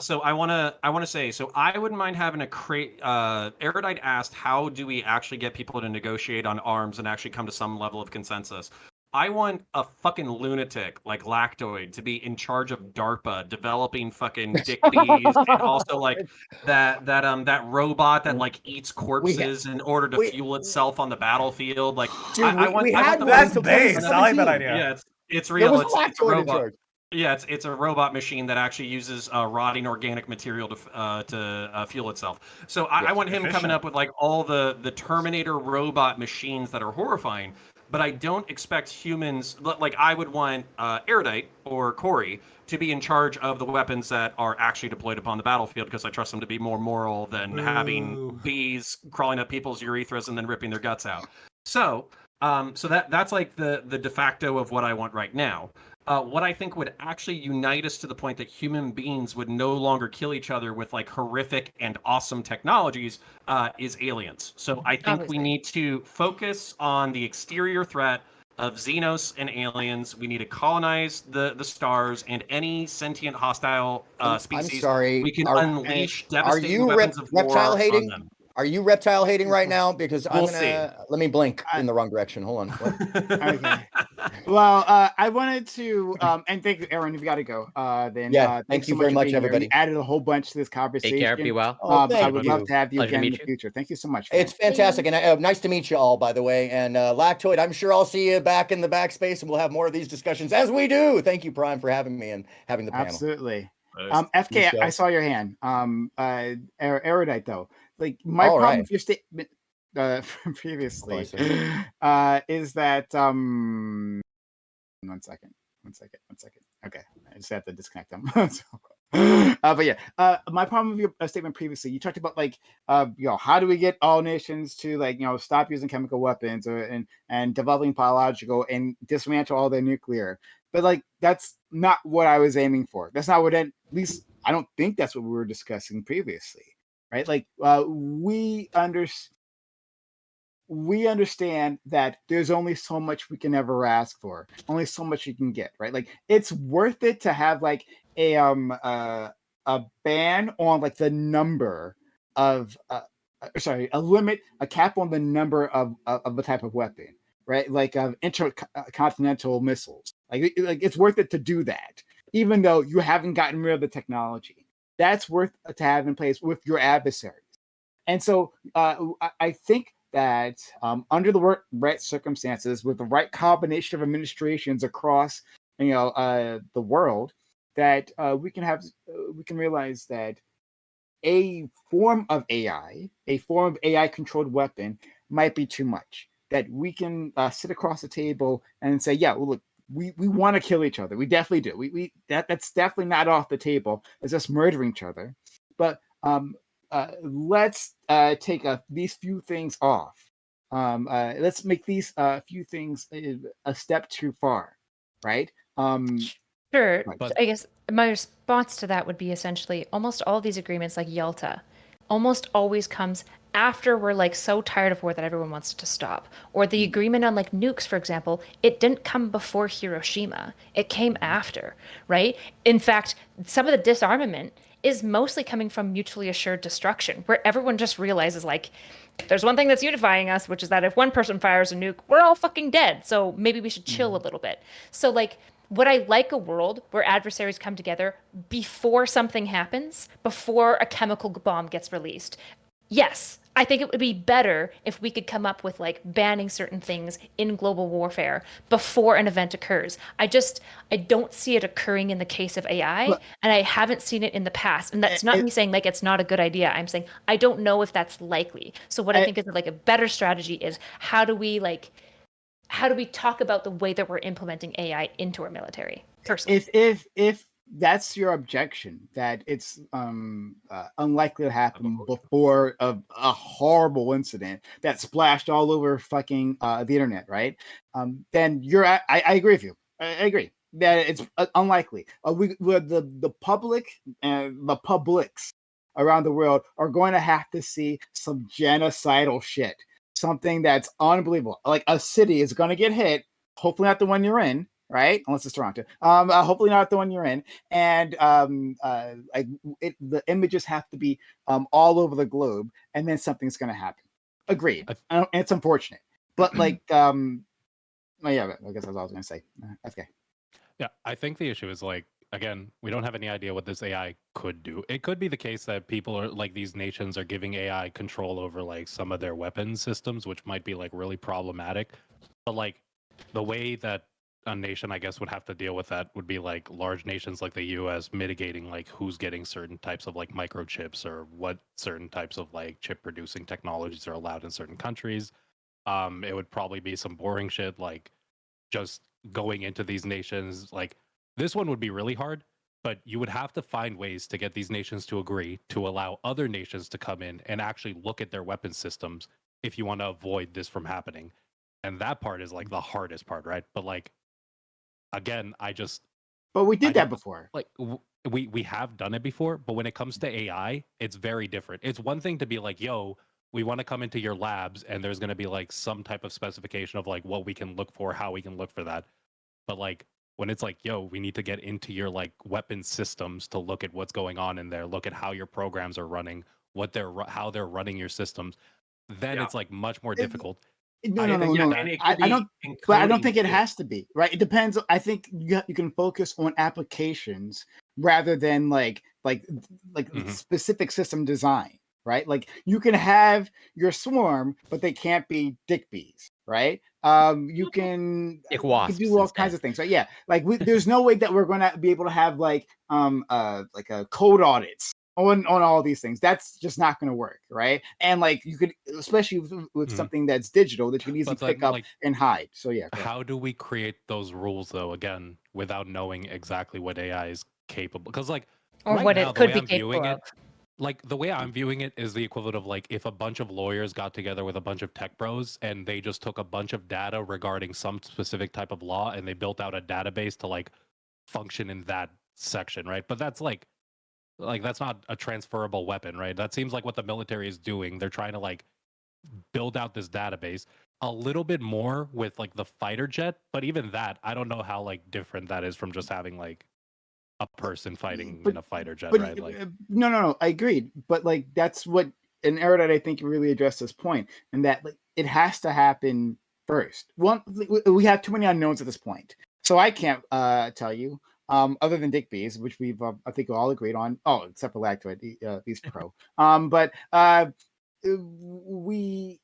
So I want to say, so I wouldn't mind having Erudite asked, how do we actually get people to negotiate on arms and actually come to some level of consensus? I want a fucking lunatic like Lactoid to be in charge of DARPA developing fucking dick bees, and also like that robot that like eats corpses in order to fuel itself on the battlefield. Like, dude, that's base. I like that idea. Yeah, it's real. It's a robot. Yeah, it's a robot machine that actually uses rotting organic material to fuel itself. So I want him coming up with like all the Terminator robot machines that are horrifying. But I don't expect humans, like I would want Erudite or Corey to be in charge of the weapons that are actually deployed upon the battlefield, because I trust them to be more moral than having bees crawling up people's urethras and then ripping their guts out. So that's like the de facto of what I want right now. What I think would actually unite us to the point that human beings would no longer kill each other with like horrific and awesome technologies is aliens. So I think we need to focus on the exterior threat of Xenos and aliens. We need to colonize the stars and any sentient hostile species. I'm sorry. We can unleash devastating weapons of war reptile hating? on them. Are you reptile hating right now? Because let me blink in the wrong direction. Hold on. Well, I wanted to and thank you, Aaron. You've got to go. Then thank you so very for much, being here. everybody. You added a whole bunch to this Take conversation. care. Be well. I would love to have you Pleasure to again in meet the you. future. Thank you so much. It's fantastic, and nice to meet you all, by the way. And Lactoid, I'm sure I'll see you back in the backspace, and we'll have more of these discussions as we do. Thank you, Prime, for having me and having the panel. Absolutely. Nice. FK, I saw your hand. Erudite though, like my problem with your statement from previously is that one second. Okay, I just have to disconnect them. But yeah, my problem with your statement previously, you talked about like, how do we get all nations to like, stop using chemical weapons and developing biological and dismantle all their nuclear. But like, that's not what I was aiming for. That's not what, at least I don't think that's what we were discussing previously, right? Like, we understand that there's only so much we can ever ask for, only so much you can get, right? Like it's worth it to have like a ban on like the number of a limit, a cap on the number of a type of weapon, right? Like intercontinental missiles. Like it's worth it to do that, even though you haven't gotten rid of the technology. That's worth to have in place with your adversaries. And so I think that under the right circumstances, with the right combination of administrations across the world, that we can realize that a form of AI controlled weapon might be too much. That we can sit across the table and say, yeah, well, look, we want to kill each other. We definitely do. That's definitely not off the table. It's just murdering each other. But let's take these few things off. Let's make these few things a step too far, right? Sure. But I guess my response to that would be essentially almost all these agreements like Yalta almost always comes after we're like so tired of war that everyone wants to stop. Or the agreement on like nukes, for example, it didn't come before Hiroshima. It came after, right? In fact, some of the disarmament is mostly coming from mutually assured destruction, where everyone just realizes like, there's one thing that's unifying us, which is that if one person fires a nuke, we're all fucking dead. So maybe we should chill a little bit. So like, would I like a world where adversaries come together before something happens, before a chemical bomb gets released? Yes, I think it would be better if we could come up with like banning certain things in global warfare before an event occurs. I don't see it occurring in the case of AI, and I haven't seen it in the past. And that's not me saying like it's not a good idea. I'm saying I don't know if that's likely. So what I think is like a better strategy is how do we talk about the way that we're implementing AI into our military? Personally, if that's your objection, that it's unlikely to happen before a horrible incident that splashed all over fucking the internet, right? Then I agree with you. I agree that it's unlikely. The public and the publics around the world are going to have to see some genocidal shit. Something that's unbelievable. Like a city is going to get hit. Hopefully not the one you're in, right? Unless it's Toronto. Hopefully not the one you're in. And the images have to be all over the globe, and then something's going to happen. Agreed. And it's unfortunate, but like, yeah. I guess that's all I was going to say. Okay. Yeah, I think the issue is like, again, we don't have any idea what this AI could do. It could be the case that people are like these nations are giving AI control over like some of their weapons systems, which might be like really problematic. But like the way that a nation, I guess, would have to deal with that would be like large nations like the US mitigating like who's getting certain types of like microchips or what certain types of like chip producing technologies are allowed in certain countries. It would probably be some boring shit like just going into these nations. Like this one would be really hard, but you would have to find ways to get these nations to agree to allow other nations to come in and actually look at their weapon systems if you want to avoid this from happening. And that part is like the hardest part, right? But like, again, But we did that before. Like we have done it before, but when it comes to AI, it's very different. It's one thing to be like, yo, we want to come into your labs and there's going to be like some type of specification of like what we can look for, how we can look for that. But like when it's like, yo, we need to get into your like weapon systems to look at what's going on in there, look at how your programs are running, how they're running your systems, then it's like much more difficult. No. I don't. But I don't think it has to be, right? It depends. I think you can focus on applications rather than like specific system design, right? Like you can have your swarm, but they can't be dick bees, right? You can dick wasps do all instead. kinds of things, right? Yeah, like there's no way that we're going to be able to have like a code audits on all these things. That's just not going to work, right? And like you could, especially with something that's digital, that you can easily pick up and hide. So yeah. How do we create those rules though? Again, without knowing exactly what AI is capable, because like or right what now, it could be capable of. Like the way I'm viewing it is the equivalent of like if a bunch of lawyers got together with a bunch of tech bros and they just took a bunch of data regarding some specific type of law and they built out a database to like function in that section, right? But that's like that's not a transferable weapon, right? That seems like what the military is doing. They're trying to like build out this database a little bit more with like the fighter jet, but even that, I don't know how like different that is from just having like a person fighting in a fighter jet, right? Like no, I agreed, but like that's what an error that I think really addressed this point, and that like it has to happen first. One, we have too many unknowns at this point, so I can't tell you. Other than dick bees, which we've I think we all agreed on. Oh, except for Lactoid, he's pro. But we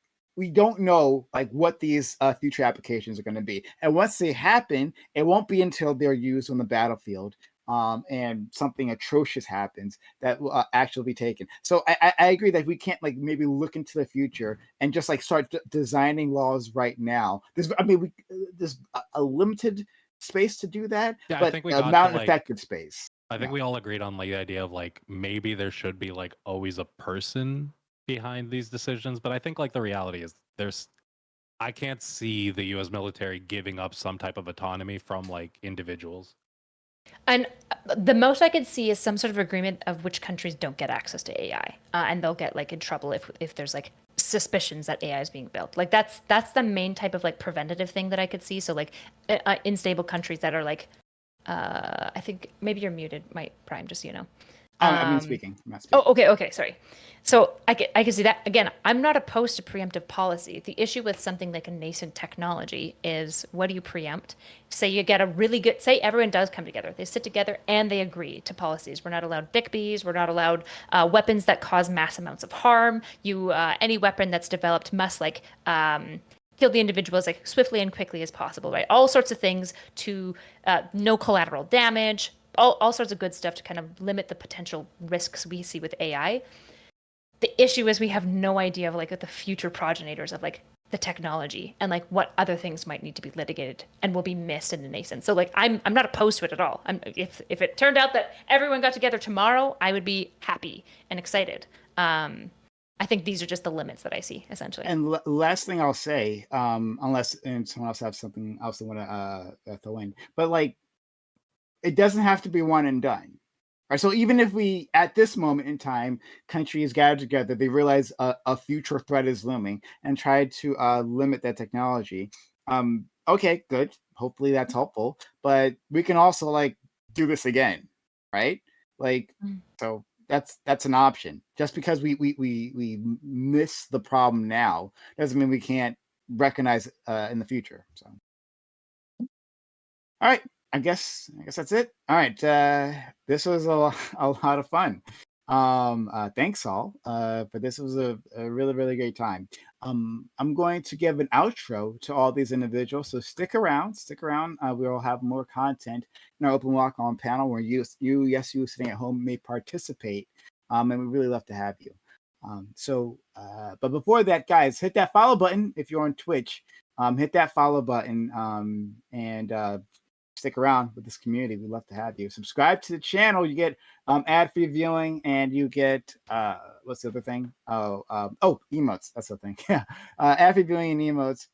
don't know like what these future applications are going to be, and once they happen, it won't be until they're used on the battlefield. And something atrocious happens that will actually be taken. So I agree that we can't like maybe look into the future and just like start designing laws right now. There's a limited space to do that, but I think we got effective space. I think we all agreed on like the idea of like maybe there should be like always a person behind these decisions, but I think like the reality is I can't see the U.S. military giving up some type of autonomy from like individuals. And the most I could see is some sort of agreement of which countries don't get access to AI, and they'll get like in trouble if there's like suspicions that AI is being built. Like that's the main type of like preventative thing that I could see. So like unstable countries that are like, I think maybe you're muted, my Prime, just so you know. I'm not speaking. Oh, okay, sorry. So I can see that. Again, I'm not opposed to preemptive policy. The issue with something like a nascent technology is what do you preempt? Say you get a really good, say everyone does come together. They sit together and they agree to policies. We're not allowed dick bees. We're not allowed weapons that cause mass amounts of harm. Any weapon that's developed must like kill the individual as like swiftly and quickly as possible, right? All sorts of things to no collateral damage, all sorts of good stuff to kind of limit the potential risks we see with AI. The issue is we have no idea of like the future progenitors of like the technology and like what other things might need to be litigated and will be missed in the nascent. So like I'm not opposed to it at all. If it turned out that everyone got together tomorrow, I would be happy and excited. I think these are just the limits that I see essentially. And last thing I'll say, unless someone else has something else they want to throw in, but like it doesn't have to be one and done. Right, so even if we, at this moment in time, countries gather together, they realize a future threat is looming and try to limit that technology. Okay, good. Hopefully that's helpful. But we can also like do this again, right? Like, so that's an option. Just because we miss the problem now doesn't mean we can't recognize in the future. So, all right. I guess that's it. All right. This was a lot of fun. Thanks all. But this was a really, really great time. I'm going to give an outro to all these individuals. So stick around. We will have more content in our open walk on panel where you sitting at home may participate. And we really love to have you. But before that, guys, hit that follow button if you're on Twitch. Hit that follow button and stick around with this community. We'd love to have you. Subscribe to the channel. You get ad-free viewing, and you get what's the other thing? Emotes. That's the thing. Yeah, ad-free viewing and emotes.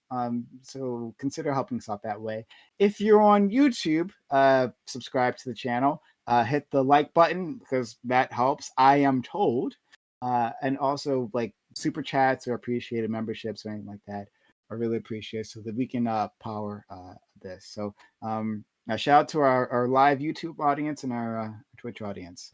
So consider helping us out that way. If you're on YouTube, subscribe to the channel. Hit the like button because that helps. I am told, and also like super chats or appreciated memberships or anything like that. I really appreciate it so that we can power this. So shout out to our live YouTube audience and our Twitch audience.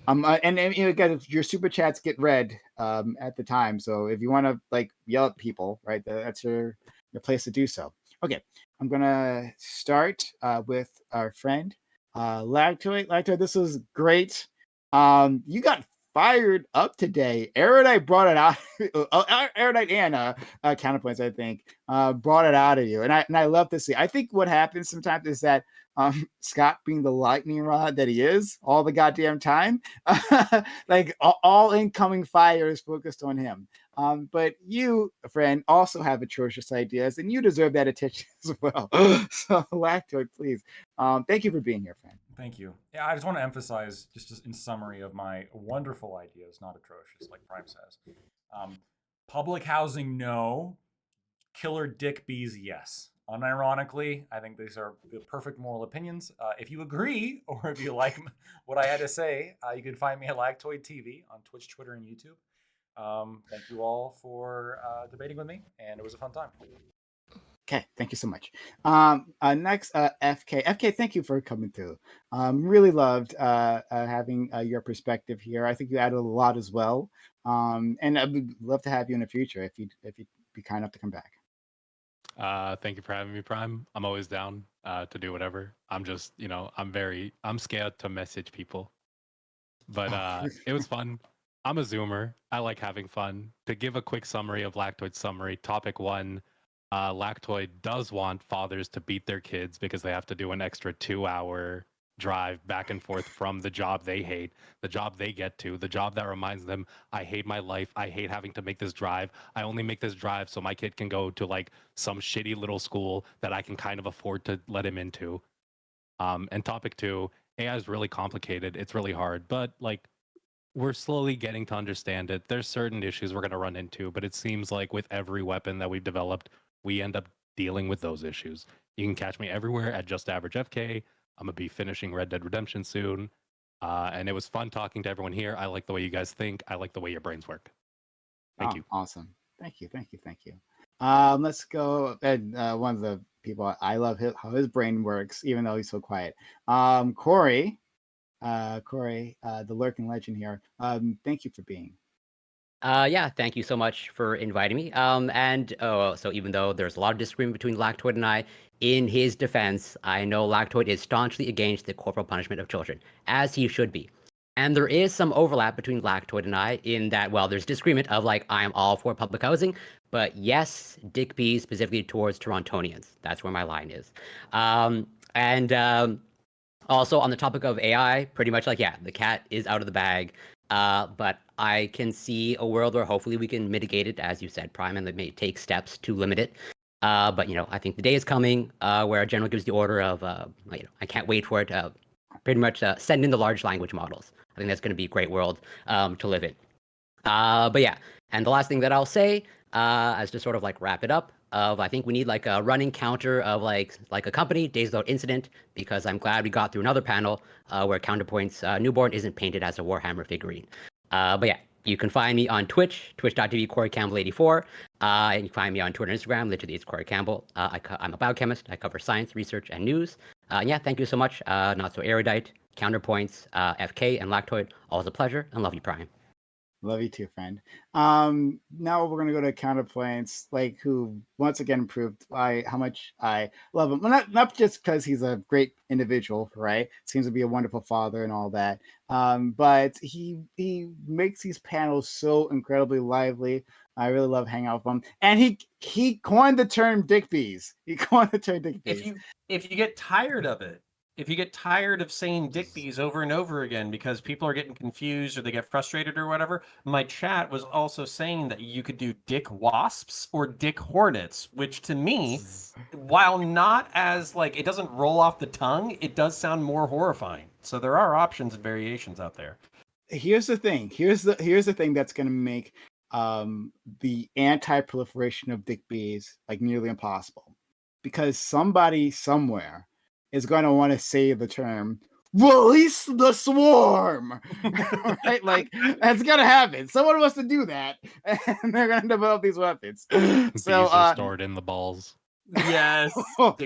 And you know, guys, your super chats get read at the time. So if you want to like yell at people, right, that's your your place to do so. Okay, I'm gonna start with our friend Lactoid. Lactoid, this was great. You got fired up today. Erudite brought it out. Erudite and Counterpoints, I think, brought it out of you, and I love to see. I think what happens sometimes is that Scott, being the lightning rod that he is, all the goddamn time, like all incoming fire is focused on him. But you, friend, also have atrocious ideas, and you deserve that attention as well. So, Lactoid, please. Thank you for being here, friend. Thank you. Yeah, I just want to emphasize, just in summary of my wonderful ideas, not atrocious, like Prime says. Public housing, no. Killer dick bees, yes. Unironically, I think these are the perfect moral opinions. If you agree, or if you like what I had to say, you can find me at Lactoid TV on Twitch, Twitter, and YouTube. Thank you all for debating with me, and it was a fun time. Okay, thank you so much. Next, FK. FK, thank you for coming through. Really loved having your perspective here. I think you added a lot as well. And I would love to have you in the future if you'd be kind enough to come back. Thank you for having me, Prime. I'm always down to do whatever. I'm just, I'm scared to message people. But it was fun. I'm a Zoomer. I like having fun. To give a quick summary of Lactoid's summary, topic 1, Lactoid does want fathers to beat their kids because they have to do an extra 2-hour drive back and forth from the job they hate, the job they get to, the job that reminds them, I hate my life, I hate having to make this drive, I only make this drive so my kid can go to like some shitty little school that I can kind of afford to let him into. And topic 2, AI is really complicated, it's really hard, but like we're slowly getting to understand it. There's certain issues we're going to run into, but it seems like with every weapon that we've developed, we end up dealing with those issues. You can catch me everywhere at Just Average FK. I'm going to be finishing Red Dead Redemption soon. And it was fun talking to everyone here. I like the way you guys think. I like the way your brains work. Thank you. Awesome. Thank you. Let's go. And one of the people, I love how his brain works, even though he's so quiet. Corey, the lurking legend here. Thank you for being. Yeah, thank you so much for inviting me. So even though there's a lot of disagreement between Lactoid and I, in his defense, I know Lactoid is staunchly against the corporal punishment of children, as he should be. And there is some overlap between Lactoid and I in that, well, there's disagreement of like, I am all for public housing, but yes, dick bees specifically towards Torontonians. That's where my line is. Also on the topic of AI, pretty much like, yeah, the cat is out of the bag. But I can see a world where hopefully we can mitigate it, as you said, Prime, and that may take steps to limit it. But I think the day is coming where a general gives the order of, I can't wait for it. Pretty much send in the large language models. I think that's going to be a great world to live in. But yeah, and the last thing that I'll say, as to sort of like wrap it up, I think we need like a running counter of like a company, Days Without Incident, because I'm glad we got through another panel where Counterpoint's newborn isn't painted as a Warhammer figurine. But yeah, you can find me on Twitch, twitch.tv Corey Campbell 84. And you can find me on Twitter and Instagram, literally it's Corey Campbell. I'm a biochemist. I cover science, research, and news. Yeah, thank you so much. Not So Erudite, Counterpoints, FK, and Lactoid. Always a pleasure, and love you, Prime. Love you too, friend. Now we're gonna go to Counterpoints, like who once again proved how much I love him. Well, not just because he's a great individual, right? Seems to be a wonderful father and all that. But he makes these panels so incredibly lively. I really love hanging out with him. And he coined the term dick bees. If you get tired of it, if you get tired of saying dick bees over and over again because people are getting confused or they get frustrated or whatever, my chat was also saying that you could do dick wasps or dick hornets, which to me, while not as like, it doesn't roll off the tongue, it does sound more horrifying. So there are options and variations out there. Here's the thing. Here's the thing that's going to make the anti-proliferation of dick bees like nearly impossible, because somebody somewhere is going to want to say the term release the swarm. Right? Like that's gonna happen. Someone wants to do that, and they're gonna develop these weapons. Bees are stored in the balls. Yes. Oh,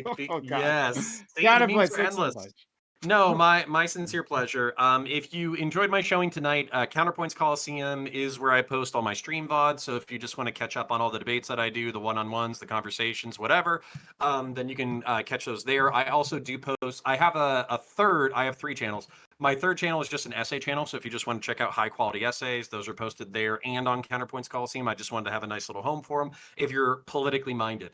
yes. Counterpoints, thanks so much. No, my sincere pleasure. If you enjoyed my showing tonight, Counterpoints Coliseum is where I post all my stream VOD. So if you just want to catch up on all the debates that I do, the one-on-ones, the conversations, whatever, then you can catch those there. I also do post. I have I have 3 channels. My third channel is just an essay channel. So if you just want to check out high quality essays, those are posted there and on Counterpoints Coliseum. I just wanted to have a nice little home for them if you're politically minded.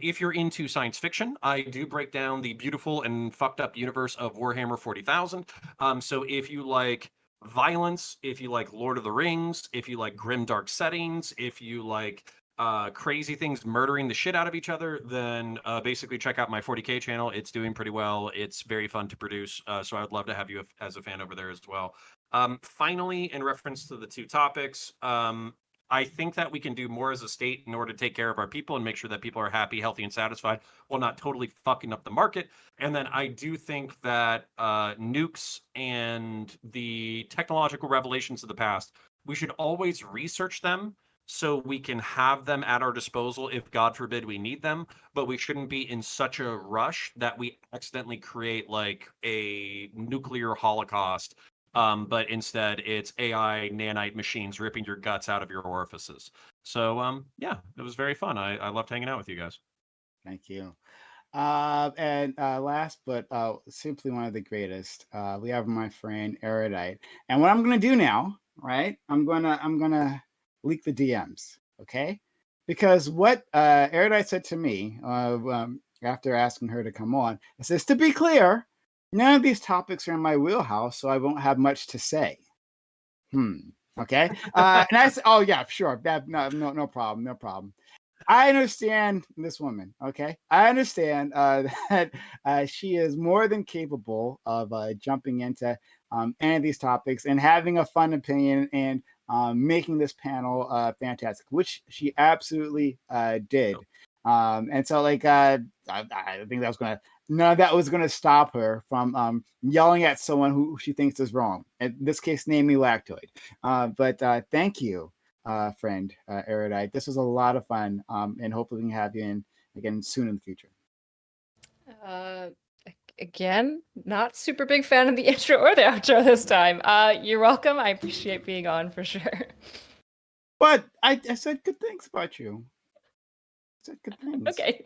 If you're into science fiction, I do break down the beautiful and fucked up universe of Warhammer 40,000. So if you like violence, if you like Lord of the Rings, if you like grim dark settings, if you like crazy things murdering the shit out of each other, then basically check out my 40K channel. It's doing pretty well. It's very fun to produce. So I would love to have you as a fan over there as well. Finally, in reference to the 2 topics, I think that we can do more as a state in order to take care of our people and make sure that people are happy, healthy, and satisfied while not totally fucking up the market. And then I do think that nukes and the technological revelations of the past, we should always research them so we can have them at our disposal if, God forbid, we need them. But we shouldn't be in such a rush that we accidentally create like a nuclear holocaust. But instead it's AI nanite machines ripping your guts out of your orifices. So yeah, it was very fun. I loved hanging out with you guys. Thank you. And last but simply one of the greatest, we have my friend Erudite. And what I'm gonna do now, right? I'm gonna leak the DMs, okay? Because what Erudite said to me after asking her to come on, it says, to be clear, none of these topics are in my wheelhouse, so I won't have much to say. Okay. And I said, oh yeah, sure. No problem. I understand this woman. Okay. I understand that she is more than capable of jumping into any of these topics and having a fun opinion and making this panel fantastic, which she absolutely did. And so like I think none of that was going to stop her from yelling at someone who she thinks is wrong. In this case, namely Lactoid. But thank you, friend Erudite. This was a lot of fun, and hopefully we can have you in again soon in the future. Again, not super big fan of the intro or the outro this time. You're welcome. I appreciate being on for sure. But I said good things about you. I said good things. Okay.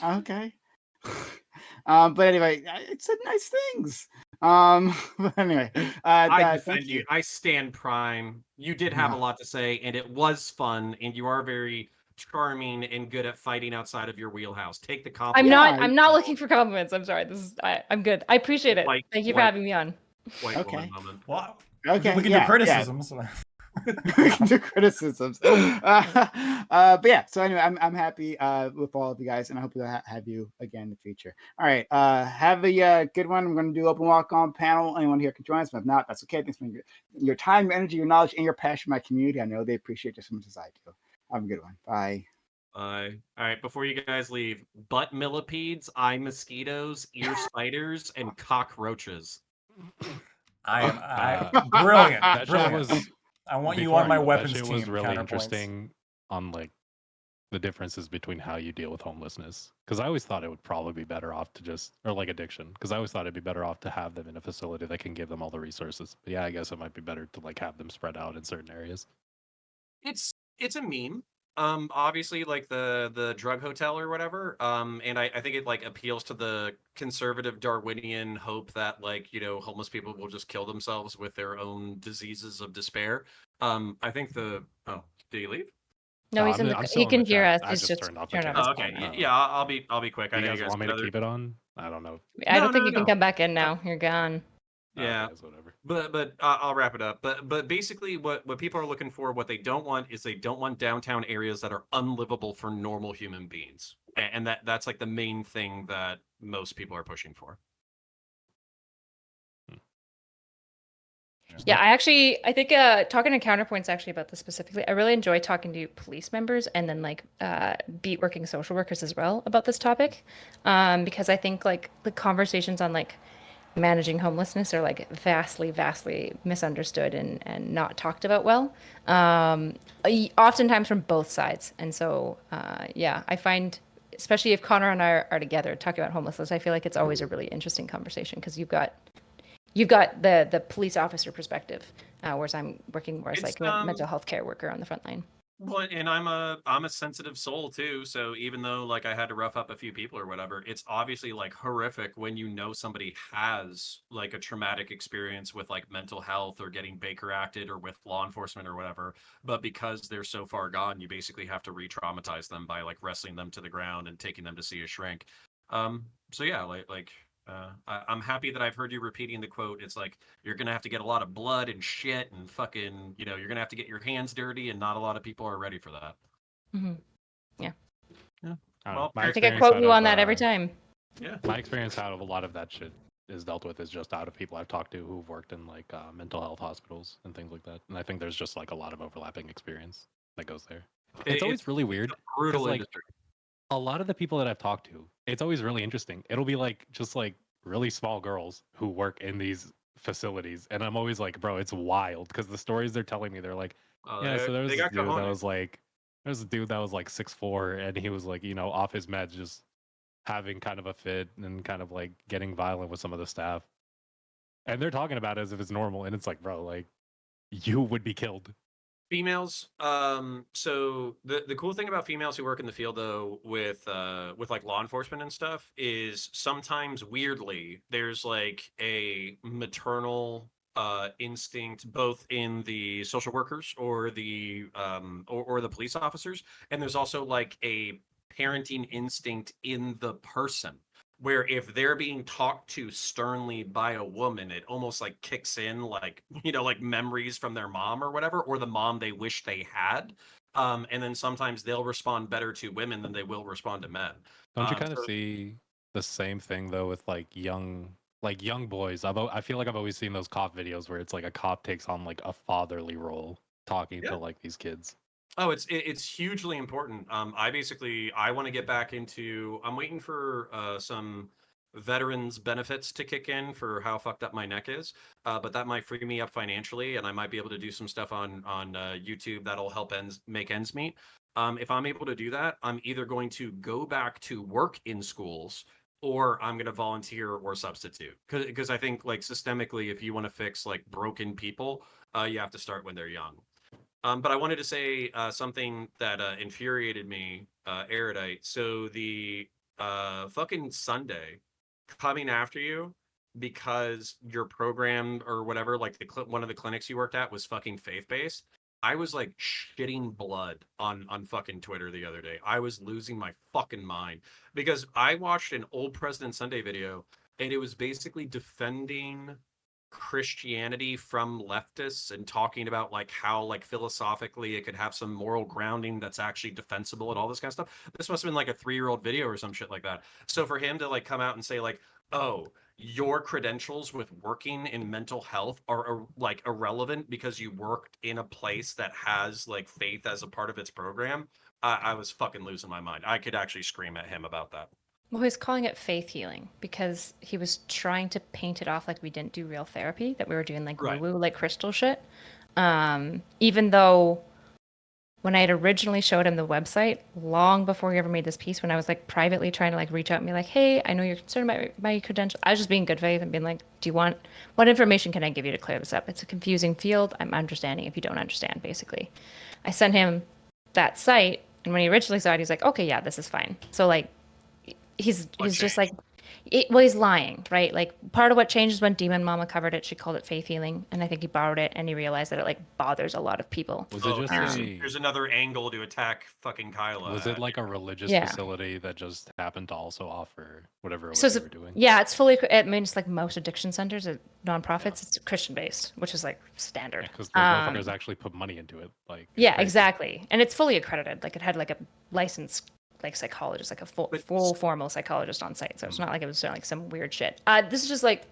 Okay. But anyway, it said nice things. But anyway, I defend you. I stand Prime. You did have a lot to say, and it was fun, and you are very charming and good at fighting outside of your wheelhouse. Take the compliment. I'm not looking for compliments. I'm sorry. I'm good. I appreciate it. Thank you for having me on. Okay. Well, okay. We can do criticisms. Yeah. We can do criticisms. But yeah, so anyway, I'm happy with all of you guys, and I hope to have you again in the future. All right, have a good one. I'm going to do open walk on panel. Anyone here can join us, but if not, that's okay. Thanks for your time, your energy, your knowledge, and your passion for my community. I know they appreciate just as much as I do. Have a good one. Bye. All right, before you guys leave, butt millipedes, eye mosquitoes, ear spiders, and cockroaches. I am brilliant. That brilliant. was. I want you on my weapons team. That was really interesting on like the differences between how you deal with homelessness. Because I always thought it would probably be better off to just, or like addiction. Because I always thought it'd be better off to have them in a facility that can give them all the resources. But yeah, I guess it might be better to like have them spread out in certain areas. It's a meme. Obviously like the drug hotel or whatever. And I think it like appeals to the conservative Darwinian hope that like, you know, homeless people will just kill themselves with their own diseases of despair. I think did he leave? No, he's he can hear us. He's just turned off. Okay. Yeah, I'll be quick. I know you guys want me to keep it on? I don't know. I don't think you can come back in now. You're gone. Yeah, whatever. But I'll wrap it up. But basically, what people are looking for, what they don't want is they don't want downtown areas that are unlivable for normal human beings, and that's like the main thing that most people are pushing for. Yeah, I think talking to Counterpoints actually about this specifically, I really enjoy talking to police members and then like beat working social workers as well about this topic, because I think like the conversations on like managing homelessness are like vastly misunderstood and not talked about well, oftentimes from both sides. And so yeah, I find especially if Connor and I are together talking about homelessness, I feel like it's always a really interesting conversation because you've got the police officer perspective, whereas I'm working more as like a mental health care worker on the front line. Well, and I'm a sensitive soul too. So even though like I had to rough up a few people or whatever, it's obviously like horrific when you know somebody has like a traumatic experience with like mental health or getting Baker acted or with law enforcement or whatever. But because they're so far gone, you basically have to re-traumatize them by like wrestling them to the ground and taking them to see a shrink. So yeah, I'm happy that I've heard you repeating the quote. It's like you're gonna have to get a lot of blood and shit and fucking, you're gonna have to get your hands dirty, and not a lot of people are ready for that. Mm-hmm. Yeah. Well, I think I quote you on that every time. Yeah. My experience out of a lot of that shit is dealt with is just out of people I've talked to who've worked in like mental health hospitals and things like that, and I think there's just like a lot of overlapping experience that goes there. It's always really weird. Brutal like, industry. A lot of the people that I've talked to, it's always really interesting. It'll be like just like really small girls who work in these facilities, and I'm always like, bro, it's wild because the stories they're telling me, they're like, yeah, so there's this dude that was like, there's a dude that was like 6'4", and he was like, off his meds, just having kind of a fit and kind of like getting violent with some of the staff, and they're talking about it as if it's normal, and it's like, bro, like you would be killed. Females, so the cool thing about females who work in the field though with like law enforcement and stuff is sometimes weirdly there's like a maternal instinct both in the social workers or the or the police officers, and there's also like a parenting instinct in the person, where if they're being talked to sternly by a woman, it almost like kicks in like, like memories from their mom or whatever, or the mom they wish they had. And then sometimes they'll respond better to women than they will respond to men. Don't you kind of see the same thing though with like young boys? I feel like I've always seen those cop videos where it's like a cop takes on like a fatherly role talking to like these kids. Oh, it's hugely important. I want to get back into. I'm waiting for some veterans benefits to kick in for how fucked up my neck is, but that might free me up financially, and I might be able to do some stuff on YouTube that'll help make ends meet. If I'm able to do that, I'm either going to go back to work in schools, or I'm going to volunteer or substitute. Because I think like systemically, if you want to fix like broken people, you have to start when they're young. But I wanted to say something that infuriated me, Erudite. So the fucking Sunday coming after you because your program or whatever, like one of the clinics you worked at was fucking faith-based. I was like shitting blood on fucking Twitter the other day. I was losing my fucking mind because I watched an old President Sunday video, and it was basically defending Christianity from leftists and talking about like how like philosophically it could have some moral grounding that's actually defensible and all this kind of stuff. This must have been like a 3-year-old video or some shit like that. So for him to like come out and say like, oh, your credentials with working in mental health are like irrelevant because you worked in a place that has like faith as a part of its program, I was fucking losing my mind. I could actually scream at him about that. Well, he's calling it faith healing because he was trying to paint it off like we didn't do real therapy, that we were doing like woo-woo, like crystal shit. Even though when I had originally showed him the website, long before he ever made this piece, when I was like privately trying to like reach out and be like, hey, I know you're concerned about my credentials. I was just being good faith and being like, what information can I give you to clear this up? It's a confusing field. I'm understanding if you don't understand, basically. I sent him that site, and when he originally saw it, he's like, okay, yeah, this is fine. So like, he's just like, he's lying, right? Like part of what changed is when Demon Mama covered it, she called it faith healing, and I think he borrowed it and he realized that it like bothers a lot of people. Was it just there's another angle to attack fucking Kyla? Was it like a religious facility that just happened to also offer whatever it was they were doing? Yeah, it's fully. I mean, it's like most addiction centers are nonprofits. It's Christian based, which is like standard. Because the motherfuckers actually put money into it, like. Yeah, exactly, and it's fully accredited. Like it had like a license. Like psychologist, like a full formal psychologist on site. So it's not like it was like some weird shit. This is like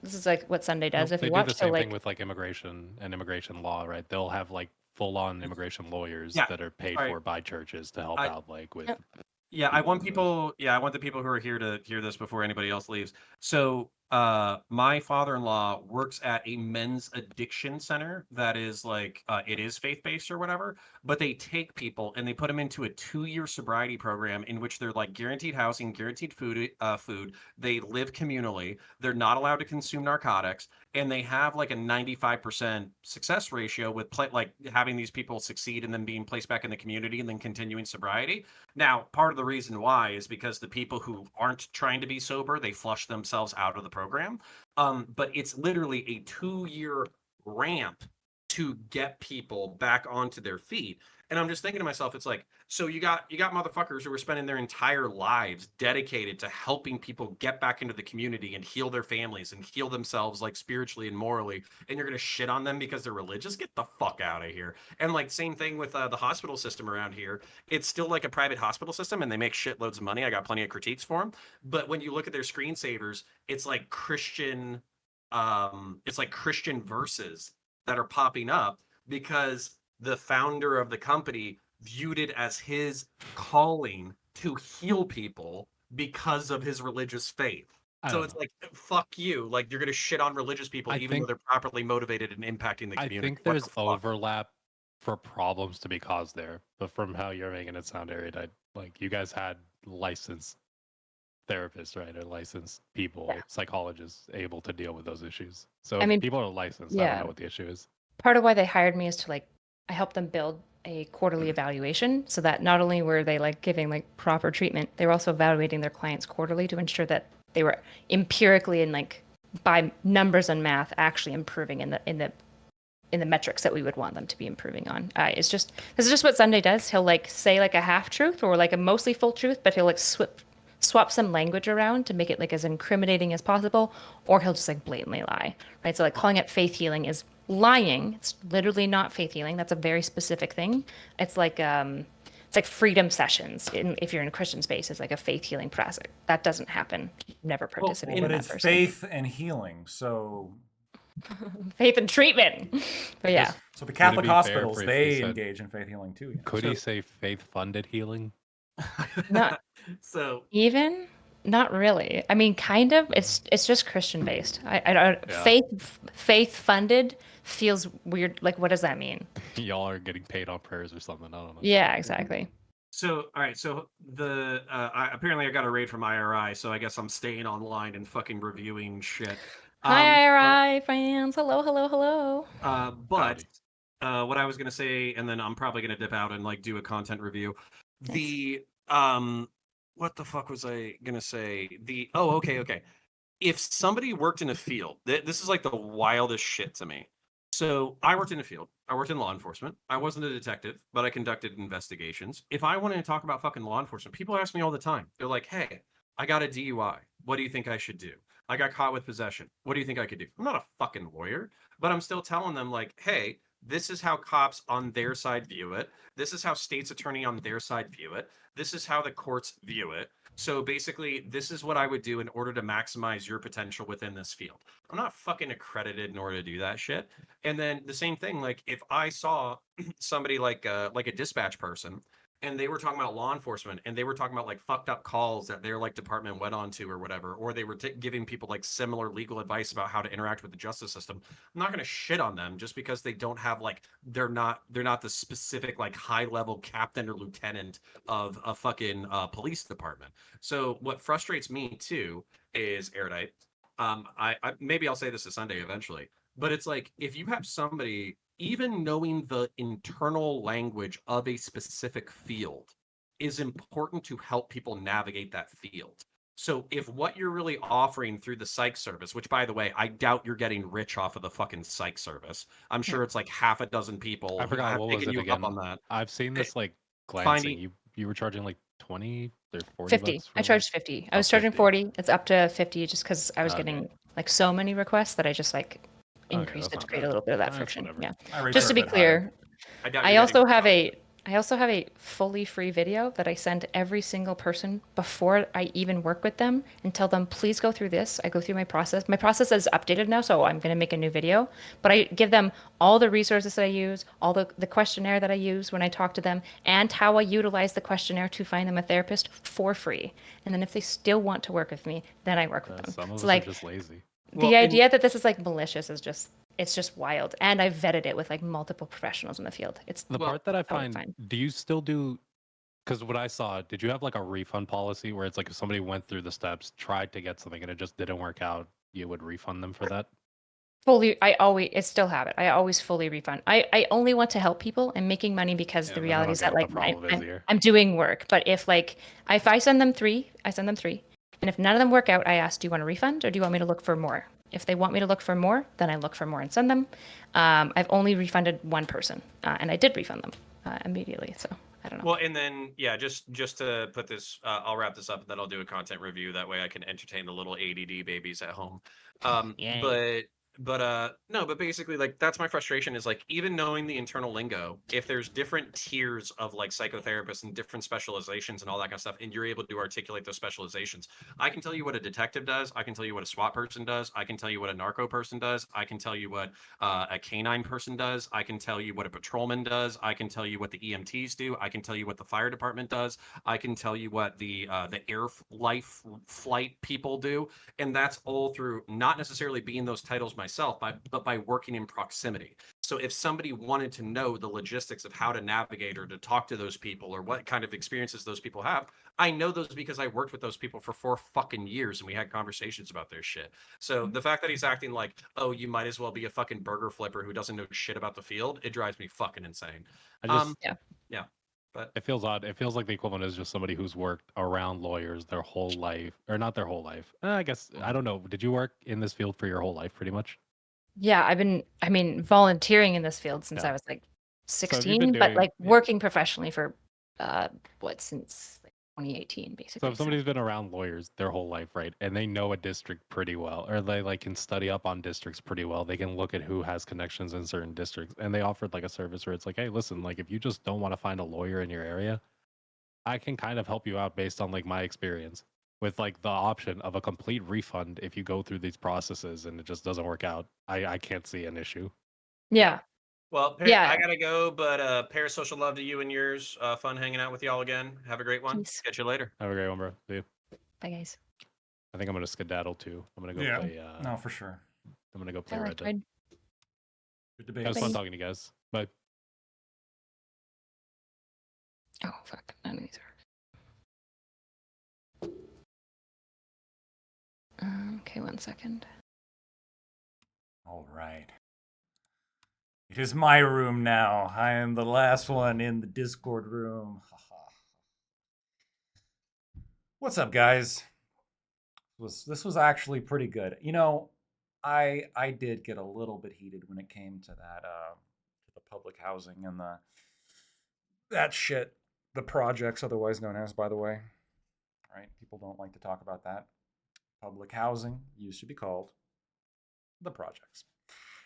what Sunday does. If you watch, do the same thing with like immigration and immigration law, right? They'll have like full-on immigration lawyers that are paid for by churches to help out, like with. Yeah, I want the people who are here to hear this before anybody else leaves. So my father-in-law works at a men's addiction center that is like it is faith-based or whatever, but they take people and they put them into a 2-year sobriety program in which they're like guaranteed housing, guaranteed food. They live communally. They're not allowed to consume narcotics, and they have like a 95% success ratio with like having these people succeed and then being placed back in the community and then continuing sobriety. Now, part of the reason why is because the people who aren't trying to be sober, they flush themselves out of the program. But it's literally a 2-year ramp to get people back onto their feet. And I'm just thinking to myself, it's like, so you got motherfuckers who are spending their entire lives dedicated to helping people get back into the community and heal their families and heal themselves like spiritually and morally, and you're gonna shit on them because they're religious? Get the fuck out of here. And like same thing with the hospital system around here. It's still like a private hospital system, and they make shitloads of money. I got plenty of critiques for them, but when you look at their screensavers, it's like Christian verses that are popping up because the founder of the company viewed it as his calling to heal people because of his religious faith. So it's like, fuck you. Like, you're going to shit on religious people even though they're properly motivated and impacting the community. I think there's overlap for problems to be caused there. But from how you're making it sound, Erudite, like you guys had licensed therapists, right? Or licensed people, psychologists able to deal with those issues. So if people are licensed, I don't know what the issue is. Part of why they hired me is to like, I helped them build a quarterly evaluation so that not only were they like giving like proper treatment, they were also evaluating their clients quarterly to ensure that they were empirically and like by numbers and math actually improving in the metrics that we would want them to be improving on. This is just what Sunday does. He'll like say like a half truth or like a mostly full truth, but he'll like swap some language around to make it like as incriminating as possible, or he'll just like blatantly lie, right? So like calling it faith healing is lying. It's literally not faith healing. That's a very specific thing. It's like freedom sessions. If you're in a Christian space, it's like a faith healing process. That doesn't happen. Never participate in that. But it's faith and healing, so faith and treatment. But yeah. So the Catholic hospitals, they engage in faith healing too. Could he say faith-funded healing? Not so even. Not really. I mean, kind of. It's just Christian based. I don't. Faith funded feels weird. Like, what does that mean? Y'all are getting paid on prayers or something. I don't know. Yeah, exactly. So, all right. So apparently I got a raid from IRI. So I guess I'm staying online and fucking reviewing shit. Hi, IRI fans. Hello, hello, hello. But what I was gonna say, and then I'm probably gonna dip out and like do a content review. Nice. What the fuck was I gonna say? Okay. If somebody worked in a field, this is like the wildest shit to me. So I worked in a field. I worked in law enforcement. I wasn't a detective, but I conducted investigations. If I wanted to talk about fucking law enforcement, people ask me all the time. They're like, hey, I got a DUI. What do you think I should do? I got caught with possession. What do you think I could do? I'm not a fucking lawyer, but I'm still telling them like, hey, this is how cops on their side view it. This is how state's attorney on their side view it. This is how the courts view it. So basically, this is what I would do in order to maximize your potential within this field. I'm not fucking accredited in order to do that shit. And then the same thing, like if I saw somebody like a dispatch person, and they were talking about law enforcement, and they were talking about like fucked up calls that their like department went on to or whatever, or they were giving people like similar legal advice about how to interact with the justice system. I'm not going to shit on them just because they don't have like, they're not the specific like high level captain or lieutenant of a fucking police department. So what frustrates me too is Erudite. I maybe I'll say this to Sunday eventually, but it's like, if you have somebody, even knowing the internal language of a specific field is important to help people navigate that field. So if what you're really offering through the psych service, which by the way, I doubt you're getting rich off of the fucking psych service. I'm sure it's like half a dozen people. I forgot what was it again. On that. I've seen this like glancing. You were charging like 20 or 40 50. bucks I charged 50. I was charging 40. It's up to 50 just because I was getting like so many requests that I just like increased it to create a little bit of that friction. Yeah. Just to be clear, I also have a I also have a fully free video that I send every single person before I even work with them and tell them, please go through this. I go through my process. My process is updated now, so I'm going to make a new video. But I give them all the resources that I use, all the questionnaire that I use when I talk to them, and how I utilize the questionnaire to find them a therapist for free. And then if they still want to work with me, then I work with them. Some of So us like are just lazy. the idea that this is like malicious is just it's just wild. And I vetted it with like multiple professionals in the field. It's the part that I totally find. fine. Do you still do? Because what I saw, did you have like a refund policy where it's like if somebody went through the steps, tried to get something, and it just didn't work out, you would refund them for that? Fully, I still have it. I always fully refund. I only want to help people. I'm making money because the then I reality don't is get that what like the problem is here. I'm doing work. But if I send them three, I send them three. And if none of them work out, I ask, do you want a refund or do you want me to look for more? If they want me to look for more, then I look for more and send them. I've only refunded one person, and I did refund them immediately. So I don't know. Well, and then just to put this, I'll wrap this up, and then I'll do a content review. That way, I can entertain the little ADD babies at home. Yay. But basically, like, that's my frustration is like, even knowing the internal lingo, if there's different tiers of like psychotherapists and different specializations and all that kind of stuff, and you're able to articulate those specializations, I can tell you what a detective does, I can tell you what a SWAT person does, I can tell you what a narco person does, I can tell you what a canine person does, I can tell you what a patrolman does, I can tell you what the EMTs do, I can tell you what the fire department does, I can tell you what the air life flight people do, and that's all through not necessarily being those titles myself, but by working in proximity. So if somebody wanted to know the logistics of how to navigate or to talk to those people or what kind of experiences those people have, I know those because I worked with those people for 4 fucking years and we had conversations about their shit. So the fact that he's acting like, oh, you might as well be a fucking burger flipper who doesn't know shit about the field, it drives me fucking insane. Yeah. But it feels odd. It feels like the equivalent is just somebody who's worked around lawyers their whole life, or not their whole life. I guess I don't know. Did you work in this field for your whole life, pretty much? Yeah, I've been volunteering in this field since I was like 16, but like working professionally for since like 2018 basically. So if somebody's been around lawyers their whole life, right, and they know a district pretty well, or they like can study up on districts pretty well, they can look at who has connections in certain districts, and they offered like a service where it's like, hey, listen, like if you just don't want to find a lawyer in your area, I can kind of help you out based on like my experience with like the option of a complete refund if you go through these processes and it just doesn't work out. I can't see an issue. Yeah. Well, I gotta go, but parasocial love to you and yours. Fun hanging out with y'all again. Have a great one. Peace. Catch you later. Have a great one, bro. See you. Bye, guys. I think I'm gonna skedaddle too. I'm gonna go play. No, for sure. I'm gonna go play Red Dead. Good debate. It was fun talking to you guys. Bye. Oh fuck! None of these are. Okay, 1 second. All right. It is my room now. I am the last one in the Discord room. What's up, guys? This was actually pretty good. You know, I did get a little bit heated when it came to that the public housing and that shit. The projects, otherwise known as, by the way. All right, people don't like to talk about that. Public housing used to be called the projects.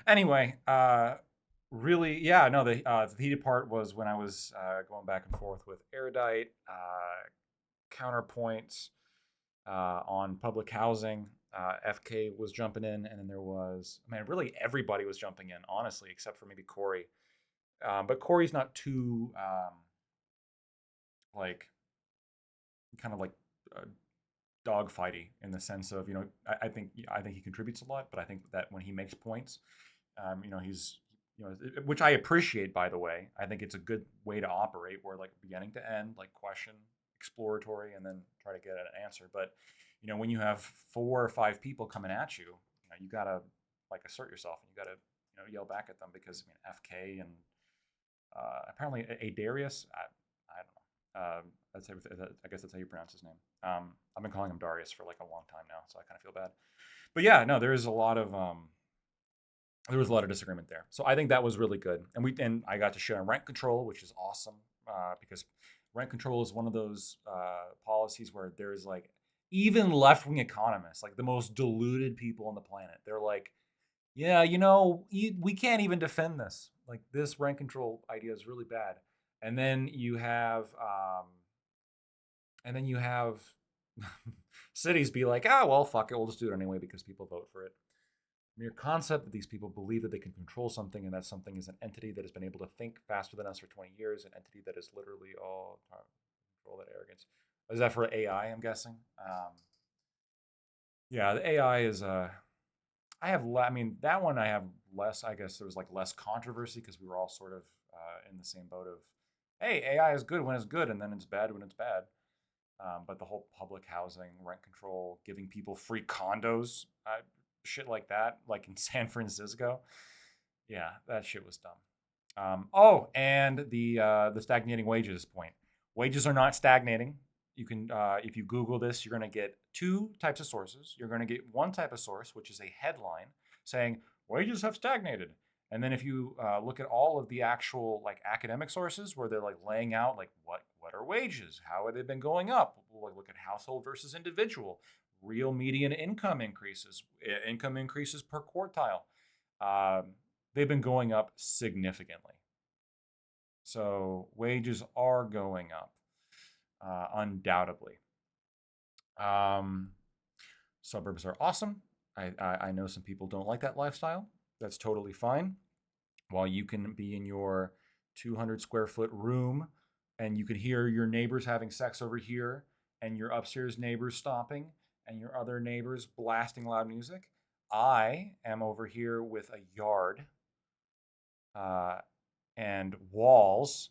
Anyway, really, yeah, no, the heated part was when I was going back and forth with Erudite, counterpoints on public housing. FK was jumping in, and then there was, really everybody was jumping in, honestly, except for maybe Corey. But Corey's not too, dogfighty in the sense of, I think he contributes a lot, but I think that when he makes points, he's, which I appreciate, by the way. I think it's a good way to operate, where like beginning to end, like question, exploratory, and then try to get an answer. But when you have 4 or 5 people coming at you, you gotta like assert yourself, and you gotta yell back at them, because FK and apparently a Darius, I don't know. I guess that's how you pronounce his name. I've been calling him Darius for like a long time now, so I kind of feel bad. But yeah, no, there was a lot of disagreement there. So I think that was really good, and I got to share on rent control, which is awesome, because rent control is one of those policies where there's like even left-wing economists, like the most deluded people on the planet. They're like, yeah, we can't even defend this. Like, this rent control idea is really bad. And then you have cities be like, ah, well, fuck it, we'll just do it anyway because people vote for it. Mere concept that these people believe that they can control something, and that something is an entity that has been able to think faster than us for 20 years, an entity that is literally all control, that arrogance. Is that for AI, I'm guessing? Yeah, the AI is I mean, that one I have less, I guess there was like less controversy because we were all sort of in the same boat of, hey, AI is good when it's good, and then it's bad when it's bad. But the whole public housing, rent control, giving people free condos, shit like that, like in San Francisco. Yeah, that shit was dumb. And the stagnating wages point. Wages are not stagnating. You can, if you Google this, you're going to get two types of sources. You're going to get one type of source, which is a headline saying wages have stagnated. And then if you look at all of the actual like academic sources where they're like laying out like what are wages, how have they been going up? We'll look at household versus individual, real median income increases per quartile. They've been going up significantly. So wages are going up, undoubtedly. Suburbs are awesome. I know some people don't like that lifestyle. That's totally fine. While you can be in your 200 square foot room and you can hear your neighbors having sex over here and your upstairs neighbors stomping and your other neighbors blasting loud music, I am over here with a yard and walls,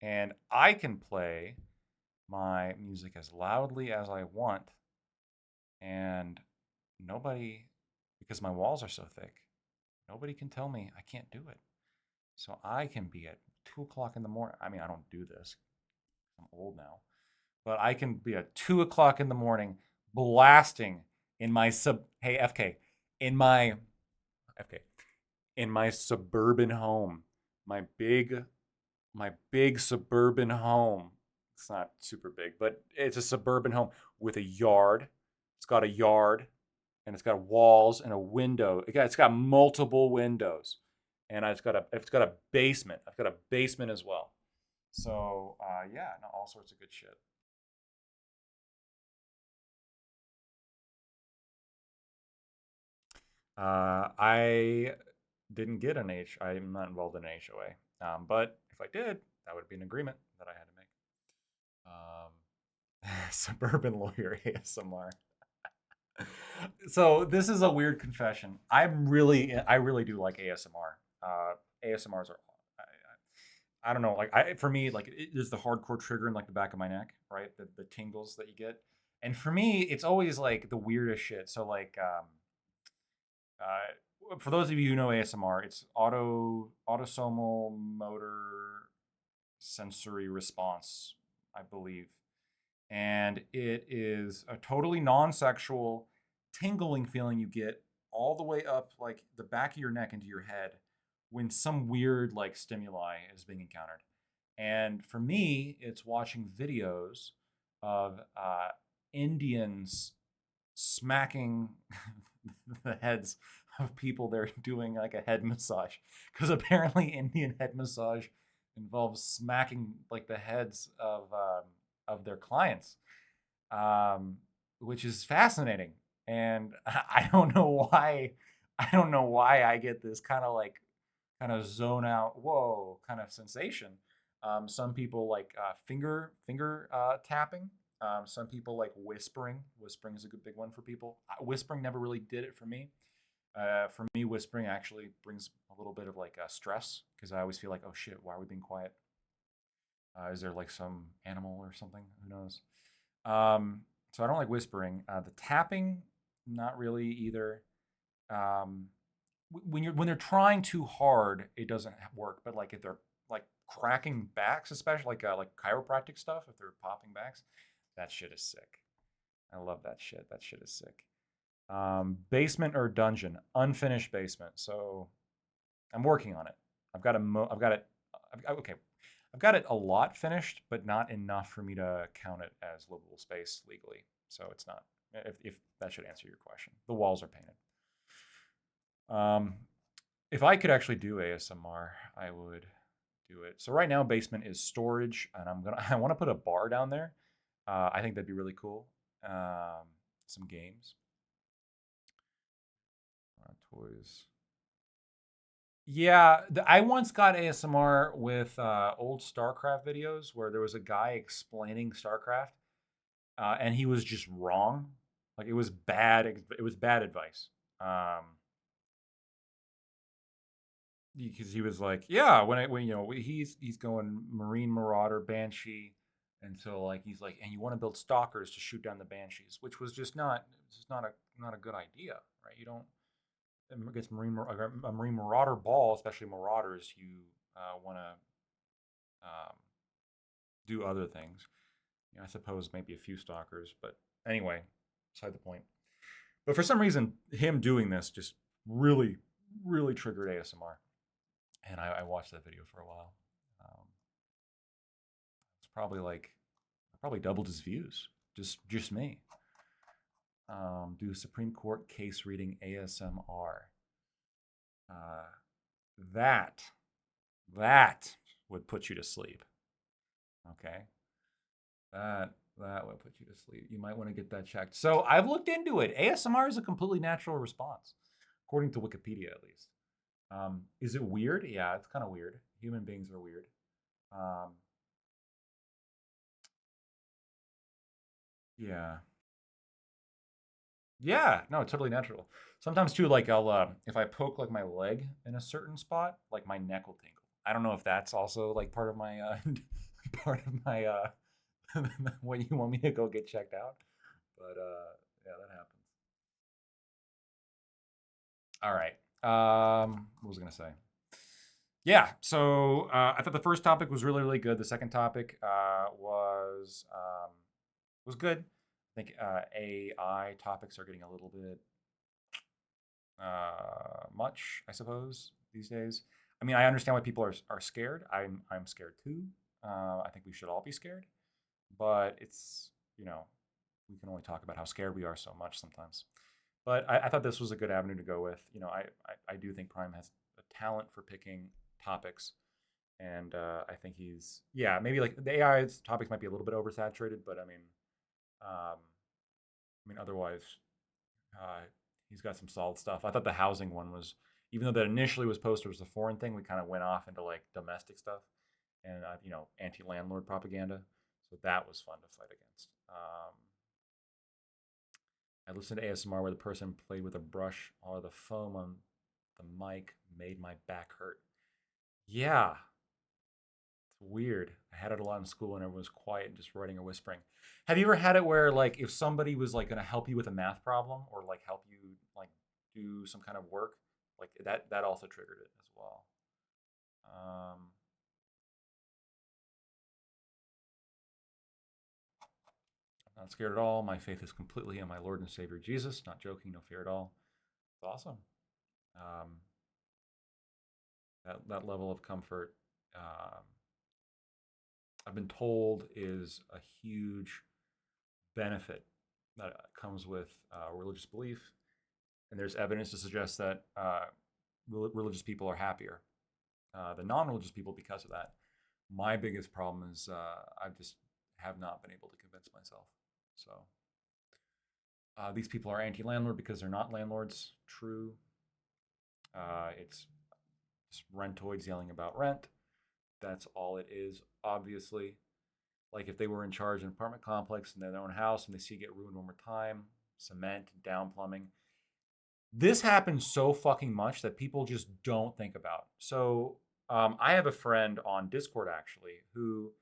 and I can play my music as loudly as I want, and nobody, because my walls are so thick, nobody can tell me I can't do it. So I can be at 2 o'clock in the morning. I mean, I don't do this. I'm old now. But I can be at 2 o'clock in the morning blasting in my in my suburban home. My big suburban home. It's not super big, but it's a suburban home with a yard. It's got a yard and it's got walls and a window. It's got multiple windows. And it's got a basement. I've got a basement as well. So yeah, no, all sorts of good shit. I didn't get an I'm not involved in an HOA. But if I did, that would be an agreement that I had to make. Suburban lawyer ASMR. So this is a weird confession. I really do like ASMR. ASMRs are, I don't know, like for me, like there's the hardcore trigger in like the back of my neck, right? The tingles that you get. And for me, it's always like the weirdest shit. So like, for those of you who know ASMR, it's autosomal motor sensory response, I believe. And it is a totally non-sexual tingling feeling you get all the way up like the back of your neck into your head when some weird like stimuli is being encountered. And for me, it's watching videos of Indians smacking the heads of people they're doing like a head massage, because apparently Indian head massage involves smacking like the heads of their clients, which is fascinating. And I don't know why I get this kind of zone out, whoa, kind of sensation. Some people like finger tapping. Some people like whispering. Whispering is a good big one for people. Whispering never really did it for me. For me, whispering actually brings a little bit of like stress, because I always feel like, oh shit, why are we being quiet? Is there like some animal or something? Who knows? So I don't like whispering. The tapping, not really either. When they're trying too hard, it doesn't work. But like if they're like cracking backs, especially like chiropractic stuff, if they're popping backs, that shit is sick. I love that shit. That shit is sick. Basement or dungeon? Unfinished basement. So I'm working on it. I've got it a lot finished, but not enough for me to count it as livable space legally. So it's not. If that should answer your question. The walls are painted. If I could actually do ASMR, I would do it. So right now, basement is storage, and I want to put a bar down there. I think that'd be really cool. Some games. Toys. Yeah, I once got ASMR with old StarCraft videos where there was a guy explaining StarCraft, and he was just wrong. Like it was bad. It was bad advice. Because he was like, yeah, when you know he's going Marine Marauder Banshee, and so like he's like, and you want to build stalkers to shoot down the Banshees, which was just not a good idea, right? You don't. I guess a Marine Marauder ball, especially Marauders, you want to do other things. You know, I suppose maybe a few stalkers, but anyway, beside the point. But for some reason, him doing this just really, really triggered ASMR, and I watched that video for a while. It's probably doubled his views. Just me. Do Supreme Court case reading ASMR. That would put you to sleep. Okay, that would put you to sleep. You might want to get that checked. So I've looked into it. ASMR is a completely natural response, according to Wikipedia at least. Is it weird? Yeah, it's kind of weird. Human beings are weird. Yeah. Yeah, no, totally natural. Sometimes too, like I'll if I poke like my leg in a certain spot, like my neck will tingle. I don't know if that's also like part of my when you want me to go get checked out, but yeah, that happens. All right. What was I gonna say? Yeah, so I thought the first topic was really, really good. The second topic was good. I think AI topics are getting a little bit much, I suppose, these days. I mean, I understand why people are scared. I'm scared too. I think we should all be scared, but it's we can only talk about how scared we are so much sometimes. But I thought this was a good avenue to go with. I do think Prime has a talent for picking topics, and I think he's maybe like the AI topics might be a little bit oversaturated, but I mean otherwise he's got some solid stuff. I thought the housing one was, even though that initially was posted as a foreign thing, we kind of went off into like domestic stuff and anti-landlord propaganda. So that was fun to fight against. I listened to ASMR where the person played with a brush or the foam on the mic made my back hurt. Yeah. It's weird. I had it a lot in school and everyone was quiet and just writing or whispering. Have you ever had it where like if somebody was like going to help you with a math problem or like help you like do some kind of work, like that also triggered it as well. I'm not scared at all. My faith is completely in my Lord and Savior Jesus. Not joking, no fear at all. It's awesome. That level of comfort, I've been told, is a huge benefit that comes with religious belief, and there's evidence to suggest that religious people are happier than non-religious people because of that. My biggest problem is I just have not been able to convince myself. So these people are anti-landlord because they're not landlords. True. It's just rentoids yelling about rent. That's all it is, obviously. Like if they were in charge of an apartment complex in their own house and they see it get ruined one more time, cement, down plumbing. This happens so fucking much that people just don't think about. So I have a friend on Discord actually who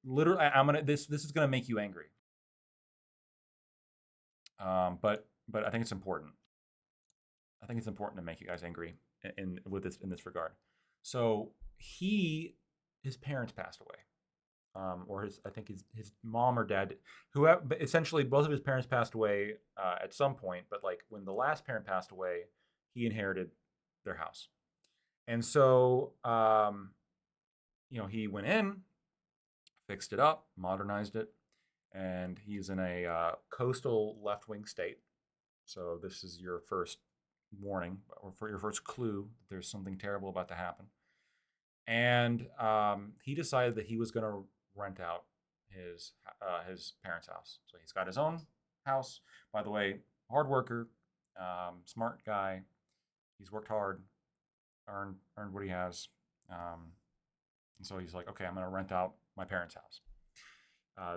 literally, this is gonna make you angry. But I think it's important. I think it's important to make you guys angry in this regard. So his parents passed away, or I think his mom or dad, essentially both of his parents passed away at some point. But like when the last parent passed away, he inherited their house, and so he went in, fixed it up, modernized it, and he's in a coastal left-wing state. So this is your first warning, or for your first clue that there's something terrible about to happen. And he decided that he was going to rent out his parents' house. So he's got his own house. By the way, hard worker, smart guy. He's worked hard, earned what he has. And so he's like, okay, I'm going to rent out my parents' house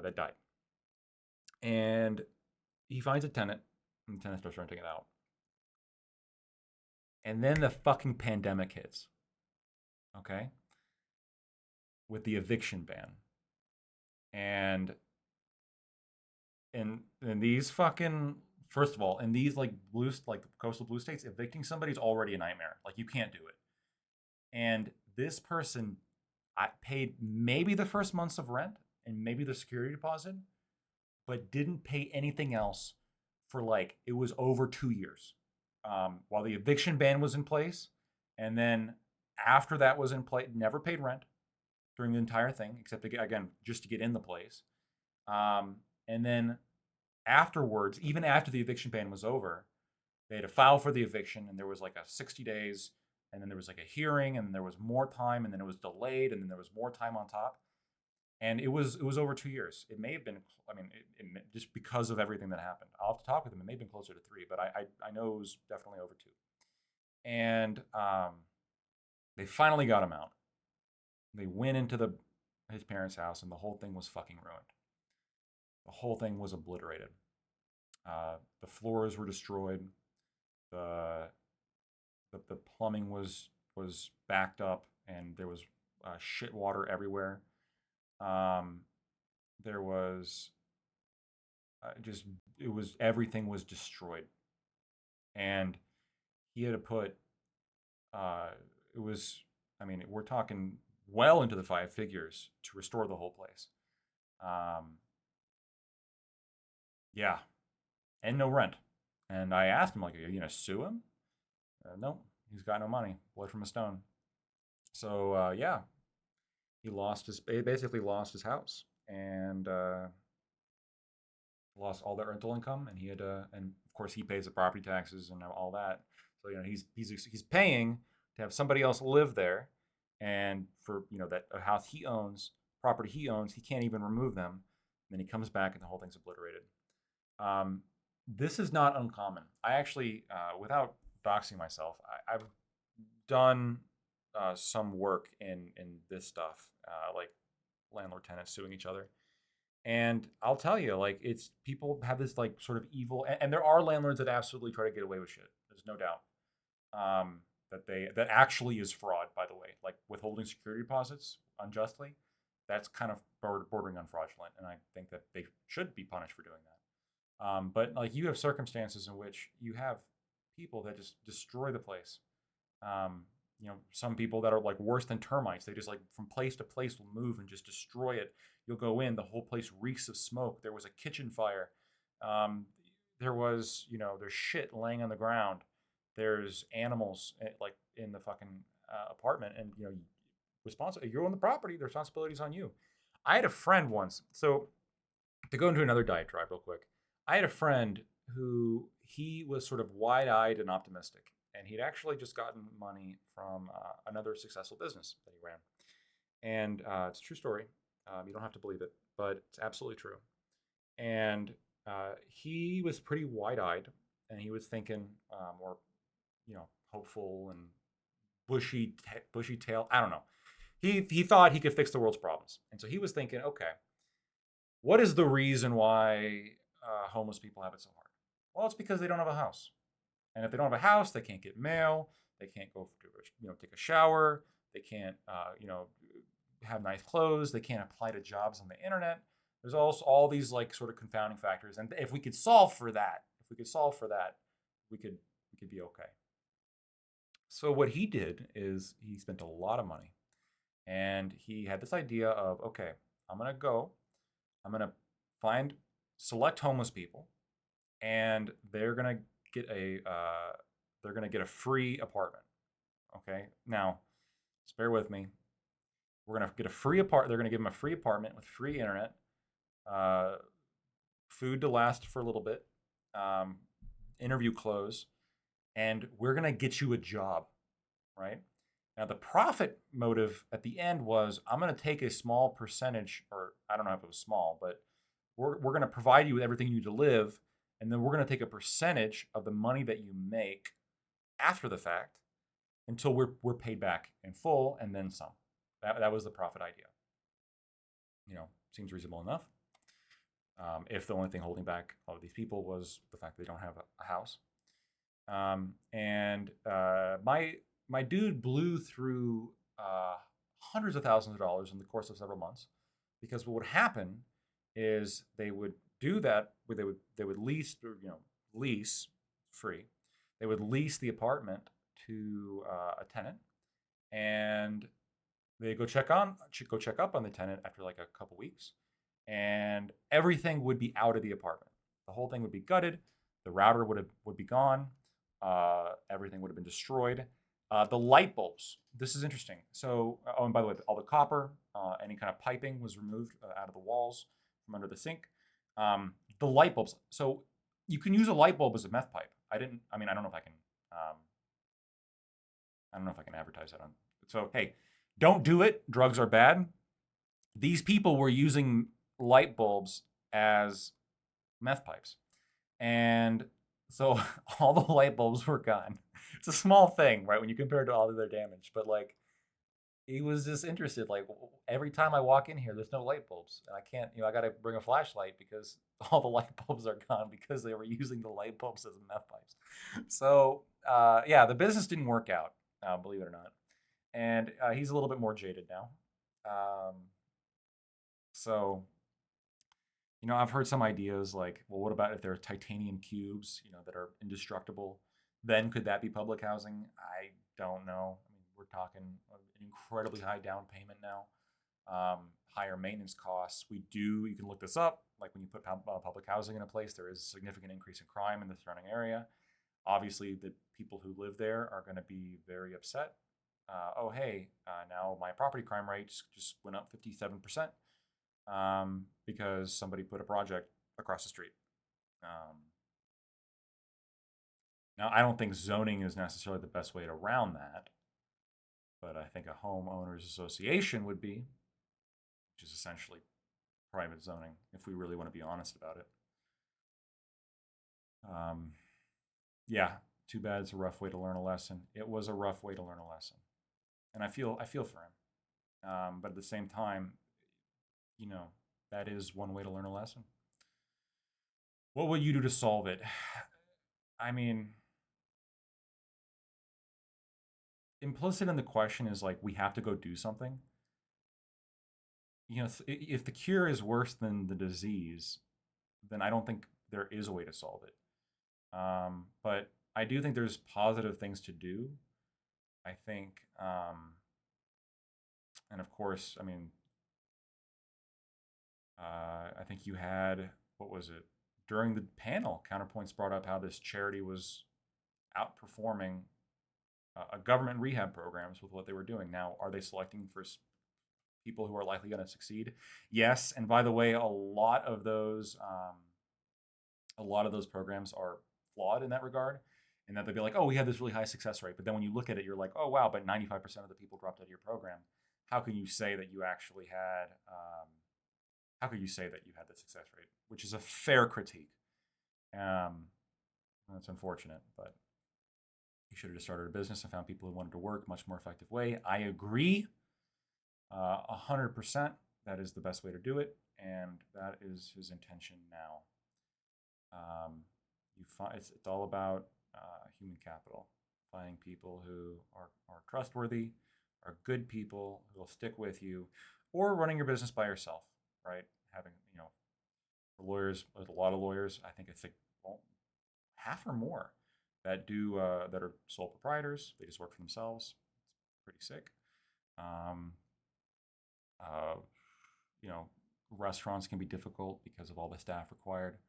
that died. And he finds a tenant, and the tenant starts renting it out. And then the fucking pandemic hits. Okay? With the eviction ban. And in these fucking, first of all, in these like coastal blue states, evicting somebody is already a nightmare. Like, you can't do it. And this person, I paid maybe the first months of rent and maybe the security deposit, but didn't pay anything else for like, it was over 2 years. While the eviction ban was in place. And then after that was in place, never paid rent during the entire thing, except to get, again, just to get in the place. And then afterwards, even after the eviction ban was over, they had to file for the eviction, and there was like a 60 days, and then there was like a hearing, and there was more time, and then it was delayed, and then there was more time on top. And it was over 2 years. It may have been, I mean, it just because of everything that happened. I'll have to talk with him. It may have been closer to 3, but I know it was definitely over 2. And they finally got him out. They went into his parents' house, and the whole thing was fucking ruined. The whole thing was obliterated. The floors were destroyed. The plumbing was backed up, and there was shit water everywhere. There was everything was destroyed, and he had to put we're talking well into the 5 figures to restore the whole place. Yeah, and no rent. And I asked him, like, are you gonna sue him? No, he's got no money. Blood from a stone. So yeah, he basically lost his house, and lost all that rental income, and he had and of course he pays the property taxes and all that. So he's paying to have somebody else live there, and for that a house he owns, property he owns, he can't even remove them. And then he comes back and the whole thing's obliterated. This is not uncommon. I actually, without doxing myself, I've done some work in this stuff, like landlord tenants suing each other. And I'll tell you, like, it's people have this like sort of evil, and there are landlords that absolutely try to get away with shit. There's no doubt that actually is fraud. By the way, like withholding security deposits unjustly, that's kind of bordering on fraudulent, and I think that they should be punished for doing that. But like you have circumstances in which you have people that just destroy the place. Some people that are like worse than termites. They just like from place to place will move and just destroy it. You'll go in, the whole place reeks of smoke. There was a kitchen fire. There was, there's shit laying on the ground. There's animals like in the fucking apartment, and you own the property. The responsibility's on you. I had a friend once. So to go into another diatribe real quick, I had a friend who he was sort of wide-eyed and optimistic. And he'd actually just gotten money from another successful business that he ran. And it's a true story. You don't have to believe it, but it's absolutely true. And he was pretty wide-eyed, and he was thinking more, hopeful and bushy tail. I don't know. He thought he could fix the world's problems. And so he was thinking, okay, what is the reason why homeless people have it so hard? Well, it's because they don't have a house. And if they don't have a house, they can't get mail. They can't go to, take a shower. They can't, have nice clothes. They can't apply to jobs on the internet. There's also all these like sort of confounding factors. And if we could solve for that, we could be okay. So what he did is he spent a lot of money, and he had this idea of, okay, I'm going to select homeless people, and they're going to get a free apartment. Okay, now just bear with me. We're gonna get a free apartment. They're gonna give them a free apartment with free internet, food to last for a little bit, interview clothes, and we're gonna get you a job, right? Now, the profit motive at the end was, I'm going to take a small percentage, or I don't know if it was small, but we're going to provide you with everything you need to live, and then we're going to take a percentage of the money that you make after the fact until we're paid back in full, and then some. That was the profit idea. Seems reasonable enough. If the only thing holding back all of these people was the fact that they don't have a house. My dude blew through hundreds of thousands of dollars in the course of several months, because what would happen is they would do that. They would lease, lease free. They would lease the apartment to a tenant, and they go check up on the tenant after like a couple weeks, and everything would be out of the apartment. The whole thing would be gutted. The router would be gone. Everything would have been destroyed. The light bulbs. This is interesting. So, and by the way, all the copper, any kind of piping was removed out of the walls from under the sink. The light bulbs. So you can use a light bulb as a meth pipe. I don't know if I can. I don't know if I can advertise that on. So hey, don't do it. Drugs are bad. These people were using light bulbs as meth pipes, and so all the light bulbs were gone. It's a small thing, right, when you compare it to all of their damage, but like, he was just interested. Like, every time I walk in here, there's no light bulbs, and I can't. I got to bring a flashlight because all the light bulbs are gone because they were using the light bulbs as meth pipes. So yeah, the business didn't work out, believe it or not, and he's a little bit more jaded now. So I've heard some ideas like, well, what about if there are titanium cubes, that are indestructible? Then could that be public housing? I don't know. I mean, we're talking an incredibly high down payment now, higher maintenance costs. You can look this up. Like, when you put public housing in a place, there is a significant increase in crime in the surrounding area. Obviously, the people who live there are going to be very upset. Oh, hey, now my property crime rate just went up 57%. Because somebody put a project across the street. Now, I don't think zoning is necessarily the best way around that, but I think a homeowners association would be, which is essentially private zoning, if we really want to be honest about it. Yeah, too bad. It's a rough way to learn a lesson. It was a rough way to learn a lesson, and I feel for him. But at the same time, that is one way to learn a lesson. What will you do to solve it? I mean, implicit in the question is like, we have to go do something. If the cure is worse than the disease, then I don't think there is a way to solve it. But I do think there's positive things to do. I think, and of course, I mean, I think you had, what was it? During the panel, Counterpoints brought up how this charity was outperforming government rehab programs with what they were doing. Now, are they selecting for people who are likely going to succeed? Yes. And by the way, a lot of those programs are flawed in that regard, in that they'll be like, oh, we have this really high success rate. But then when you look at it, you're like, oh, wow, but 95% of the people dropped out of your program. How can you say that you actually had... how could you say that you had the success rate? Which is a fair critique. That's unfortunate, but you should have just started a business and found people who wanted to work, much more effective way. I agree 100%. That is the best way to do it, and that is his intention now. It's all about human capital, finding people who are trustworthy, are good people who will stick with you, or running your business by yourself. Right, having the lawyers, a lot of lawyers, I think it's like, well, half or more that are sole proprietors. They just work for themselves. It's pretty sick. Restaurants can be difficult because of all the staff required,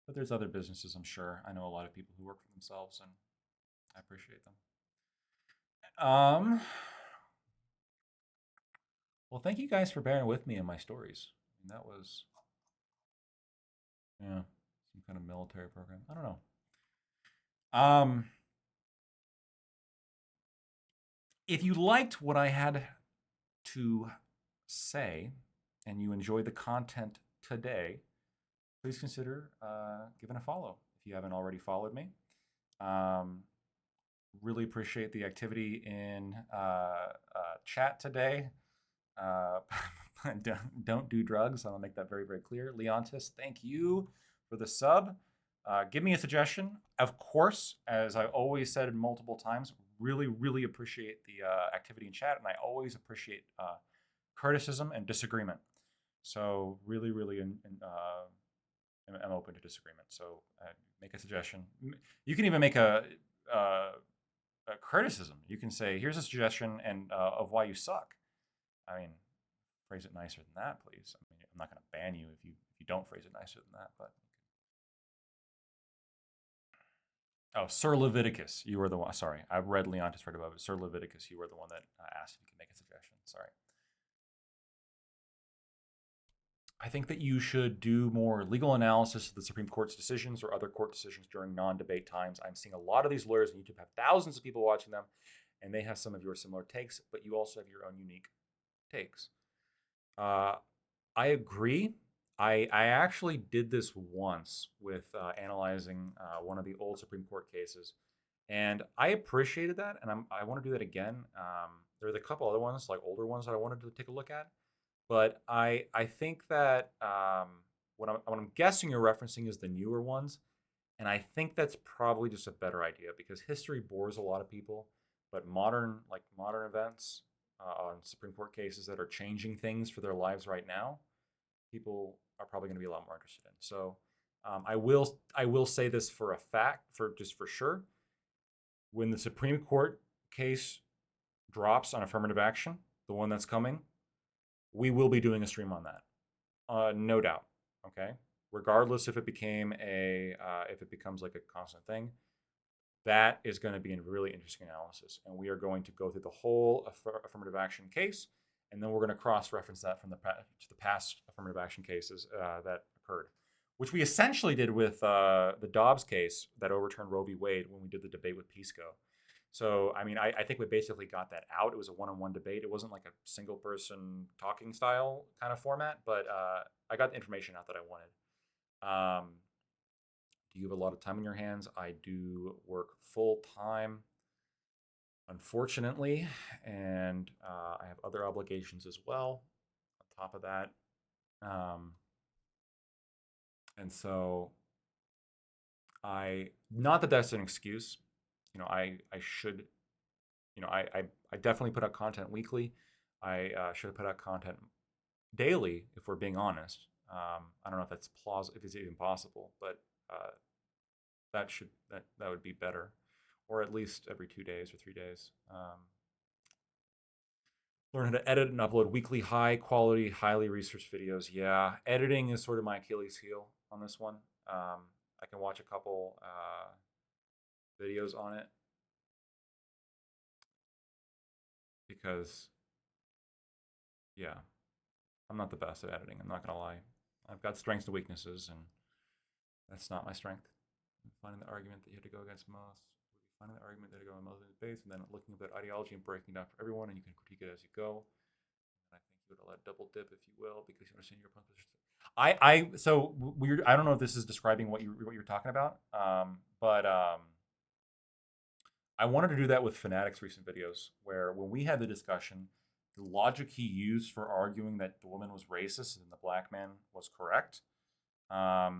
but there's other businesses, I'm sure. I know a lot of people who work for themselves, and I appreciate them. Well, thank you guys for bearing with me in my stories. That was, some kind of military program. I don't know. If you liked what I had to say and you enjoyed the content today, please consider giving a follow if you haven't already followed me. Really appreciate the activity in chat today. Don't do drugs. I'll make that very, very clear. Leontis, thank you for the sub. Give me a suggestion. Of course, as I always said multiple times, really, really appreciate the activity in chat, and I always appreciate criticism and disagreement. So really, really am open to disagreement. So make a suggestion. You can even make a criticism. You can say, here's a suggestion and of why you suck. I mean, phrase it nicer than that, please. I mean, I'm not going to ban you if you don't phrase it nicer than that, but. Oh, Sir Leviticus, you were the one. Sorry, I read Leontis right above it. Sir Leviticus, you were the one that asked if you could make a suggestion. Sorry. I think that you should do more legal analysis of the Supreme Court's decisions or other court decisions during non-debate times. I'm seeing a lot of these lawyers on YouTube have thousands of people watching them, and they have some of your similar takes, but you also have your own unique takes. I agree. I actually did this once with analyzing one of the old Supreme Court cases, and I appreciated that, and I want to do that again. There are a couple other ones, like older ones, that I wanted to take a look at, but I think that what I'm guessing you're referencing is the newer ones, and I think that's probably just a better idea because history bores a lot of people, but modern events on Supreme Court cases that are changing things for their lives right now, people are probably going to be a lot more interested in. So I will say this for a fact, for sure. When the Supreme Court case drops on affirmative action, the one that's coming, we will be doing a stream on that, no doubt. Okay, regardless if it becomes like a constant thing, that is going to be a really interesting analysis, and we are going to go through the whole affirmative action case. And then we're going to cross-reference that from the past affirmative action cases that occurred, which we essentially did with the Dobbs case that overturned Roe v. Wade when we did the debate with Pisco. So, I mean, I think we basically got that out. It was a one-on-one debate. It wasn't like a single-person talking style kind of format, but I got the information out that I wanted. Do you have a lot of time on your hands? I do work full-time, unfortunately, and I have other obligations as well on top of that. And so not that that's an excuse. You know, I should, you know, I definitely put out content weekly. I should have put out content daily if we're being honest. I don't know if that's if it's even possible, but that would be better. Or at least every 2 days or 3 days. Learn how to edit and upload weekly, high quality, highly researched videos. Yeah, editing is sort of my Achilles heel on this one. I can watch a couple videos on it because, yeah, I'm not the best at editing. I'm not gonna lie. I've got strengths and weaknesses, and that's not my strength. Finding the argument that you had to go against most. Finding the argument that you go on most base, and then looking at that ideology and breaking it down for everyone, and you can critique it as you go. And I think you would let double dip, if you will, because you understand your opponent's position. So weird. I don't know if this is describing what you're talking about, but I wanted to do that with Fanatic's recent videos, where when we had the discussion, the logic he used for arguing that the woman was racist and the black man was correct, that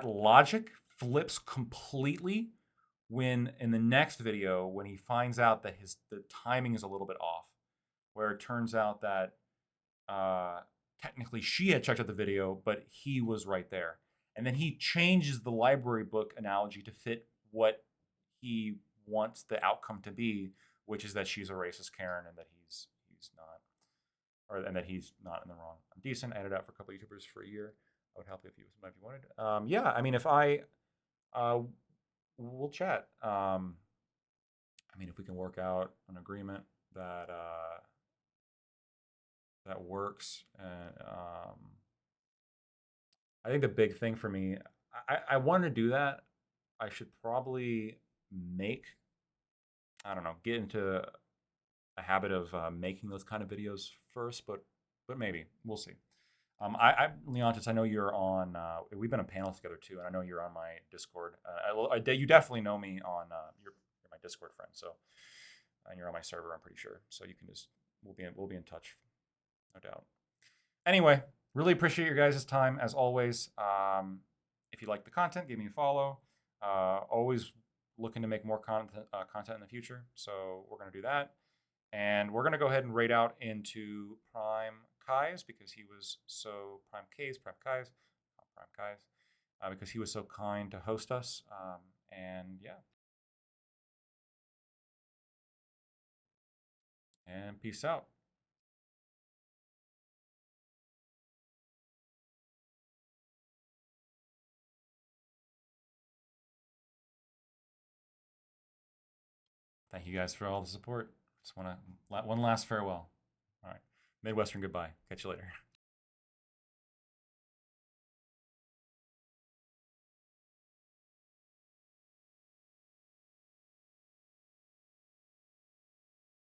logic flips completely when in the next video, when he finds out that the timing is a little bit off, where it turns out that technically she had checked out the video, but he was right there. And then he changes the library book analogy to fit what he wants the outcome to be, which is that she's a racist Karen and that he's not, and that he's not in the wrong. I'm decent. I edited out for a couple of YouTubers for a year. I would help if you wanted. Yeah, I mean, if we'll chat. I mean, if we can work out an agreement that works, and I think the big thing for me, I want to do that. I should probably make I don't know, get into a habit of making those kind of videos first, but maybe we'll see. Leontis, I know you're on. We've been on panels together too, and I know you're on my Discord. You definitely know me on. You're my Discord friend, so and you're on my server. I'm pretty sure. So you can just we'll be in touch, no doubt. Anyway, really appreciate your guys' time as always. If you like the content, give me a follow. Always looking to make more content in the future, so we're gonna do that. And we're going to go ahead and raid out into Prime Kais because he was so because he was so kind to host us. And yeah. And peace out. Thank you guys for all the support. Just want to one last farewell. All right. Midwestern goodbye. Catch you later.